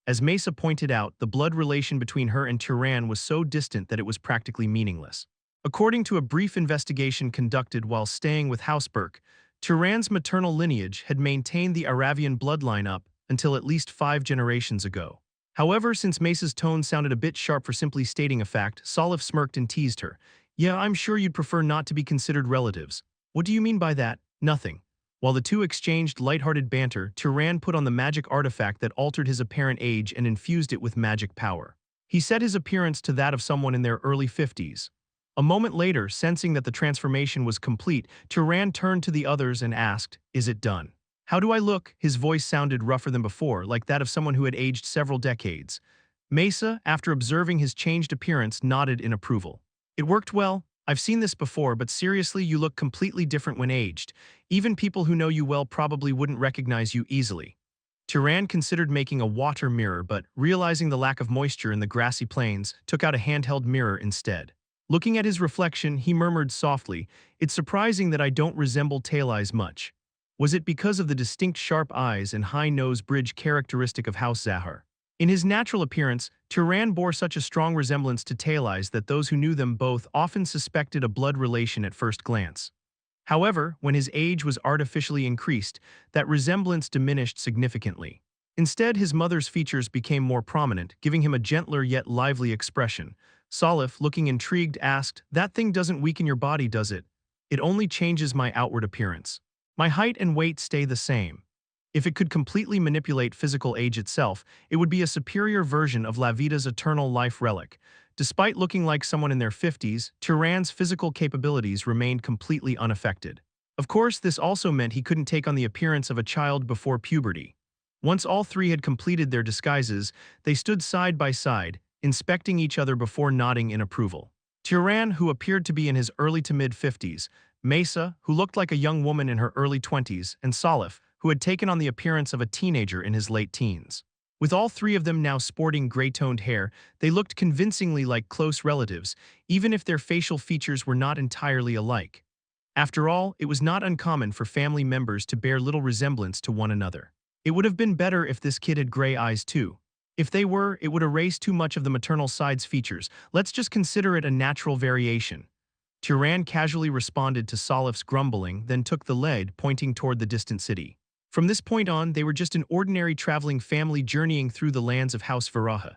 As Mesa pointed out, the blood relation between her and Turon was so distant that it was practically meaningless. According to a brief investigation conducted while staying with House Burke, Turon's maternal lineage had maintained the Aravian bloodline up until at least 5 generations ago. However, since Mesa's tone sounded a bit sharp for simply stating a fact, Salif smirked and teased her. "Yeah, I'm sure you'd prefer not to be considered relatives." "What do you mean by that?" "Nothing." While the two exchanged lighthearted banter, Turon put on the magic artifact that altered his apparent age and infused it with magic power. He set his appearance to that of someone in their early 50s. A moment later, sensing that the transformation was complete, Turon turned to the others and asked, "Is it done?" "How do I look?" His voice sounded rougher than before, like that of someone who had aged several decades. Mesa, after observing his changed appearance, nodded in approval. "It worked well. I've seen this before, but seriously, you look completely different when aged. Even people who know you well probably wouldn't recognize you easily." Turon considered making a water mirror, but, realizing the lack of moisture in the grassy plains, took out a handheld mirror instead. Looking at his reflection, he murmured softly, "It's surprising that I don't resemble Tail Eyes much." Was it because of the distinct sharp eyes and high nose bridge characteristic of House Zahar? In his natural appearance, Turon bore such a strong resemblance to Tail Eyes that those who knew them both often suspected a blood relation at first glance. However, when his age was artificially increased, that resemblance diminished significantly. Instead, his mother's features became more prominent, giving him a gentler yet lively expression. Salif, looking intrigued, asked, "That thing doesn't weaken your body, does it?" "It only changes my outward appearance. My height and weight stay the same." If it could completely manipulate physical age itself, it would be a superior version of La Vida's eternal life relic. Despite looking like someone in their 50s, Turon's physical capabilities remained completely unaffected. Of course, this also meant he couldn't take on the appearance of a child before puberty. Once all three had completed their disguises, they stood side by side, inspecting each other before nodding in approval. Turon, who appeared to be in his early to mid-50s, Mesa, who looked like a young woman in her early 20s, and Salif, who had taken on the appearance of a teenager in his late teens. With all three of them now sporting gray-toned hair, they looked convincingly like close relatives, even if their facial features were not entirely alike. After all, it was not uncommon for family members to bear little resemblance to one another. It would have been better if this kid had gray eyes too. If they were, it would erase too much of the maternal side's features. Let's just consider it a natural variation. Turon casually responded to Salif's grumbling, then took the lead, pointing toward the distant city. From this point on, they were just an ordinary traveling family journeying through the lands of House Varaha.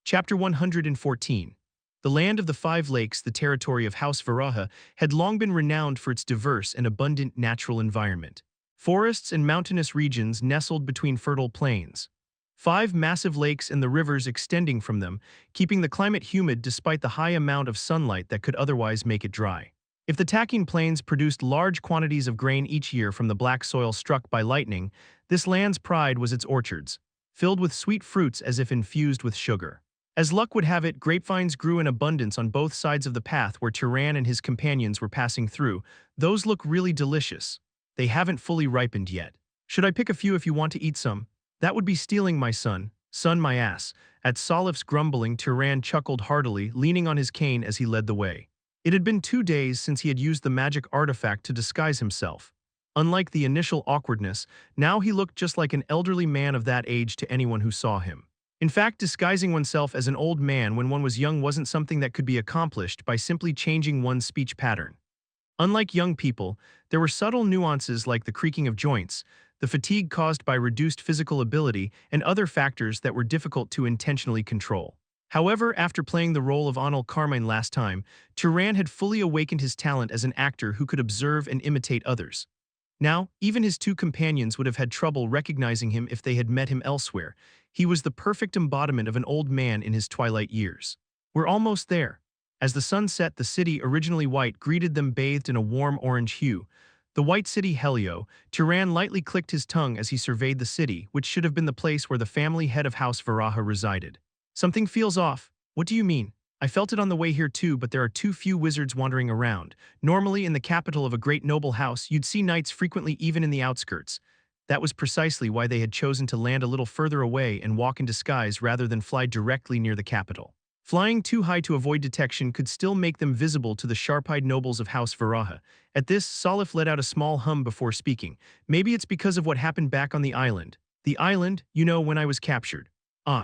Chapter 114. The land of the Five Lakes, the territory of House Varaha, had long been renowned for its diverse and abundant natural environment. Forests and mountainous regions nestled between fertile plains. 5 massive lakes and the rivers extending from them, keeping the climate humid despite the high amount of sunlight that could otherwise make it dry. If the tacking plains produced large quantities of grain each year from the black soil struck by lightning, this land's pride was its orchards, filled with sweet fruits as if infused with sugar. As luck would have it, grapevines grew in abundance on both sides of the path where Turon and his companions were passing through. Those look really delicious. They haven't fully ripened yet. Should I pick a few if you want to eat some? That would be stealing, my son. Son, my ass. At Salif's grumbling, Turon chuckled heartily, leaning on his cane as he led the way. It had been 2 days since he had used the magic artifact to disguise himself. Unlike the initial awkwardness, now he looked just like an elderly man of that age to anyone who saw him. In fact, disguising oneself as an old man when one was young wasn't something that could be accomplished by simply changing one's speech pattern. Unlike young people, there were subtle nuances like the creaking of joints, the fatigue caused by reduced physical ability, and other factors that were difficult to intentionally control. However, after playing the role of Anil Carmine last time, Turon had fully awakened his talent as an actor who could observe and imitate others. Now, even his 2 companions would have had trouble recognizing him if they had met him elsewhere. He was the perfect embodiment of an old man in his twilight years. We're almost there. As the sun set, the city, originally white, greeted them bathed in a warm orange hue. The white city Helio. Turon lightly clicked his tongue as he surveyed the city, which should have been the place where the family head of House Varaha resided. Something feels off. What do you mean? I felt it on the way here too, but there are too few wizards wandering around. Normally, in the capital of a great noble house, you'd see knights frequently even in the outskirts. That was precisely why they had chosen to land a little further away and walk in disguise rather than fly directly near the capital. Flying too high to avoid detection could still make them visible to the sharp-eyed nobles of House Varaha. At this, Salif let out a small hum before speaking. Maybe it's because of what happened back on the island. The island, you know, when I was captured.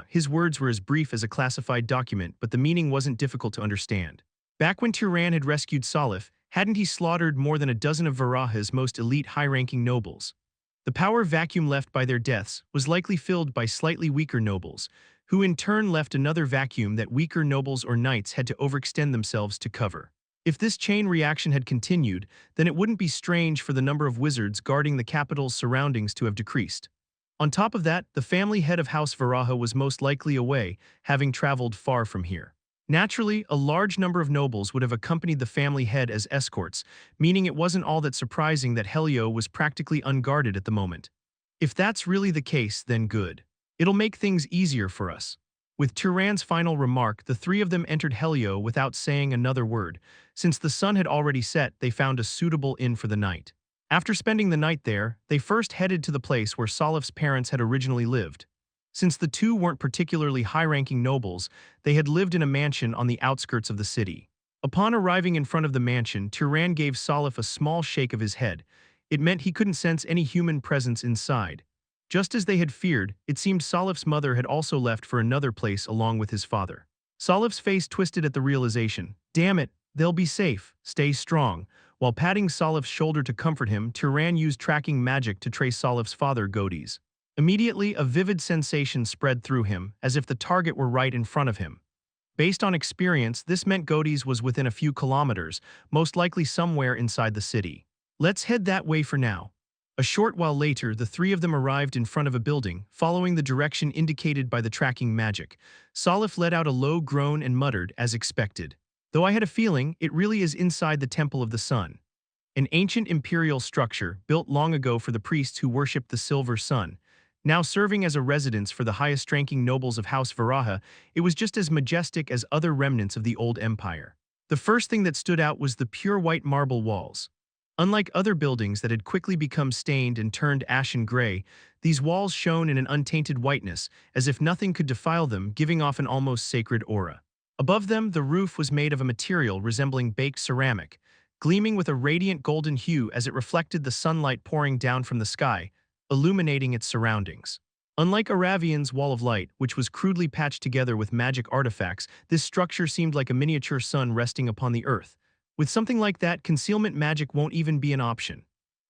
His words were as brief as a classified document, but the meaning wasn't difficult to understand. Back when Turon had rescued Salif, hadn't he slaughtered more than a dozen of Varaha's most elite high-ranking nobles? The power vacuum left by their deaths was likely filled by slightly weaker nobles, who in turn left another vacuum that weaker nobles or knights had to overextend themselves to cover. If this chain reaction had continued, then it wouldn't be strange for the number of wizards guarding the capital's surroundings to have decreased. On top of that, the family head of House Varaha was most likely away, having traveled far from here. Naturally, a large number of nobles would have accompanied the family head as escorts, meaning it wasn't all that surprising that Helio was practically unguarded at the moment. If that's really the case, then good. It'll make things easier for us. With Turon's final remark, the 3 of them entered Helio without saying another word. Since the sun had already set, they found a suitable inn for the night. After spending the night there, they first headed to the place where Salif's parents had originally lived. Since the 2 weren't particularly high-ranking nobles, they had lived in a mansion on the outskirts of the city. Upon arriving in front of the mansion, Turon gave Salif a small shake of his head. It meant he couldn't sense any human presence inside. Just as they had feared, it seemed Salif's mother had also left for another place along with his father. Salif's face twisted at the realization. Damn it, they'll be safe. Stay strong. While patting Salif's shoulder to comfort him, Turon used tracking magic to trace Salif's father, Godis. Immediately, a vivid sensation spread through him, as if the target were right in front of him. Based on experience, this meant Godis was within a few kilometers, most likely somewhere inside the city. Let's head that way for now. A short while later, the 3 of them arrived in front of a building, following the direction indicated by the tracking magic. Salif let out a low groan and muttered, as expected. Though I had a feeling, it really is inside the Temple of the Sun. An ancient imperial structure, built long ago for the priests who worshipped the Silver Sun. Now serving as a residence for the highest-ranking nobles of House Varaha, it was just as majestic as other remnants of the old empire. The first thing that stood out was the pure white marble walls. Unlike other buildings that had quickly become stained and turned ashen gray, these walls shone in an untainted whiteness, as if nothing could defile them, giving off an almost sacred aura. Above them, the roof was made of a material resembling baked ceramic, gleaming with a radiant golden hue as it reflected the sunlight pouring down from the sky, illuminating its surroundings. Unlike Aravian's Wall of Light, which was crudely patched together with magic artifacts, this structure seemed like a miniature sun resting upon the earth. With something like that, concealment magic won't even be an option.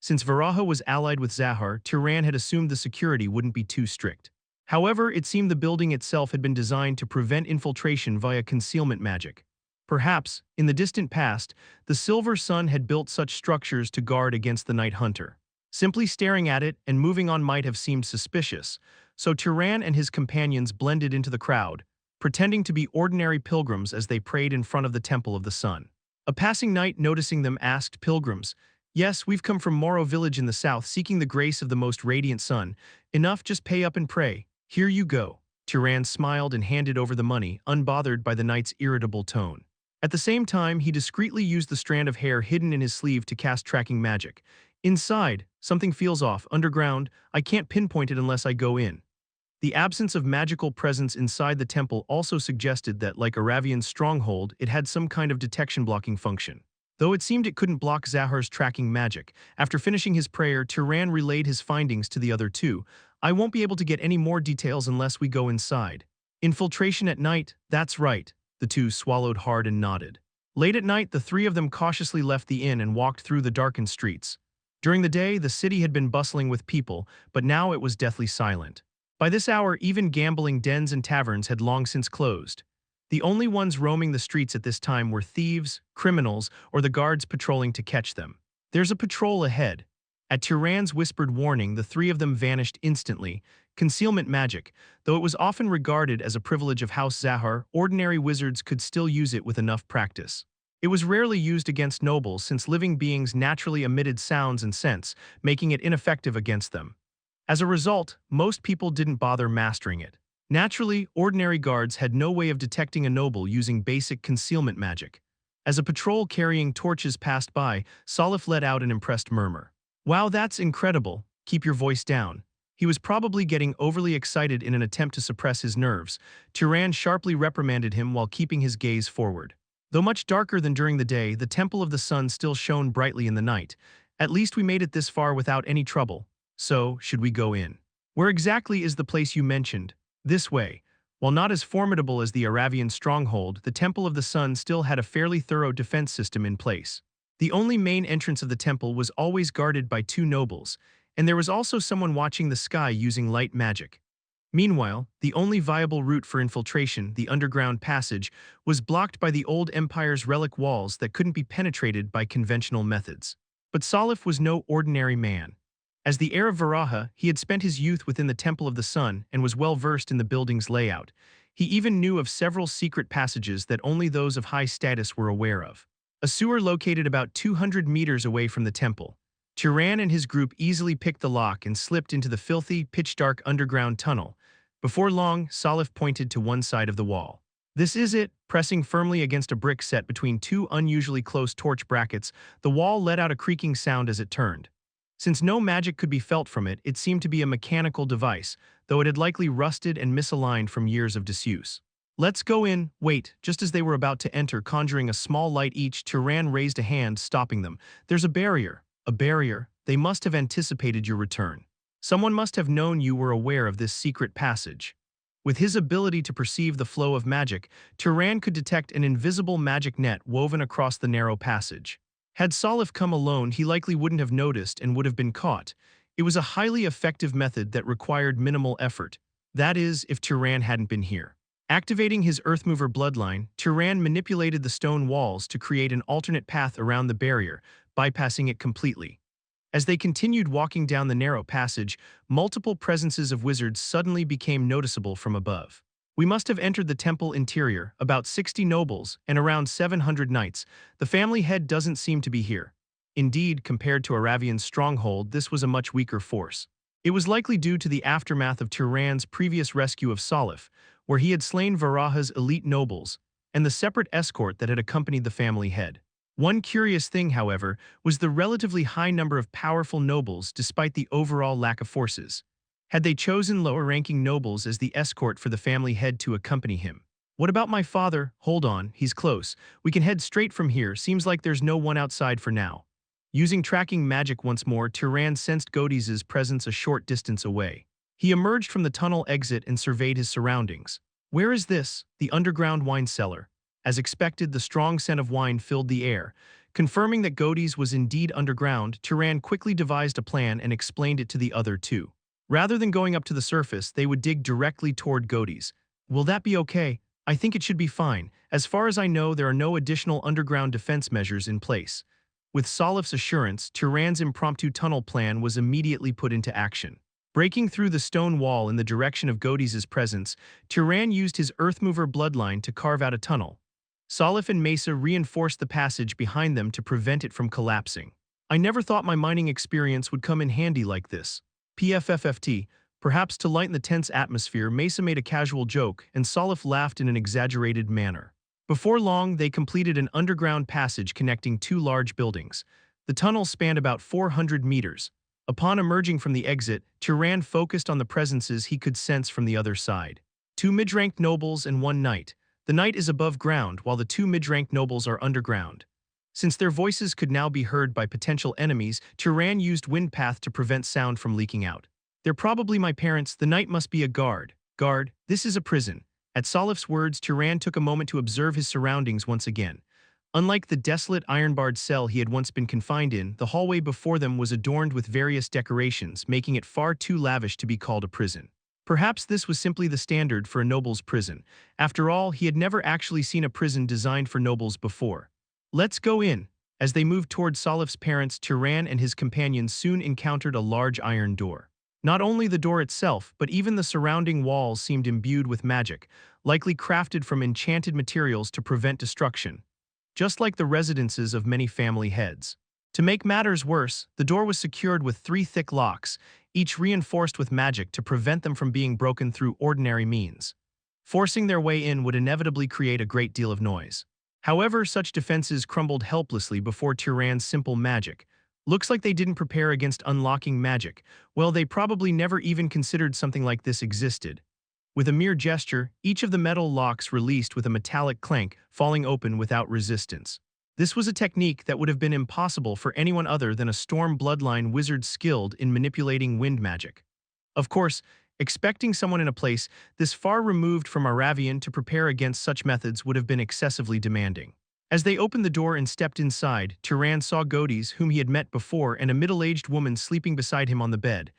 Since Varaha was allied with Zahar, Turan had assumed the security wouldn't be too strict. However, it seemed the building itself had been designed to prevent infiltration via concealment magic. Perhaps, in the distant past, the Silver Sun had built such structures to guard against the Night Hunter. Simply staring at it and moving on might have seemed suspicious, so Turan and his companions blended into the crowd, pretending to be ordinary pilgrims as they prayed in front of the Temple of the Sun. A passing knight noticing them asked pilgrims, "Yes, we've come from Moro village in the south seeking the grace of the most radiant sun. Enough, just pay up and pray. Here you go." Turan smiled and handed over the money, unbothered by the knight's irritable tone. At the same time, he discreetly used the strand of hair hidden in his sleeve to cast tracking magic. Inside, something feels off, underground, I can't pinpoint it unless I go in. The absence of magical presence inside the temple also suggested that, like Aravian's stronghold, it had some kind of detection-blocking function. Though it seemed it couldn't block Zahar's tracking magic, after finishing his prayer, Turan relayed his findings to the other two. "I won't be able to get any more details unless we go inside." "Infiltration at night, that's right." The two swallowed hard and nodded. Late at night, the three of them cautiously left the inn and walked through the darkened streets. During the day, the city had been bustling with people, but now it was deathly silent. By this hour, even gambling dens and taverns had long since closed. The only ones roaming the streets at this time were thieves, criminals, or the guards patrolling to catch them. "There's a patrol ahead." At Turan's whispered warning, the three of them vanished instantly. Concealment magic, though it was often regarded as a privilege of House Zahar, ordinary wizards could still use it with enough practice. It was rarely used against nobles since living beings naturally emitted sounds and scents, making it ineffective against them. As a result, most people didn't bother mastering it. Naturally, ordinary guards had no way of detecting a noble using basic concealment magic. As a patrol carrying torches passed by, Salif let out an impressed murmur. "Wow, that's incredible. Keep your voice down." He was probably getting overly excited in an attempt to suppress his nerves. Turan sharply reprimanded him while keeping his gaze forward. Though much darker than during the day, the Temple of the Sun still shone brightly in the night. "At least we made it this far without any trouble. So, should we go in?" "Where exactly is the place you mentioned?" "This way." While not as formidable as the Aravian stronghold, the Temple of the Sun still had a fairly thorough defense system in place. The only main entrance of the temple was always guarded by two nobles, and there was also someone watching the sky using light magic. Meanwhile, the only viable route for infiltration, the underground passage, was blocked by the old empire's relic walls that couldn't be penetrated by conventional methods. But Salif was no ordinary man. As the heir of Varaha, he had spent his youth within the Temple of the Sun and was well versed in the building's layout. He even knew of several secret passages that only those of high status were aware of. A sewer located about 200 meters away from the temple. Turan and his group easily picked the lock and slipped into the filthy, pitch-dark underground tunnel. Before long, Salif pointed to one side of the wall. "This is it." Pressing firmly against a brick set between two unusually close torch brackets, the wall let out a creaking sound as it turned. Since no magic could be felt from it, it seemed to be a mechanical device, though it had likely rusted and misaligned from years of disuse. "Let's go in." "Wait." Just as they were about to enter, conjuring a small light each, Turan raised a hand, stopping them. "There's a barrier." "A barrier?" "They must have anticipated your return. Someone must have known you were aware of this secret passage." With his ability to perceive the flow of magic, Turan could detect an invisible magic net woven across the narrow passage. Had Salif come alone, he likely wouldn't have noticed and would have been caught. It was a highly effective method that required minimal effort. That is, if Turan hadn't been here. Activating his Earthmover bloodline, Turan manipulated the stone walls to create an alternate path around the barrier, bypassing it completely. As they continued walking down the narrow passage, multiple presences of wizards suddenly became noticeable from above. "We must have entered the temple interior, about 60 nobles, and around 700 knights. The family head doesn't seem to be here." Indeed, compared to Aravian's stronghold, this was a much weaker force. It was likely due to the aftermath of Turan's previous rescue of Salif, where he had slain Varaha's elite nobles, and the separate escort that had accompanied the family head. One curious thing, however, was the relatively high number of powerful nobles despite the overall lack of forces. Had they chosen lower-ranking nobles as the escort for the family head to accompany him? "What about my father?" "Hold on, he's close. We can head straight from here. Seems like there's no one outside for now." Using tracking magic once more, Turan sensed Godiz's presence a short distance away. He emerged from the tunnel exit and surveyed his surroundings. "Where is this?" "The underground wine cellar." As expected, the strong scent of wine filled the air. Confirming that Godis was indeed underground, Turan quickly devised a plan and explained it to the other two. Rather than going up to the surface, they would dig directly toward Godis. Will that be okay? I think it should be fine. As far as I know, there are no additional underground defense measures in place. With Salif's assurance, Turan's impromptu tunnel plan was immediately put into action. Breaking through the stone wall in the direction of Godis' presence, Turan used his Earthmover bloodline to carve out a tunnel. Salif and Mesa reinforced the passage behind them to prevent it from collapsing. I never thought my mining experience would come in handy like this. PFFFT, perhaps to lighten the tense atmosphere, Mesa made a casual joke, and Salif laughed in an exaggerated manner. Before long, they completed an underground passage connecting two large buildings. The tunnel spanned about 400 meters. Upon emerging from the exit, Turan focused on the presences he could sense from the other side. Two mid-ranked nobles and one knight. The knight is above ground, while the two mid-ranked nobles are underground. Since their voices could now be heard by potential enemies, Turan used Windpath to prevent sound from leaking out. They're probably my parents. The knight must be a guard. Guard, this is a prison. At Salif's words, Turan took a moment to observe his surroundings once again. Unlike the desolate iron-barred cell he had once been confined in, the hallway before them was adorned with various decorations, making it far too lavish to be called a prison. Perhaps this was simply the standard for a noble's prison. After all, he had never actually seen a prison designed for nobles before. Let's go in. As they moved toward Salif's parents, Turan and his companions soon encountered a large iron door. Not only the door itself, but even the surrounding walls seemed imbued with magic, likely crafted from enchanted materials to prevent destruction. Just like the residences of many family heads. To make matters worse, the door was secured with 3 thick locks, each reinforced with magic to prevent them from being broken through ordinary means. Forcing their way in would inevitably create a great deal of noise. However, such defenses crumbled helplessly before Turan's simple magic. Looks like they didn't prepare against unlocking magic. Well, they probably never even considered something like this existed. With a mere gesture, each of the metal locks released with a metallic clank, falling open without resistance. This was a technique that would have been impossible for anyone other than a Storm bloodline wizard skilled in manipulating wind magic. Of course, expecting someone in a place this far removed from Aravian to prepare against such methods would have been excessively demanding. As they opened the door and stepped inside, Turan saw Godis, whom he had met before, and a middle-aged woman sleeping beside him on the bed.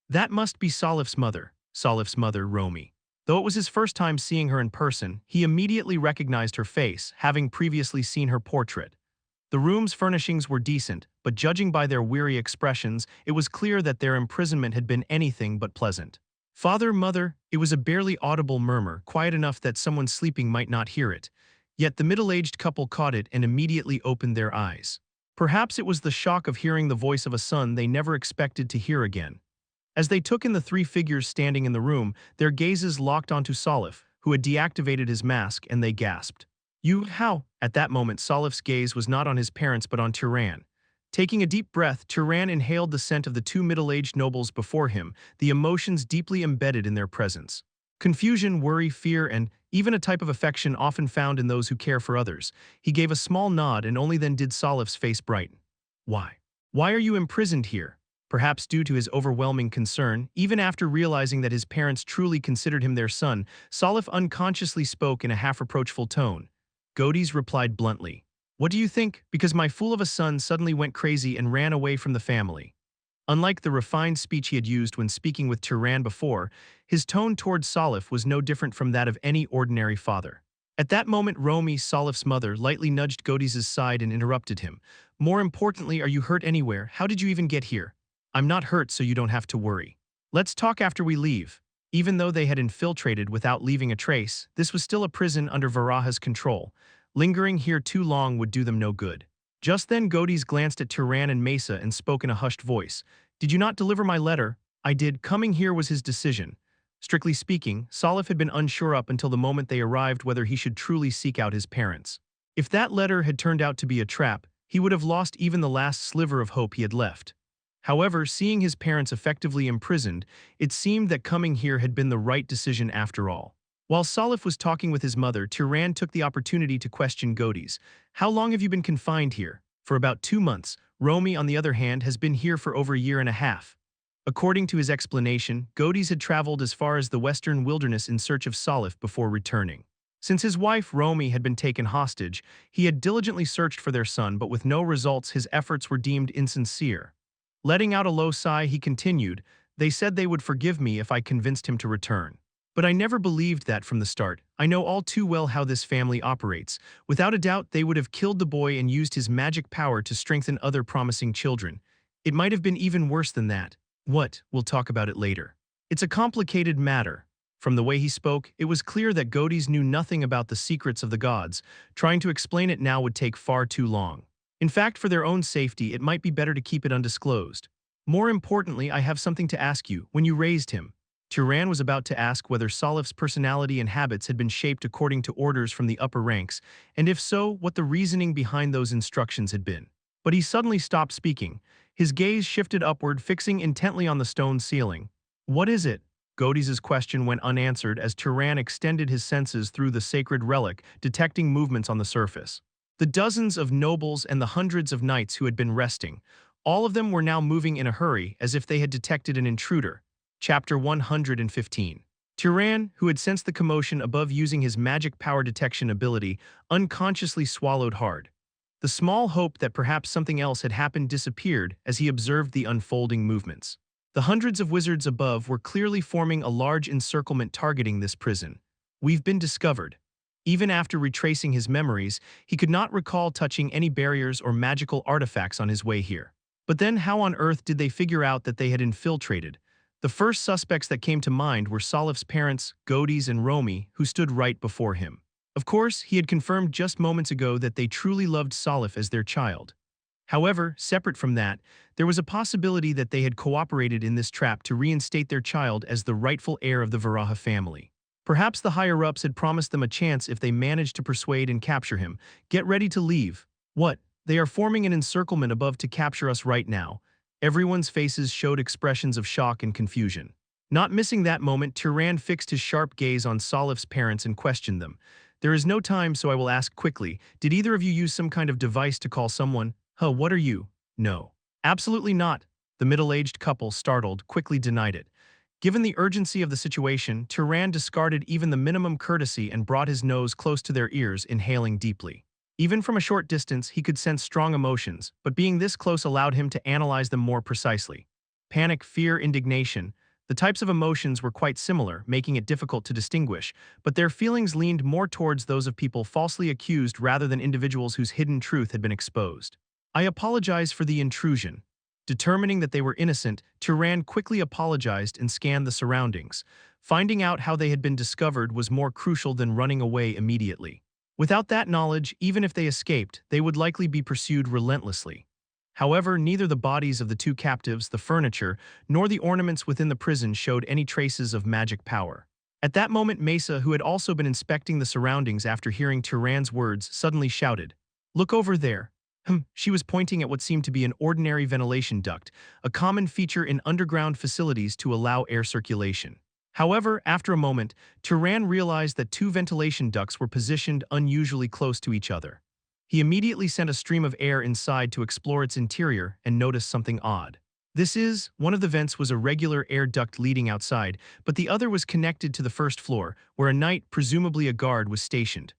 That must be Salif's mother, Romy. Though it was his first time seeing her in person, he immediately recognized her face, having previously seen her portrait. The room's furnishings were decent, but judging by their weary expressions, it was clear that their imprisonment had been anything but pleasant. Father, mother, it was a barely audible murmur, quiet enough that someone sleeping might not hear it. Yet the middle-aged couple caught it and immediately opened their eyes. Perhaps it was the shock of hearing the voice of a son they never expected to hear again. As they took in the 3 figures standing in the room, their gazes locked onto Salif, who had deactivated his mask, and they gasped. You, how? At that moment, Salif's gaze was not on his parents but on Turan. Taking a deep breath, Turan inhaled the scent of the 2 middle-aged nobles before him, the emotions deeply embedded in their presence. Confusion, worry, fear, and even a type of affection often found in those who care for others. He gave a small nod, and only then did Salif's face brighten. Why? Why are you imprisoned here? Perhaps due to his overwhelming concern, even after realizing that his parents truly considered him their son, Salif unconsciously spoke in a half-reproachful tone. Godis replied bluntly. What do you think? Because my fool of a son suddenly went crazy and ran away from the family. Unlike the refined speech he had used when speaking with Turan before, his tone towards Salif was no different from that of any ordinary father. At that moment, Romy, Salif's mother, lightly nudged Godis' side and interrupted him. More importantly, are you hurt anywhere? How did you even get here? I'm not hurt, so you don't have to worry. Let's talk after we leave. Even though they had infiltrated without leaving a trace, this was still a prison under Varaha's control. Lingering here too long would do them no good. Just then Godis glanced at Turan and Mesa and spoke in a hushed voice. Did you not deliver my letter? I did. Coming here was his decision. Strictly speaking, Salif had been unsure up until the moment they arrived whether he should truly seek out his parents. If that letter had turned out to be a trap, he would have lost even the last sliver of hope he had left. However, seeing his parents effectively imprisoned, it seemed that coming here had been the right decision after all. While Salif was talking with his mother, Turan took the opportunity to question Godis. How long have you been confined here? For about 2 months. Romy, on the other hand, has been here for over a year and a half. According to his explanation, Godis had traveled as far as the western wilderness in search of Salif before returning. Since his wife, Romy, had been taken hostage, he had diligently searched for their son, but with no results his efforts were deemed insincere. Letting out a low sigh, he continued, "They said they would forgive me if I convinced him to return. But I never believed that from the start. I know all too well how this family operates. Without a doubt, they would have killed the boy and used his magic power to strengthen other promising children. It might have been even worse than that. What? We'll talk about it later. It's a complicated matter." From the way he spoke, it was clear that Godes knew nothing about the secrets of the gods. Trying to explain it now would take far too long. In fact, for their own safety, it might be better to keep it undisclosed. More importantly, I have something to ask you. When you raised him, Turon was about to ask whether Salif's personality and habits had been shaped according to orders from the upper ranks, and if so, what the reasoning behind those instructions had been. But he suddenly stopped speaking. His gaze shifted upward, fixing intently on the stone ceiling. "What is it?" Godes's question went unanswered as Turon extended his senses through the sacred relic, detecting movements on the surface. The dozens of nobles and the hundreds of knights who had been resting, all of them were now moving in a hurry as if they had detected an intruder. Chapter 115. Turon, who had sensed the commotion above using his magic power detection ability, unconsciously swallowed hard. The small hope that perhaps something else had happened disappeared as he observed the unfolding movements. The hundreds of wizards above were clearly forming a large encirclement targeting this prison. "We've been discovered." Even after retracing his memories, he could not recall touching any barriers or magical artifacts on his way here. But then how on earth did they figure out that they had infiltrated? The first suspects that came to mind were Salif's parents, Godes and Romy, who stood right before him. Of course, he had confirmed just moments ago that they truly loved Salif as their child. However, separate from that, there was a possibility that they had cooperated in this trap to reinstate their child as the rightful heir of the Varaha family. Perhaps the higher-ups had promised them a chance if they managed to persuade and capture him. "Get ready to leave." "What? They are forming an encirclement above to capture us right now." Everyone's faces showed expressions of shock and confusion. Not missing that moment, Turon fixed his sharp gaze on Salif's parents and questioned them. "There is no time, so I will ask quickly. Did either of you use some kind of device to call someone?" "Huh, what are you?" "No. Absolutely not." The middle-aged couple, startled, quickly denied it. Given the urgency of the situation, Turon discarded even the minimum courtesy and brought his nose close to their ears, inhaling deeply. Even from a short distance, he could sense strong emotions, but being this close allowed him to analyze them more precisely. Panic, fear, indignation. The types of emotions were quite similar, making it difficult to distinguish, but their feelings leaned more towards those of people falsely accused rather than individuals whose hidden truth had been exposed. "I apologize for the intrusion." Determining that they were innocent, Turon quickly apologized and scanned the surroundings. Finding out how they had been discovered was more crucial than running away immediately. Without that knowledge, even if they escaped, they would likely be pursued relentlessly. However, neither the bodies of the two captives, the furniture, nor the ornaments within the prison showed any traces of magic power. At that moment, Mesa, who had also been inspecting the surroundings after hearing Turon's words, suddenly shouted, "Look over there." She was pointing at what seemed to be an ordinary ventilation duct, a common feature in underground facilities to allow air circulation. However, after a moment, Turon realized that two ventilation ducts were positioned unusually close to each other. He immediately sent a stream of air inside to explore its interior and noticed something odd. One of the vents was a regular air duct leading outside, but the other was connected to the first floor, where a knight, presumably a guard, was stationed.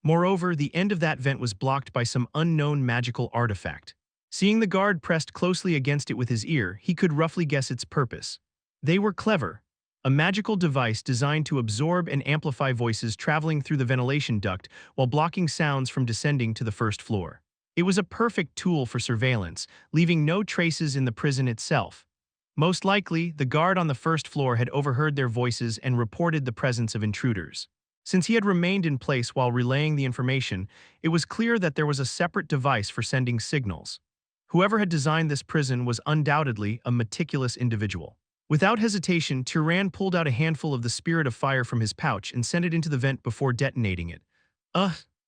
Moreover, the end of that vent was blocked by some unknown magical artifact. Seeing the guard pressed closely against it with his ear, he could roughly guess its purpose. They were clever. A magical device designed to absorb and amplify voices traveling through the ventilation duct while blocking sounds from descending to the first floor. It was a perfect tool for surveillance, leaving no traces in the prison itself. Most likely, the guard on the first floor had overheard their voices and reported the presence of intruders. Since he had remained in place while relaying the information, it was clear that there was a separate device for sending signals. Whoever had designed this prison was undoubtedly a meticulous individual. Without hesitation, Turon pulled out a handful of the spirit of fire from his pouch and sent it into the vent before detonating it.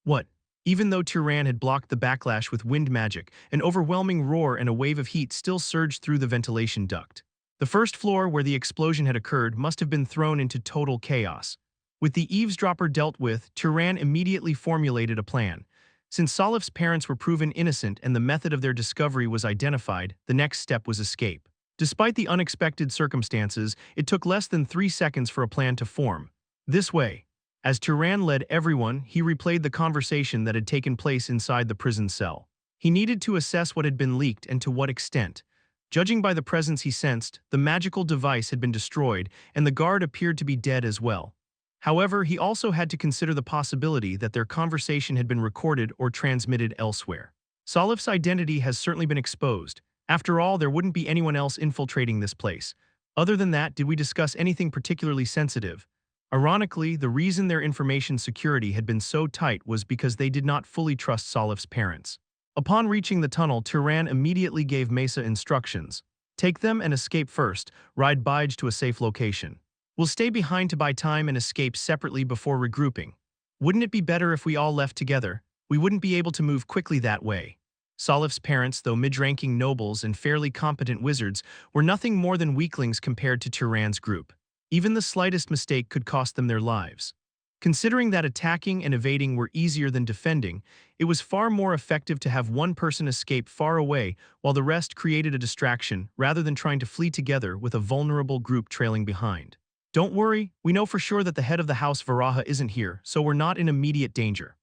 What? Even though Turon had blocked the backlash with wind magic, an overwhelming roar and a wave of heat still surged through the ventilation duct. The first floor where the explosion had occurred must have been thrown into total chaos. With the eavesdropper dealt with, Turon immediately formulated a plan. Since Salif's parents were proven innocent and the method of their discovery was identified, the next step was escape. Despite the unexpected circumstances, it took less than 3 seconds for a plan to form. This way. As Turan led everyone, he replayed the conversation that had taken place inside the prison cell. He needed to assess what had been leaked and to what extent. Judging by the presence he sensed, the magical device had been destroyed, and the guard appeared to be dead as well. However, he also had to consider the possibility that their conversation had been recorded or transmitted elsewhere. Salif's identity has certainly been exposed. After all, there wouldn't be anyone else infiltrating this place. Other than that, did we discuss anything particularly sensitive? Ironically, the reason their information security had been so tight was because they did not fully trust Salif's parents. Upon reaching the tunnel, Turan immediately gave Mesa instructions. Take them and escape first, ride Bige to a safe location. We'll stay behind to buy time and escape separately before regrouping. Wouldn't it be better if we all left together? We wouldn't be able to move quickly that way. Salif's parents, though mid-ranking nobles and fairly competent wizards, were nothing more than weaklings compared to Turan's group. Even the slightest mistake could cost them their lives. Considering that attacking and evading were easier than defending, it was far more effective to have one person escape far away while the rest created a distraction rather than trying to flee together with a vulnerable group trailing behind. Don't worry, we know for sure that the head of the House Varaha isn't here, so we're not in immediate danger.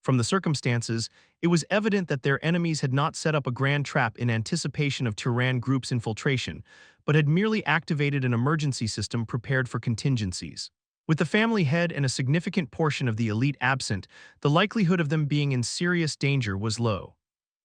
From the circumstances, it was evident that their enemies had not set up a grand trap in anticipation of Turan Group's infiltration, but had merely activated an emergency system prepared for contingencies. With the family head and a significant portion of the elite absent, the likelihood of them being in serious danger was low.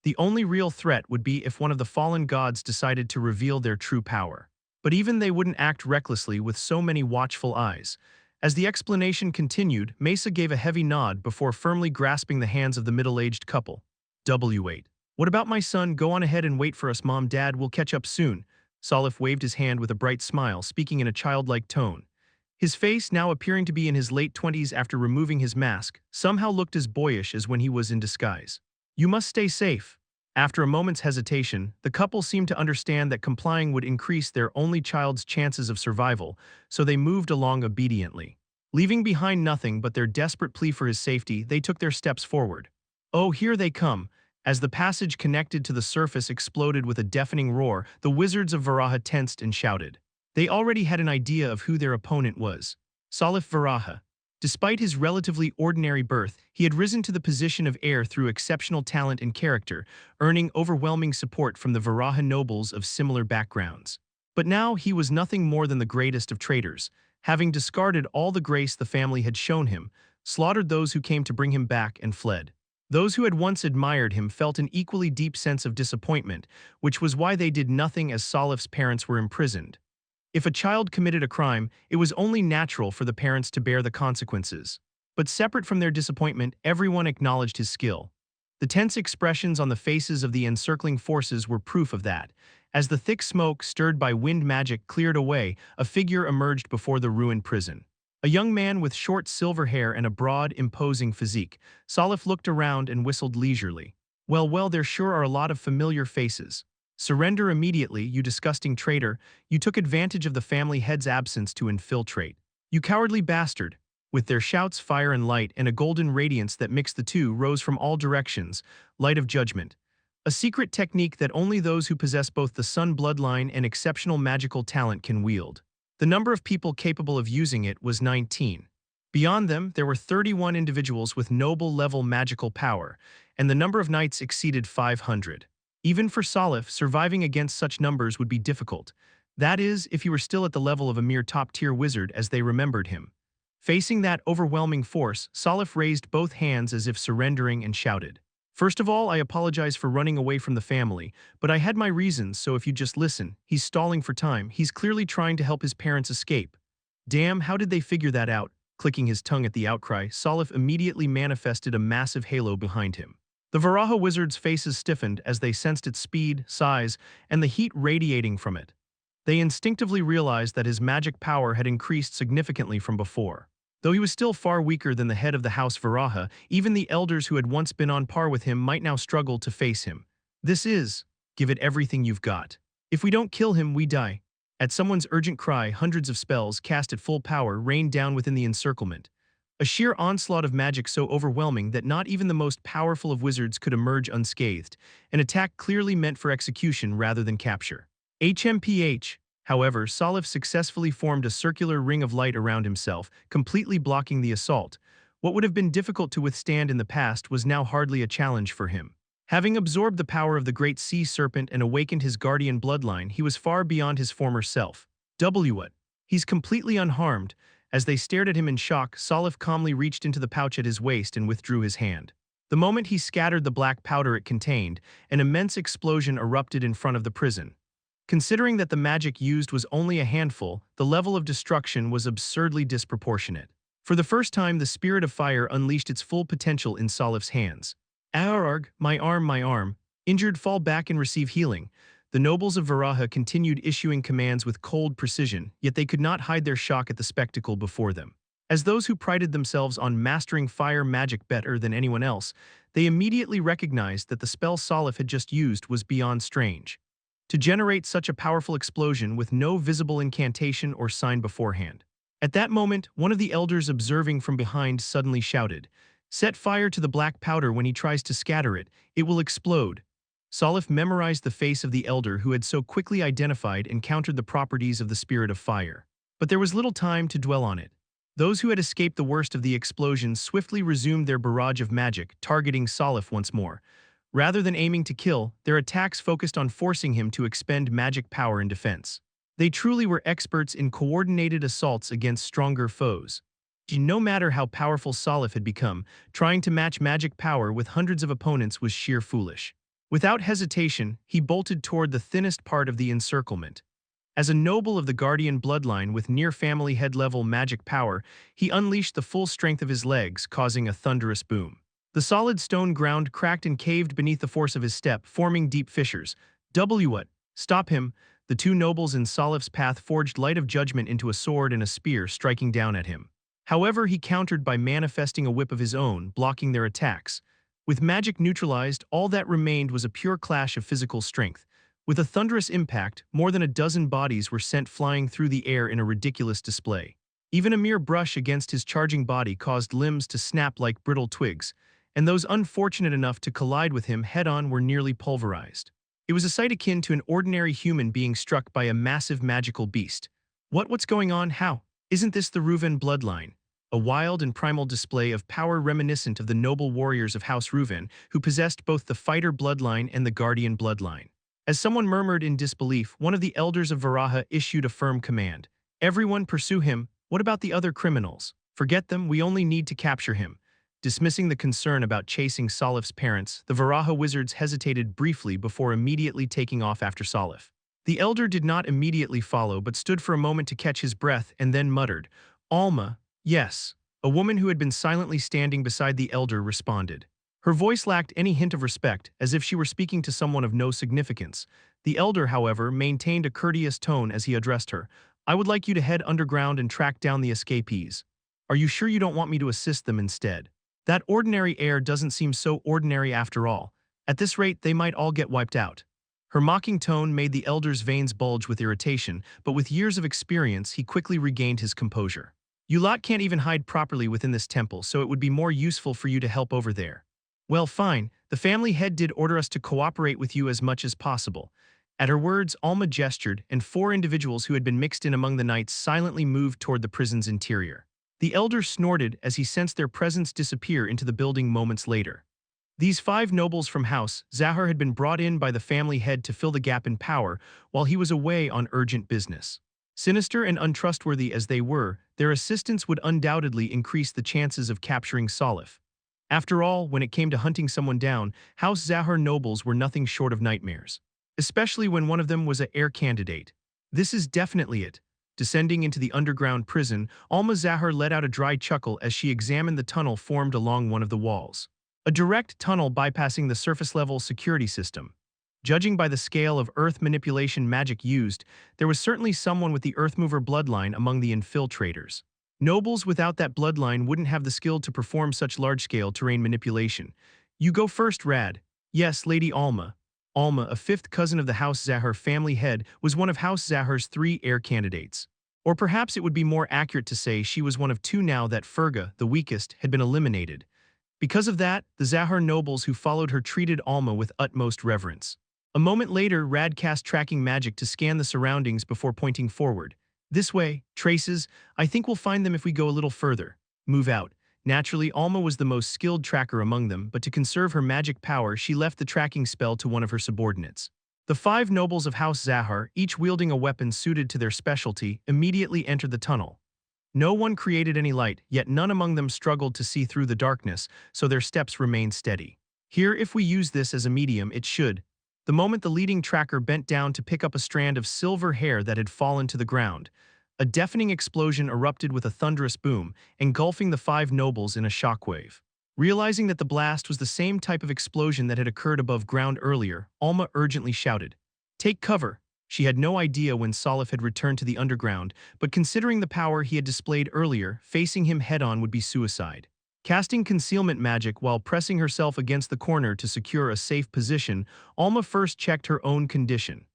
The only real threat would be if one of the fallen gods decided to reveal their true power. But even they wouldn't act recklessly with so many watchful eyes. As the explanation continued, Mesa gave a heavy nod before firmly grasping the hands of the middle-aged couple. W8. What about my son? Go on ahead and wait for us, Mom. Dad, we'll catch up soon. Salif waved his hand with a bright smile, speaking in a childlike tone. His face, now appearing to be in his late 20s after removing his mask, somehow looked as boyish as when he was in disguise. You must stay safe. After a moment's hesitation, the couple seemed to understand that complying would increase their only child's chances of survival, so they moved along obediently. Leaving behind nothing but their desperate plea for his safety, they took their steps forward. Oh, here they come. As the passage connected to the surface exploded with a deafening roar, the wizards of Varaha tensed and shouted. They already had an idea of who their opponent was. Salif Varaha. Despite his relatively ordinary birth, he had risen to the position of heir through exceptional talent and character, earning overwhelming support from the Varaha nobles of similar backgrounds. But now he was nothing more than the greatest of traitors, having discarded all the grace the family had shown him, slaughtered those who came to bring him back and fled. Those who had once admired him felt an equally deep sense of disappointment, which was why they did nothing as Salif's parents were imprisoned. If a child committed a crime, it was only natural for the parents to bear the consequences. But separate from their disappointment, everyone acknowledged his skill. The tense expressions on the faces of the encircling forces were proof of that. As the thick smoke stirred by wind magic cleared away, a figure emerged before the ruined prison. A young man with short silver hair and a broad, imposing physique. Salif looked around and whistled leisurely. Well, there sure are a lot of familiar faces. Surrender immediately, you disgusting traitor. You took advantage of the family head's absence to infiltrate. You cowardly bastard. With their shouts, fire and light, and a golden radiance that mixed the two rose from all directions, light of judgment. A secret technique that only those who possess both the sun bloodline and exceptional magical talent can wield. The number of people capable of using it was 19. Beyond them, there were 31 individuals with noble-level magical power, and the number of knights exceeded 500. Even for Salif, surviving against such numbers would be difficult. That is, if he were still at the level of a mere top-tier wizard as they remembered him. Facing that overwhelming force, Salif raised both hands as if surrendering and shouted. First of all, I apologize for running away from the family, but I had my reasons, so if you just listen. He's stalling for time. He's clearly trying to help his parents escape. Damn, how did they figure that out? Clicking his tongue at the outcry, Salif immediately manifested a massive halo behind him. The Varaha wizards' faces stiffened as they sensed its speed, size, and the heat radiating from it. They instinctively realized that his magic power had increased significantly from before. Though he was still far weaker than the head of the House Varaha, even the elders who had once been on par with him might now struggle to face him. Give it everything you've got. If we don't kill him, we die. At someone's urgent cry, hundreds of spells cast at full power rained down within the encirclement. A sheer onslaught of magic so overwhelming that not even the most powerful of wizards could emerge unscathed, an attack clearly meant for execution rather than capture. HMPH. However, Salif successfully formed a circular ring of light around himself, completely blocking the assault. What would have been difficult to withstand in the past was now hardly a challenge for him. Having absorbed the power of the great sea serpent and awakened his guardian bloodline, he was far beyond his former self. What? He's completely unharmed. As they stared at him in shock, Salif calmly reached into the pouch at his waist and withdrew his hand. The moment he scattered the black powder it contained, an immense explosion erupted in front of the prison. Considering that the magic used was only a handful, the level of destruction was absurdly disproportionate. For the first time, the spirit of fire unleashed its full potential in Salif's hands. Arg, my arm, my arm. Injured, fall back and receive healing. The nobles of Varaha continued issuing commands with cold precision, yet they could not hide their shock at the spectacle before them. As those who prided themselves on mastering fire magic better than anyone else, they immediately recognized that the spell Salif had just used was beyond strange. To generate such a powerful explosion with no visible incantation or sign beforehand. At that moment, one of the elders observing from behind suddenly shouted, "Set fire to the black powder. When he tries to scatter it, it will explode." Salif memorized the face of the elder who had so quickly identified and countered the properties of the spirit of fire. But there was little time to dwell on it. Those who had escaped the worst of the explosion swiftly resumed their barrage of magic, targeting Salif once more. Rather than aiming to kill, their attacks focused on forcing him to expend magic power in defense. They truly were experts in coordinated assaults against stronger foes. No matter how powerful Salif had become, trying to match magic power with hundreds of opponents was sheer foolish. Without hesitation, he bolted toward the thinnest part of the encirclement. As a noble of the Guardian bloodline with near-family head-level magic power, he unleashed the full strength of his legs, causing a thunderous boom. The solid stone ground cracked and caved beneath the force of his step, forming deep fissures. What? Stop him! The two nobles in Salif's path forged light of judgment into a sword and a spear, striking down at him. However, he countered by manifesting a whip of his own, blocking their attacks. With magic neutralized, all that remained was a pure clash of physical strength. With a thunderous impact, more than a dozen bodies were sent flying through the air in a ridiculous display. Even a mere brush against his charging body caused limbs to snap like brittle twigs, and those unfortunate enough to collide with him head-on were nearly pulverized. It was a sight akin to an ordinary human being struck by a massive magical beast. What's going on? How? Isn't this the Reuven bloodline? A wild and primal display of power reminiscent of the noble warriors of House Reuven, who possessed both the fighter bloodline and the guardian bloodline. As someone murmured in disbelief, one of the elders of Varaha issued a firm command. "Everyone pursue him. What about the other criminals? Forget them, we only need to capture him." Dismissing the concern about chasing Salif's parents, the Varaha wizards hesitated briefly before immediately taking off after Salif. The elder did not immediately follow but stood for a moment to catch his breath and then muttered, "Alma." "Yes." A woman who had been silently standing beside the elder responded. Her voice lacked any hint of respect, as if she were speaking to someone of no significance. The elder, however, maintained a courteous tone as he addressed her. "I would like you to head underground and track down the escapees. Are you sure you don't want me to assist them instead? That ordinary air doesn't seem so ordinary after all. At this rate, they might all get wiped out." Her mocking tone made the elder's veins bulge with irritation, but with years of experience, he quickly regained his composure. "You lot can't even hide properly within this temple, so it would be more useful for you to help over there." "Well, fine. The family head did order us to cooperate with you as much as possible." At her words, Alma gestured, and 4 individuals who had been mixed in among the knights silently moved toward the prison's interior. The elder snorted as he sensed their presence disappear into the building moments later. These 5 nobles from House Zahar had been brought in by the family head to fill the gap in power while he was away on urgent business. Sinister and untrustworthy as they were, their assistance would undoubtedly increase the chances of capturing Salif. After all, when it came to hunting someone down, House Zahar nobles were nothing short of nightmares. Especially when one of them was an heir candidate. This is definitely it. Descending into the underground prison, Alma Zahar let out a dry chuckle as she examined the tunnel formed along one of the walls. A direct tunnel bypassing the surface-level security system. Judging by the scale of earth manipulation magic used, there was certainly someone with the Earthmover bloodline among the infiltrators. Nobles without that bloodline wouldn't have the skill to perform such large-scale terrain manipulation. "You go first, Rad." "Yes, Lady Alma." Alma, a 5th cousin of the House Zahar family head, was one of House Zahar's 3 heir candidates. Or perhaps it would be more accurate to say she was one of 2 now that Ferga, the weakest, had been eliminated. Because of that, the Zahar nobles who followed her treated Alma with utmost reverence. A moment later, Rad cast tracking magic to scan the surroundings before pointing forward. "This way, traces. I think we'll find them if we go a little further." "Move out." Naturally, Alma was the most skilled tracker among them, but to conserve her magic power, she left the tracking spell to one of her subordinates. The 5 nobles of House Zahar, each wielding a weapon suited to their specialty, immediately entered the tunnel. No one created any light, yet none among them struggled to see through the darkness, so their steps remained steady. Here, if we use this as a medium, it should. The moment the leading tracker bent down to pick up a strand of silver hair that had fallen to the ground, a deafening explosion erupted with a thunderous boom, engulfing the 5 nobles in a shockwave. Realizing that the blast was the same type of explosion that had occurred above ground earlier, Alma urgently shouted, "Take cover!" She had no idea when Salif had returned to the underground, but considering the power he had displayed earlier, facing him head-on would be suicide. Casting concealment magic while pressing herself against the corner to secure a safe position, Alma first checked her own condition.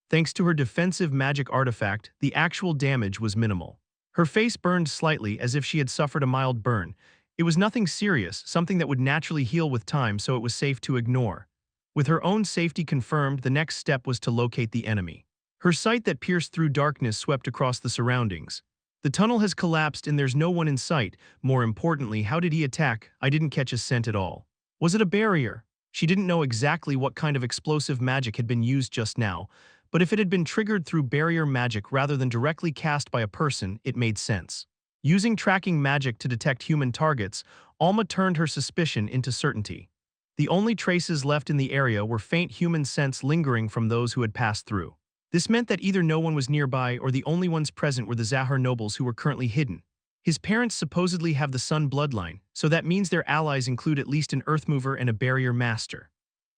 Thanks to her defensive magic artifact, the actual damage was minimal. Her face burned slightly as if she had suffered a mild burn. It was nothing serious, something that would naturally heal with time, so it was safe to ignore. With her own safety confirmed, the next step was to locate the enemy. Her sight that pierced through darkness swept across the surroundings. The tunnel has collapsed and there's no one in sight. More importantly, how did he attack? I didn't catch a scent at all. Was it a barrier? She didn't know exactly what kind of explosive magic had been used just now, but if it had been triggered through barrier magic rather than directly cast by a person, it made sense. Using tracking magic to detect human targets, Alma turned her suspicion into certainty. The only traces left in the area were faint human scents lingering from those who had passed through. This meant that either no one was nearby or the only ones present were the Zahar nobles who were currently hidden. His parents supposedly have the Sun bloodline, so that means their allies include at least an Earthmover and a Barrier Master.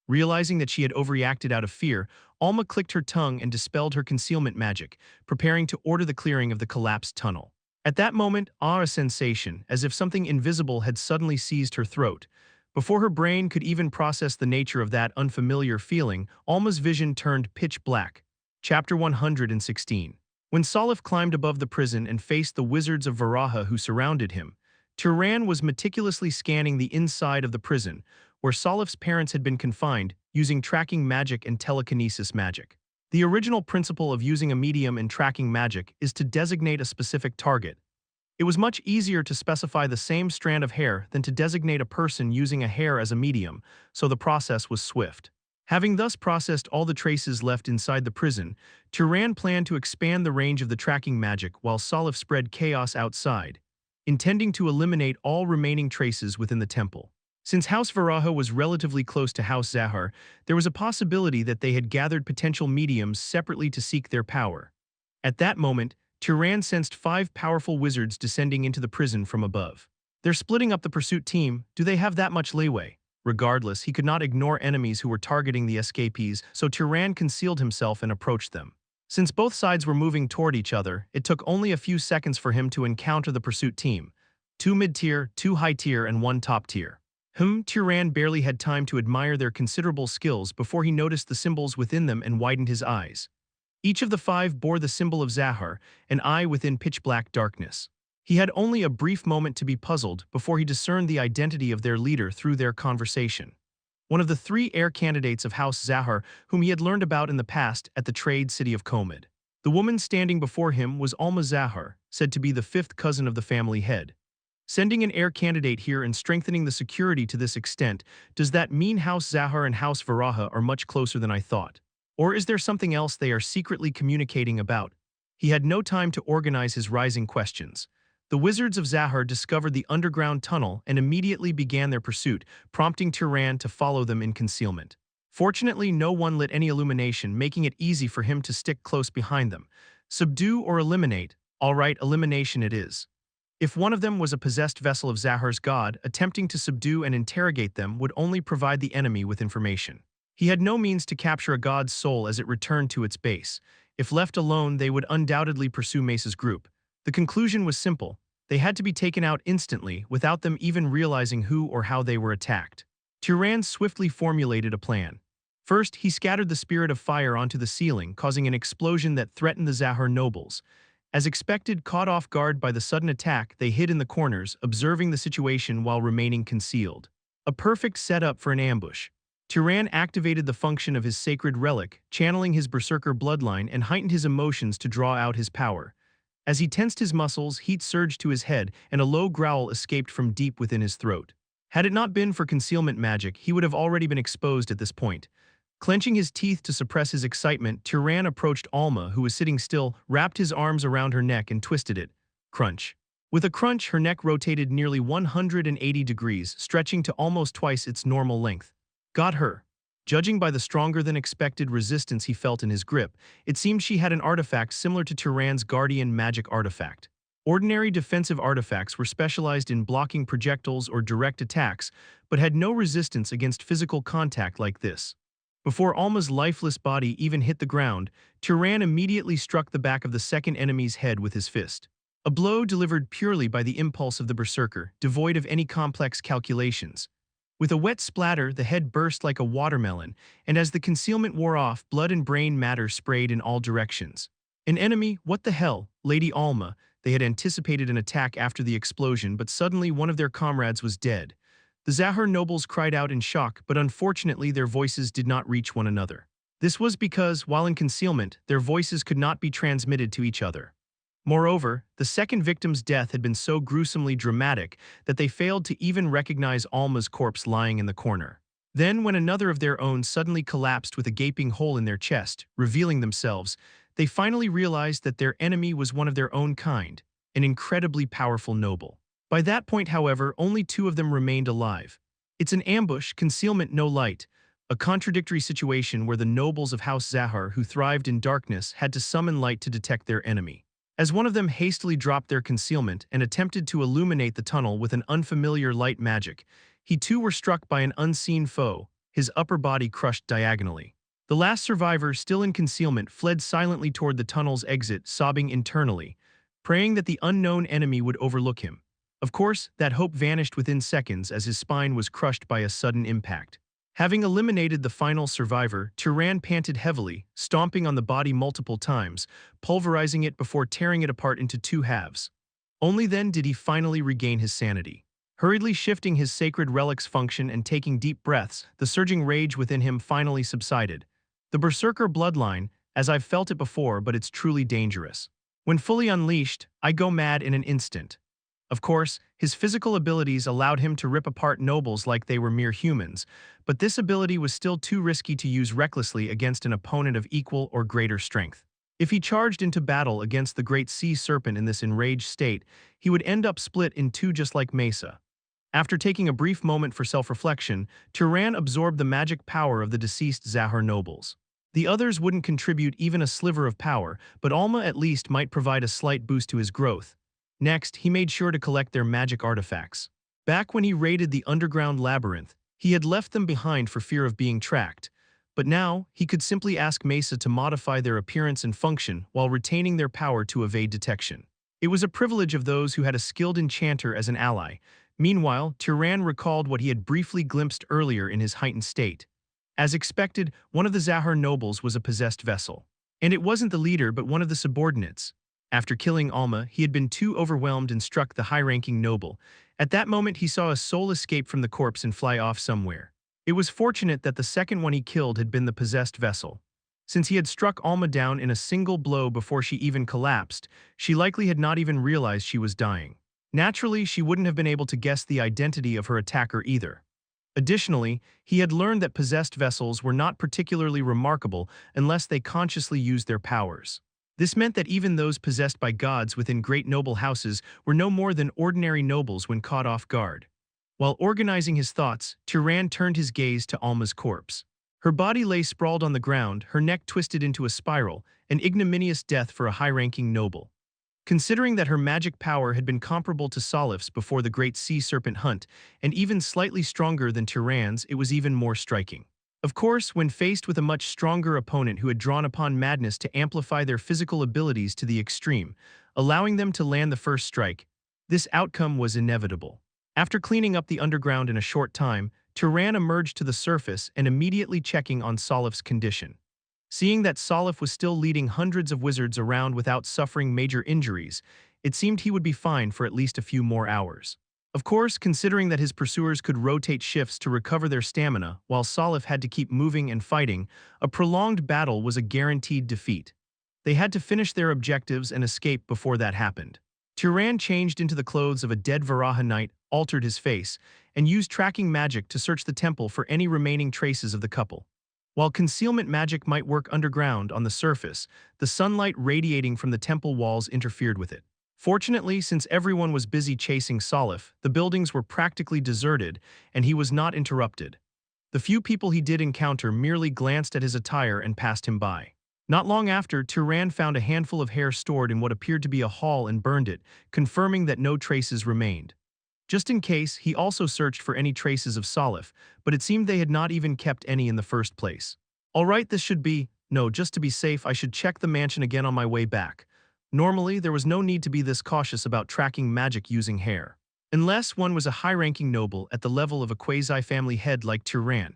Realizing that she had overreacted out of fear, Alma clicked her tongue and dispelled her concealment magic, preparing to order the clearing of the collapsed tunnel. At that moment, a sensation, as if something invisible had suddenly seized her throat. Before her brain could even process the nature of that unfamiliar feeling, Alma's vision turned pitch black. Chapter 116. When Salif climbed above the prison and faced the wizards of Varaha who surrounded him, Turon was meticulously scanning the inside of the prison, where Salif's parents had been confined, using tracking magic and telekinesis magic. The original principle of using a medium in tracking magic is to designate a specific target. It was much easier to specify the same strand of hair than to designate a person using a hair as a medium, so the process was swift. Having thus processed all the traces left inside the prison, Turon planned to expand the range of the tracking magic while Salif spread chaos outside, intending to eliminate all remaining traces within the temple. Since House Varaha was relatively close to House Zahar, there was a possibility that they had gathered potential mediums separately to seek their power. At that moment, Turon sensed 5 powerful wizards descending into the prison from above. They're splitting up the pursuit team. Do they have that much leeway? Regardless, he could not ignore enemies who were targeting the escapees, so Turon concealed himself and approached them. Since both sides were moving toward each other, it took only a few seconds for him to encounter the pursuit team. 2 mid-tier, 2 high-tier, and 1 top-tier. Turon barely had time to admire their considerable skills before he noticed the symbols within them and widened his eyes. Each of the 5 bore the symbol of Zahar, an eye within pitch-black darkness. He had only a brief moment to be puzzled before he discerned the identity of their leader through their conversation. One of the 3 heir candidates of House Zahar whom he had learned about in the past at the trade city of Komid. The woman standing before him was Alma Zahar, said to be the 5th cousin of the family head. Sending an heir candidate here and strengthening the security to this extent, does that mean House Zahar and House Varaha are much closer than I thought? Or is there something else they are secretly communicating about? He had no time to organize his rising questions. The wizards of Zahar discovered the underground tunnel and immediately began their pursuit, prompting Turon to follow them in concealment. Fortunately, no one lit any illumination, making it easy for him to stick close behind them. Subdue or eliminate? All right, elimination it is. If one of them was a possessed vessel of Zahar's god, attempting to subdue and interrogate them would only provide the enemy with information. He had no means to capture a god's soul as it returned to its base. If left alone, they would undoubtedly pursue Mace's group. The conclusion was simple. They had to be taken out instantly, without them even realizing who or how they were attacked. Turon swiftly formulated a plan. First, he scattered the spirit of fire onto the ceiling, causing an explosion that threatened the Zahar nobles. As expected, caught off guard by the sudden attack, they hid in the corners, observing the situation while remaining concealed. A perfect setup for an ambush. Turon activated the function of his sacred relic, channeling his berserker bloodline and heightened his emotions to draw out his power. As he tensed his muscles, heat surged to his head, and a low growl escaped from deep within his throat. Had it not been for concealment magic, he would have already been exposed at this point. Clenching his teeth to suppress his excitement, Turon approached Alma, who was sitting still, wrapped his arms around her neck and twisted it. Crunch. With a crunch, her neck rotated nearly 180 degrees, stretching to almost twice its normal length. Got her. Judging by the stronger-than-expected resistance he felt in his grip, it seemed she had an artifact similar to Turon's guardian magic artifact. Ordinary defensive artifacts were specialized in blocking projectiles or direct attacks, but had no resistance against physical contact like this. Before Alma's lifeless body even hit the ground, Turon immediately struck the back of the second enemy's head with his fist. A blow delivered purely by the impulse of the berserker, devoid of any complex calculations. With a wet splatter, the head burst like a watermelon, and as the concealment wore off, blood and brain matter sprayed in all directions. An enemy? What the hell? Lady Alma. They had anticipated an attack after the explosion, but suddenly one of their comrades was dead. The Zahar nobles cried out in shock, but unfortunately their voices did not reach one another. This was because, while in concealment, their voices could not be transmitted to each other. Moreover, the second victim's death had been so gruesomely dramatic that they failed to even recognize Alma's corpse lying in the corner. Then, when another of their own suddenly collapsed with a gaping hole in their chest, revealing themselves, they finally realized that their enemy was one of their own kind, an incredibly powerful noble. By that point, however, only two of them remained alive. It's an ambush, concealment, no light, a contradictory situation where the nobles of House Zahar who thrived in darkness had to summon light to detect their enemy. As one of them hastily dropped their concealment and attempted to illuminate the tunnel with an unfamiliar light magic, he too were struck by an unseen foe, his upper body crushed diagonally. The last survivor, still in concealment, fled silently toward the tunnel's exit, sobbing internally, praying that the unknown enemy would overlook him. Of course, that hope vanished within seconds as his spine was crushed by a sudden impact. Having eliminated the final survivor, Turon panted heavily, stomping on the body multiple times, pulverizing it before tearing it apart into two halves. Only then did he finally regain his sanity. Hurriedly shifting his sacred relic's function and taking deep breaths, the surging rage within him finally subsided. The berserker bloodline, as I've felt it before, but it's truly dangerous. When fully unleashed, I go mad in an instant. Of course, his physical abilities allowed him to rip apart nobles like they were mere humans, but this ability was still too risky to use recklessly against an opponent of equal or greater strength. If he charged into battle against the great sea serpent in this enraged state, he would end up split in two just like Mesa. After taking a brief moment for self-reflection, Turon absorbed the magic power of the deceased Zahar nobles. The others wouldn't contribute even a sliver of power, but Alma at least might provide a slight boost to his growth. Next, he made sure to collect their magic artifacts. Back when he raided the underground labyrinth, he had left them behind for fear of being tracked. But now, he could simply ask Mesa to modify their appearance and function while retaining their power to evade detection. It was a privilege of those who had a skilled enchanter as an ally. Meanwhile, Turon recalled what he had briefly glimpsed earlier in his heightened state. As expected, one of the Zahar nobles was a possessed vessel. And it wasn't the leader but one of the subordinates. After killing Alma, he had been too overwhelmed and struck the high-ranking noble. At that moment, he saw a soul escape from the corpse and fly off somewhere. It was fortunate that the second one he killed had been the possessed vessel. Since he had struck Alma down in a single blow before she even collapsed, she likely had not even realized she was dying. Naturally, she wouldn't have been able to guess the identity of her attacker either. Additionally, he had learned that possessed vessels were not particularly remarkable unless they consciously used their powers. This meant that even those possessed by gods within great noble houses were no more than ordinary nobles when caught off guard. While organizing his thoughts, Turon turned his gaze to Alma's corpse. Her body lay sprawled on the ground, her neck twisted into a spiral, an ignominious death for a high-ranking noble. Considering that her magic power had been comparable to Salif's before the great sea serpent hunt, and even slightly stronger than Turon's, it was even more striking. Of course, when faced with a much stronger opponent who had drawn upon madness to amplify their physical abilities to the extreme, allowing them to land the first strike, this outcome was inevitable. After cleaning up the underground in a short time, Turon emerged to the surface and immediately checking on Salif's condition. Seeing that Salif was still leading hundreds of wizards around without suffering major injuries, it seemed he would be fine for at least a few more hours. Of course, considering that his pursuers could rotate shifts to recover their stamina while Salif had to keep moving and fighting, a prolonged battle was a guaranteed defeat. They had to finish their objectives and escape before that happened. Turon changed into the clothes of a dead Varaha knight, altered his face, and used tracking magic to search the temple for any remaining traces of the couple. While concealment magic might work underground on the surface, the sunlight radiating from the temple walls interfered with it. Fortunately, since everyone was busy chasing Salif, the buildings were practically deserted, and he was not interrupted. The few people he did encounter merely glanced at his attire and passed him by. Not long after, Turon found a handful of hair stored in what appeared to be a hall and burned it, confirming that no traces remained. Just in case, he also searched for any traces of Salif, but it seemed they had not even kept any in the first place. All right, this should be... No, just to be safe, I should check the mansion again on my way back. Normally, there was no need to be this cautious about tracking magic using hair. Unless one was a high-ranking noble at the level of a quasi-family head like Turon,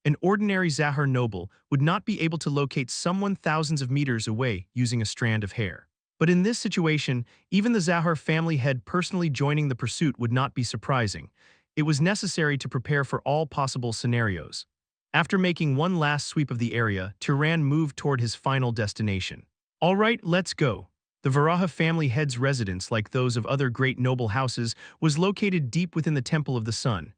an ordinary Zahar noble would not be able to locate someone thousands of meters away using a strand of hair. But in this situation, even the Zahar family head personally joining the pursuit would not be surprising. It was necessary to prepare for all possible scenarios. After making one last sweep of the area, Turon moved toward his final destination. All right, let's go. The Varaha family head's residence, like those of other great noble houses, was located deep within the Temple of the Sun.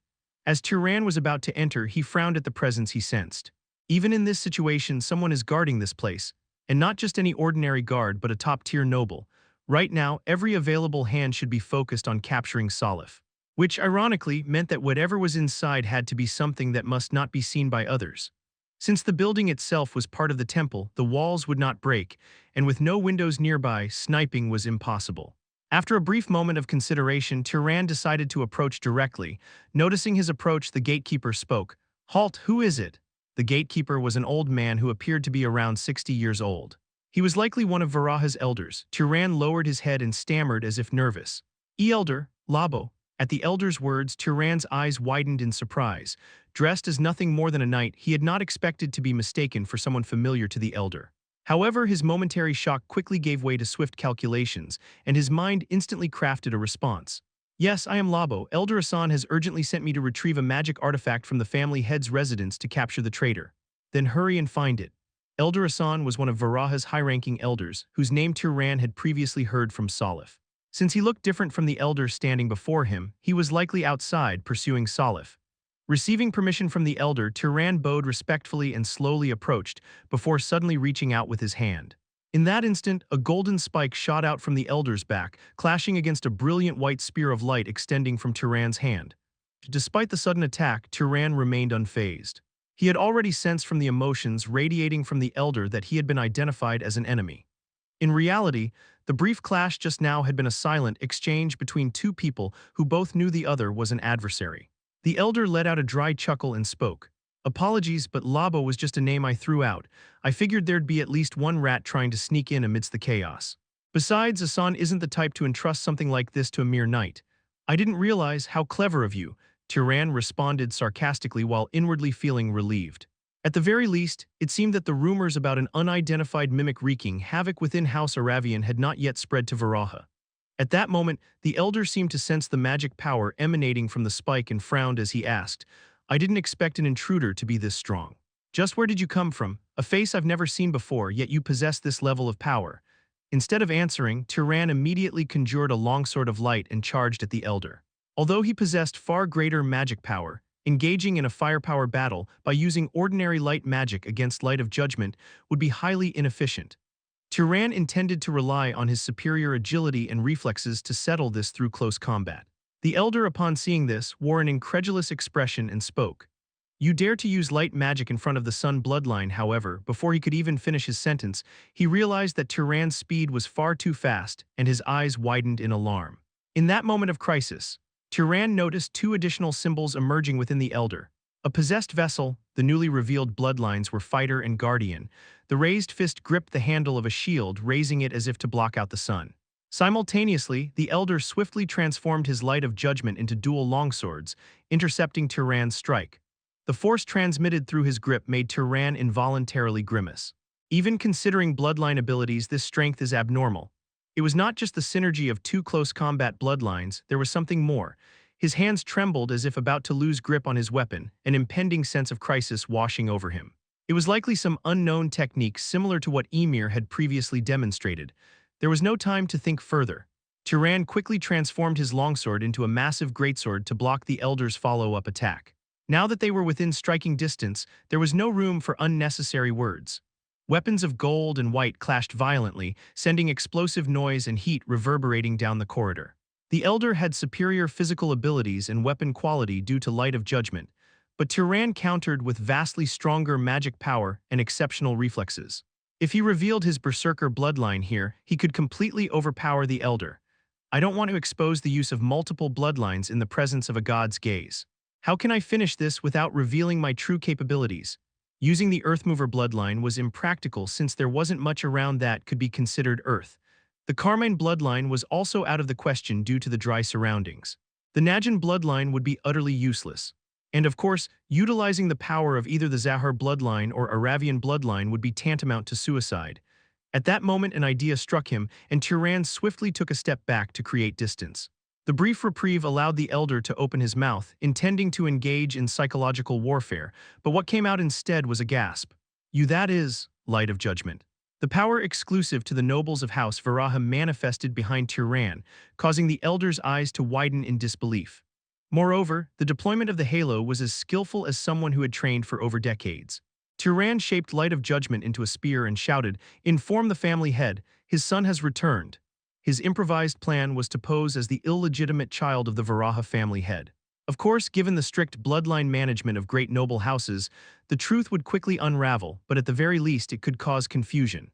As Turon was about to enter, he frowned at the presence he sensed. Even in this situation, someone is guarding this place. And not just any ordinary guard, but a top-tier noble. Right now, every available hand should be focused on capturing Salif. Which, ironically, meant that whatever was inside had to be something that must not be seen by others. Since the building itself was part of the temple, the walls would not break, and with no windows nearby, sniping was impossible. After a brief moment of consideration, Turon decided to approach directly. Noticing his approach, the gatekeeper spoke. "Halt, who is it?" The gatekeeper was an old man who appeared to be around 60 years old. He was likely one of Varaha's elders. Turon lowered his head and stammered as if nervous. "Elder, Labo." At the elder's words, Turon's eyes widened in surprise. Dressed as nothing more than a knight, he had not expected to be mistaken for someone familiar to the elder. However, his momentary shock quickly gave way to swift calculations, and his mind instantly crafted a response. "Yes, I am Labo. Elder Asan has urgently sent me to retrieve a magic artifact from the family head's residence to capture the traitor. Then hurry and find it." Elder Asan was one of Varaha's high-ranking elders, whose name Turon had previously heard from Salif. Since he looked different from the elder standing before him, he was likely outside pursuing Salif. Receiving permission from the elder, Turon bowed respectfully and slowly approached, before suddenly reaching out with his hand. In that instant, a golden spike shot out from the elder's back, clashing against a brilliant white spear of light extending from Turon's hand. Despite the sudden attack, Turon remained unfazed. He had already sensed from the emotions radiating from the elder that he had been identified as an enemy. In reality, the brief clash just now had been a silent exchange between two people who both knew the other was an adversary. The elder let out a dry chuckle and spoke. "Apologies, but Labo was just a name I threw out. I figured there'd be at least one rat trying to sneak in amidst the chaos. Besides, Asan isn't the type to entrust something like this to a mere knight." "I didn't realize how clever of you," Turon responded sarcastically while inwardly feeling relieved. At the very least, it seemed that the rumors about an unidentified mimic wreaking havoc within House Aravian had not yet spread to Varaha. At that moment, the elder seemed to sense the magic power emanating from the spike and frowned as he asked, "I didn't expect an intruder to be this strong. Just where did you come from? A face I've never seen before, yet you possess this level of power." Instead of answering, Turon immediately conjured a longsword of light and charged at the elder. Although he possessed far greater magic power, engaging in a firepower battle by using ordinary light magic against light of judgment would be highly inefficient. Turon intended to rely on his superior agility and reflexes to settle this through close combat. The elder, upon seeing this, wore an incredulous expression and spoke. "You dare to use light magic in front of the Sun bloodline." However, before he could even finish his sentence, he realized that Turon's speed was far too fast, and his eyes widened in alarm. In that moment of crisis, Turon noticed two additional symbols emerging within the elder. A possessed vessel, the newly revealed bloodlines were fighter and guardian. The raised fist gripped the handle of a shield, raising it as if to block out the sun. Simultaneously, the elder swiftly transformed his light of judgment into dual longswords, intercepting Turon's strike. The force transmitted through his grip made Turon involuntarily grimace. Even considering bloodline abilities, this strength is abnormal. It was not just the synergy of two close combat bloodlines, there was something more. His hands trembled as if about to lose grip on his weapon, an impending sense of crisis washing over him. It was likely some unknown technique similar to what Emir had previously demonstrated. There was no time to think further. Turan quickly transformed his longsword into a massive greatsword to block the Elder's follow-up attack. Now that they were within striking distance, there was no room for unnecessary words. Weapons of gold and white clashed violently, sending explosive noise and heat reverberating down the corridor. The Elder had superior physical abilities and weapon quality due to Light of Judgment, but Turan countered with vastly stronger magic power and exceptional reflexes. If he revealed his berserker bloodline here, he could completely overpower the Elder. I don't want to expose the use of multiple bloodlines in the presence of a god's gaze. How can I finish this without revealing my true capabilities? Using the Earthmover bloodline was impractical since there wasn't much around that could be considered Earth. The Carmine bloodline was also out of the question due to the dry surroundings. The Najin bloodline would be utterly useless. And of course, utilizing the power of either the Zahar bloodline or Aravian bloodline would be tantamount to suicide. At that moment an idea struck him, and Turan swiftly took a step back to create distance. The brief reprieve allowed the Elder to open his mouth, intending to engage in psychological warfare, but what came out instead was a gasp. "You, that is, Light of Judgment." The power exclusive to the nobles of House Varaha manifested behind Turan, causing the Elder's eyes to widen in disbelief. Moreover, the deployment of the halo was as skillful as someone who had trained for over decades. Turan shaped Light of Judgment into a spear and shouted, "Inform the family head, his son has returned." His improvised plan was to pose as the illegitimate child of the Varaha family head. Of course, given the strict bloodline management of great noble houses, the truth would quickly unravel, but at the very least it could cause confusion.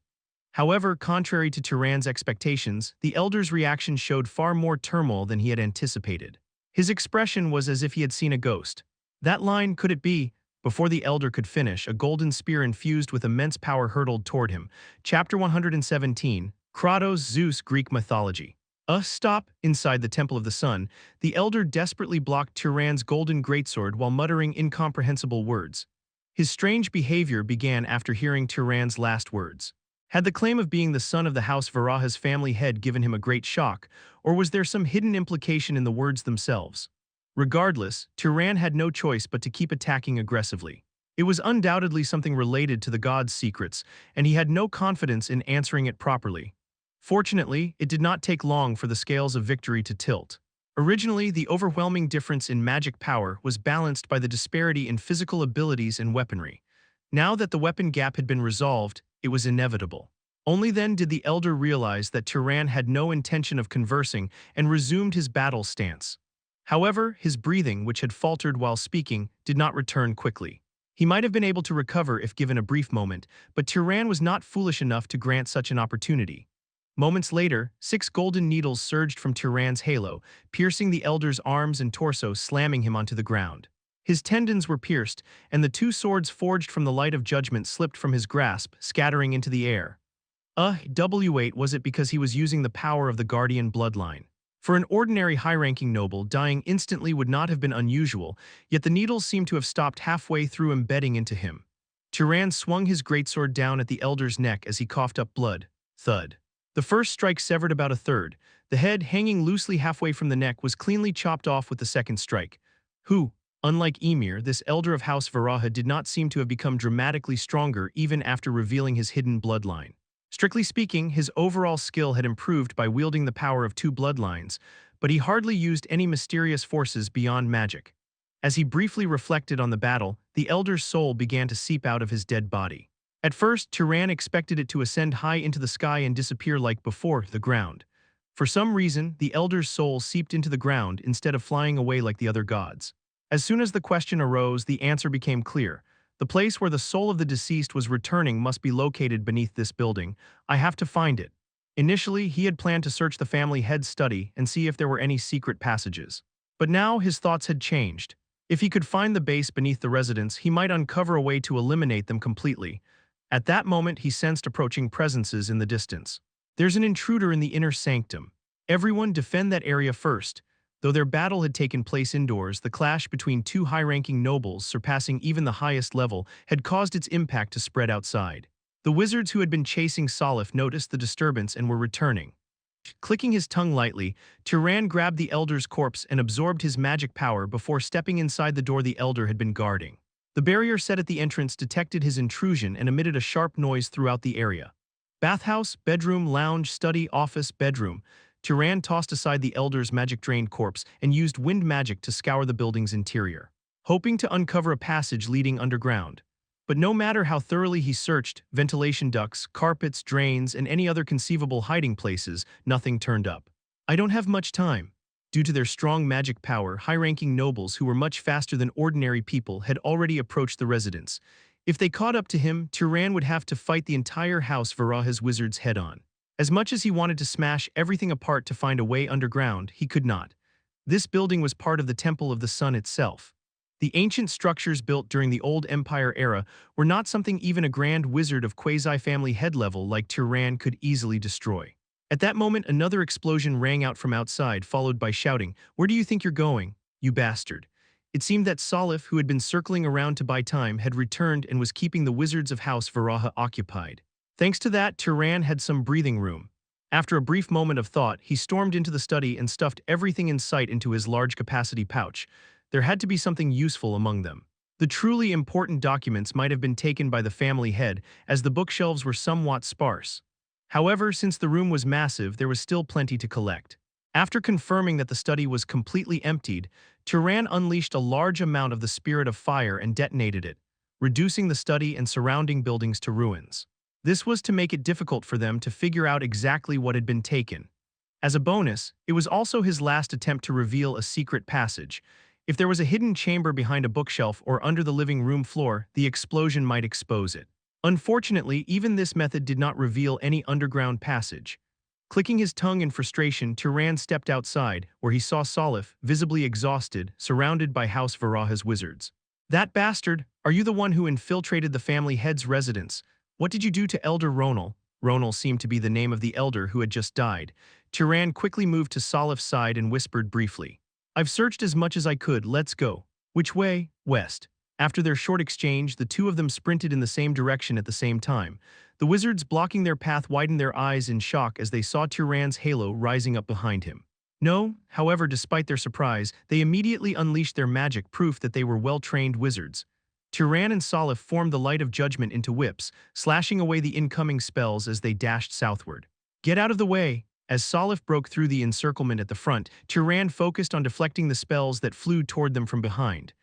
However, contrary to Turan's expectations, the Elder's reaction showed far more turmoil than he had anticipated. His expression was as if he had seen a ghost. That line, "Could it be?" Before the Elder could finish, a golden spear infused with immense power hurtled toward him. Chapter 117, Kratos, Zeus, Greek Mythology. Stop! Inside the Temple of the Sun, the Elder desperately blocked Turan's golden greatsword while muttering incomprehensible words. His strange behavior began after hearing Turan's last words. Had the claim of being the son of the House Varaha's family head given him a great shock, or was there some hidden implication in the words themselves? Regardless, Turan had no choice but to keep attacking aggressively. It was undoubtedly something related to the god's secrets, and he had no confidence in answering it properly. Fortunately, it did not take long for the scales of victory to tilt. Originally, the overwhelming difference in magic power was balanced by the disparity in physical abilities and weaponry. Now that the weapon gap had been resolved, it was inevitable. Only then did the Elder realize that Turan had no intention of conversing and resumed his battle stance. However, his breathing, which had faltered while speaking, did not return quickly. He might have been able to recover if given a brief moment, but Turan was not foolish enough to grant such an opportunity. Moments later, 6 golden needles surged from Turan's halo, piercing the Elder's arms and torso, slamming him onto the ground. His tendons were pierced, and the 2 swords forged from the Light of Judgment slipped from his grasp, scattering into the air. W8 was it because he was using the power of the Guardian bloodline. For an ordinary high-ranking noble, dying instantly would not have been unusual, yet the needles seemed to have stopped halfway through embedding into him. Turan swung his greatsword down at the Elder's neck as he coughed up blood. Thud. The first strike severed about a third. The head, hanging loosely halfway from the neck, was cleanly chopped off with the second strike. Unlike Emir, this Elder of House Varaha did not seem to have become dramatically stronger even after revealing his hidden bloodline. Strictly speaking, his overall skill had improved by wielding the power of 2 bloodlines, but he hardly used any mysterious forces beyond magic. As he briefly reflected on the battle, the Elder's soul began to seep out of his dead body. At first, Turan expected it to ascend high into the sky and disappear like before, the ground. For some reason, the Elder's soul seeped into the ground instead of flying away like the other gods. As soon as the question arose, the answer became clear. The place where the soul of the deceased was returning must be located beneath this building. I have to find it. Initially, he had planned to search the family head's study and see if there were any secret passages. But now his thoughts had changed. If he could find the base beneath the residence, he might uncover a way to eliminate them completely. At that moment, he sensed approaching presences in the distance. There's an intruder in the inner sanctum. Everyone defend that area first. Though their battle had taken place indoors, the clash between 2 high-ranking nobles, surpassing even the highest level, had caused its impact to spread outside. The wizards who had been chasing Salif noticed the disturbance and were returning. Clicking his tongue lightly, Turan grabbed the Elder's corpse and absorbed his magic power before stepping inside the door the Elder had been guarding. The barrier set at the entrance detected his intrusion and emitted a sharp noise throughout the area. Bathhouse, bedroom, lounge, study, office, bedroom. Turon tossed aside the elder's magic-drained corpse and used wind magic to scour the building's interior, hoping to uncover a passage leading underground. But no matter how thoroughly he searched, ventilation ducts, carpets, drains, and any other conceivable hiding places, nothing turned up. I don't have much time. Due to their strong magic power, high-ranking nobles who were much faster than ordinary people had already approached the residence. If they caught up to him, Turon would have to fight the entire House Varaha's wizards head-on. As much as he wanted to smash everything apart to find a way underground, he could not. This building was part of the Temple of the Sun itself. The ancient structures built during the Old Empire era were not something even a grand wizard of quasi-family head level like Turon could easily destroy. At that moment, another explosion rang out from outside, followed by shouting, "Where do you think you're going, you bastard?" It seemed that Salif, who had been circling around to buy time, had returned and was keeping the wizards of House Varaha occupied. Thanks to that, Turon had some breathing room. After a brief moment of thought, he stormed into the study and stuffed everything in sight into his large-capacity pouch. There had to be something useful among them. The truly important documents might have been taken by the family head, as the bookshelves were somewhat sparse. However, since the room was massive, there was still plenty to collect. After confirming that the study was completely emptied, Turon unleashed a large amount of the spirit of fire and detonated it, reducing the study and surrounding buildings to ruins. This was to make it difficult for them to figure out exactly what had been taken. As a bonus, it was also his last attempt to reveal a secret passage. If there was a hidden chamber behind a bookshelf or under the living room floor, the explosion might expose it. Unfortunately, even this method did not reveal any underground passage. Clicking his tongue in frustration, Turon stepped outside, where he saw Salif, visibly exhausted, surrounded by House Varaha's wizards. "That bastard, are you the one who infiltrated the family head's residence? What did you do to Elder Ronal?" Ronal seemed to be the name of the elder who had just died. Turon quickly moved to Salif's side and whispered briefly, "I've searched as much as I could, let's go." "Which way?" "West." After their short exchange, the two of them sprinted in the same direction at the same time. The wizards blocking their path widened their eyes in shock as they saw Turon's halo rising up behind him. No, however, despite their surprise, they immediately unleashed their magic, proof that they were well-trained wizards. Turon and Salif formed the Light of Judgment into whips, slashing away the incoming spells as they dashed southward. "Get out of the way!" As Salif broke through the encirclement at the front, Turon focused on deflecting the spells that flew toward them from behind.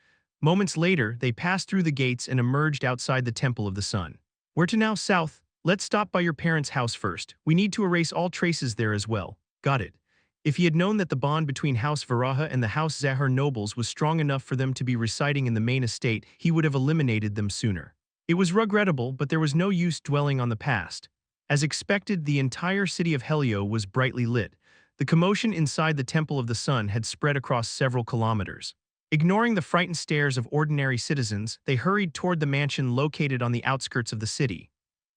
Moments later, they passed through the gates and emerged outside the Temple of the Sun. "Where to now? South. Let's stop by your parents' house first. We need to erase all traces there as well." "Got it." If he had known that the bond between House Varaha and the House Zahar nobles was strong enough for them to be residing in the main estate, he would have eliminated them sooner. It was regrettable, but there was no use dwelling on the past. As expected, the entire city of Helio was brightly lit. The commotion inside the Temple of the Sun had spread across several kilometers. Ignoring the frightened stares of ordinary citizens, they hurried toward the mansion located on the outskirts of the city.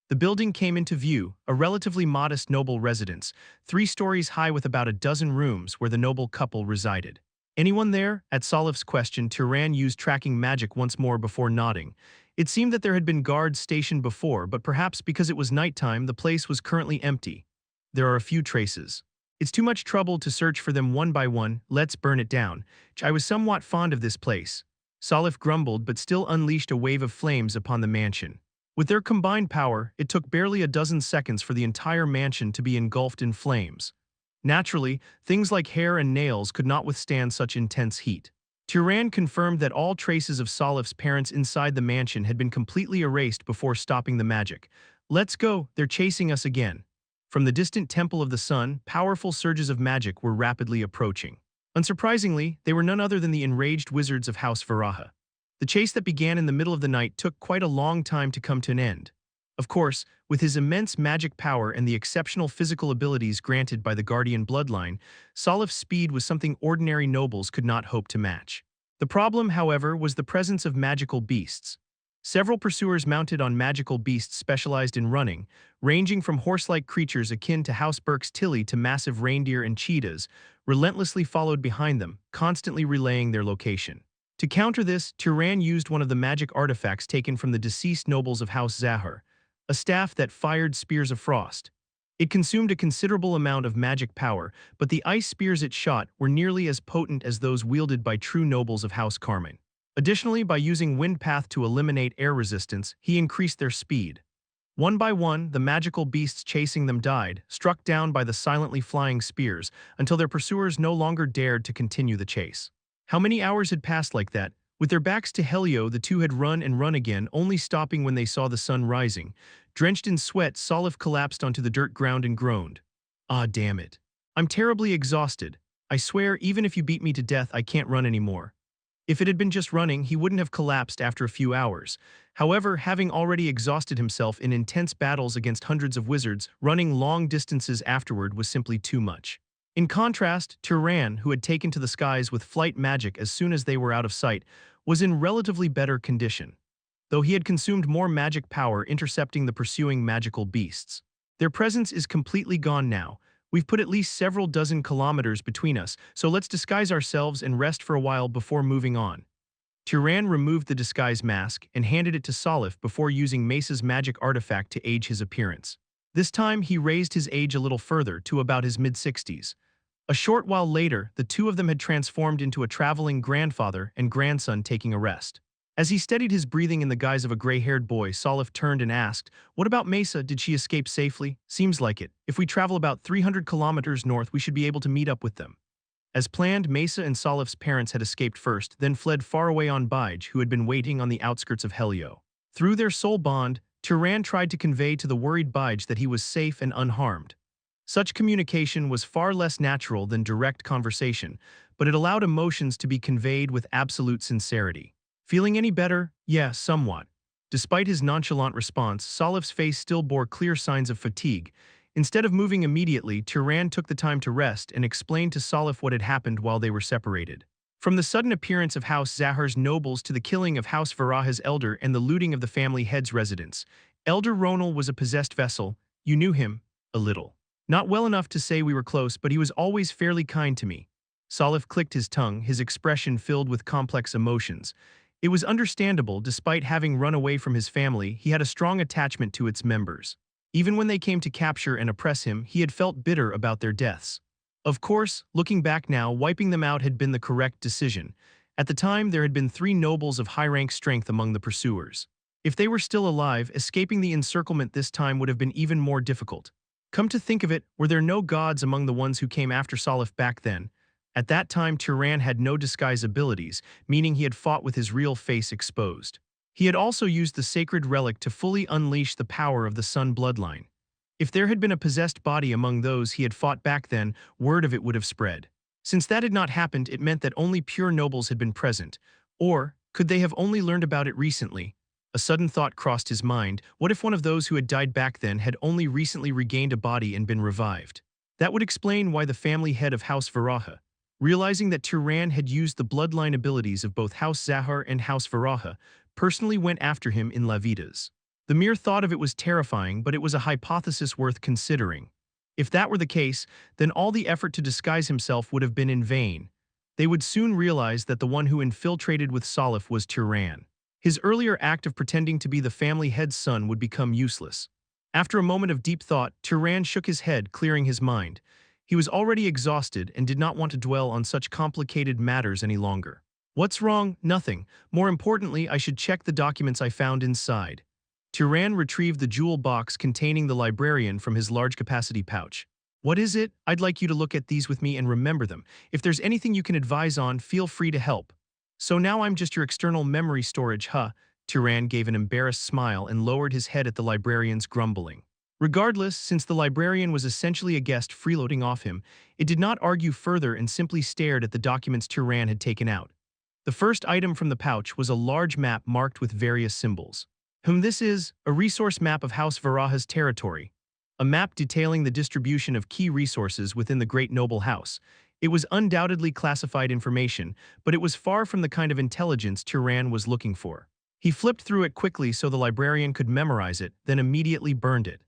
The building came into view, a relatively modest noble residence, 3 stories high with about a dozen rooms where the noble couple resided. "Anyone there?" At Salif's question, Turon used tracking magic once more before nodding. It seemed that there had been guards stationed before, but perhaps because it was nighttime, the place was currently empty. "There are a few traces. It's too much trouble to search for them one by one, let's burn it down. I was somewhat fond of this place." Salif grumbled but still unleashed a wave of flames upon the mansion. With their combined power, it took barely a dozen seconds for the entire mansion to be engulfed in flames. Naturally, things like hair and nails could not withstand such intense heat. Turon confirmed that all traces of Salif's parents inside the mansion had been completely erased before stopping the magic. "Let's go, they're chasing us again." From the distant Temple of the Sun, powerful surges of magic were rapidly approaching. Unsurprisingly, they were none other than the enraged wizards of House Varaha. The chase that began in the middle of the night took quite a long time to come to an end. Of course, with his immense magic power and the exceptional physical abilities granted by the Guardian bloodline, Salif's speed was something ordinary nobles could not hope to match. The problem, however, was the presence of magical beasts. Several pursuers mounted on magical beasts specialized in running, ranging from horse-like creatures akin to House Burke's Tilly to massive reindeer and cheetahs, relentlessly followed behind them, constantly relaying their location. To counter this, Turon used one of the magic artifacts taken from the deceased nobles of House Zahar, a staff that fired spears of frost. It consumed a considerable amount of magic power, but the ice spears it shot were nearly as potent as those wielded by true nobles of House Carmine. Additionally, by using wind path to eliminate air resistance, he increased their speed. One by one, the magical beasts chasing them died, struck down by the silently flying spears, until their pursuers no longer dared to continue the chase. How many hours had passed like that? With their backs to Helio, the two had run and run again, only stopping when they saw the sun rising. Drenched in sweat, Salif collapsed onto the dirt ground and groaned. Ah, damn it. I'm terribly exhausted. I swear, even if you beat me to death, I can't run anymore. If it had been just running, he wouldn't have collapsed after a few hours. However, having already exhausted himself in intense battles against hundreds of wizards, running long distances afterward was simply too much. In contrast, Turon, who had taken to the skies with flight magic as soon as they were out of sight, was in relatively better condition, though he had consumed more magic power intercepting the pursuing magical beasts. Their presence is completely gone now. We've put at least several dozen kilometers between us, so let's disguise ourselves and rest for a while before moving on. Turon removed the disguise mask and handed it to Salif before using Mesa's magic artifact to age his appearance. This time, he raised his age a little further to about his mid-60s. A short while later, the two of them had transformed into a traveling grandfather and grandson taking a rest. As he steadied his breathing in the guise of a gray-haired boy, Salif turned and asked, "What about Mesa? Did she escape safely?" "Seems like it. If we travel about 300 kilometers north, we should be able to meet up with them." As planned, Mesa and Salif's parents had escaped first, then fled far away on Bige, who had been waiting on the outskirts of Helio. Through their soul bond, Turon tried to convey to the worried Bige that he was safe and unharmed. Such communication was far less natural than direct conversation, but it allowed emotions to be conveyed with absolute sincerity. "Feeling any better?" "Yeah, somewhat." Despite his nonchalant response, Salif's face still bore clear signs of fatigue. Instead of moving immediately, Turon took the time to rest and explained to Salif what had happened while they were separated. From the sudden appearance of House Zahar's nobles to the killing of House Varaha's elder and the looting of the family head's residence, Elder Ronal was a possessed vessel. You knew him? A little. Not well enough to say we were close, but he was always fairly kind to me. Salif clicked his tongue, his expression filled with complex emotions. It was understandable, despite having run away from his family, he had a strong attachment to its members. Even when they came to capture and oppress him, he had felt bitter about their deaths. Of course, looking back now, wiping them out had been the correct decision. At the time, there had been 3 nobles of high-rank strength among the pursuers. If they were still alive, escaping the encirclement this time would have been even more difficult. Come to think of it, were there no gods among the ones who came after Salif back then? At that time, Turon had no disguise abilities, meaning he had fought with his real face exposed. He had also used the sacred relic to fully unleash the power of the Sun bloodline. If there had been a possessed body among those he had fought back then, word of it would have spread. Since that had not happened, it meant that only pure nobles had been present. Or, could they have only learned about it recently? A sudden thought crossed his mind. What if one of those who had died back then had only recently regained a body and been revived? That would explain why the family head of House Varaha, realizing that Turon had used the bloodline abilities of both House Zahar and House Varaha, personally went after him in Lavitas. The mere thought of it was terrifying, but it was a hypothesis worth considering. If that were the case, then all the effort to disguise himself would have been in vain. They would soon realize that the one who infiltrated with Salif was Turon. His earlier act of pretending to be the family head's son would become useless. After a moment of deep thought, Turon shook his head, clearing his mind. He was already exhausted and did not want to dwell on such complicated matters any longer. What's wrong? Nothing. More importantly, I should check the documents I found inside. Turon retrieved the jewel box containing the librarian from his large-capacity pouch. What is it? I'd like you to look at these with me and remember them. If there's anything you can advise on, feel free to help. So now I'm just your external memory storage, huh? Turon gave an embarrassed smile and lowered his head at the librarian's grumbling. Regardless, since the librarian was essentially a guest freeloading off him, it did not argue further and simply stared at the documents Turon had taken out. The first item from the pouch was a large map marked with various symbols. This is a resource map of House Varaha's territory, a map detailing the distribution of key resources within the Great Noble House. It was undoubtedly classified information, but it was far from the kind of intelligence Turon was looking for. He flipped through it quickly so the librarian could memorize it, then immediately burned it.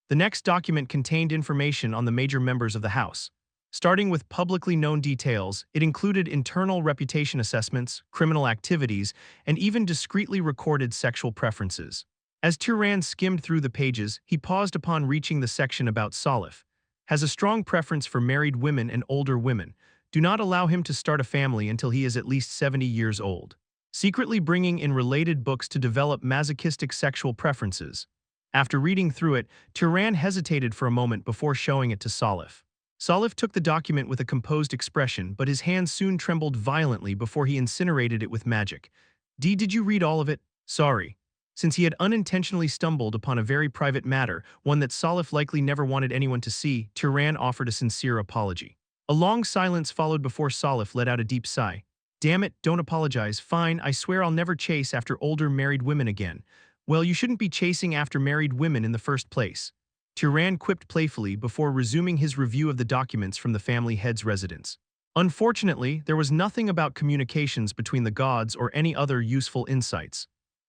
The next document contained information on the major members of the house. Starting with publicly known details, it included internal reputation assessments, criminal activities, and even discreetly recorded sexual preferences. As Turon skimmed through the pages, he paused upon reaching the section about Salif. Has a strong preference for married women and older women. Do not allow him to start a family until he is at least 70 years old. secretly bringing in related books to develop masochistic sexual preferences. After reading through it, Turan hesitated for a moment before showing it to Salif. Salif took the document with a composed expression, but his hands soon trembled violently before he incinerated it with magic. Did you read all of it? Sorry. Since he had unintentionally stumbled upon a very private matter, one that Salif likely never wanted anyone to see, Turan offered a sincere apology. A long silence followed before Salif let out a deep sigh. Damn it, don't apologize. Fine, I swear I'll never chase after older married women again. Well, you shouldn't be chasing after married women in the first place. Turan quipped playfully before resuming his review of the documents from the family head's residence. Unfortunately, there was nothing about communications between the gods or any other useful insights.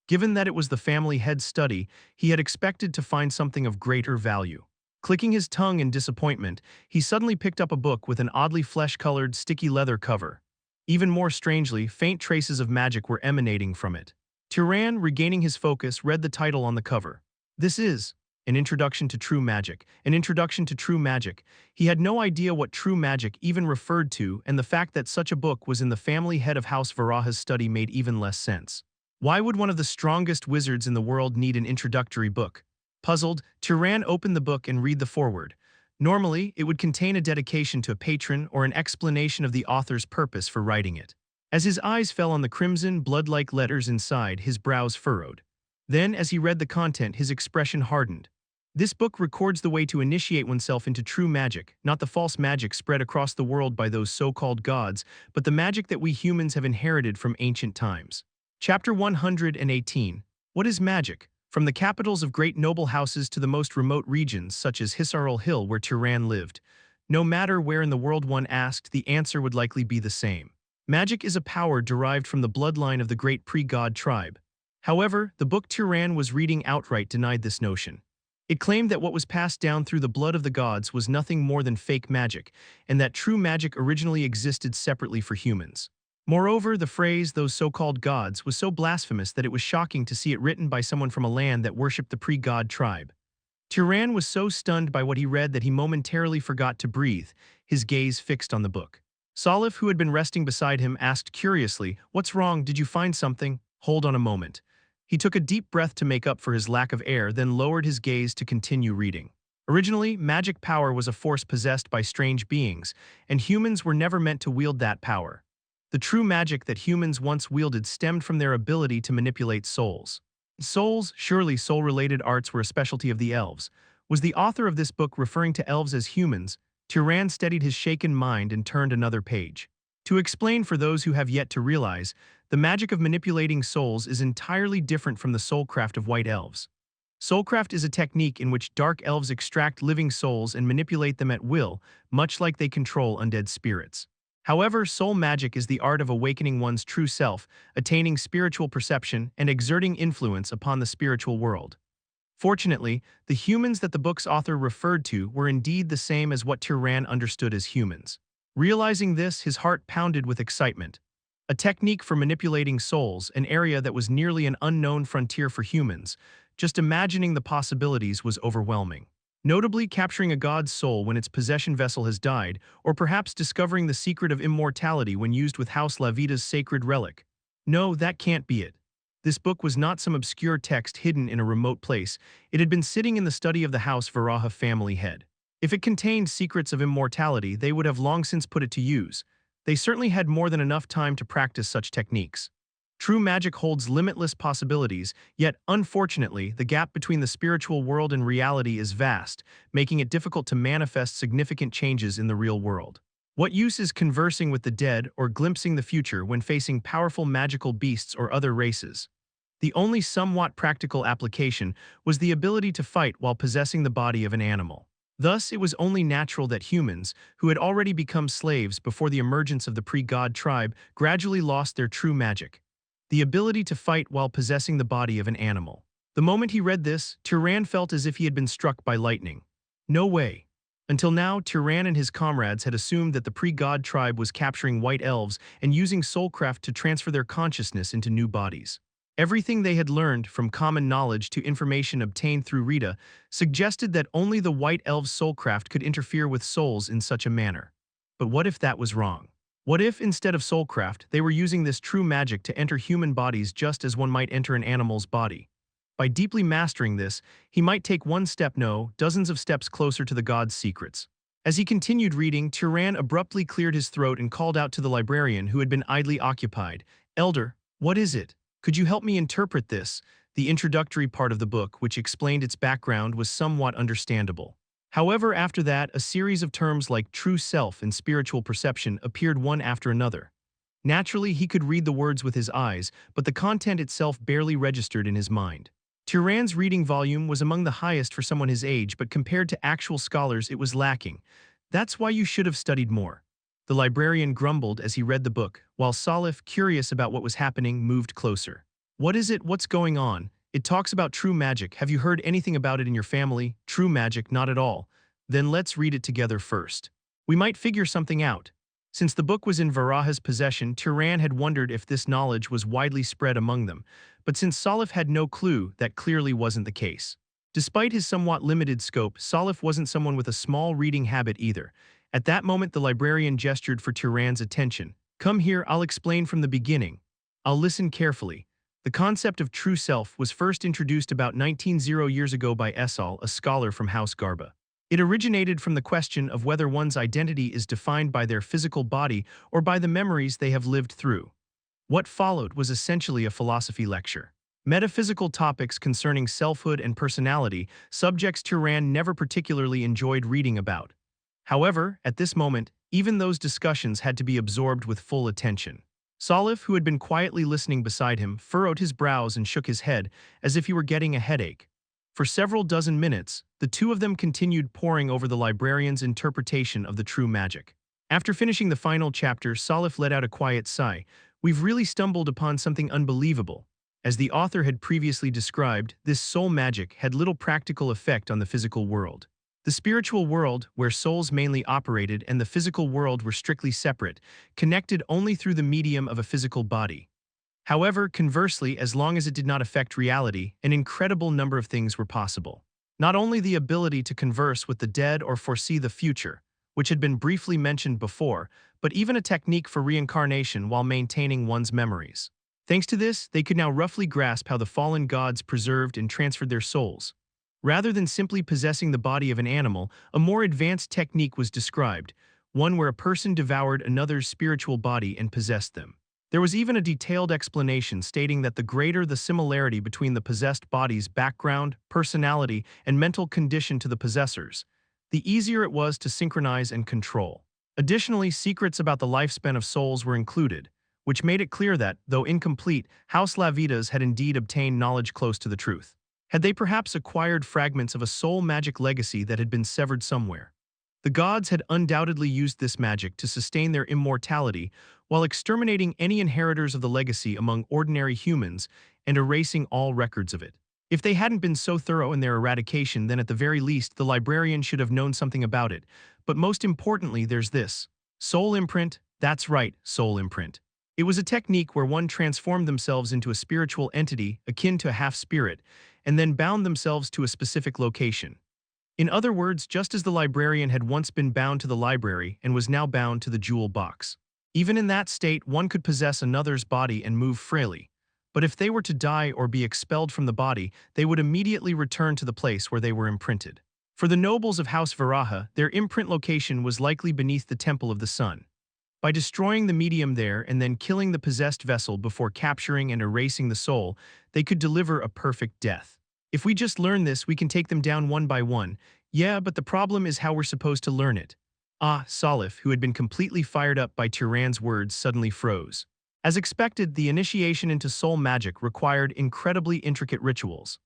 Given that it was the family head's study, he had expected to find something of greater value. Clicking his tongue in disappointment, he suddenly picked up a book with an oddly flesh-colored, sticky leather cover. Even more strangely, faint traces of magic were emanating from it. Turan, regaining his focus, read the title on the cover. This is An Introduction to True Magic. An Introduction to True Magic. He had no idea what true magic even referred to, and the fact that such a book was in the family head of House Varaha's study made even less sense. Why would one of the strongest wizards in the world need an introductory book? Puzzled, Turan opened the book and read the foreword. Normally, it would contain a dedication to a patron or an explanation of the author's purpose for writing it. As his eyes fell on the crimson, blood-like letters inside, his brows furrowed. Then, as he read the content, his expression hardened. This book records the way to initiate oneself into true magic, not the false magic spread across the world by those so-called gods, but the magic that we humans have inherited from ancient times. Chapter 118. What is magic? From the capitals of great noble houses to the most remote regions, such as Hisarul Hill where Turan lived. No matter where in the world one asked, the answer would likely be the same. Magic is a power derived from the bloodline of the great pre-god tribe. However, the book Turan was reading outright denied this notion. It claimed that what was passed down through the blood of the gods was nothing more than fake magic, and that true magic originally existed separately for humans. Moreover, the phrase, those so-called gods, was so blasphemous that it was shocking to see it written by someone from a land that worshipped the pre-god tribe. Turan was so stunned by what he read that he momentarily forgot to breathe, his gaze fixed on the book. Salif, who had been resting beside him, asked curiously, "What's wrong? Did you find something?" "Hold on a moment." He took a deep breath to make up for his lack of air, then lowered his gaze to continue reading. Originally, magic power was a force possessed by strange beings, and humans were never meant to wield that power. The true magic that humans once wielded stemmed from their ability to manipulate souls. Souls, surely soul-related arts were a specialty of the elves. Was the author of this book referring to elves as humans? Turan steadied his shaken mind and turned another page. To explain for those who have yet to realize, the magic of manipulating souls is entirely different from the soulcraft of white elves. Soulcraft is a technique in which dark elves extract living souls and manipulate them at will, much like they control undead spirits. However, soul magic is the art of awakening one's true self, attaining spiritual perception, and exerting influence upon the spiritual world. Fortunately, the humans that the book's author referred to were indeed the same as what Turan understood as humans. Realizing this, his heart pounded with excitement. A technique for manipulating souls, an area that was nearly an unknown frontier for humans. Just imagining the possibilities was overwhelming. Notably, capturing a god's soul when its possession vessel has died, or perhaps discovering the secret of immortality when used with House Lavita's sacred relic. No, that can't be it. This book was not some obscure text hidden in a remote place. It had been sitting in the study of the House Varaha family head. If it contained secrets of immortality, they would have long since put it to use. They certainly had more than enough time to practice such techniques. True magic holds limitless possibilities, yet, unfortunately, the gap between the spiritual world and reality is vast, making it difficult to manifest significant changes in the real world. What use is conversing with the dead or glimpsing the future when facing powerful magical beasts or other races? The only somewhat practical application was the ability to fight while possessing the body of an animal. Thus, it was only natural that humans, who had already become slaves before the emergence of the pre-god tribe, gradually lost their true magic. The ability to fight while possessing the body of an animal. The moment he read this, Turan felt as if he had been struck by lightning. No way. Until now, Turan and his comrades had assumed that the pre-god tribe was capturing white elves and using soulcraft to transfer their consciousness into new bodies. Everything they had learned, from common knowledge to information obtained through Rita, suggested that only the white elves' soulcraft could interfere with souls in such a manner. But what if that was wrong? What if, instead of soulcraft, they were using this true magic to enter human bodies just as one might enter an animal's body? By deeply mastering this, he might take one step, no, dozens of steps closer to the god's secrets. As he continued reading, Turon abruptly cleared his throat and called out to the librarian who had been idly occupied. "Elder, what is it? Could you help me interpret this?" The introductory part of the book, which explained its background, was somewhat understandable. However, after that, a series of terms like true self and spiritual perception appeared one after another. Naturally, he could read the words with his eyes, but the content itself barely registered in his mind. Turon's reading volume was among the highest for someone his age, but compared to actual scholars, it was lacking. "That's why you should have studied more." The librarian grumbled as he read the book, while Salif, curious about what was happening, moved closer. "What is it? What's going on? It talks about true magic. Have you heard anything about it in your family? True magic, not at all. Then let's read it together first. We might figure something out." Since the book was in Varaha's possession, Turon had wondered if this knowledge was widely spread among them, but since Salif had no clue, that clearly wasn't the case. Despite his somewhat limited scope, Salif wasn't someone with a small reading habit either. At that moment, the librarian gestured for Turon's attention. "Come here, I'll explain from the beginning. I'll listen carefully." The concept of true self was first introduced about 1900 years ago by Esal, a scholar from House Garba. It originated from the question of whether one's identity is defined by their physical body or by the memories they have lived through. What followed was essentially a philosophy lecture. Metaphysical topics concerning selfhood and personality, subjects Turon never particularly enjoyed reading about. However, at this moment, even those discussions had to be absorbed with full attention. Salif, who had been quietly listening beside him, furrowed his brows and shook his head, as if he were getting a headache. For several dozen minutes, the two of them continued poring over the librarian's interpretation of the true magic. After finishing the final chapter, Salif let out a quiet sigh. "We've really stumbled upon something unbelievable." As the author had previously described, this soul magic had little practical effect on the physical world. The spiritual world, where souls mainly operated, and the physical world were strictly separate, connected only through the medium of a physical body. However, conversely, as long as it did not affect reality, an incredible number of things were possible. Not only the ability to converse with the dead or foresee the future, which had been briefly mentioned before, but even a technique for reincarnation while maintaining one's memories. Thanks to this, they could now roughly grasp how the fallen gods preserved and transferred their souls. Rather than simply possessing the body of an animal, a more advanced technique was described, one where a person devoured another's spiritual body and possessed them. There was even a detailed explanation stating that the greater the similarity between the possessed body's background, personality, and mental condition to the possessors, the easier it was to synchronize and control. Additionally, secrets about the lifespan of souls were included, which made it clear that, though incomplete, House Lavitas had indeed obtained knowledge close to the truth. Had they perhaps acquired fragments of a soul magic legacy that had been severed somewhere? The gods had undoubtedly used this magic to sustain their immortality while exterminating any inheritors of the legacy among ordinary humans and erasing all records of it. If they hadn't been so thorough in their eradication, then at the very least the librarian should have known something about it. But most importantly, there's this. Soul imprint, that's right, soul imprint. It was a technique where one transformed themselves into a spiritual entity akin to a half-spirit, and then bound themselves to a specific location. In other words, just as the librarian had once been bound to the library and was now bound to the jewel box. Even in that state, one could possess another's body and move freely. But if they were to die or be expelled from the body, they would immediately return to the place where they were imprinted. For the nobles of House Varaha, their imprint location was likely beneath the Temple of the Sun. By destroying the medium there and then killing the possessed vessel before capturing and erasing the soul, they could deliver a perfect death. If we just learn this, we can take them down one by one. Yeah, but the problem is how we're supposed to learn it. Salif, who had been completely fired up by Turon's words, suddenly froze. As expected, the initiation into soul magic required incredibly intricate rituals.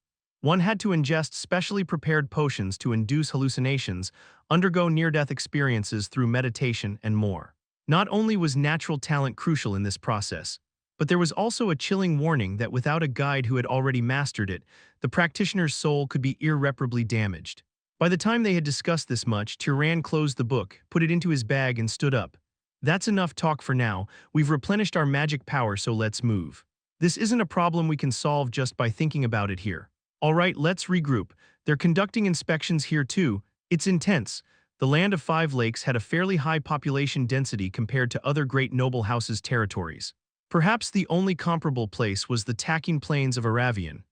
One had to ingest specially prepared potions to induce hallucinations, undergo near-death experiences through meditation, and more. Not only was natural talent crucial in this process, but there was also a chilling warning that without a guide who had already mastered it, the practitioner's soul could be irreparably damaged. By the time they had discussed this much, Turon closed the book, put it into his bag, and stood up. "That's enough talk for now. We've replenished our magic power, so let's move. This isn't a problem we can solve just by thinking about it here. All right, let's regroup. They're conducting inspections here too. It's intense. The Land of Five Lakes had a fairly high population density compared to other great noble houses' territories. Perhaps the only comparable place was the tacking plains of Aravian.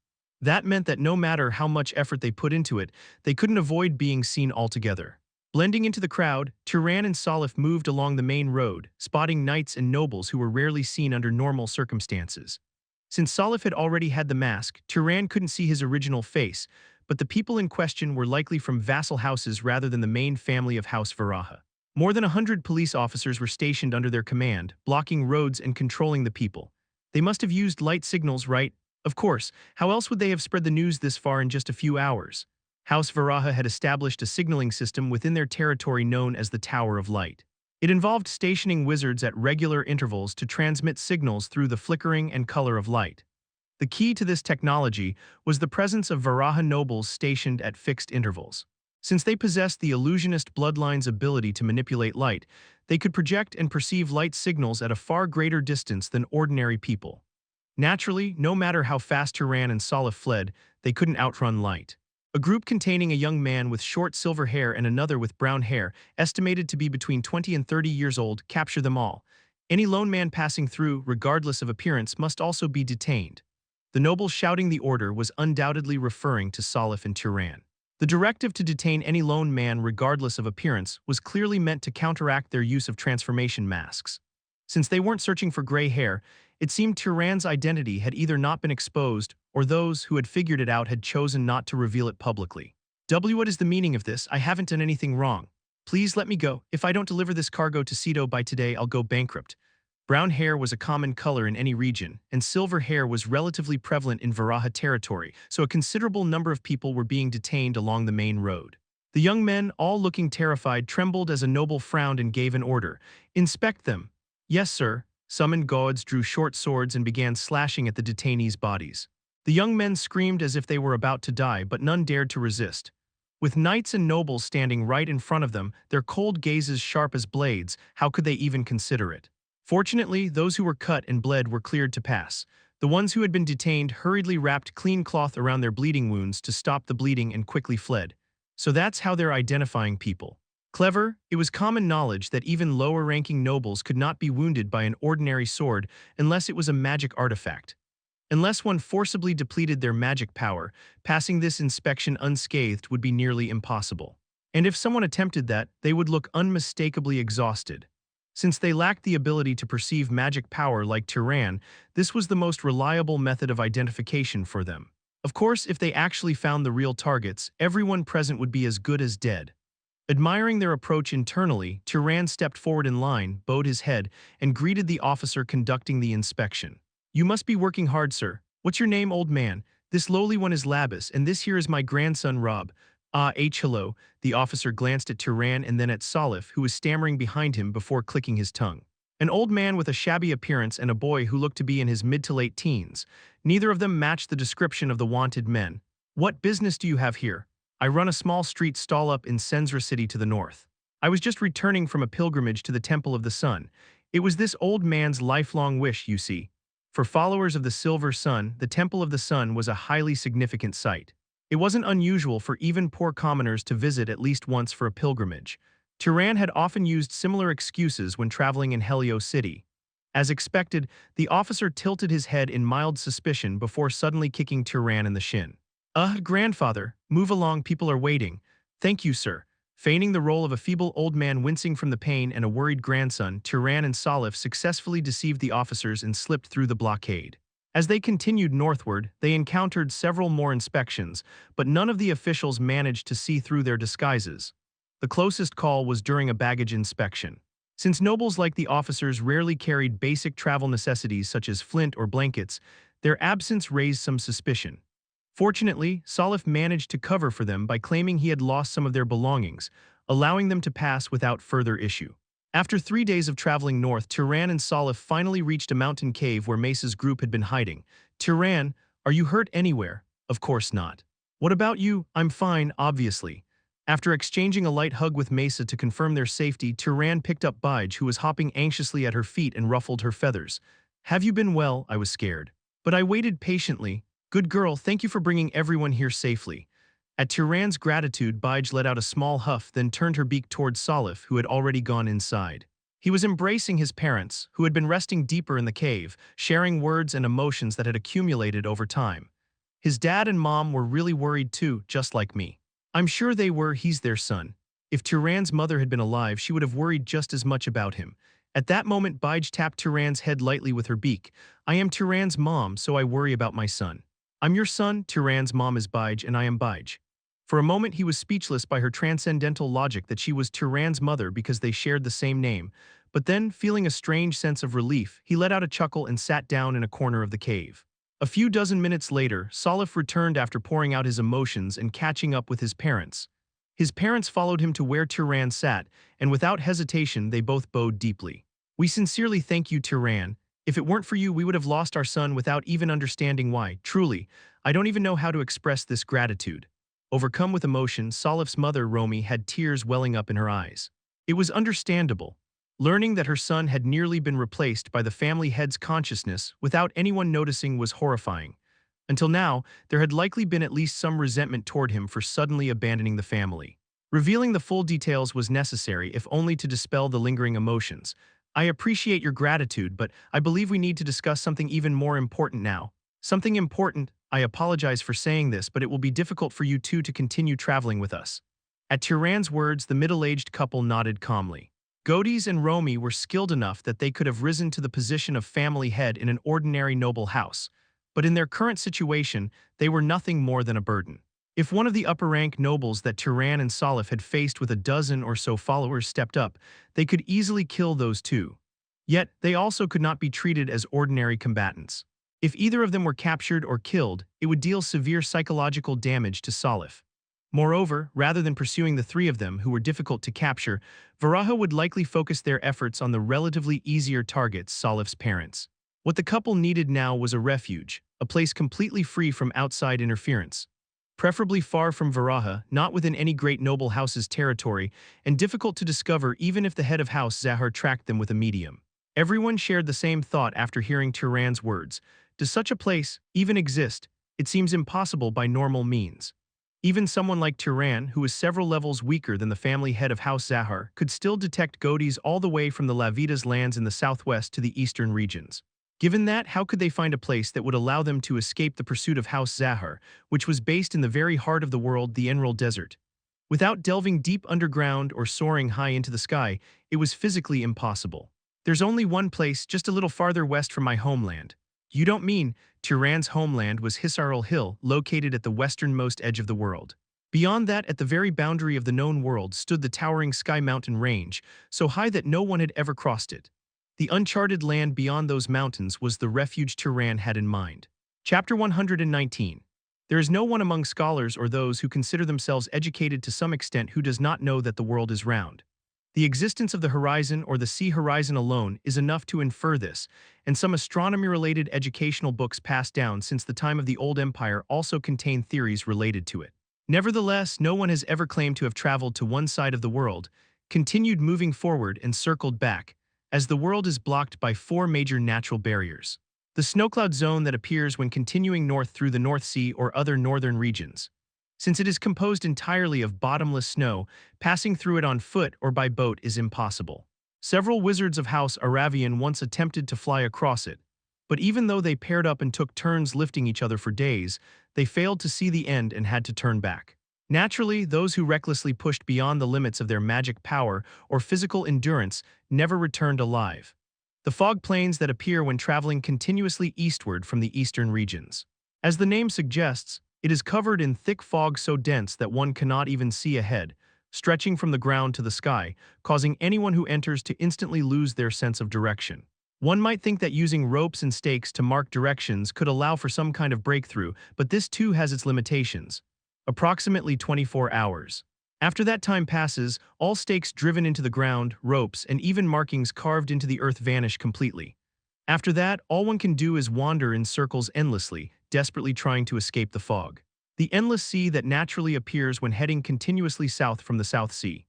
That meant that no matter how much effort they put into it, they couldn't avoid being seen altogether. Blending into the crowd, Turan and Salif moved along the main road, spotting knights and nobles who were rarely seen under normal circumstances. Since Salif had already had the mask, Turan couldn't see his original face, but the people in question were likely from vassal houses rather than the main family of House Varaha. More than 100 police officers were stationed under their command, blocking roads and controlling the people. They must have used light signals, right? Of course, how else would they have spread the news this far in just a few hours? House Varaha had established a signaling system within their territory known as the Tower of Light. It involved stationing wizards at regular intervals to transmit signals through the flickering and color of light. The key to this technology was the presence of Varaha nobles stationed at fixed intervals. Since they possessed the illusionist bloodline's ability to manipulate light, they could project and perceive light signals at a far greater distance than ordinary people. Naturally, no matter how fast Turan and Salif fled, they couldn't outrun light. A group containing a young man with short silver hair and another with brown hair, estimated to be between 20 and 30 years old, captured them all. Any lone man passing through, regardless of appearance, must also be detained. The noble shouting the order was undoubtedly referring to Salif and Turan. The directive to detain any lone man regardless of appearance was clearly meant to counteract their use of transformation masks. Since they weren't searching for gray hair, it seemed Turan's identity had either not been exposed or those who had figured it out had chosen not to reveal it publicly. What is the meaning of this? I haven't done anything wrong. Please let me go. If I don't deliver this cargo to Cedo by today, I'll go bankrupt. Brown hair was a common color in any region, and silver hair was relatively prevalent in Varaha territory, so a considerable number of people were being detained along the main road. The young men, all looking terrified, trembled as a noble frowned and gave an order. Inspect them. Yes, sir. Summoned guards drew short swords and began slashing at the detainees' bodies. The young men screamed as if they were about to die, but none dared to resist. With knights and nobles standing right in front of them, their cold gazes sharp as blades, how could they even consider it? Fortunately, those who were cut and bled were cleared to pass. The ones who had been detained hurriedly wrapped clean cloth around their bleeding wounds to stop the bleeding and quickly fled. So that's how they're identifying people. Clever, it was common knowledge that even lower-ranking nobles could not be wounded by an ordinary sword unless it was a magic artifact. Unless one forcibly depleted their magic power, passing this inspection unscathed would be nearly impossible. And if someone attempted that, they would look unmistakably exhausted. Since they lacked the ability to perceive magic power like Turan, this was the most reliable method of identification for them. Of course, if they actually found the real targets, everyone present would be as good as dead. Admiring their approach internally, Turan stepped forward in line, bowed his head, and greeted the officer conducting the inspection. You must be working hard, sir. What's your name, old man? This lowly one is Labis, and this here is my grandson, Rob. Hello. The officer glanced at Turan and then at Salif, who was stammering behind him before clicking his tongue. An old man with a shabby appearance and a boy who looked to be in his mid to late teens. Neither of them matched the description of the wanted men. What business do you have here? I run a small street stall up in Senzra City to the north. I was just returning from a pilgrimage to the Temple of the Sun. It was this old man's lifelong wish, you see. For followers of the Silver Sun, the Temple of the Sun was a highly significant site. It wasn't unusual for even poor commoners to visit at least once for a pilgrimage. Turan had often used similar excuses when traveling in Helio City. As expected, the officer tilted his head in mild suspicion before suddenly kicking Turan in the shin. Grandfather, move along, people are waiting. Thank you, sir. Feigning the role of a feeble old man wincing from the pain and a worried grandson, Turan and Salif successfully deceived the officers and slipped through the blockade. As they continued northward, they encountered several more inspections, but none of the officials managed to see through their disguises. The closest call was during a baggage inspection. Since nobles like the officers rarely carried basic travel necessities such as flint or blankets, their absence raised some suspicion. Fortunately, Salif managed to cover for them by claiming he had lost some of their belongings, allowing them to pass without further issue. After 3 days of traveling north, Turan and Salif finally reached a mountain cave where Mesa's group had been hiding. Turan, are you hurt anywhere? Of course not. What about you? I'm fine, obviously. After exchanging a light hug with Mesa to confirm their safety, Turan picked up Bige, who was hopping anxiously at her feet and ruffled her feathers. Have you been well? I was scared. But I waited patiently. Good girl, thank you for bringing everyone here safely. At Turan's gratitude, Bige let out a small huff, then turned her beak towards Salif, who had already gone inside. He was embracing his parents, who had been resting deeper in the cave, sharing words and emotions that had accumulated over time. His dad and mom were really worried too, just like me. I'm sure they were. He's their son. If Turan's mother had been alive, she would have worried just as much about him. At that moment, Bige tapped Turan's head lightly with her beak. I am Turan's mom, so I worry about my son. I'm your son. Turan's mom is Bige, and I am Bige. For a moment, he was speechless by her transcendental logic that she was Turan's mother because they shared the same name. But then, feeling a strange sense of relief, he let out a chuckle and sat down in a corner of the cave. A few dozen minutes later, Salif returned after pouring out his emotions and catching up with his parents. His parents followed him to where Turan sat, and without hesitation, they both bowed deeply. We sincerely thank you, Turan. If it weren't for you, we would have lost our son without even understanding why. Truly, I don't even know how to express this gratitude. Overcome with emotion, Salif's mother, Romy, had tears welling up in her eyes. It was understandable. Learning that her son had nearly been replaced by the family head's consciousness without anyone noticing was horrifying. Until now, there had likely been at least some resentment toward him for suddenly abandoning the family. Revealing the full details was necessary, if only to dispel the lingering emotions. I appreciate your gratitude, but I believe we need to discuss something even more important now. Something important. I apologize for saying this, but it will be difficult for you two to continue traveling with us. At Turan's words, the middle-aged couple nodded calmly. Godis and Romy were skilled enough that they could have risen to the position of family head in an ordinary noble house, but in their current situation, they were nothing more than a burden. If one of the upper-rank nobles that Turan and Salif had faced with a dozen or so followers stepped up, they could easily kill those two. Yet, they also could not be treated as ordinary combatants. If either of them were captured or killed, it would deal severe psychological damage to Salif. Moreover, rather than pursuing the three of them who were difficult to capture, Varaha would likely focus their efforts on the relatively easier targets, Salif's parents. What the couple needed now was a refuge, a place completely free from outside interference. Preferably far from Varaha, not within any great noble house's territory, and difficult to discover even if the head of House Zahar tracked them with a medium. Everyone shared the same thought after hearing Turan's words. Does such a place even exist? It seems impossible by normal means. Even someone like Turan, who is several levels weaker than the family head of House Zahar, could still detect Godis all the way from the Lavida's lands in the southwest to the eastern regions. Given that, how could they find a place that would allow them to escape the pursuit of House Zahar, which was based in the very heart of the world, the Emerald Desert? Without delving deep underground or soaring high into the sky, it was physically impossible. There's only one place just a little farther west from my homeland. You don't mean? Turan's homeland was Hisarul Hill, located at the westernmost edge of the world. Beyond that, at the very boundary of the known world, stood the towering Sky Mountain Range, so high that no one had ever crossed it. The uncharted land beyond those mountains was the refuge Turan had in mind. Chapter 119. There is no one among scholars or those who consider themselves educated to some extent who does not know that the world is round. The existence of the horizon or the sea horizon alone is enough to infer this, and some astronomy-related educational books passed down since the time of the Old Empire also contain theories related to it. Nevertheless, no one has ever claimed to have traveled to one side of the world, continued moving forward and circled back, as the world is blocked by four major natural barriers. The snowcloud zone that appears when continuing north through the North Sea or other northern regions. Since it is composed entirely of bottomless snow, passing through it on foot or by boat is impossible. Several wizards of House Aravian once attempted to fly across it, but even though they paired up and took turns lifting each other for days, they failed to see the end and had to turn back. Naturally, those who recklessly pushed beyond the limits of their magic power or physical endurance never returned alive. The fog plains that appear when traveling continuously eastward from the eastern regions. As the name suggests, it is covered in thick fog so dense that one cannot even see ahead, stretching from the ground to the sky, causing anyone who enters to instantly lose their sense of direction. One might think that using ropes and stakes to mark directions could allow for some kind of breakthrough, but this too has its limitations. Approximately 24 hours. After that time passes, all stakes driven into the ground, ropes, and even markings carved into the earth vanish completely. After that, all one can do is wander in circles endlessly, desperately trying to escape the fog. The endless sea that naturally appears when heading continuously south from the South Sea.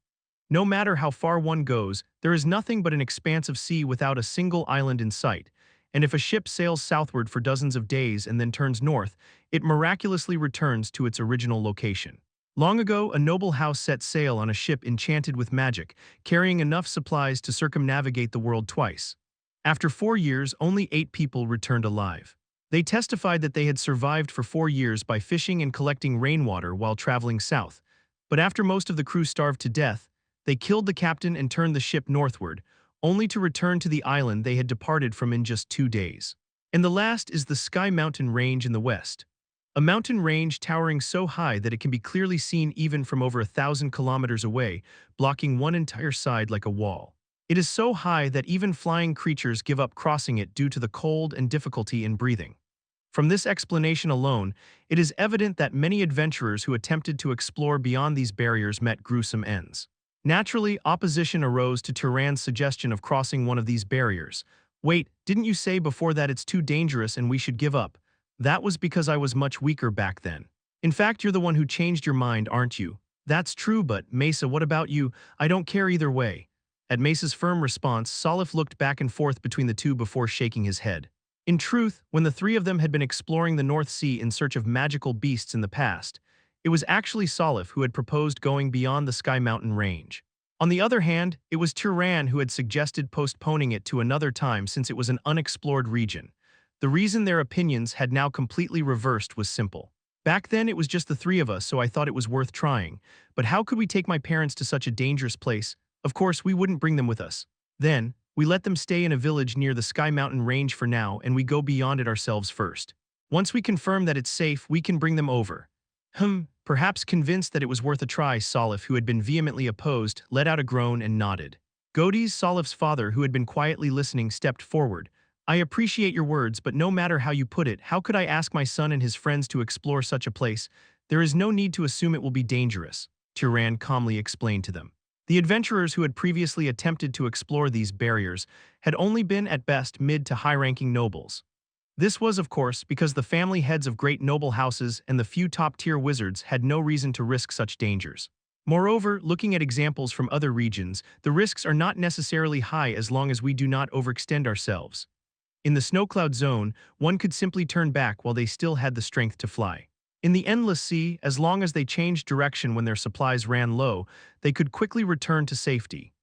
No matter how far one goes, there is nothing but an expanse of sea without a single island in sight, and if a ship sails southward for dozens of days and then turns north, it miraculously returns to its original location. Long ago, a noble house set sail on a ship enchanted with magic, carrying enough supplies to circumnavigate the world twice. After 4 years, only 8 people returned alive. They testified that they had survived for 4 years by fishing and collecting rainwater while traveling south. But after most of the crew starved to death, they killed the captain and turned the ship northward, only to return to the island they had departed from in just 2 days. And the last is the Sky Mountain Range in the west. A mountain range towering so high that it can be clearly seen even from over 1,000 kilometers away, blocking one entire side like a wall. It is so high that even flying creatures give up crossing it due to the cold and difficulty in breathing. From this explanation alone, it is evident that many adventurers who attempted to explore beyond these barriers met gruesome ends. Naturally, opposition arose to Turan's suggestion of crossing one of these barriers. Wait, didn't you say before that it's too dangerous and we should give up? That was because I was much weaker back then. In fact, you're the one who changed your mind, aren't you? That's true, but Mesa, what about you? I don't care either way. At Mesa's firm response, Salif looked back and forth between the two before shaking his head. In truth, when the three of them had been exploring the North Sea in search of magical beasts in the past, it was actually Salif who had proposed going beyond the Sky Mountain range. On the other hand, it was Turan who had suggested postponing it to another time since it was an unexplored region. The reason their opinions had now completely reversed was simple. Back then it was just the three of us, so I thought it was worth trying. But how could we take my parents to such a dangerous place? Of course, we wouldn't bring them with us. Then, we let them stay in a village near the Sky Mountain range for now, and we go beyond it ourselves first. Once we confirm that it's safe, we can bring them over. Perhaps convinced that it was worth a try, Salif, who had been vehemently opposed, let out a groan and nodded. Godiz, Salif's father, who had been quietly listening, stepped forward. I appreciate your words, but no matter how you put it, how could I ask my son and his friends to explore such a place? There is no need to assume it will be dangerous, Turan calmly explained to them. The adventurers who had previously attempted to explore these barriers had only been at best mid to high-ranking nobles. This was, of course, because the family heads of great noble houses and the few top-tier wizards had no reason to risk such dangers. Moreover, looking at examples from other regions, the risks are not necessarily high as long as we do not overextend ourselves. In the snowcloud zone, one could simply turn back while they still had the strength to fly. In the endless sea, as long as they changed direction when their supplies ran low, they could quickly return to safety.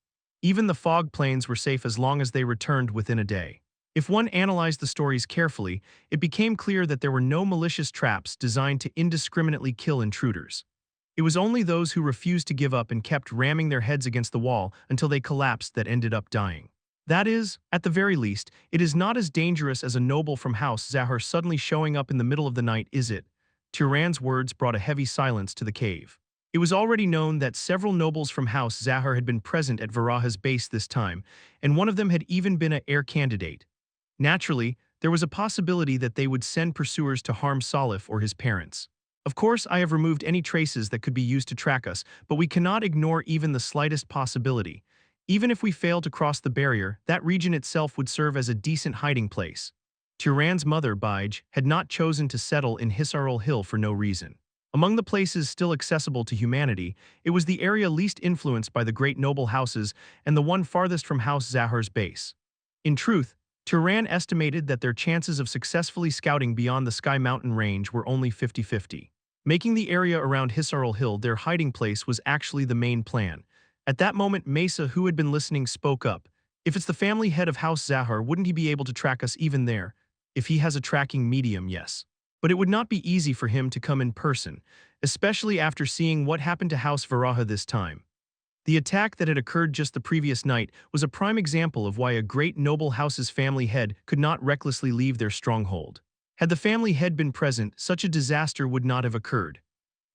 Even the fog plains were safe as long as they returned within a day. If one analyzed the stories carefully, it became clear that there were no malicious traps designed to indiscriminately kill intruders. It was only those who refused to give up and kept ramming their heads against the wall until they collapsed that ended up dying. That is, at the very least, it is not as dangerous as a noble from House Zahar suddenly showing up in the middle of the night, is it? Turan's words brought a heavy silence to the cave. It was already known that several nobles from House Zahar had been present at Varaha's base this time, and one of them had even been an heir candidate. Naturally, there was a possibility that they would send pursuers to harm Salif or his parents. Of course, I have removed any traces that could be used to track us, but we cannot ignore even the slightest possibility. Even if we fail to cross the barrier, that region itself would serve as a decent hiding place. Turan's mother, Bige, had not chosen to settle in Hisarul Hill for no reason. Among the places still accessible to humanity, it was the area least influenced by the great noble houses and the one farthest from House Zahar's base. In truth, Turan estimated that their chances of successfully scouting beyond the Sky Mountain range were only 50-50. Making the area around Hisarul Hill their hiding place was actually the main plan. At that moment, Mesa, who had been listening, spoke up. If it's the family head of House Zahar, wouldn't he be able to track us even there? If he has a tracking medium, yes. But it would not be easy for him to come in person, especially after seeing what happened to House Varaha this time. The attack that had occurred just the previous night was a prime example of why a great noble house's family head could not recklessly leave their stronghold. Had the family head been present, such a disaster would not have occurred.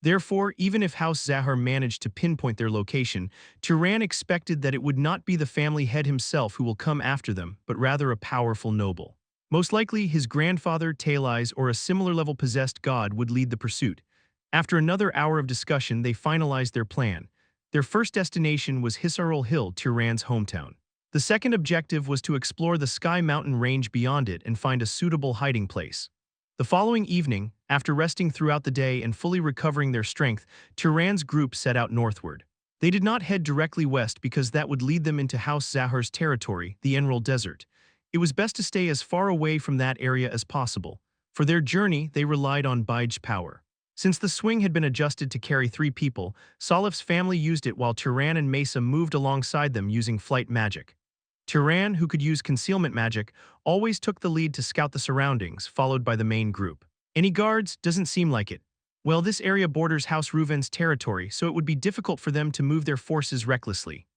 Therefore, even if House Zahar managed to pinpoint their location, Turan expected that it would not be the family head himself who will come after them, but rather a powerful noble. Most likely, his grandfather, Talais, or a similar-level possessed god would lead the pursuit. After another hour of discussion, they finalized their plan. Their first destination was Hisarul Hill, Turan's hometown. The second objective was to explore the Sky Mountain range beyond it and find a suitable hiding place. The following evening, after resting throughout the day and fully recovering their strength, Turan's group set out northward. They did not head directly west because that would lead them into House Zahar's territory, the Emerald Desert. It was best to stay as far away from that area as possible. For their journey, they relied on Bige's power. Since the swing had been adjusted to carry 3 people, Salif's family used it while Turan and Mesa moved alongside them using flight magic. Turan, who could use concealment magic, always took the lead to scout the surroundings, followed by the main group. Any guards? Doesn't seem like it. Well, this area borders House Reuven's territory, so it would be difficult for them to move their forces recklessly.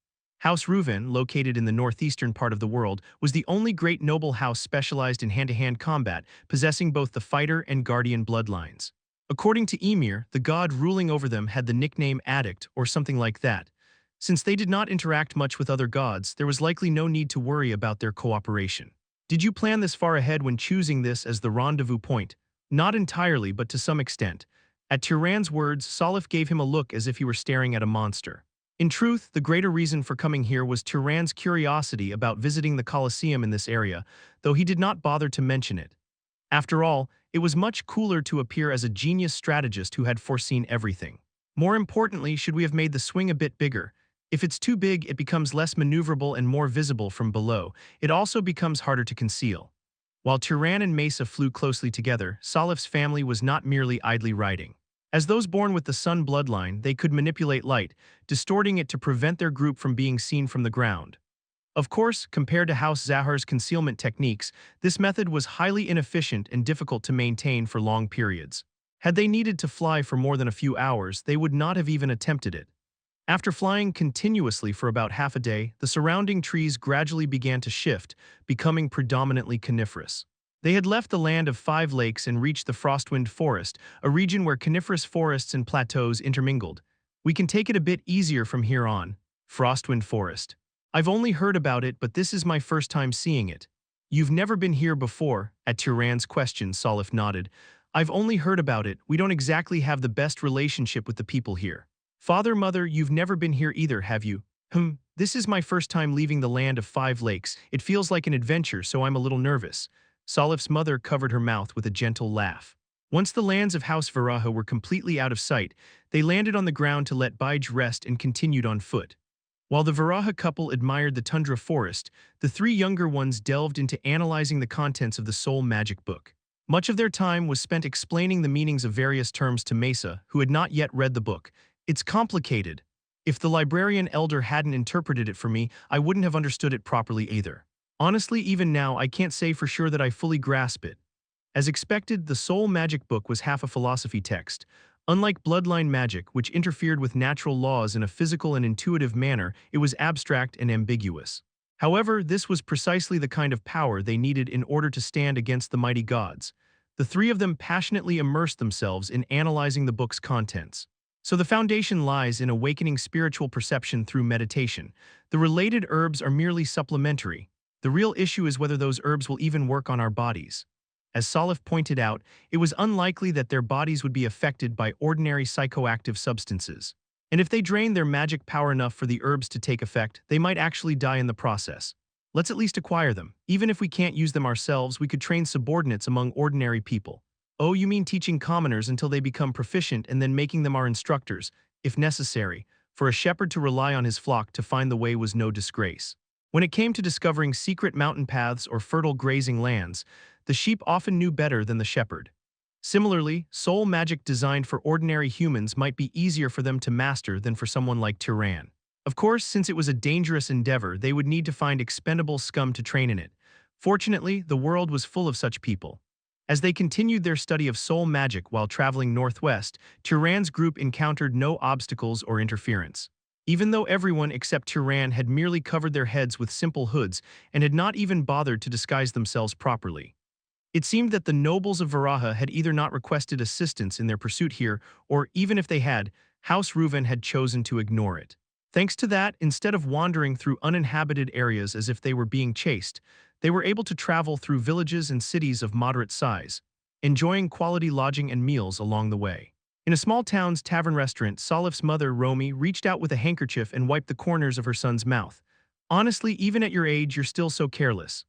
House Reuven, located in the northeastern part of the world, was the only great noble house specialized in hand-to-hand combat, possessing both the fighter and guardian bloodlines. According to Emir, the god ruling over them had the nickname Addict or something like that. Since they did not interact much with other gods, there was likely no need to worry about their cooperation. Did you plan this far ahead when choosing this as the rendezvous point? Not entirely, but to some extent. At Turan's words, Salif gave him a look as if he were staring at a monster. In truth, the greater reason for coming here was Turan's curiosity about visiting the Colosseum in this area, though he did not bother to mention it. After all, it was much cooler to appear as a genius strategist who had foreseen everything. More importantly, should we have made the swing a bit bigger? If it's too big, it becomes less maneuverable and more visible from below. It also becomes harder to conceal. While Turan and Mesa flew closely together, Salif's family was not merely idly riding. As those born with the Sun bloodline, they could manipulate light, distorting it to prevent their group from being seen from the ground. Of course, compared to House Zahar's concealment techniques, this method was highly inefficient and difficult to maintain for long periods. Had they needed to fly for more than a few hours, they would not have even attempted it. After flying continuously for about half a day, the surrounding trees gradually began to shift, becoming predominantly coniferous. They had left the land of 5 lakes and reached the Frostwind Forest, a region where coniferous forests and plateaus intermingled. We can take it a bit easier from here on. Frostwind Forest. I've only heard about it, but this is my first time seeing it. You've never been here before? At Turan's question, Salif nodded. I've only heard about it. We don't exactly have the best relationship with the people here. Father, mother, you've never been here either, have you? This is my first time leaving the land of 5 lakes. It feels like an adventure, so I'm a little nervous. Salif's mother covered her mouth with a gentle laugh. Once the lands of House Varaha were completely out of sight, they landed on the ground to let Bige rest and continued on foot. While the Varaha couple admired the tundra forest, the 3 younger ones delved into analyzing the contents of the Soul Magic book. Much of their time was spent explaining the meanings of various terms to Mesa, who had not yet read the book. It's complicated. If the librarian elder hadn't interpreted it for me, I wouldn't have understood it properly either. Honestly, even now, I can't say for sure that I fully grasp it. As expected, the Soul Magic book was half a philosophy text. Unlike bloodline magic, which interfered with natural laws in a physical and intuitive manner, it was abstract and ambiguous. However, this was precisely the kind of power they needed in order to stand against the mighty gods. The 3 of them passionately immersed themselves in analyzing the book's contents. So the foundation lies in awakening spiritual perception through meditation. The related herbs are merely supplementary. The real issue is whether those herbs will even work on our bodies. As Salif pointed out, it was unlikely that their bodies would be affected by ordinary psychoactive substances. And if they drained their magic power enough for the herbs to take effect, they might actually die in the process. Let's at least acquire them. Even if we can't use them ourselves, we could train subordinates among ordinary people. Oh, you mean teaching commoners until they become proficient and then making them our instructors, if necessary. For a shepherd to rely on his flock to find the way was no disgrace. When it came to discovering secret mountain paths or fertile grazing lands, the sheep often knew better than the shepherd. Similarly, soul magic designed for ordinary humans might be easier for them to master than for someone like Turan. Of course, since it was a dangerous endeavor, they would need to find expendable scum to train in it. Fortunately, the world was full of such people. As they continued their study of soul magic while traveling northwest, Turan's group encountered no obstacles or interference. Even though everyone except Turan had merely covered their heads with simple hoods and had not even bothered to disguise themselves properly. It seemed that the nobles of Varaha had either not requested assistance in their pursuit here, or even if they had, House Reuven had chosen to ignore it. Thanks to that, instead of wandering through uninhabited areas as if they were being chased, they were able to travel through villages and cities of moderate size, enjoying quality lodging and meals along the way. In a small town's tavern restaurant, Salif's mother, Romy, reached out with a handkerchief and wiped the corners of her son's mouth. Honestly, even at your age, you're still so careless.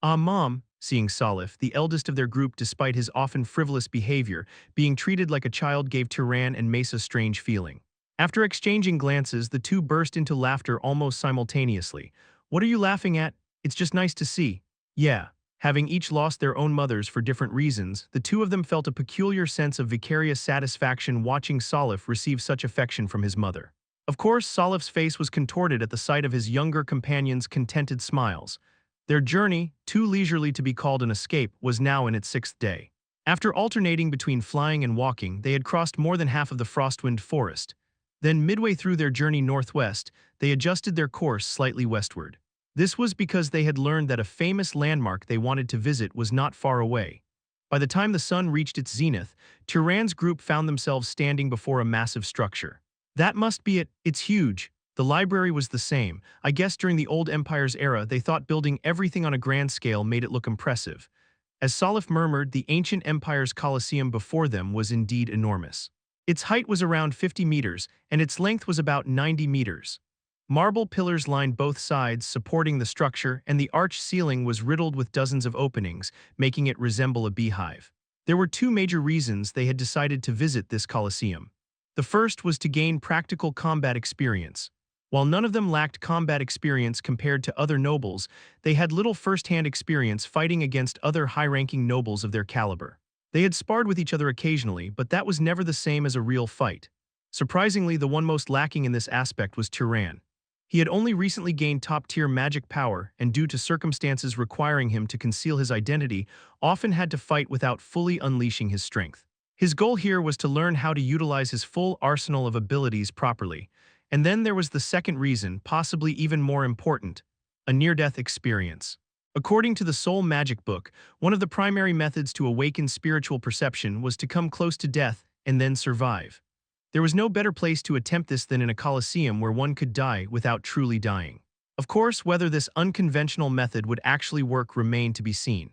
Mom, seeing Salif, the eldest of their group despite his often frivolous behavior, being treated like a child gave Turan and Mesa a strange feeling. After exchanging glances, the 2 burst into laughter almost simultaneously. What are you laughing at? It's just nice to see. Yeah. Having each lost their own mothers for different reasons, the two of them felt a peculiar sense of vicarious satisfaction watching Salif receive such affection from his mother. Of course, Salif's face was contorted at the sight of his younger companion's contented smiles. Their journey, too leisurely to be called an escape, was now in its 6th day. After alternating between flying and walking, they had crossed more than half of the Frostwind forest. Then, midway through their journey northwest, they adjusted their course slightly westward. This was because they had learned that a famous landmark they wanted to visit was not far away. By the time the sun reached its zenith, Turon's group found themselves standing before a massive structure. That must be it, it's huge. The library was the same. I guess during the Old Empire's era, they thought building everything on a grand scale made it look impressive. As Salif murmured, the ancient empire's Colosseum before them was indeed enormous. Its height was around 50 meters, and its length was about 90 meters. Marble pillars lined both sides, supporting the structure, and the arched ceiling was riddled with dozens of openings, making it resemble a beehive. There were two major reasons they had decided to visit this Colosseum. The first was to gain practical combat experience. While none of them lacked combat experience compared to other nobles, they had little first-hand experience fighting against other high-ranking nobles of their caliber. They had sparred with each other occasionally, but that was never the same as a real fight. Surprisingly, the one most lacking in this aspect was Turon. He had only recently gained top-tier magic power, and due to circumstances requiring him to conceal his identity, often had to fight without fully unleashing his strength. His goal here was to learn how to utilize his full arsenal of abilities properly. And then there was the second reason, possibly even more important, a near-death experience. According to the Soul Magic book, one of the primary methods to awaken spiritual perception was to come close to death and then survive. There was no better place to attempt this than in a Colosseum where one could die without truly dying. Of course, whether this unconventional method would actually work remained to be seen.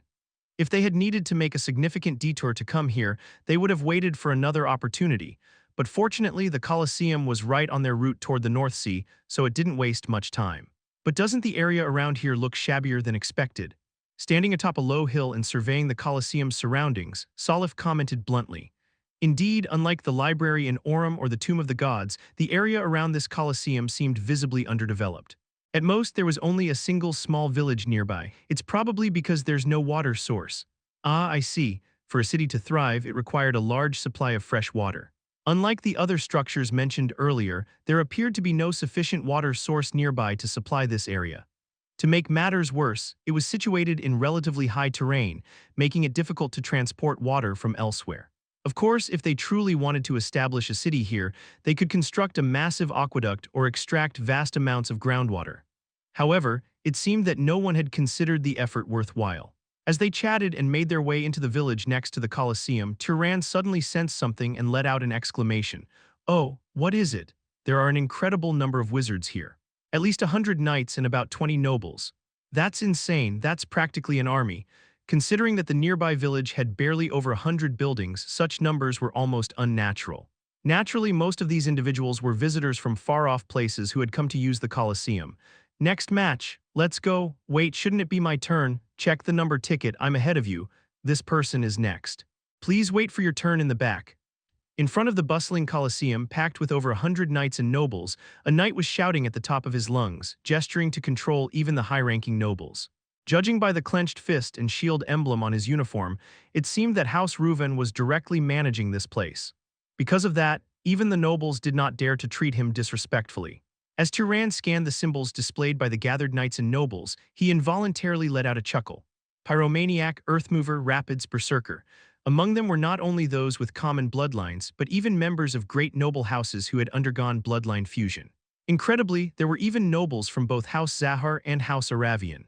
If they had needed to make a significant detour to come here, they would have waited for another opportunity, but fortunately the Colosseum was right on their route toward the North Sea, so it didn't waste much time. But doesn't the area around here look shabbier than expected? Standing atop a low hill and surveying the Colosseum's surroundings, Salif commented bluntly. Indeed, unlike the library in Orem or the Tomb of the Gods, the area around this Colosseum seemed visibly underdeveloped. At most, there was only a single small village nearby. It's probably because there's no water source. Ah, I see. For a city to thrive, it required a large supply of fresh water. Unlike the other structures mentioned earlier, there appeared to be no sufficient water source nearby to supply this area. To make matters worse, it was situated in relatively high terrain, making it difficult to transport water from elsewhere. Of course, if they truly wanted to establish a city here, they could construct a massive aqueduct or extract vast amounts of groundwater. However, it seemed that no one had considered the effort worthwhile. As they chatted and made their way into the village next to the Colosseum, Turon suddenly sensed something and let out an exclamation. "Oh, what is it? There are an incredible number of wizards here. At least 100 knights and about 20 nobles. That's insane, that's practically an army." Considering that the nearby village had barely over 100 buildings, such numbers were almost unnatural. Naturally, most of these individuals were visitors from far-off places who had come to use the Colosseum. "Next match. Let's go. Wait, shouldn't it be my turn? Check the number ticket, I'm ahead of you. This person is next. Please wait for your turn in the back." In front of the bustling Colosseum, packed with over 100 knights and nobles, a knight was shouting at the top of his lungs, gesturing to control even the high-ranking nobles. Judging by the clenched fist and shield emblem on his uniform, it seemed that House Reuven was directly managing this place. Because of that, even the nobles did not dare to treat him disrespectfully. As Turon scanned the symbols displayed by the gathered knights and nobles, he involuntarily let out a chuckle. Pyromaniac, Earthmover, Rapids, Berserker. Among them were not only those with common bloodlines, but even members of great noble houses who had undergone bloodline fusion. Incredibly, there were even nobles from both House Zahar and House Aravian.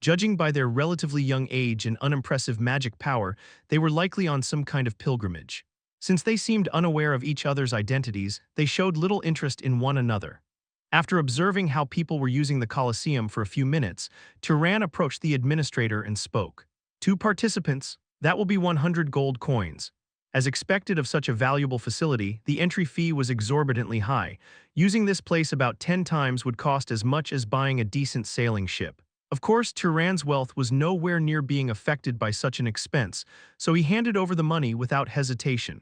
Judging by their relatively young age and unimpressive magic power, they were likely on some kind of pilgrimage. Since they seemed unaware of each other's identities, they showed little interest in one another. After observing how people were using the Colosseum for a few minutes, Turon approached the administrator and spoke. "Two participants, that will be 100 gold coins." As expected of such a valuable facility, the entry fee was exorbitantly high. Using this place about 10 times would cost as much as buying a decent sailing ship. Of course, Turon's wealth was nowhere near being affected by such an expense, so he handed over the money without hesitation.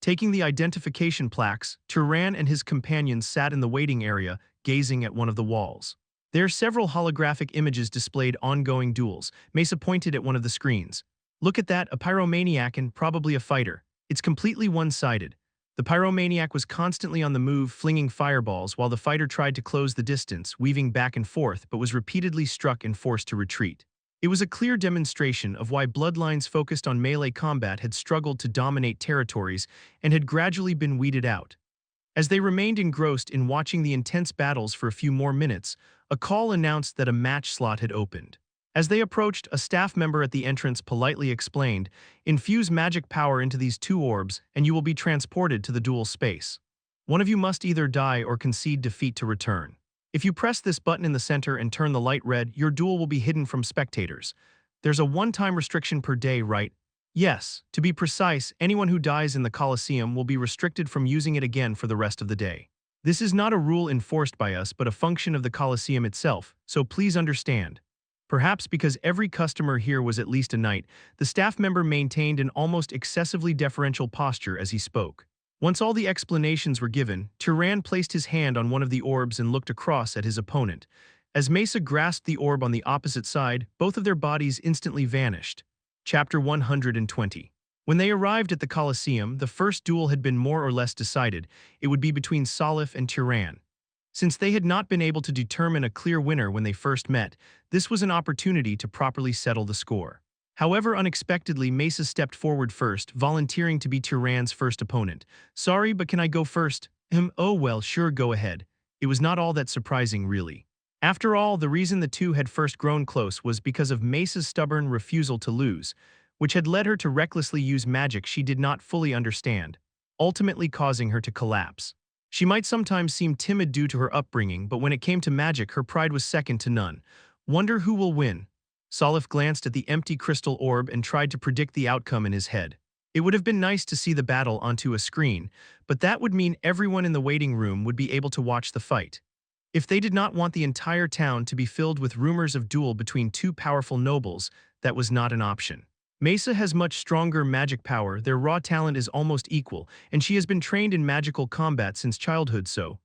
Taking the identification plaques, Turon and his companions sat in the waiting area, gazing at one of the walls. There are several holographic images displayed ongoing duels. Mesa pointed at one of the screens. Look at that, a pyromaniac and probably a fighter. It's completely one-sided. The pyromaniac was constantly on the move, flinging fireballs, while the fighter tried to close the distance, weaving back and forth, but was repeatedly struck and forced to retreat. It was a clear demonstration of why bloodlines focused on melee combat had struggled to dominate territories and had gradually been weeded out. As they remained engrossed in watching the intense battles for a few more minutes, a call announced that a match slot had opened. As they approached, a staff member at the entrance politely explained, "Infuse magic power into these two orbs, and you will be transported to the dual space. One of you must either die or concede defeat to return. If you press this button in the center and turn the light red, your duel will be hidden from spectators. There's a one-time restriction per day, right? Yes, to be precise, anyone who dies in the Colosseum will be restricted from using it again for the rest of the day. This is not a rule enforced by us but a function of the Colosseum itself, so please understand." Perhaps because every customer here was at least a knight, the staff member maintained an almost excessively deferential posture as he spoke. Once all the explanations were given, Turon placed his hand on one of the orbs and looked across at his opponent. As Mesa grasped the orb on the opposite side, both of their bodies instantly vanished. Chapter 120. When they arrived at the Colosseum, the first duel had been more or less decided. It would be between Salif and Turon. Since they had not been able to determine a clear winner when they first met, this was an opportunity to properly settle the score. However, unexpectedly, Mesa stepped forward first, volunteering to be Turon's first opponent. "Sorry, but can I go first?" "Oh well, sure, go ahead." It was not all that surprising, really. After all, the reason the two had first grown close was because of Mesa's stubborn refusal to lose, which had led her to recklessly use magic she did not fully understand, ultimately causing her to collapse. She might sometimes seem timid due to her upbringing, but when it came to magic, her pride was second to none. Wonder who will win? Salif glanced at the empty crystal orb and tried to predict the outcome in his head. It would have been nice to see the battle onto a screen, but that would mean everyone in the waiting room would be able to watch the fight. If they did not want the entire town to be filled with rumors of duel between two powerful nobles, that was not an option. Mesa has much stronger magic power, their raw talent is almost equal, and she has been trained in magical combat since childhood so.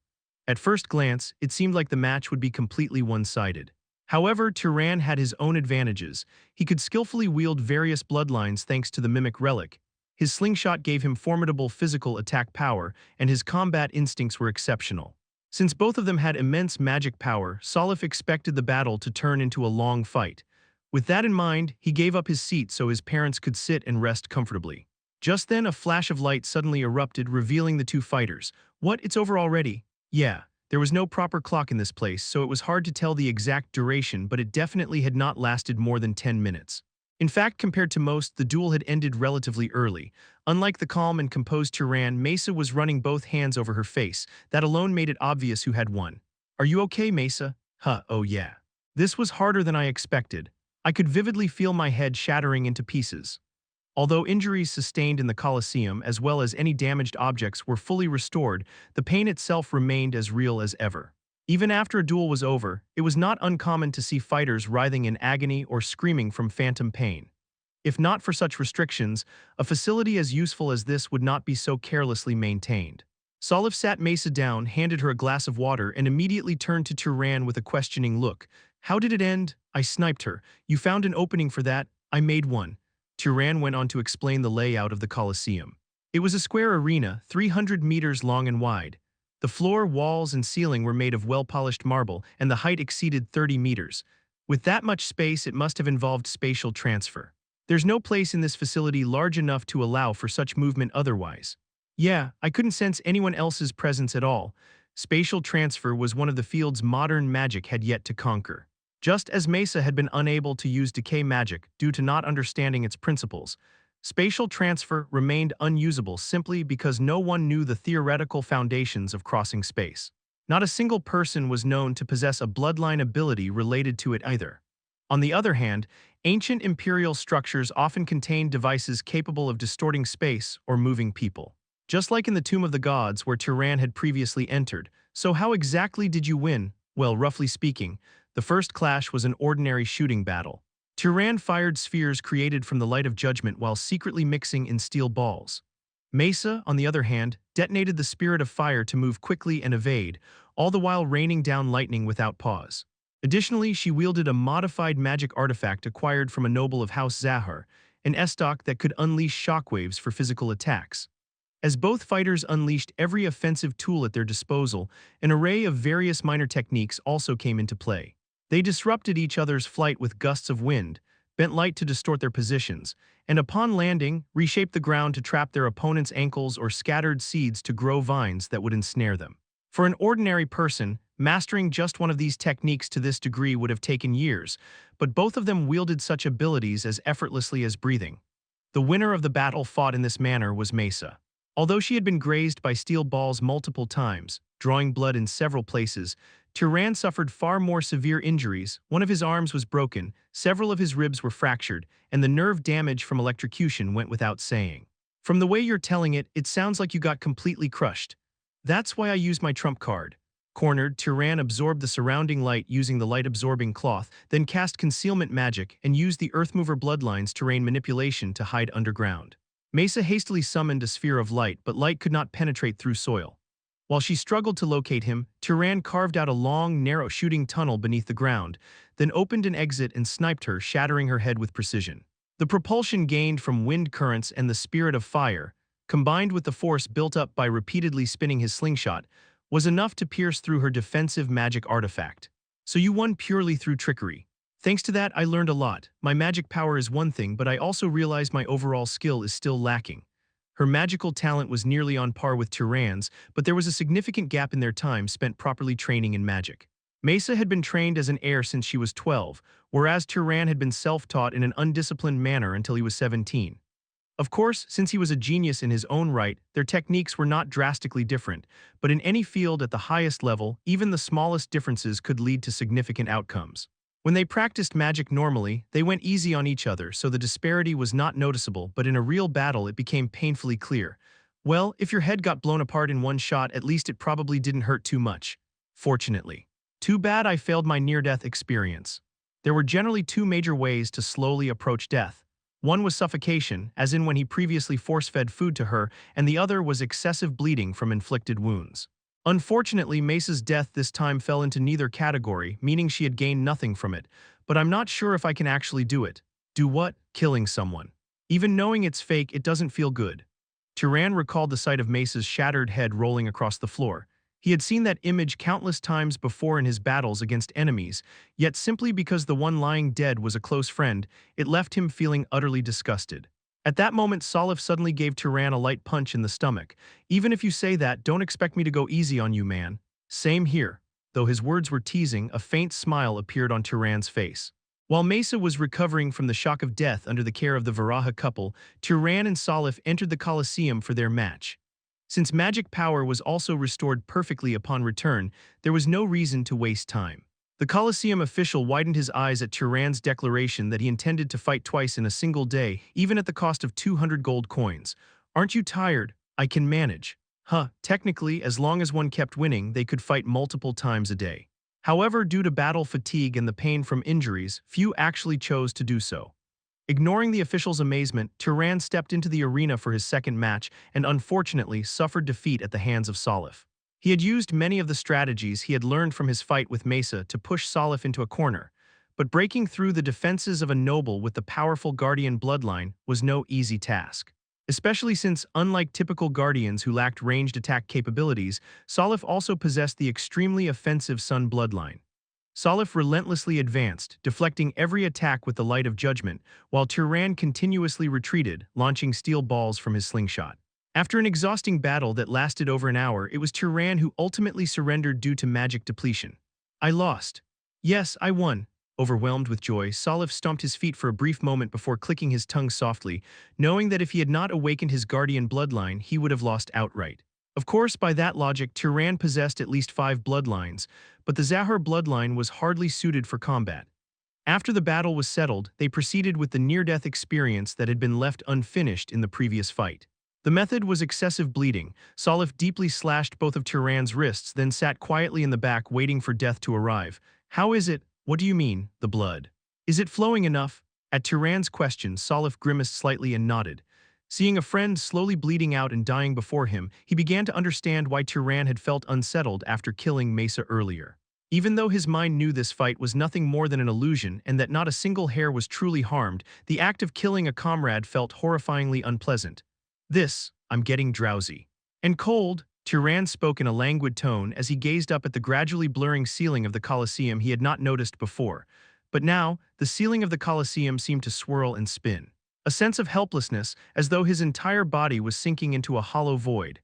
At first glance, it seemed like the match would be completely one-sided. However, Turon had his own advantages. He could skillfully wield various bloodlines thanks to the Mimic Relic. His slingshot gave him formidable physical attack power, and his combat instincts were exceptional. Since both of them had immense magic power, Salif expected the battle to turn into a long fight. With that in mind, he gave up his seat so his parents could sit and rest comfortably. Just then, a flash of light suddenly erupted, revealing the two fighters. "What, it's over already?" "Yeah, there was no proper clock in this place, so it was hard to tell the exact duration, but it definitely had not lasted more than 10 minutes. In fact, compared to most, the duel had ended relatively early. Unlike the calm and composed Turon, Mesa was running both hands over her face. That alone made it obvious who had won. "Are you okay, Mesa?" Oh yeah. This was harder than I expected. I could vividly feel my head shattering into pieces. Although injuries sustained in the Colosseum, as well as any damaged objects, were fully restored, the pain itself remained as real as ever. Even after a duel was over, it was not uncommon to see fighters writhing in agony or screaming from phantom pain. If not for such restrictions, a facility as useful as this would not be so carelessly maintained. Salif sat Mesa down, handed her a glass of water, and immediately turned to Turon with a questioning look. "How did it end?" "I sniped her. You found an opening for that?" "I made one." Turon went on to explain the layout of the Colosseum. It was a square arena, 300 meters long and wide. The floor, walls, and ceiling were made of well-polished marble, and the height exceeded 30 meters. With that much space, it must have involved spatial transfer. There's no place in this facility large enough to allow for such movement otherwise. Yeah, I couldn't sense anyone else's presence at all. Spatial transfer was one of the fields modern magic had yet to conquer. Just as Mesa had been unable to use decay magic due to not understanding its principles, spatial transfer remained unusable simply because no one knew the theoretical foundations of crossing space. Not a single person was known to possess a bloodline ability related to it either. On the other hand, ancient imperial structures often contained devices capable of distorting space or moving people. Just like in the Tomb of the Gods where Turon had previously entered. So how exactly did you win? Well, roughly speaking, the first clash was an ordinary shooting battle. Turon fired spheres created from the light of judgment while secretly mixing in steel balls. Mesa, on the other hand, detonated the spirit of fire to move quickly and evade, all the while raining down lightning without pause. Additionally, she wielded a modified magic artifact acquired from a noble of House Zahar, an estoc that could unleash shockwaves for physical attacks. As both fighters unleashed every offensive tool at their disposal, an array of various minor techniques also came into play. They disrupted each other's flight with gusts of wind, bent light to distort their positions, and upon landing, reshaped the ground to trap their opponent's ankles or scattered seeds to grow vines that would ensnare them. For an ordinary person, mastering just one of these techniques to this degree would have taken years, but both of them wielded such abilities as effortlessly as breathing. The winner of the battle fought in this manner was Mesa. Although she had been grazed by steel balls multiple times, drawing blood in several places, Turon suffered far more severe injuries. One of his arms was broken, several of his ribs were fractured, and the nerve damage from electrocution went without saying. From the way you're telling it, it sounds like you got completely crushed. That's why I used my trump card. Cornered, Turon absorbed the surrounding light using the light-absorbing cloth, then cast concealment magic and used the Earthmover bloodlines terrain manipulation to hide underground. Mesa hastily summoned a sphere of light, but light could not penetrate through soil. While she struggled to locate him, Turon carved out a long, narrow shooting tunnel beneath the ground, then opened an exit and sniped her, shattering her head with precision. The propulsion gained from wind currents and the spirit of fire, combined with the force built up by repeatedly spinning his slingshot, was enough to pierce through her defensive magic artifact. So you won purely through trickery. Thanks to that, I learned a lot. My magic power is one thing, but I also realized my overall skill is still lacking. Her magical talent was nearly on par with Turon's, but there was a significant gap in their time spent properly training in magic. Mesa had been trained as an heir since she was 12, whereas Turon had been self-taught in an undisciplined manner until he was 17. Of course, since he was a genius in his own right, their techniques were not drastically different, but in any field at the highest level, even the smallest differences could lead to significant outcomes. When they practiced magic normally, they went easy on each other, so the disparity was not noticeable, but in a real battle it became painfully clear. Well, if your head got blown apart in one shot, at least it probably didn't hurt too much. Fortunately. Too bad I failed my near-death experience. There were generally two major ways to slowly approach death. One was suffocation, as in when he previously force-fed food to her, and the other was excessive bleeding from inflicted wounds. Unfortunately, Mesa's death this time fell into neither category, meaning she had gained nothing from it, but I'm not sure if I can actually do it. Do what? Killing someone. Even knowing it's fake, it doesn't feel good. Turon recalled the sight of Mesa's shattered head rolling across the floor. He had seen that image countless times before in his battles against enemies, yet simply because the one lying dead was a close friend, it left him feeling utterly disgusted. At that moment, Salif suddenly gave Turon a light punch in the stomach. Even if you say that, don't expect me to go easy on you, man. Same here. Though his words were teasing, a faint smile appeared on Turon's face. While Mesa was recovering from the shock of death under the care of the Varaha couple, Turon and Salif entered the Colosseum for their match. Since magic power was also restored perfectly upon return, there was no reason to waste time. The Colosseum official widened his eyes at Turon's declaration that he intended to fight twice in a single day, even at the cost of 200 gold coins. Aren't you tired? I can manage. Technically, as long as one kept winning, they could fight multiple times a day. However, due to battle fatigue and the pain from injuries, few actually chose to do so. Ignoring the official's amazement, Turon stepped into the arena for his second match and unfortunately suffered defeat at the hands of Salif. He had used many of the strategies he had learned from his fight with Mesa to push Salif into a corner, but breaking through the defenses of a noble with the powerful Guardian bloodline was no easy task. Especially since, unlike typical Guardians who lacked ranged attack capabilities, Salif also possessed the extremely offensive Sun bloodline. Salif relentlessly advanced, deflecting every attack with the light of judgment, while Turon continuously retreated, launching steel balls from his slingshot. After an exhausting battle that lasted over an hour, it was Turon who ultimately surrendered due to magic depletion. I lost. Yes, I won. Overwhelmed with joy, Salif stomped his feet for a brief moment before clicking his tongue softly, knowing that if he had not awakened his guardian bloodline, he would have lost outright. Of course, by that logic, Turon possessed at least 5 bloodlines, but the Zahar bloodline was hardly suited for combat. After the battle was settled, they proceeded with the near-death experience that had been left unfinished in the previous fight. The method was excessive bleeding. Salif deeply slashed both of Turon's wrists, then sat quietly in the back waiting for death to arrive. How is it? What do you mean, the blood? Is it flowing enough? At Turon's question, Salif grimaced slightly and nodded. Seeing a friend slowly bleeding out and dying before him, he began to understand why Turon had felt unsettled after killing Mesa earlier. Even though his mind knew this fight was nothing more than an illusion and that not a single hair was truly harmed, the act of killing a comrade felt horrifyingly unpleasant. I'm getting drowsy. And cold, Turon spoke in a languid tone as he gazed up at the gradually blurring ceiling of the Colosseum he had not noticed before. But now, the ceiling of the Colosseum seemed to swirl and spin. A sense of helplessness, as though his entire body was sinking into a hollow void.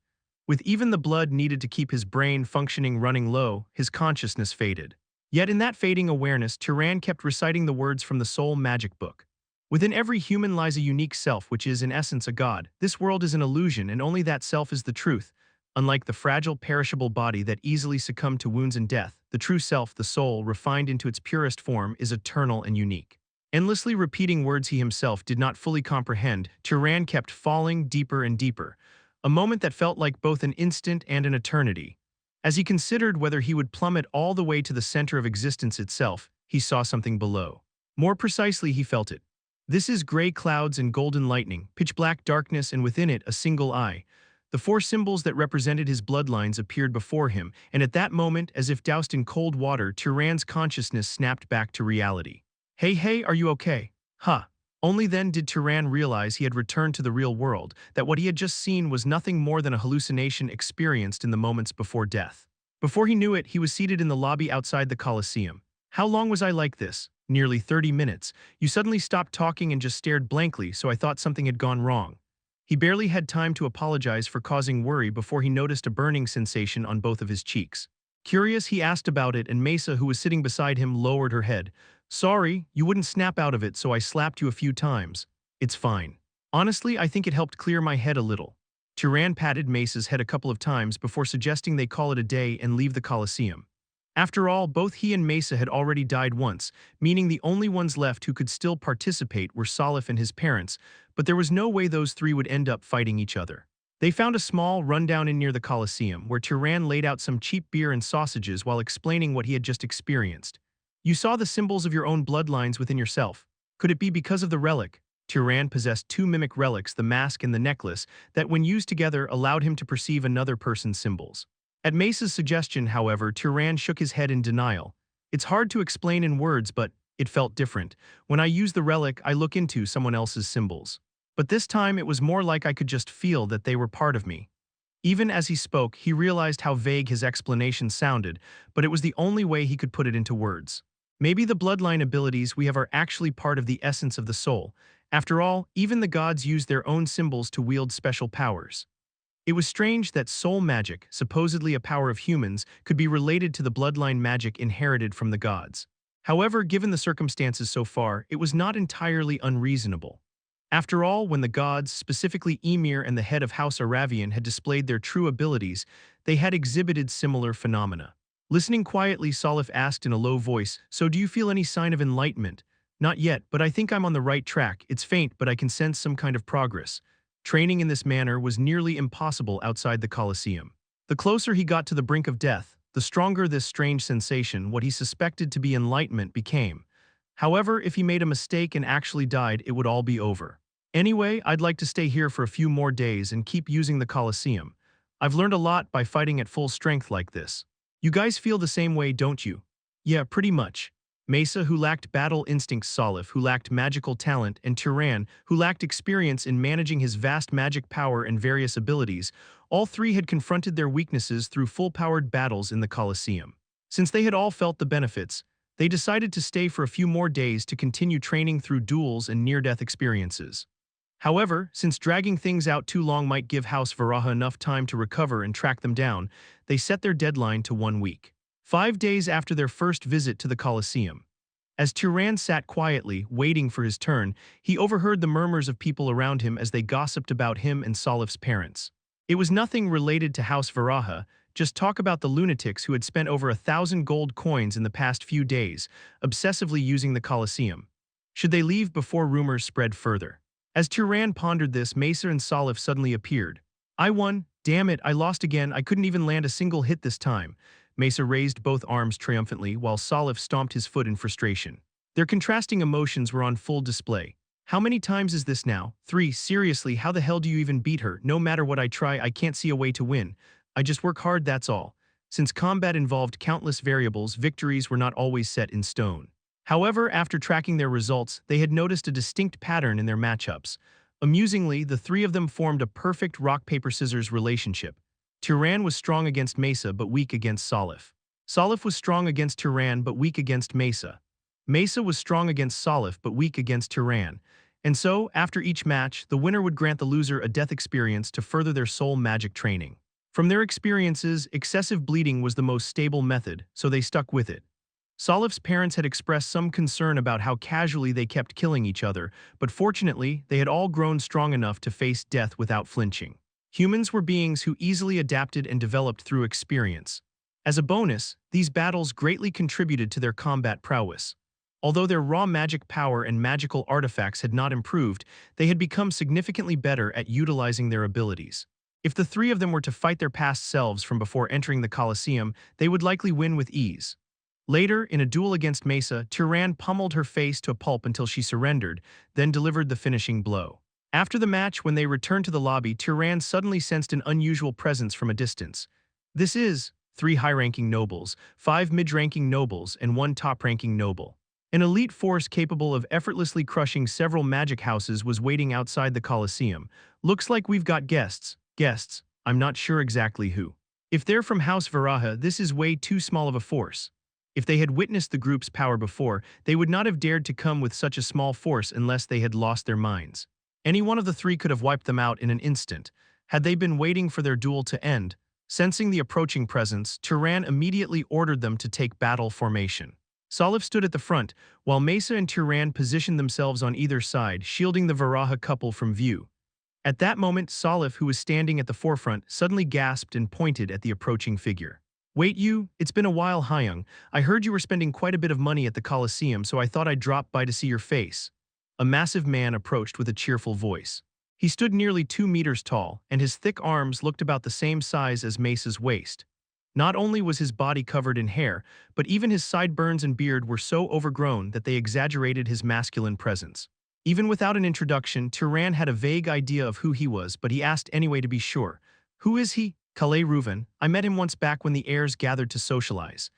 With even the blood needed to keep his brain functioning running low, his consciousness faded. Yet in that fading awareness, Turon kept reciting the words from the soul magic book. Within every human lies a unique self which is in essence a god. This world is an illusion and only that self is the truth. Unlike the fragile, perishable body that easily succumbed to wounds and death, the true self, the soul, refined into its purest form, is eternal and unique. Endlessly repeating words he himself did not fully comprehend, Turon kept falling deeper and deeper, a moment that felt like both an instant and an eternity. As he considered whether he would plummet all the way to the center of existence itself, he saw something below. More precisely, he felt it. This is gray clouds and golden lightning, pitch-black darkness, and within it a single eye. The four symbols that represented his bloodlines appeared before him, and at that moment, as if doused in cold water, Turon's consciousness snapped back to reality. Hey, are you okay? Huh. Only then did Turon realize he had returned to the real world, that what he had just seen was nothing more than a hallucination experienced in the moments before death. Before he knew it, he was seated in the lobby outside the Colosseum. How long was I like this? Nearly 30 minutes. You suddenly stopped talking and just stared blankly, so I thought something had gone wrong. He barely had time to apologize for causing worry before he noticed a burning sensation on both of his cheeks. Curious, he asked about it, and Mesa, who was sitting beside him, lowered her head. Sorry, you wouldn't snap out of it, so I slapped you a few times. It's fine. Honestly, I think it helped clear my head a little. Turon patted Mesa's head a couple of times before suggesting they call it a day and leave the Colosseum. After all, both he and Mesa had already died once, meaning the only ones left who could still participate were Salif and his parents, but there was no way those three would end up fighting each other. They found a small rundown inn near the Colosseum, where Turon laid out some cheap beer and sausages while explaining what he had just experienced. You saw the symbols of your own bloodlines within yourself. Could it be because of the relic? Turon possessed two mimic relics, the mask and the necklace, that when used together allowed him to perceive another person's symbols. At Mesa's suggestion, however, Turon shook his head in denial. It's hard to explain in words, but it felt different. When I use the relic, I look into someone else's symbols. But this time it was more like I could just feel that they were part of me. Even as he spoke, he realized how vague his explanation sounded, but it was the only way he could put it into words. Maybe the bloodline abilities we have are actually part of the essence of the soul. After all, even the gods use their own symbols to wield special powers. It was strange that soul magic, supposedly a power of humans, could be related to the bloodline magic inherited from the gods. However, given the circumstances so far, it was not entirely unreasonable. After all, when the gods, specifically Ymir and the head of House Aravian, had displayed their true abilities, they had exhibited similar phenomena. Listening quietly, Salif asked in a low voice, "So do you feel any sign of enlightenment?" "Not yet, but I think I'm on the right track. It's faint, but I can sense some kind of progress." Training in this manner was nearly impossible outside the Colosseum. The closer he got to the brink of death, the stronger this strange sensation, what he suspected to be enlightenment, became. However, if he made a mistake and actually died, it would all be over. Anyway, I'd like to stay here for a few more days and keep using the Colosseum. I've learned a lot by fighting at full strength like this. You guys feel the same way, don't you? Yeah, pretty much. Mesa, who lacked battle instincts, Salif, who lacked magical talent, and Turon, who lacked experience in managing his vast magic power and various abilities, all three had confronted their weaknesses through full-powered battles in the Colosseum. Since they had all felt the benefits, they decided to stay for a few more days to continue training through duels and near-death experiences. However, since dragging things out too long might give House Varaha enough time to recover and track them down, they set their deadline to 1 week. 5 days after their first visit to the Colosseum. As Turon sat quietly, waiting for his turn, he overheard the murmurs of people around him as they gossiped about him and Salif's parents. It was nothing related to House Varaha, just talk about the lunatics who had spent over 1,000 gold coins in the past few days, obsessively using the Colosseum. Should they leave before rumors spread further? As Turon pondered this, Mesa and Salif suddenly appeared. "I won. Damn it, I lost again. I couldn't even land a single hit this time." Mesa raised both arms triumphantly while Salif stomped his foot in frustration. Their contrasting emotions were on full display. "How many times is this now? 3, seriously, how the hell do you even beat her? No matter what I try, I can't see a way to win. I just work hard, that's all." Since combat involved countless variables, victories were not always set in stone. However, after tracking their results, they had noticed a distinct pattern in their matchups. Amusingly, the three of them formed a perfect rock-paper-scissors relationship. Turon was strong against Mesa but weak against Salif. Salif was strong against Turon but weak against Mesa. Mesa was strong against Salif but weak against Turon. And so, after each match, the winner would grant the loser a death experience to further their soul magic training. From their experiences, excessive bleeding was the most stable method, so they stuck with it. Salif's parents had expressed some concern about how casually they kept killing each other, but fortunately, they had all grown strong enough to face death without flinching. Humans were beings who easily adapted and developed through experience. As a bonus, these battles greatly contributed to their combat prowess. Although their raw magic power and magical artifacts had not improved, they had become significantly better at utilizing their abilities. If the three of them were to fight their past selves from before entering the Colosseum, they would likely win with ease. Later, in a duel against Mesa, Turon pummeled her face to a pulp until she surrendered, then delivered the finishing blow. After the match, when they returned to the lobby, Turon suddenly sensed an unusual presence from a distance. This is 3 high-ranking nobles, 5 mid-ranking nobles, and 1 top-ranking noble. An elite force capable of effortlessly crushing several magic houses was waiting outside the Colosseum. Looks like we've got guests. Guests, I'm not sure exactly who. If they're from House Varaha, this is way too small of a force. If they had witnessed the group's power before, they would not have dared to come with such a small force unless they had lost their minds. Any one of the three could have wiped them out in an instant. Had they been waiting for their duel to end, sensing the approaching presence, Turon immediately ordered them to take battle formation. Salif stood at the front, while Mesa and Turon positioned themselves on either side, shielding the Varaha couple from view. At that moment, Salif, who was standing at the forefront, suddenly gasped and pointed at the approaching figure. "Wait you, it's been a while, Hyung. I heard you were spending quite a bit of money at the Colosseum, so I thought I'd drop by to see your face." A massive man approached with a cheerful voice. He stood nearly 2 meters tall, and his thick arms looked about the same size as Mesa's waist. Not only was his body covered in hair, but even his sideburns and beard were so overgrown that they exaggerated his masculine presence. Even without an introduction, Turon had a vague idea of who he was, but he asked anyway to be sure. "Who is he?" "Calais Reuven. I met him once back when the heirs gathered to socialize."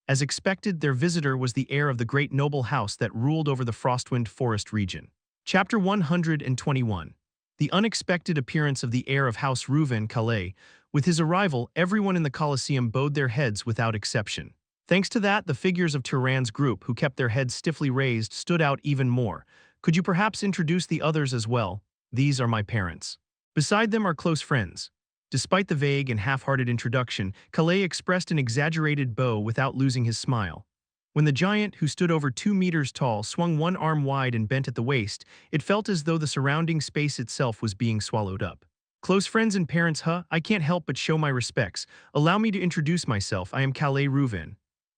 As expected, their visitor was the heir of the great noble house that ruled over the Frostwind Forest region. Chapter 121. The unexpected appearance of the heir of House Reuven, Calais. With his arrival, everyone in the Colosseum bowed their heads without exception. Thanks to that, the figures of Turon's group, who kept their heads stiffly raised, stood out even more. "Could you perhaps introduce the others as well? These are my parents." Beside them are close friends. Despite the vague and half-hearted introduction, Calais expressed an exaggerated bow without losing his smile. When the giant, who stood over 2 meters tall, swung one arm wide and bent at the waist, it felt as though the surrounding space itself was being swallowed up. "Close friends and parents, huh? I can't help but show my respects. Allow me to introduce myself. I am Calais Reuven."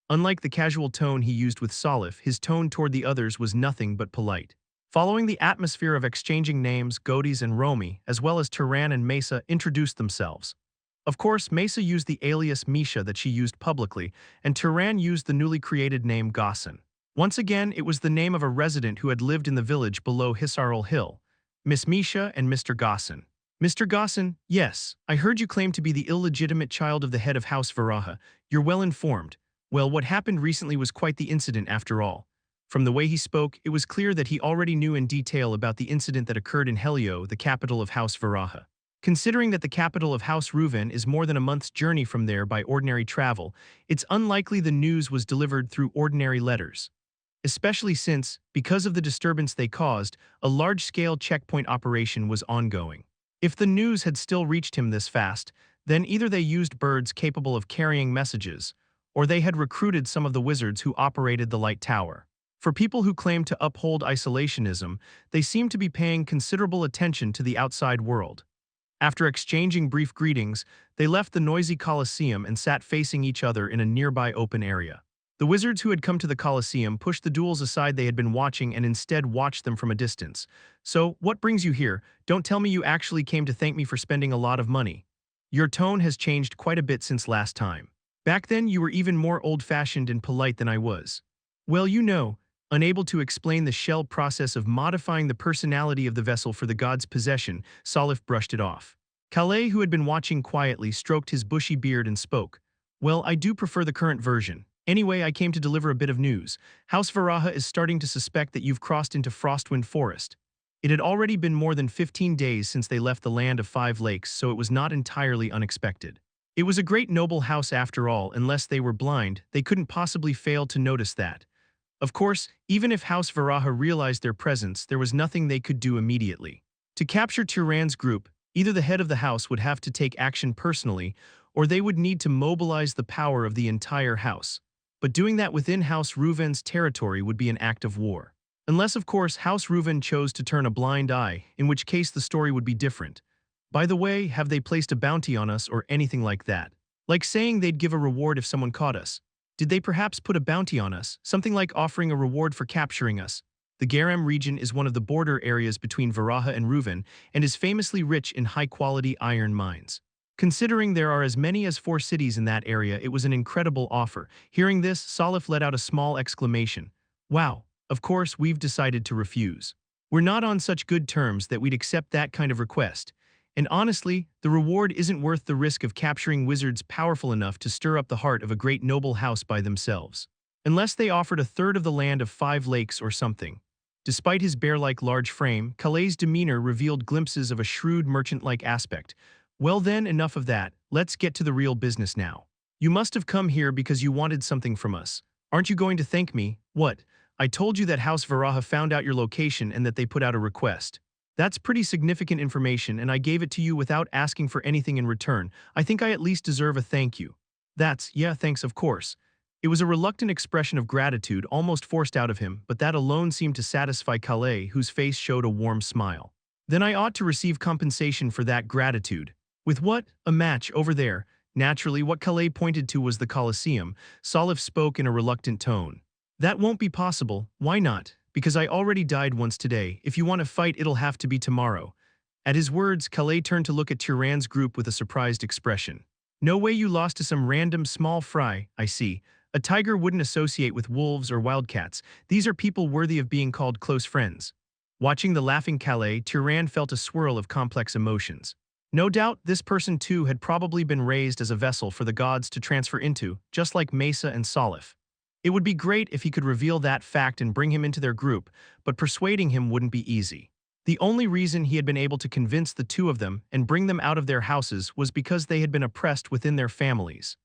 Unlike the casual tone he used with Salif, his tone toward the others was nothing but polite. Following the atmosphere of exchanging names, Godis and Romy, as well as Turon and Mesa, introduced themselves. Of course, Mesa used the alias Misha that she used publicly, and Turon used the newly created name Gossin. Once again, it was the name of a resident who had lived in the village below Hisarul Hill. "Miss Misha and Mr. Gossin." "Mr. Gossin, yes, I heard you claim to be the illegitimate child of the head of House Varaha. You're well informed. Well, what happened recently was quite the incident after all." From the way he spoke, it was clear that he already knew in detail about the incident that occurred in Helio, the capital of House Varaha. Considering that the capital of House Reuven is more than a month's journey from there by ordinary travel, it's unlikely the news was delivered through ordinary letters. Especially since, because of the disturbance they caused, a large-scale checkpoint operation was ongoing. If the news had still reached him this fast, then either they used birds capable of carrying messages, or they had recruited some of the wizards who operated the Light Tower. For people who claim to uphold isolationism, they seem to be paying considerable attention to the outside world. After exchanging brief greetings, they left the noisy Colosseum and sat facing each other in a nearby open area. The wizards who had come to the Colosseum pushed the duels aside they had been watching and instead watched them from a distance. "So, what brings you here? Don't tell me you actually came to thank me for spending a lot of money." Your tone has changed quite a bit since last time. Back then you were even more old-fashioned and polite than I was. "Well, you know," unable to explain the shell process of modifying the personality of the vessel for the god's possession, Salif brushed it off. Calais, who had been watching quietly, stroked his bushy beard and spoke. Well, I do prefer the current version. Anyway, I came to deliver a bit of news. House Varaha is starting to suspect that you've crossed into Frostwind Forest. It had already been more than 15 days since they left the Land of Five Lakes, so it was not entirely unexpected. It was a great noble house after all. Unless they were blind, they couldn't possibly fail to notice that. Of course, even if House Varaha realized their presence, there was nothing they could do immediately. To capture Turan's group, either the head of the house would have to take action personally, or they would need to mobilize the power of the entire house. But doing that within House Reuven's territory would be an act of war. Unless, of course, House Reuven chose to turn a blind eye, in which case the story would be different. By the way, have they placed a bounty on us or anything like that? Like saying they'd give a reward if someone caught us. Did they perhaps put a bounty on us, something like offering a reward for capturing us? The Garam region is one of the border areas between Varaha and Reuven, and is famously rich in high-quality iron mines. Considering there are as many as 4 cities in that area, it was an incredible offer. Hearing this, Salif let out a small exclamation. Wow, of course we've decided to refuse. We're not on such good terms that we'd accept that kind of request. And honestly, the reward isn't worth the risk of capturing wizards powerful enough to stir up the heart of a great noble house by themselves. Unless they offered a third of the Land of Five Lakes or something. Despite his bear-like large frame, Kale's demeanor revealed glimpses of a shrewd merchant-like aspect. Well then, enough of that, let's get to the real business now. You must have come here because you wanted something from us. Aren't you going to thank me? What? I told you that House Varaha found out your location and that they put out a request. That's pretty significant information, and I gave it to you without asking for anything in return. I think I at least deserve a thank you. Yeah, thanks, of course. It was a reluctant expression of gratitude, almost forced out of him, but that alone seemed to satisfy Kale, whose face showed a warm smile. Then I ought to receive compensation for that gratitude. With what? A match over there. Naturally, what Kale pointed to was the Colosseum. Salif spoke in a reluctant tone. That won't be possible. Why not? Because I already died once today. If you want to fight, it'll have to be tomorrow. At his words, Kale turned to look at Turan's group with a surprised expression. No way you lost to some random small fry, I see. A tiger wouldn't associate with wolves or wildcats. These are people worthy of being called close friends. Watching the laughing Kale, Turan felt a swirl of complex emotions. No doubt, this person too had probably been raised as a vessel for the gods to transfer into, just like Mesa and Salif. It would be great if he could reveal that fact and bring him into their group, but persuading him wouldn't be easy. The only reason he had been able to convince the two of them and bring them out of their houses was because they had been oppressed within their families.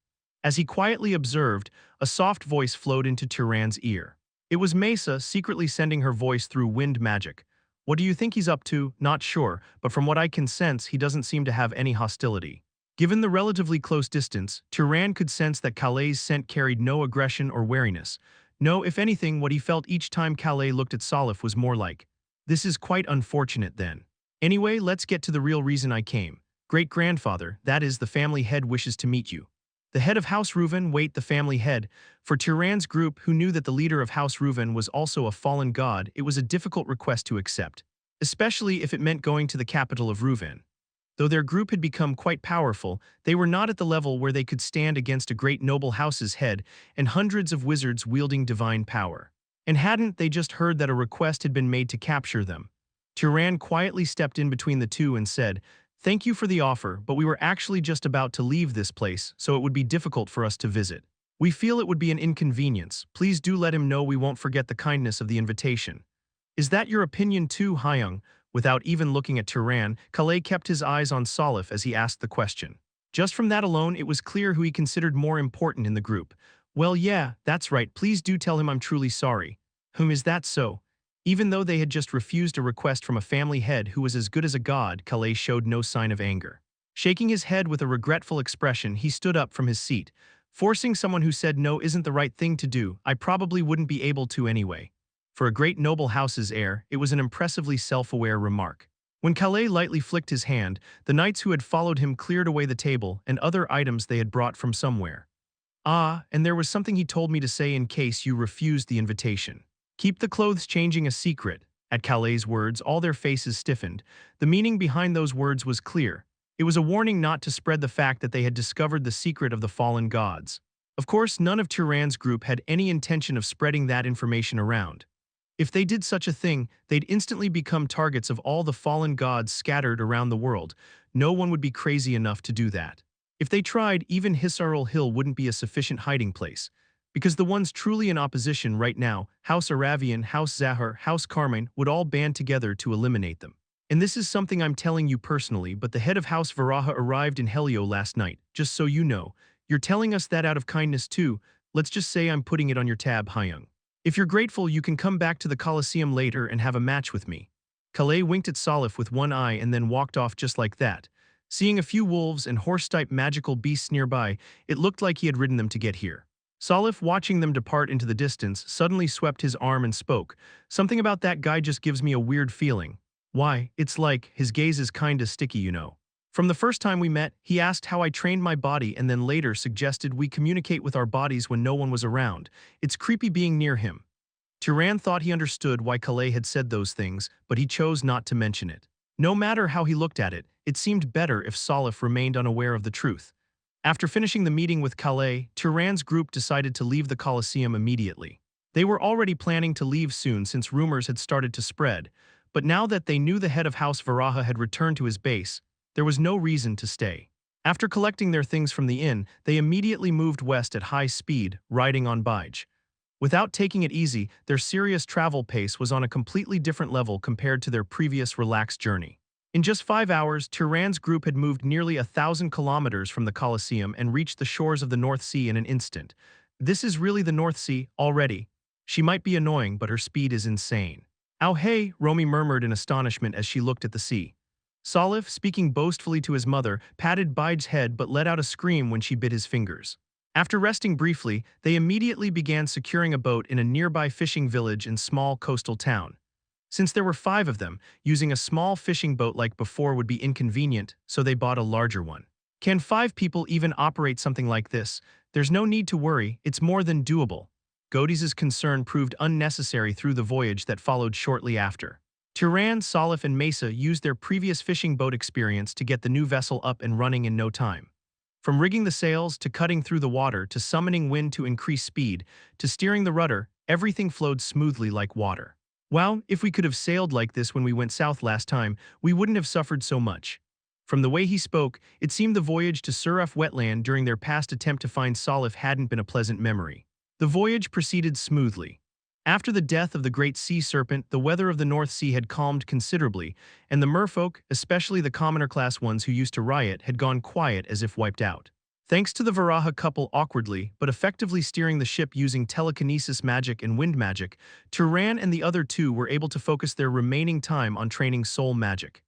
As he quietly observed, a soft voice flowed into Turan's ear. It was Mesa secretly sending her voice through wind magic. What do you think he's up to? Not sure, but from what I can sense, he doesn't seem to have any hostility. Given the relatively close distance, Turan could sense that Kale's scent carried no aggression or wariness. No, if anything, what he felt each time Kale looked at Salif was more like, this is quite unfortunate then. Anyway, let's get to the real reason I came. Great-grandfather, that is, the family head wishes to meet you. The head of House Reuven, wait, the family head. For Turan's group, who knew that the leader of House Reuven was also a fallen god, it was a difficult request to accept, especially if it meant going to the capital of Reuven. Though their group had become quite powerful, they were not at the level where they could stand against a great noble house's head and hundreds of wizards wielding divine power. And hadn't they just heard that a request had been made to capture them? Turan quietly stepped in between the two and said, thank you for the offer, but we were actually just about to leave this place, so it would be difficult for us to visit. We feel it would be an inconvenience. Please do let him know we won't forget the kindness of the invitation. Is that your opinion too, Hyung? Without even looking at Turan, Kale kept his eyes on Salif as he asked the question. Just from that alone, it was clear who he considered more important in the group. Well, yeah, that's right. Please do tell him I'm truly sorry. Is that so? Even though they had just refused a request from a family head who was as good as a god, Kale showed no sign of anger. Shaking his head with a regretful expression, he stood up from his seat. Forcing someone who said no isn't the right thing to do. I probably wouldn't be able to anyway. For a great noble house's heir, it was an impressively self-aware remark. When Kale lightly flicked his hand, the knights who had followed him cleared away the table and other items they had brought from somewhere. Ah, and there was something he told me to say in case you refused the invitation. Keep the clothes changing a secret. At Kale's words, all their faces stiffened. The meaning behind those words was clear. It was a warning not to spread the fact that they had discovered the secret of the fallen gods. Of course, none of Turan's group had any intention of spreading that information around. If they did such a thing, they'd instantly become targets of all the fallen gods scattered around the world. No one would be crazy enough to do that. If they tried, even Hisaril Hill wouldn't be a sufficient hiding place. Because the ones truly in opposition right now, House Aravian, House Zahar, House Carmine, would all band together to eliminate them. And this is something I'm telling you personally, but the head of House Varaha arrived in Helio last night, just so you know. You're telling us that out of kindness too. Let's just say I'm putting it on your tab, Hyung. If you're grateful, you can come back to the Colosseum later and have a match with me. Calais winked at Salif with one eye and then walked off just like that. Seeing a few wolves and horse-type magical beasts nearby, it looked like he had ridden them to get here. Salif, watching them depart into the distance, suddenly swept his arm and spoke. Something about that guy just gives me a weird feeling. Why, it's like, his gaze is kinda sticky, you know. From the first time we met, he asked how I trained my body and then later suggested we communicate with our bodies when no one was around. It's creepy being near him. Turon thought he understood why Calais had said those things, but he chose not to mention it. No matter how he looked at it, it seemed better if Salif remained unaware of the truth. After finishing the meeting with Calais, Turon's group decided to leave the Colosseum immediately. They were already planning to leave soon since rumors had started to spread, but now that they knew the head of House Varaha had returned to his base, there was no reason to stay. After collecting their things from the inn, they immediately moved west at high speed, riding on Bige. Without taking it easy, their serious travel pace was on a completely different level compared to their previous relaxed journey. In just 5 hours, Turon's group had moved nearly 1,000 kilometers from the Colosseum and reached the shores of the North Sea in an instant. This is really the North Sea, already. She might be annoying, but her speed is insane. "Ow hey," Romy murmured in astonishment as she looked at the sea. Salif, speaking boastfully to his mother, patted Bide's head but let out a scream when she bit his fingers. After resting briefly, they immediately began securing a boat in a nearby fishing village and small coastal town. Since there were 5 of them, using a small fishing boat like before would be inconvenient, so they bought a larger one. Can 5 people even operate something like this? There's no need to worry, it's more than doable. Godiz's concern proved unnecessary through the voyage that followed shortly after. Turon, Salif, and Mesa used their previous fishing boat experience to get the new vessel up and running in no time. From rigging the sails, to cutting through the water, to summoning wind to increase speed, to steering the rudder, everything flowed smoothly like water. Wow, if we could have sailed like this when we went south last time, we wouldn't have suffered so much. From the way he spoke, it seemed the voyage to Suraf wetland during their past attempt to find Salif hadn't been a pleasant memory. The voyage proceeded smoothly. After the death of the great sea serpent, the weather of the North Sea had calmed considerably, and the merfolk, especially the commoner class ones who used to riot, had gone quiet as if wiped out. Thanks to the Varaha couple awkwardly but effectively steering the ship using telekinesis magic and wind magic, Turon and the other 2 were able to focus their remaining time on training soul magic.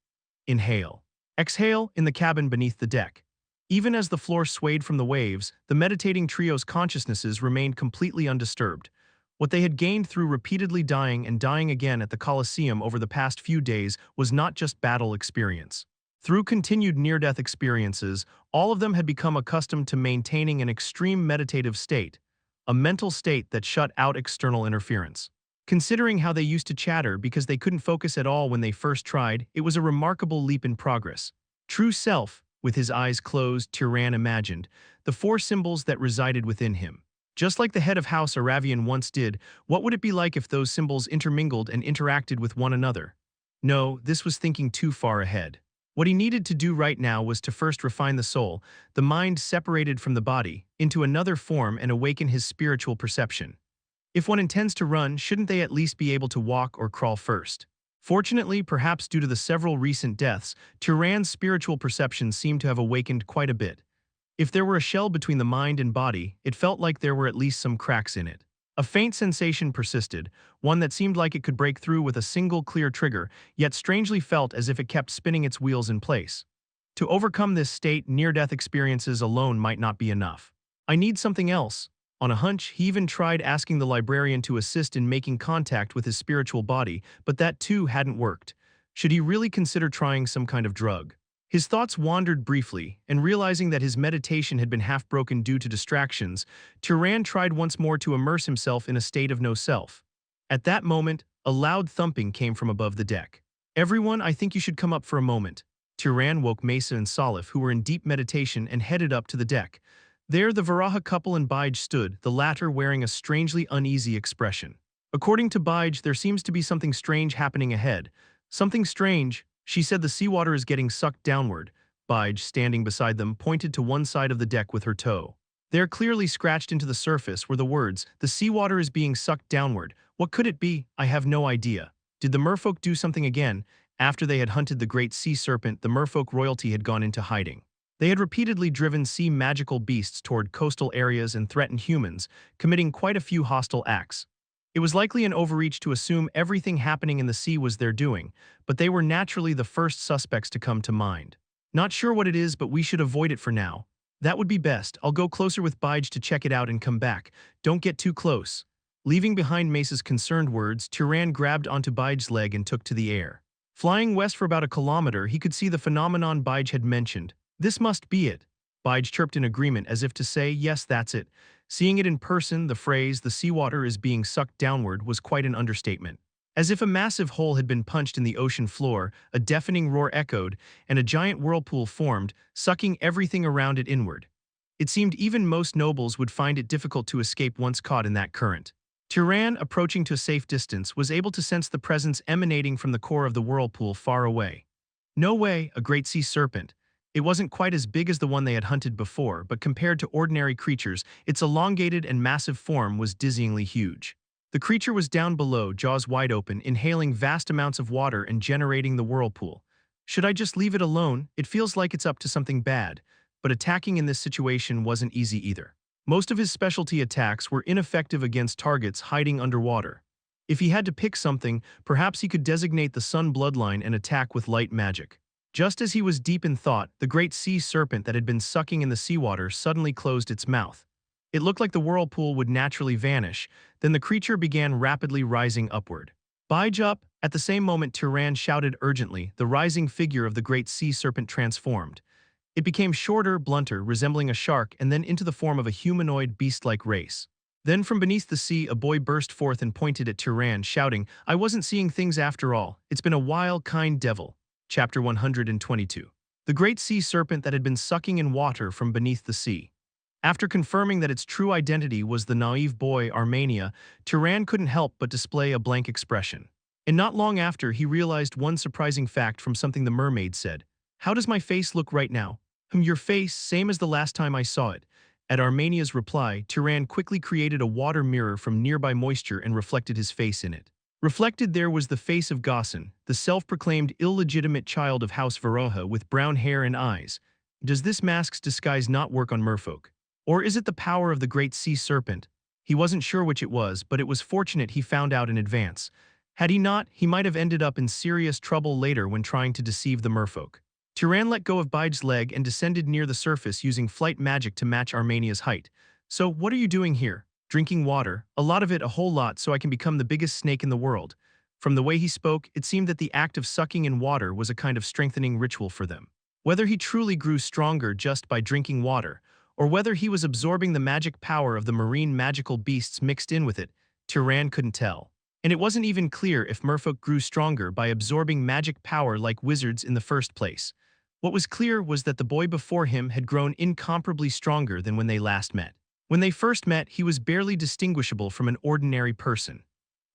Inhale. Exhale in the cabin beneath the deck. Even as the floor swayed from the waves, the meditating trio's consciousnesses remained completely undisturbed. What they had gained through repeatedly dying and dying again at the Colosseum over the past few days was not just battle experience. Through continued near-death experiences, all of them had become accustomed to maintaining an extreme meditative state, a mental state that shut out external interference. Considering how they used to chatter because they couldn't focus at all when they first tried, it was a remarkable leap in progress. True self, with his eyes closed, Turon imagined, the 4 symbols that resided within him. Just like the head of House Aravian once did, what would it be like if those symbols intermingled and interacted with one another? No, this was thinking too far ahead. What he needed to do right now was to first refine the soul, the mind separated from the body, into another form and awaken his spiritual perception. If one intends to run, shouldn't they at least be able to walk or crawl first? Fortunately, perhaps due to the several recent deaths, Turon's spiritual perception seemed to have awakened quite a bit. If there were a shell between the mind and body, it felt like there were at least some cracks in it. A faint sensation persisted, one that seemed like it could break through with a single clear trigger, yet strangely felt as if it kept spinning its wheels in place. To overcome this state, near-death experiences alone might not be enough. I need something else. On a hunch, he even tried asking the librarian to assist in making contact with his spiritual body, but that too hadn't worked. Should he really consider trying some kind of drug? His thoughts wandered briefly, and realizing that his meditation had been half-broken due to distractions, Turon tried once more to immerse himself in a state of no-self. At that moment, a loud thumping came from above the deck. "Everyone, I think you should come up for a moment." Turon woke Mesa and Salif, who were in deep meditation, and headed up to the deck. There the Varaha couple and Bige stood, the latter wearing a strangely uneasy expression. According to Bige, there seems to be something strange happening ahead. Something strange. She said the seawater is getting sucked downward. Bige, standing beside them, pointed to one side of the deck with her toe. There, clearly scratched into the surface, were the words, "The seawater is being sucked downward. What could it be? I have no idea." Did the merfolk do something again? After they had hunted the great sea serpent, the merfolk royalty had gone into hiding. They had repeatedly driven sea magical beasts toward coastal areas and threatened humans, committing quite a few hostile acts. It was likely an overreach to assume everything happening in the sea was their doing, but they were naturally the first suspects to come to mind. Not sure what it is, but we should avoid it for now. That would be best. I'll go closer with Bige to check it out and come back. Don't get too close. Leaving behind Mace's concerned words, Turon grabbed onto Bige's leg and took to the air. Flying west for about a kilometer, he could see the phenomenon Bige had mentioned. This must be it. Bige chirped in agreement as if to say, yes, that's it. Seeing it in person, the phrase, "the seawater is being sucked downward," was quite an understatement. As if a massive hole had been punched in the ocean floor, a deafening roar echoed, and a giant whirlpool formed, sucking everything around it inward. It seemed even most nobles would find it difficult to escape once caught in that current. Turon, approaching to a safe distance, was able to sense the presence emanating from the core of the whirlpool far away. No way, a great sea serpent. It wasn't quite as big as the one they had hunted before, but compared to ordinary creatures, its elongated and massive form was dizzyingly huge. The creature was down below, jaws wide open, inhaling vast amounts of water and generating the whirlpool. Should I just leave it alone? It feels like it's up to something bad, but attacking in this situation wasn't easy either. Most of his specialty attacks were ineffective against targets hiding underwater. If he had to pick something, perhaps he could designate the sun bloodline and attack with light magic. Just as he was deep in thought, the great sea serpent that had been sucking in the seawater suddenly closed its mouth. It looked like the whirlpool would naturally vanish, then the creature began rapidly rising upward. Bige up! At the same moment Turon shouted urgently, the rising figure of the great sea serpent transformed. It became shorter, blunter, resembling a shark, and then into the form of a humanoid beast-like race. Then from beneath the sea a boy burst forth and pointed at Turon, shouting, "I wasn't seeing things after all. It's been a while, kind devil." Chapter 122. The great sea serpent that had been sucking in water from beneath the sea. After confirming that its true identity was the naive boy Armenia, Turon couldn't help but display a blank expression. And not long after, he realized one surprising fact from something the mermaid said. "How does my face look right now?" Your face, same as the last time I saw it." At Armenia's reply, Turon quickly created a water mirror from nearby moisture and reflected his face in it. Reflected there was the face of Gaussen, the self-proclaimed illegitimate child of House Varoha with brown hair and eyes. Does this mask's disguise not work on merfolk? Or is it the power of the great sea serpent? He wasn't sure which it was, but it was fortunate he found out in advance. Had he not, he might have ended up in serious trouble later when trying to deceive the merfolk. Turon let go of Bige's leg and descended near the surface using flight magic to match Armenia's height. "So, what are you doing here?" "Drinking water, a lot of it, a whole lot, so I can become the biggest snake in the world." From the way he spoke, it seemed that the act of sucking in water was a kind of strengthening ritual for them. Whether he truly grew stronger just by drinking water, or whether he was absorbing the magic power of the marine magical beasts mixed in with it, Turon couldn't tell. And it wasn't even clear if merfolk grew stronger by absorbing magic power like wizards in the first place. What was clear was that the boy before him had grown incomparably stronger than when they last met. When they first met, he was barely distinguishable from an ordinary person.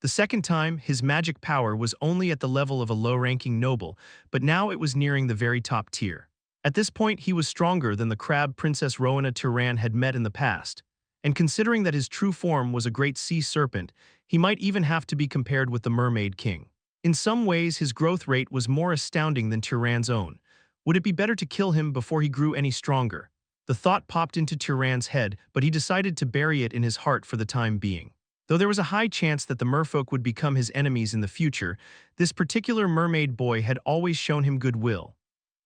The second time, his magic power was only at the level of a low-ranking noble, but now it was nearing the very top tier. At this point, he was stronger than the crab Princess Rowena Turon had met in the past. And considering that his true form was a great sea serpent, he might even have to be compared with the Mermaid King. In some ways, his growth rate was more astounding than Turon's own. Would it be better to kill him before he grew any stronger? The thought popped into Turon's head, but he decided to bury it in his heart for the time being. Though there was a high chance that the merfolk would become his enemies in the future, this particular mermaid boy had always shown him goodwill.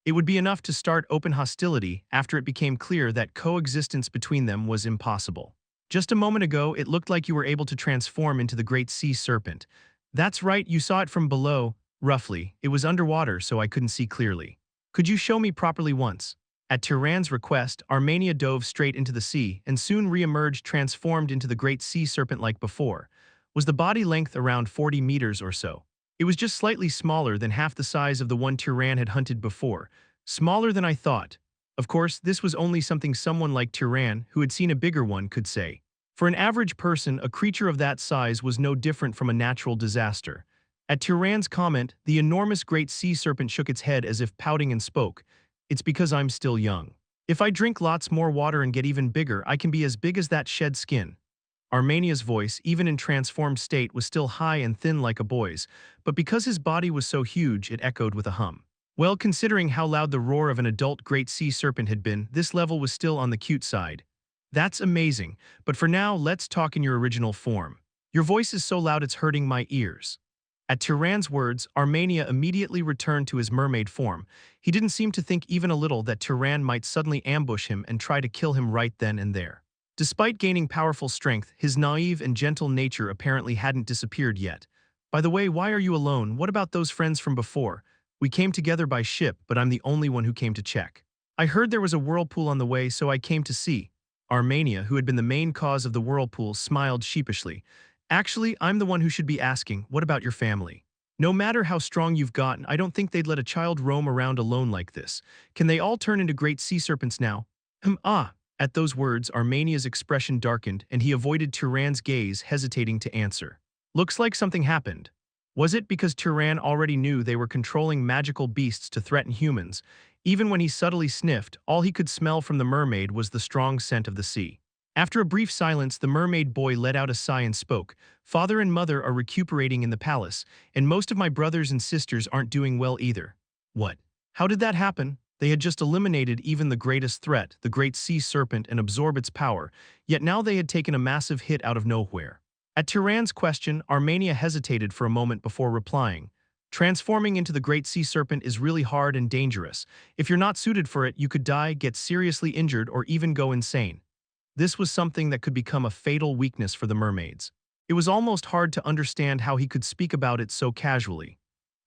It would be enough to start open hostility after it became clear that coexistence between them was impossible. "Just a moment ago, it looked like you were able to transform into the great sea serpent." "That's right, you saw it from below." "Roughly. It was underwater, so I couldn't see clearly." "Could you show me properly once?" At Turon's request, Armenia dove straight into the sea and soon re-emerged transformed into the great sea serpent like before. Was the body length around 40 meters or so? It was just slightly smaller than half the size of the one Turon had hunted before. Smaller than I thought. Of course, this was only something someone like Turon, who had seen a bigger one, could say. For an average person, a creature of that size was no different from a natural disaster. At Turon's comment, the enormous great sea serpent shook its head as if pouting and spoke. It's because I'm still young. If I drink lots more water and get even bigger, I can be as big as that shed skin. Armenia's voice, even in transformed state, was still high and thin like a boy's, but because his body was so huge, it echoed with a hum. Well, considering how loud the roar of an adult great sea serpent had been, this level was still on the cute side. That's amazing, but for now, let's talk in your original form. Your voice is so loud it's hurting my ears. At Turan's words, Armenia immediately returned to his mermaid form. He didn't seem to think even a little that Turan might suddenly ambush him and try to kill him right then and there. Despite gaining powerful strength, his naive and gentle nature apparently hadn't disappeared yet. By the way, why are you alone? What about those friends from before? We came together by ship, but I'm the only one who came to check. I heard there was a whirlpool on the way, so I came to see. Armenia, who had been the main cause of the whirlpool, smiled sheepishly. Actually, I'm the one who should be asking, what about your family? No matter how strong you've gotten, I don't think they'd let a child roam around alone like this. Can they all turn into great sea serpents now? At those words, Armenia's expression darkened, and he avoided Turan's gaze, hesitating to answer. Looks like something happened. Was it because Turan already knew they were controlling magical beasts to threaten humans? Even when he subtly sniffed, all he could smell from the mermaid was the strong scent of the sea. After a brief silence, the mermaid boy let out a sigh and spoke. Father and mother are recuperating in the palace, and most of my brothers and sisters aren't doing well either. What? How did that happen? They had just eliminated even the greatest threat, the great sea serpent, and absorbed its power, yet now they had taken a massive hit out of nowhere. At Turan's question, Armenia hesitated for a moment before replying. Transforming into the great sea serpent is really hard and dangerous. If you're not suited for it, you could die, get seriously injured, or even go insane. This was something that could become a fatal weakness for the mermaids. It was almost hard to understand how he could speak about it so casually.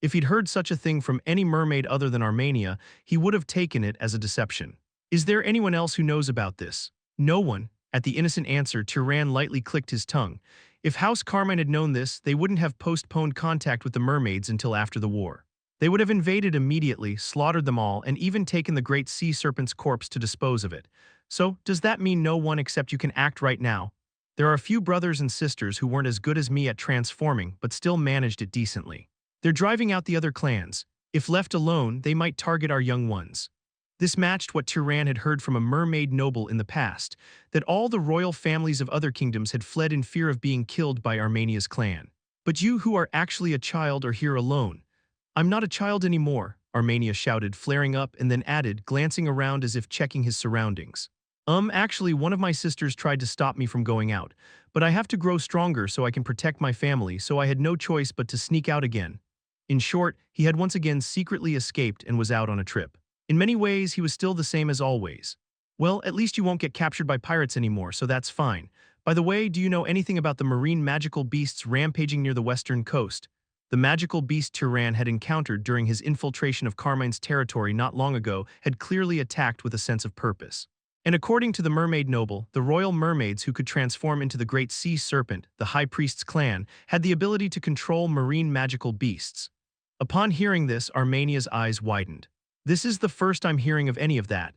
If he'd heard such a thing from any mermaid other than Armenia, he would have taken it as a deception. Is there anyone else who knows about this? No one. At the innocent answer, Turan lightly clicked his tongue. If House Carmine had known this, they wouldn't have postponed contact with the mermaids until after the war. They would have invaded immediately, slaughtered them all, and even taken the great sea serpent's corpse to dispose of it. So, does that mean no one except you can act right now? There are a few brothers and sisters who weren't as good as me at transforming, but still managed it decently. They're driving out the other clans. If left alone, they might target our young ones. This matched what Turan had heard from a mermaid noble in the past, that all the royal families of other kingdoms had fled in fear of being killed by Armenia's clan. But you who are actually a child are here alone. I'm not a child anymore, Armenia shouted, flaring up, and then added, glancing around as if checking his surroundings. Actually, one of my sisters tried to stop me from going out, but I have to grow stronger so I can protect my family, so I had no choice but to sneak out again. In short, he had once again secretly escaped and was out on a trip. In many ways, he was still the same as always. Well, at least you won't get captured by pirates anymore, so that's fine. By the way, do you know anything about the marine magical beasts rampaging near the western coast? The magical beast Turan had encountered during his infiltration of Carmine's territory not long ago had clearly attacked with a sense of purpose. And according to the mermaid noble, the royal mermaids who could transform into the great sea serpent, the high priest's clan, had the ability to control marine magical beasts. Upon hearing this, Armenia's eyes widened. This is the first I'm hearing of any of that.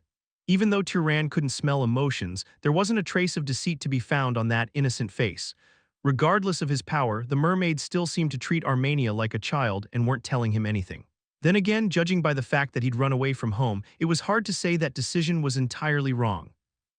Even though Turan couldn't smell emotions, there wasn't a trace of deceit to be found on that innocent face. Regardless of his power, the mermaids still seemed to treat Armenia like a child and weren't telling him anything. Then again, judging by the fact that he'd run away from home, it was hard to say that decision was entirely wrong.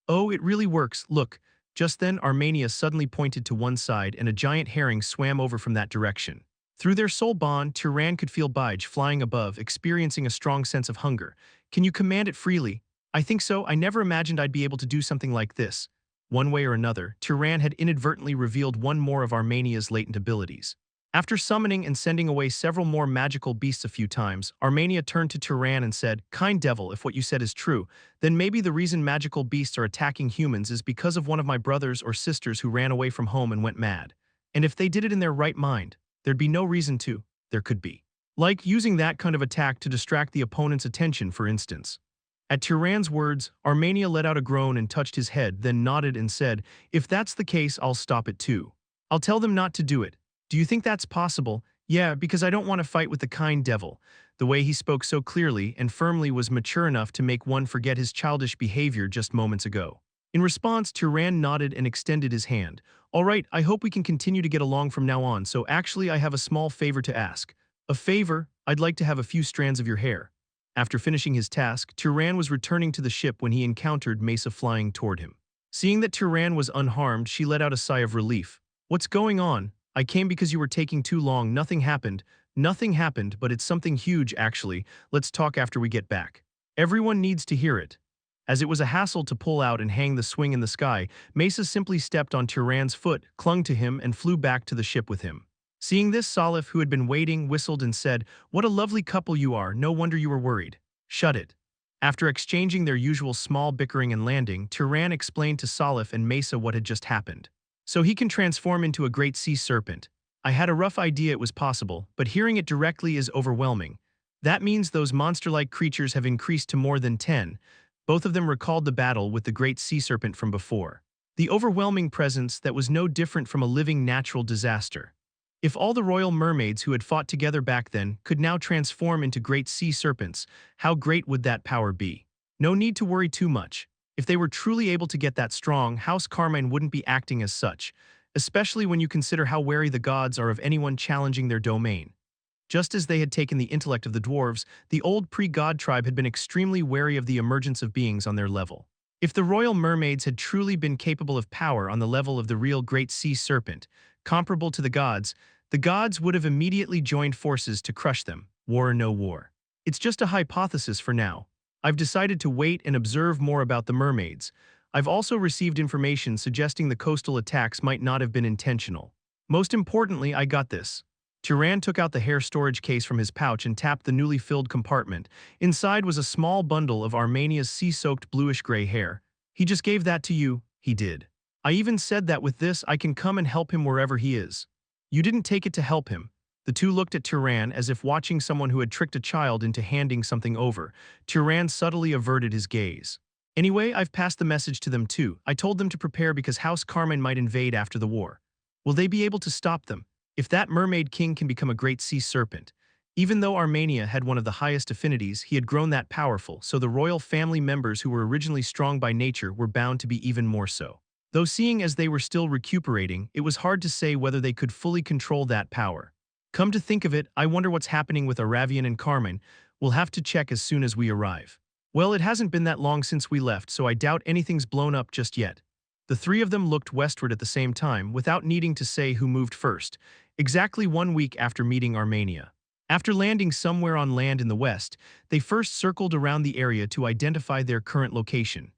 Oh, it really works, look. Just then, Armenia suddenly pointed to one side and a giant herring swam over from that direction. Through their soul bond, Turan could feel Bige flying above, experiencing a strong sense of hunger. Can you command it freely? I think so. I never imagined I'd be able to do something like this. One way or another, Turan had inadvertently revealed one more of Armenia's latent abilities. After summoning and sending away several more magical beasts a few times, Armenia turned to Turan and said, "Kind devil, if what you said is true, then maybe the reason magical beasts are attacking humans is because of one of my brothers or sisters who ran away from home and went mad. And if they did it in their right mind, there'd be no reason to. There could be. Like using that kind of attack to distract the opponent's attention, for instance." At Turan's words, Armenia let out a groan and touched his head, then nodded and said, "If that's the case, I'll stop it too. I'll tell them not to do it. Do you think that's possible?" "Yeah, because I don't want to fight with the kind devil." The way he spoke so clearly and firmly was mature enough to make one forget his childish behavior just moments ago. In response, Turan nodded and extended his hand. "All right, I hope we can continue to get along from now on, so actually I have a small favor to ask." "A favor? I'd like to have a few strands of your hair." After finishing his task, Turan was returning to the ship when he encountered Mesa flying toward him. Seeing that Turan was unharmed, she let out a sigh of relief. "What's going on? I came because you were taking too long. Nothing happened. Nothing happened, but it's something huge actually. Let's talk after we get back." Everyone needs to hear it. As it was a hassle to pull out and hang the swing in the sky, Mesa simply stepped on Turan's foot, clung to him, and flew back to the ship with him. Seeing this, Salif, who had been waiting, whistled and said, "What a lovely couple you are, no wonder you were worried." "Shut it." After exchanging their usual small bickering and landing, Turan explained to Salif and Mesa what had just happened. "So he can transform into a great sea serpent. I had a rough idea it was possible, but hearing it directly is overwhelming. That means those monster-like creatures have increased to more than 10. Both of them recalled the battle with the great sea serpent from before. The overwhelming presence that was no different from a living natural disaster. If all the royal mermaids who had fought together back then could now transform into great sea serpents, how great would that power be? No need to worry too much. If they were truly able to get that strong, House Carmine wouldn't be acting as such, especially when you consider how wary the gods are of anyone challenging their domain. Just as they had taken the intellect of the dwarves, the old pre-god tribe had been extremely wary of the emergence of beings on their level. If the royal mermaids had truly been capable of power on the level of the real great sea serpent, comparable to the gods would have immediately joined forces to crush them, war or no war. It's just a hypothesis for now. I've decided to wait and observe more about the mermaids. I've also received information suggesting the coastal attacks might not have been intentional. Most importantly, I got this." Turan took out the hair storage case from his pouch and tapped the newly filled compartment. Inside was a small bundle of Armenia's sea-soaked bluish-gray hair. "He just gave that to you." "He did. I even said that with this I can come and help him wherever he is." "You didn't take it to help him." The two looked at Turan as if watching someone who had tricked a child into handing something over. Turan subtly averted his gaze. "Anyway, I've passed the message to them too. I told them to prepare because House Carmine might invade after the war. Will they be able to stop them? If that mermaid king can become a great sea serpent." Even though Armenia had one of the highest affinities, he had grown that powerful, so the royal family members who were originally strong by nature were bound to be even more so. Though seeing as they were still recuperating, it was hard to say whether they could fully control that power. Come to think of it, I wonder what's happening with Aravian and Carmine. We'll have to check as soon as we arrive. Well, it hasn't been that long since we left, so I doubt anything's blown up just yet. The three of them looked westward at the same time, without needing to say who moved first, exactly 1 week after meeting Armenia. After landing somewhere on land in the west, they first circled around the area to identify their current location.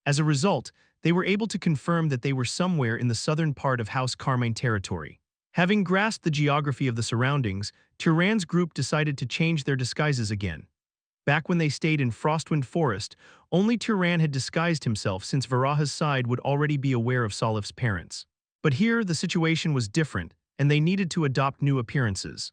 As a result, they were able to confirm that they were somewhere in the southern part of House Carmine territory. Having grasped the geography of the surroundings, Turan's group decided to change their disguises again. Back when they stayed in Frostwind Forest, only Turan had disguised himself since Varaha's side would already be aware of Salif's parents. But here, the situation was different, and they needed to adopt new appearances.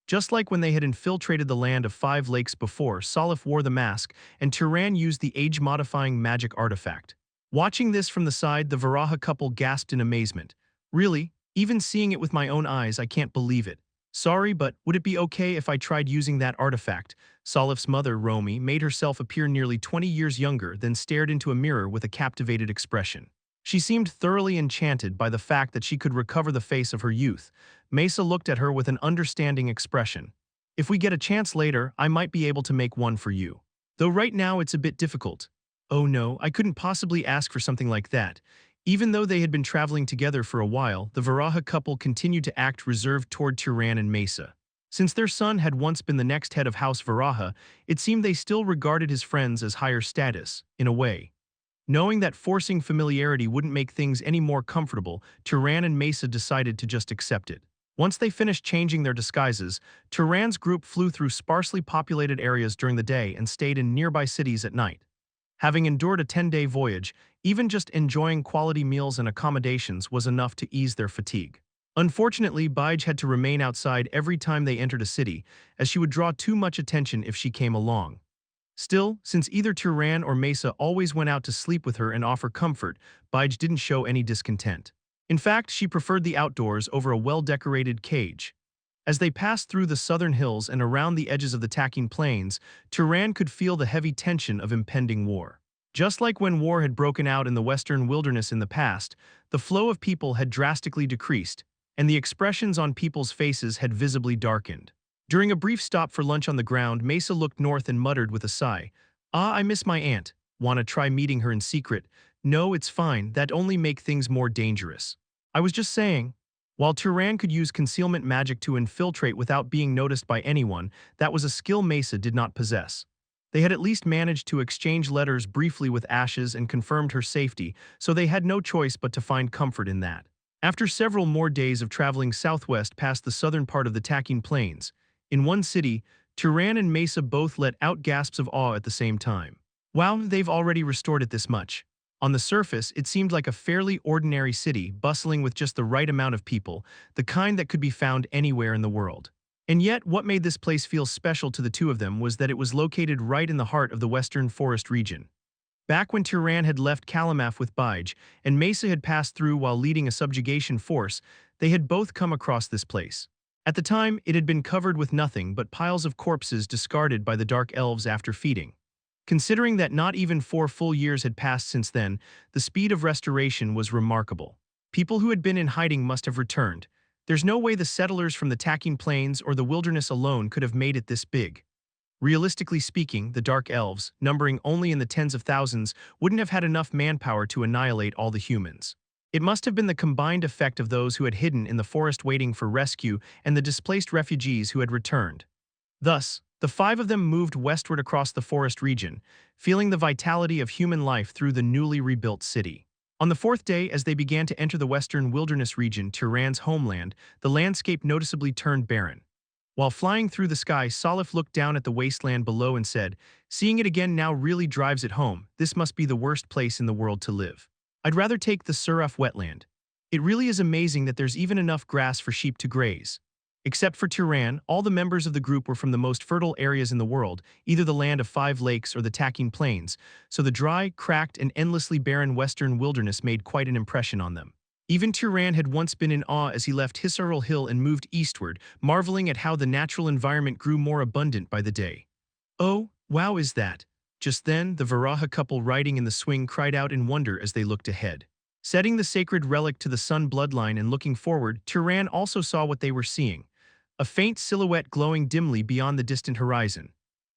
Just like when they had infiltrated the land of 5 lakes before, Salif wore the mask, and Turan used the age-modifying magic artifact. Watching this from the side, the Varaha couple gasped in amazement. "Really? Even seeing it with my own eyes, I can't believe it. Sorry, but would it be okay if I tried using that artifact?" Salif's mother, Romy, made herself appear nearly 20 years younger, then stared into a mirror with a captivated expression. She seemed thoroughly enchanted by the fact that she could recover the face of her youth. Mesa looked at her with an understanding expression. "If we get a chance later, I might be able to make one for you. Though right now it's a bit difficult." "Oh no, I couldn't possibly ask for something like that." Even though they had been traveling together for a while, the Varaha couple continued to act reserved toward Turan and Mesa. Since their son had once been the next head of House Varaha, it seemed they still regarded his friends as higher status, in a way. Knowing that forcing familiarity wouldn't make things any more comfortable, Turan and Mesa decided to just accept it. Once they finished changing their disguises, Turan's group flew through sparsely populated areas during the day and stayed in nearby cities at night. Having endured a 10-day voyage, even just enjoying quality meals and accommodations was enough to ease their fatigue. Unfortunately, Bige had to remain outside every time they entered a city, as she would draw too much attention if she came along. Still, since either Turan or Mesa always went out to sleep with her and offer comfort, Bige didn't show any discontent. In fact, she preferred the outdoors over a well-decorated cage. As they passed through the southern hills and around the edges of the Taking Plains, Turan could feel the heavy tension of impending war. Just like when war had broken out in the western wilderness in the past, the flow of people had drastically decreased, and the expressions on people's faces had visibly darkened. During a brief stop for lunch on the ground, Mesa looked north and muttered with a sigh, "Ah, I miss my aunt. Wanna try meeting her in secret? No, it's fine, that only make things more dangerous." I was just saying. While Turan could use concealment magic to infiltrate without being noticed by anyone, that was a skill Mesa did not possess. They had at least managed to exchange letters briefly with Ashes and confirmed her safety, so they had no choice but to find comfort in that. After several more days of traveling southwest past the southern part of the Tacking Plains, in one city, Turan and Mesa both let out gasps of awe at the same time. Wow, they've already restored it this much. On the surface, it seemed like a fairly ordinary city, bustling with just the right amount of people, the kind that could be found anywhere in the world. And yet, what made this place feel special to the two of them was that it was located right in the heart of the Western Forest region. Back when Turan had left Kalamaf with Bige, and Mesa had passed through while leading a subjugation force, they had both come across this place. At the time, it had been covered with nothing but piles of corpses discarded by the Dark Elves after feeding. Considering that not even 4 full years had passed since then, the speed of restoration was remarkable. People who had been in hiding must have returned. There's no way the settlers from the Tacking Plains or the wilderness alone could have made it this big. Realistically speaking, the Dark Elves, numbering only in the tens of thousands, wouldn't have had enough manpower to annihilate all the humans. It must have been the combined effect of those who had hidden in the forest waiting for rescue and the displaced refugees who had returned. Thus, the five of them moved westward across the forest region, feeling the vitality of human life through the newly rebuilt city. On the fourth day, as they began to enter the western wilderness region, Turan's homeland, the landscape noticeably turned barren. While flying through the sky, Salif looked down at the wasteland below and said, "Seeing it again now really drives it home. This must be the worst place in the world to live. I'd rather take the Suraf wetland. It really is amazing that there's even enough grass for sheep to graze." Except for Turan, all the members of the group were from the most fertile areas in the world, either the land of 5 lakes or the Tacking Plains, so the dry, cracked, and endlessly barren western wilderness made quite an impression on them. Even Turan had once been in awe as he left Hisaril Hill and moved eastward, marveling at how the natural environment grew more abundant by the day. "Oh, wow, is that?" Just then, the Varaha couple riding in the swing cried out in wonder as they looked ahead. Setting the sacred relic to the sun bloodline and looking forward, Turan also saw what they were seeing. A faint silhouette glowing dimly beyond the distant horizon.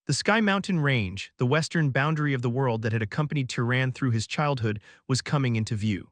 The Sky Mountain Range, the western boundary of the world that had accompanied Turan through his childhood, was coming into view.